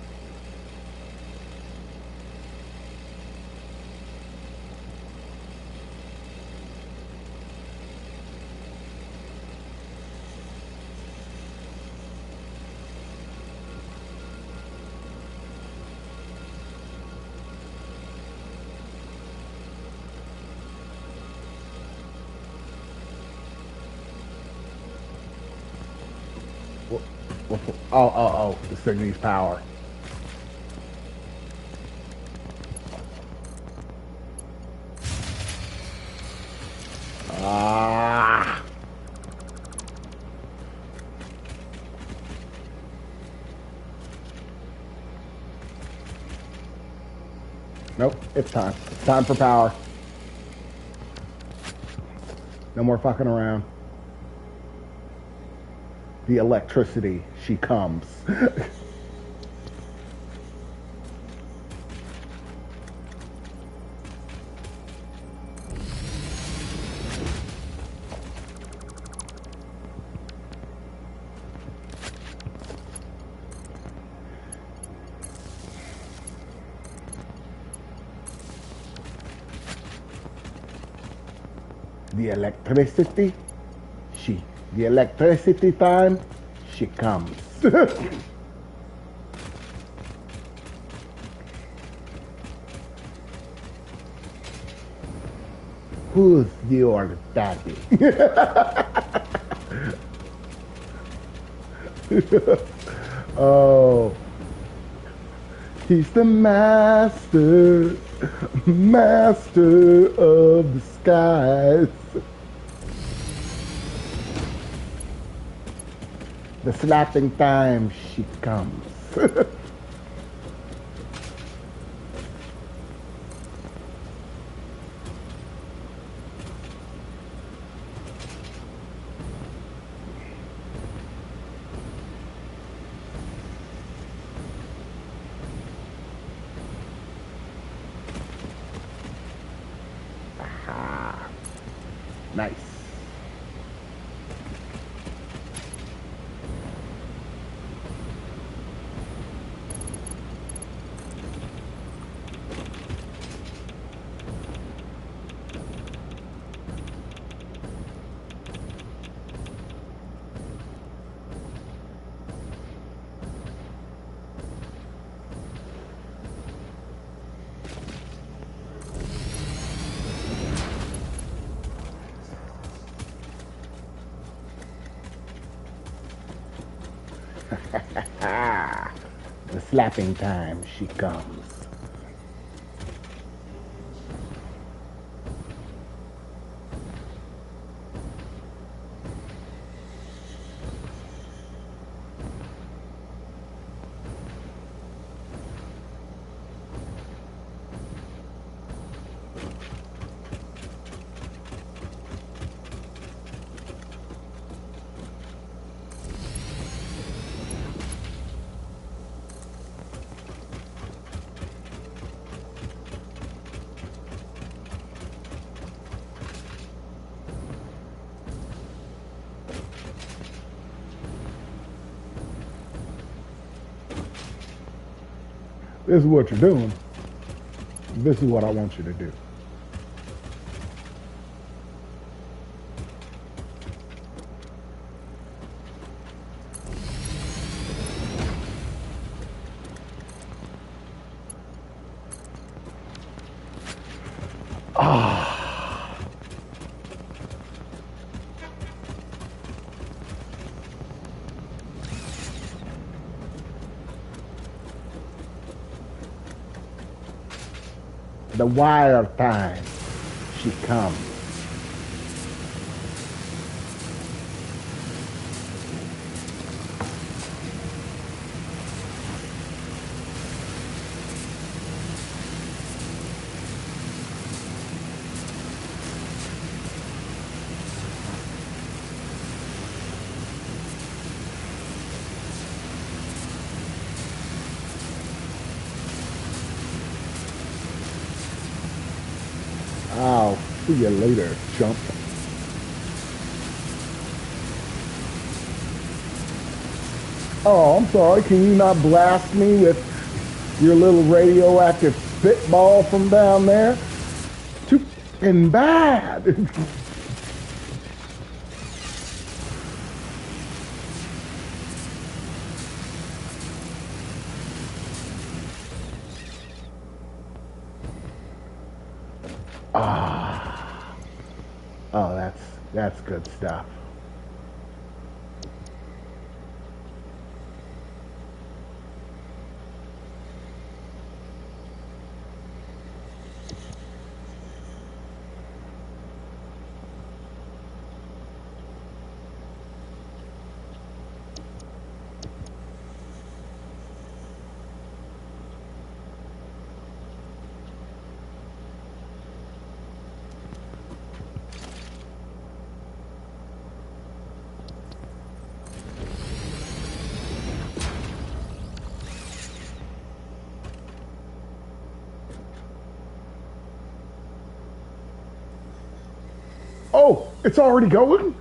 Wha- oh, this thing needs power. Ah, nope, it's time. It's time for power. No more fucking around. The electricity, she comes. The electricity, she. The electricity time, she comes. Who's your daddy? Oh, he's the master, master of the skies. The slapping time she comes. Ah, nice. Ah, the slapping time she comes. This is what you're doing. This is what I want you to do. Ah, the wire time she comes. I'll see you later, chump. Oh, I'm sorry. Can you not blast me with your little radioactive spitball from down there? Too fucking bad. Ah, oh, that's good stuff. Oh, it's already going?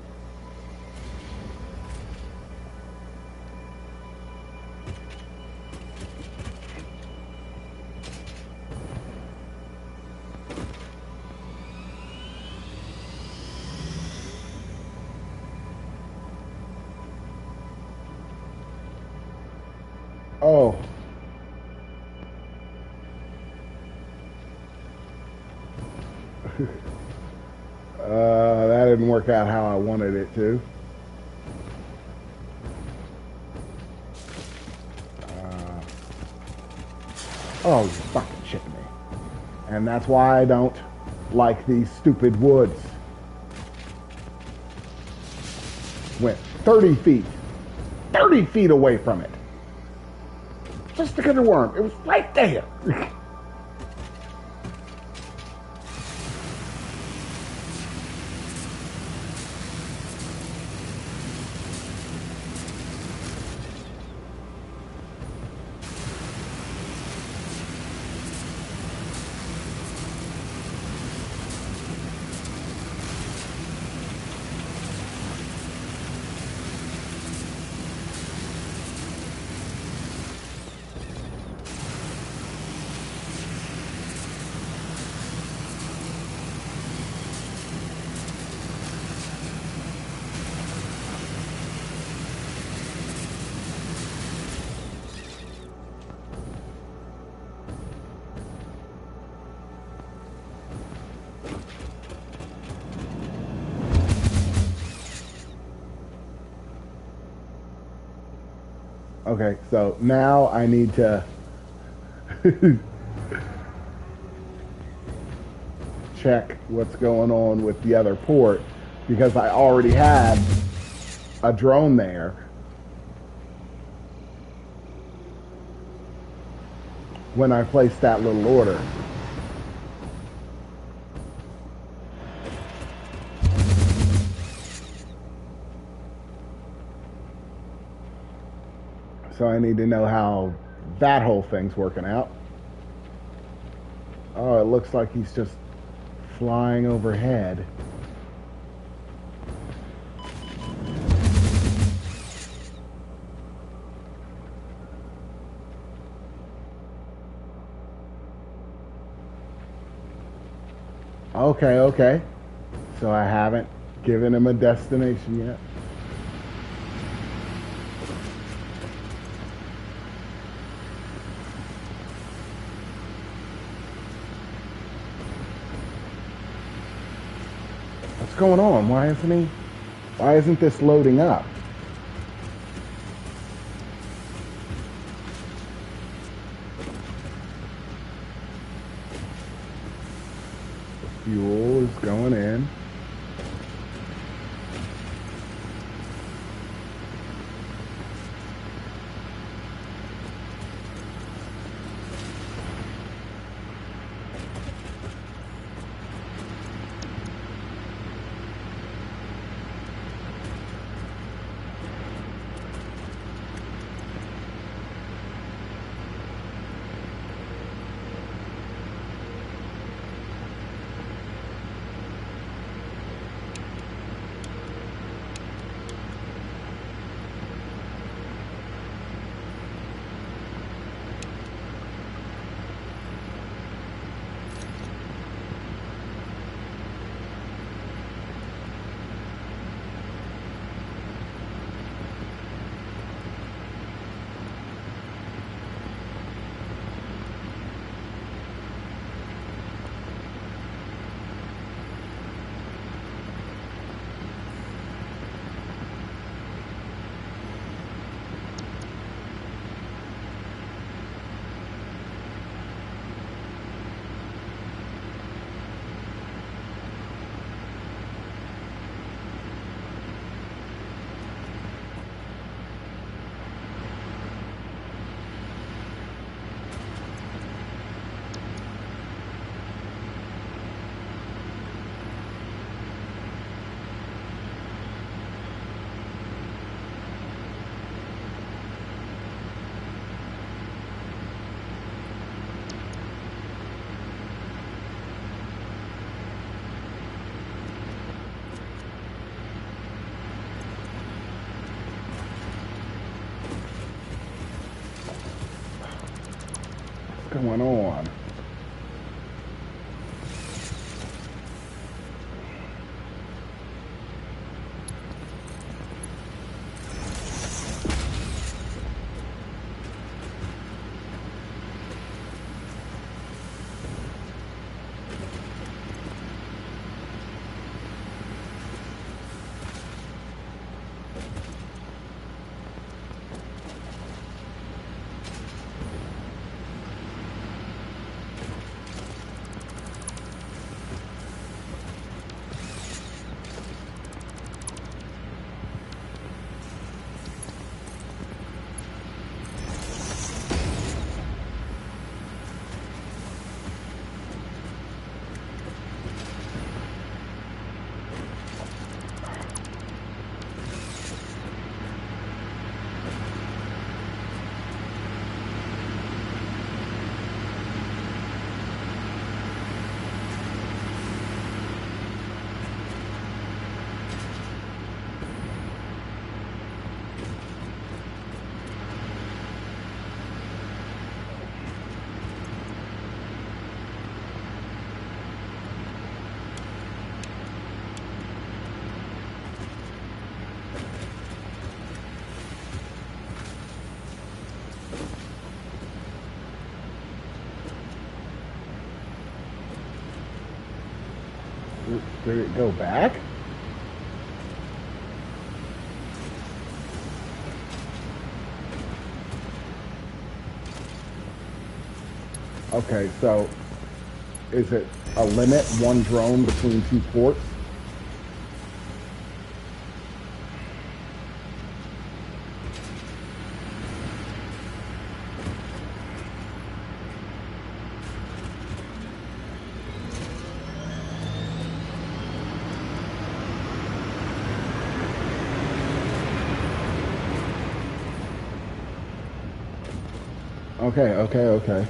Oh. That didn't work out how I wanted it to. Oh, you fucking shitting me. And that's why I don't like these stupid woods. Went 30 feet. 30 feet away from it. Just to get a worm. It was right there. Okay, so now I need to check what's going on with the other port because I already had a drone there when I placed that little order. So I need to know how that whole thing's working out. Oh, it looks like he's just flying overhead. Okay, okay. So I haven't given him a destination yet. What's going on? Why isn't this loading up? Fuel is going in. going on? Did it go back? Okay, so is it a limit, one drone between two ports? Okay, okay, okay.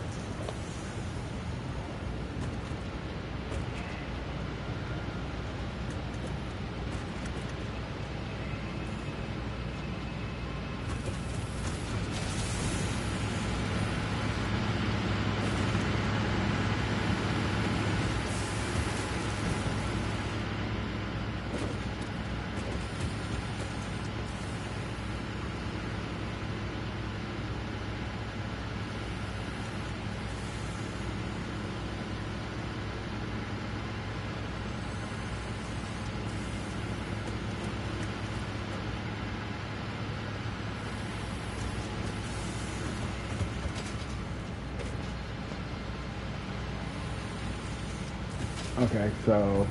Okay, so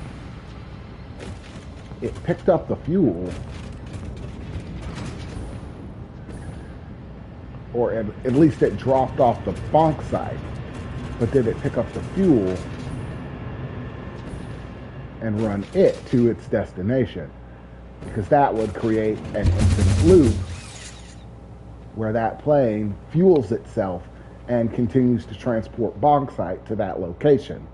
it picked up the fuel, or at least it dropped off the bonk site, but did it pick up the fuel and run it to its destination? Because that would create an infinite loop where that plane fuels itself and continues to transport bauxite to that location.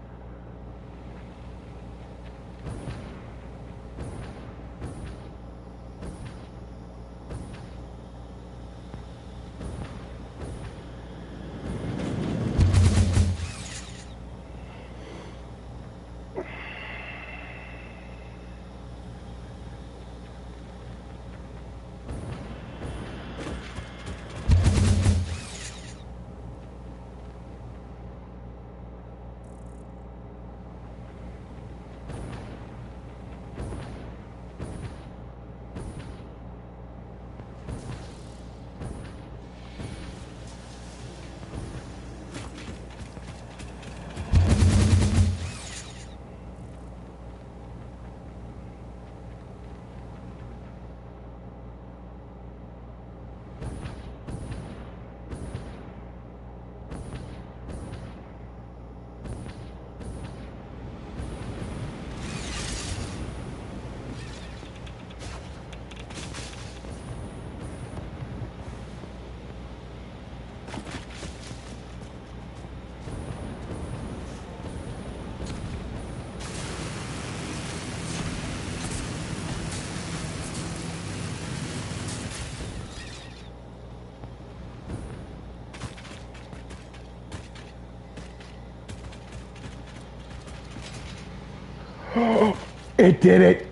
It did it.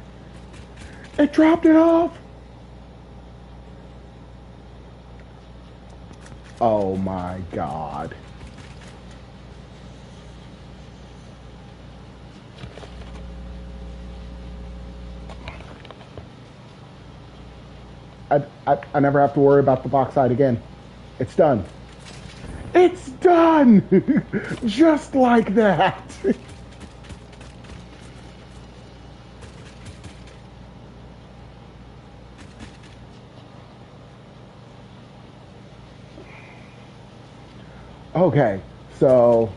It dropped it off. Oh my God. I never have to worry about the bauxite again. It's done. It's done! Just like that. Okay, so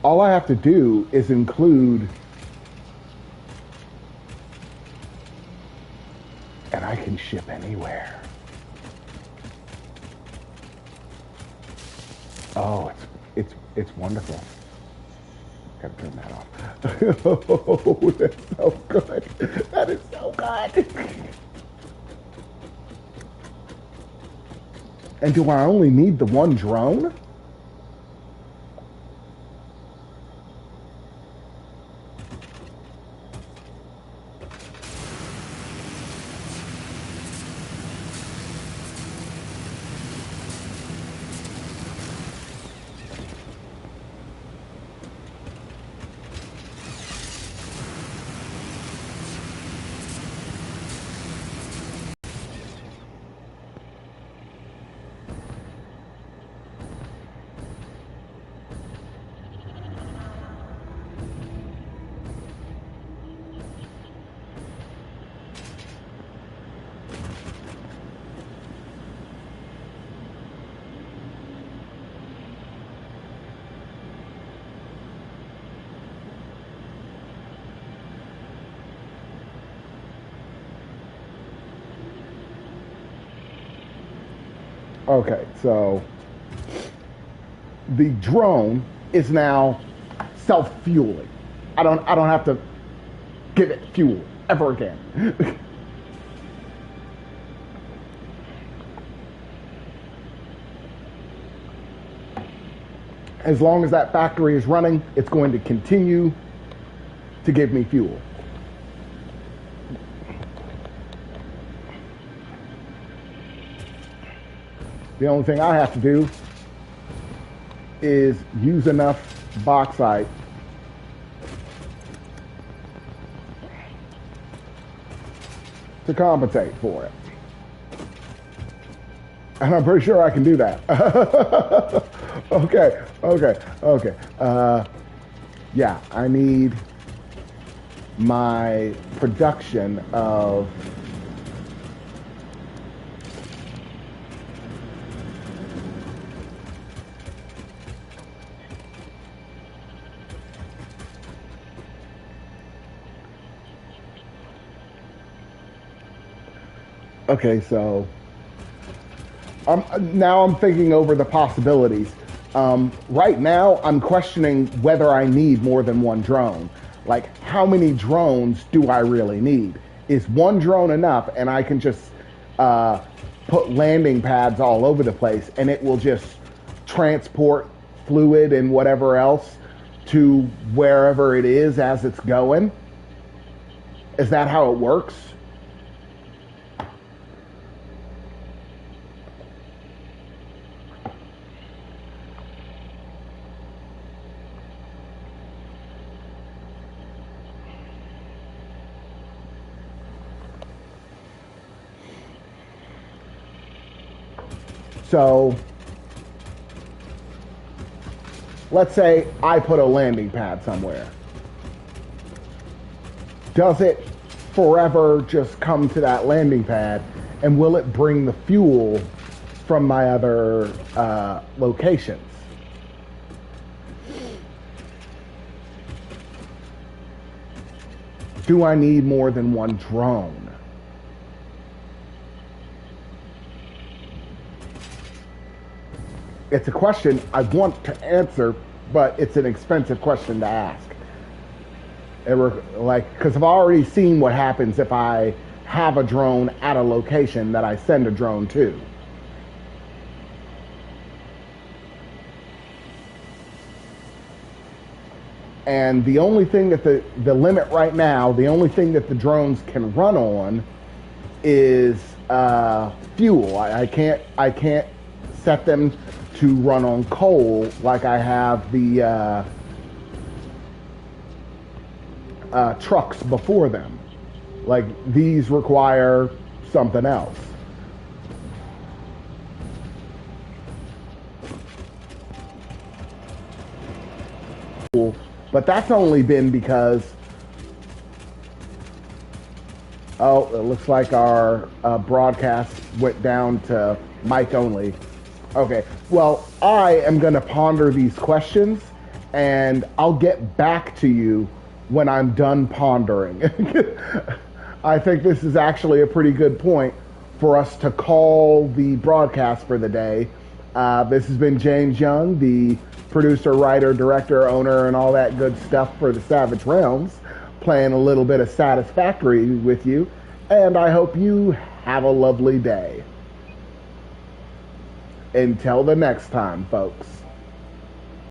all I have to do is include, and I can ship anywhere. Oh, it's wonderful. Gotta turn that off. Oh, that's so good. That is so good. And do I only need the one drone? Okay, so the drone is now self-fueling. I don't have to give it fuel ever again. As long as that factory is running, it's going to continue to give me fuel. The only thing I have to do is use enough bauxite to compensate for it. And I'm pretty sure I can do that. Okay. Yeah, I need my production of okay, so I'm thinking over the possibilities. Right now, I'm questioning whether I need more than one drone. Like, how many drones do I really need? Is one drone enough, and I can just put landing pads all over the place, and it will just transport fluid and whatever else to wherever it is as it's going? Is that how it works? So let's say I put a landing pad somewhere. Does it forever just come to that landing pad, and will it bring the fuel from my other locations? Do I need more than one drone? It's a question I want to answer, but it's an expensive question to ask. Because I've already seen what happens if I have a drone at a location that I send a drone to. And the only thing that the limit right now, the only thing that the drones can run on is fuel. I can't set them to run on coal like I have the trucks before them. Like these require something else. But that's only been because, oh, it looks like our broadcast went down to mic only. Okay, well, I am going to ponder these questions and I'll get back to you when I'm done pondering. I think this is actually a pretty good point for us to call the broadcast for the day. This has been James Young, the producer, writer, director, owner, and all that good stuff for the Savage Realms, playing a little bit of Satisfactory with you, and I hope you have a lovely day. Until the next time, folks.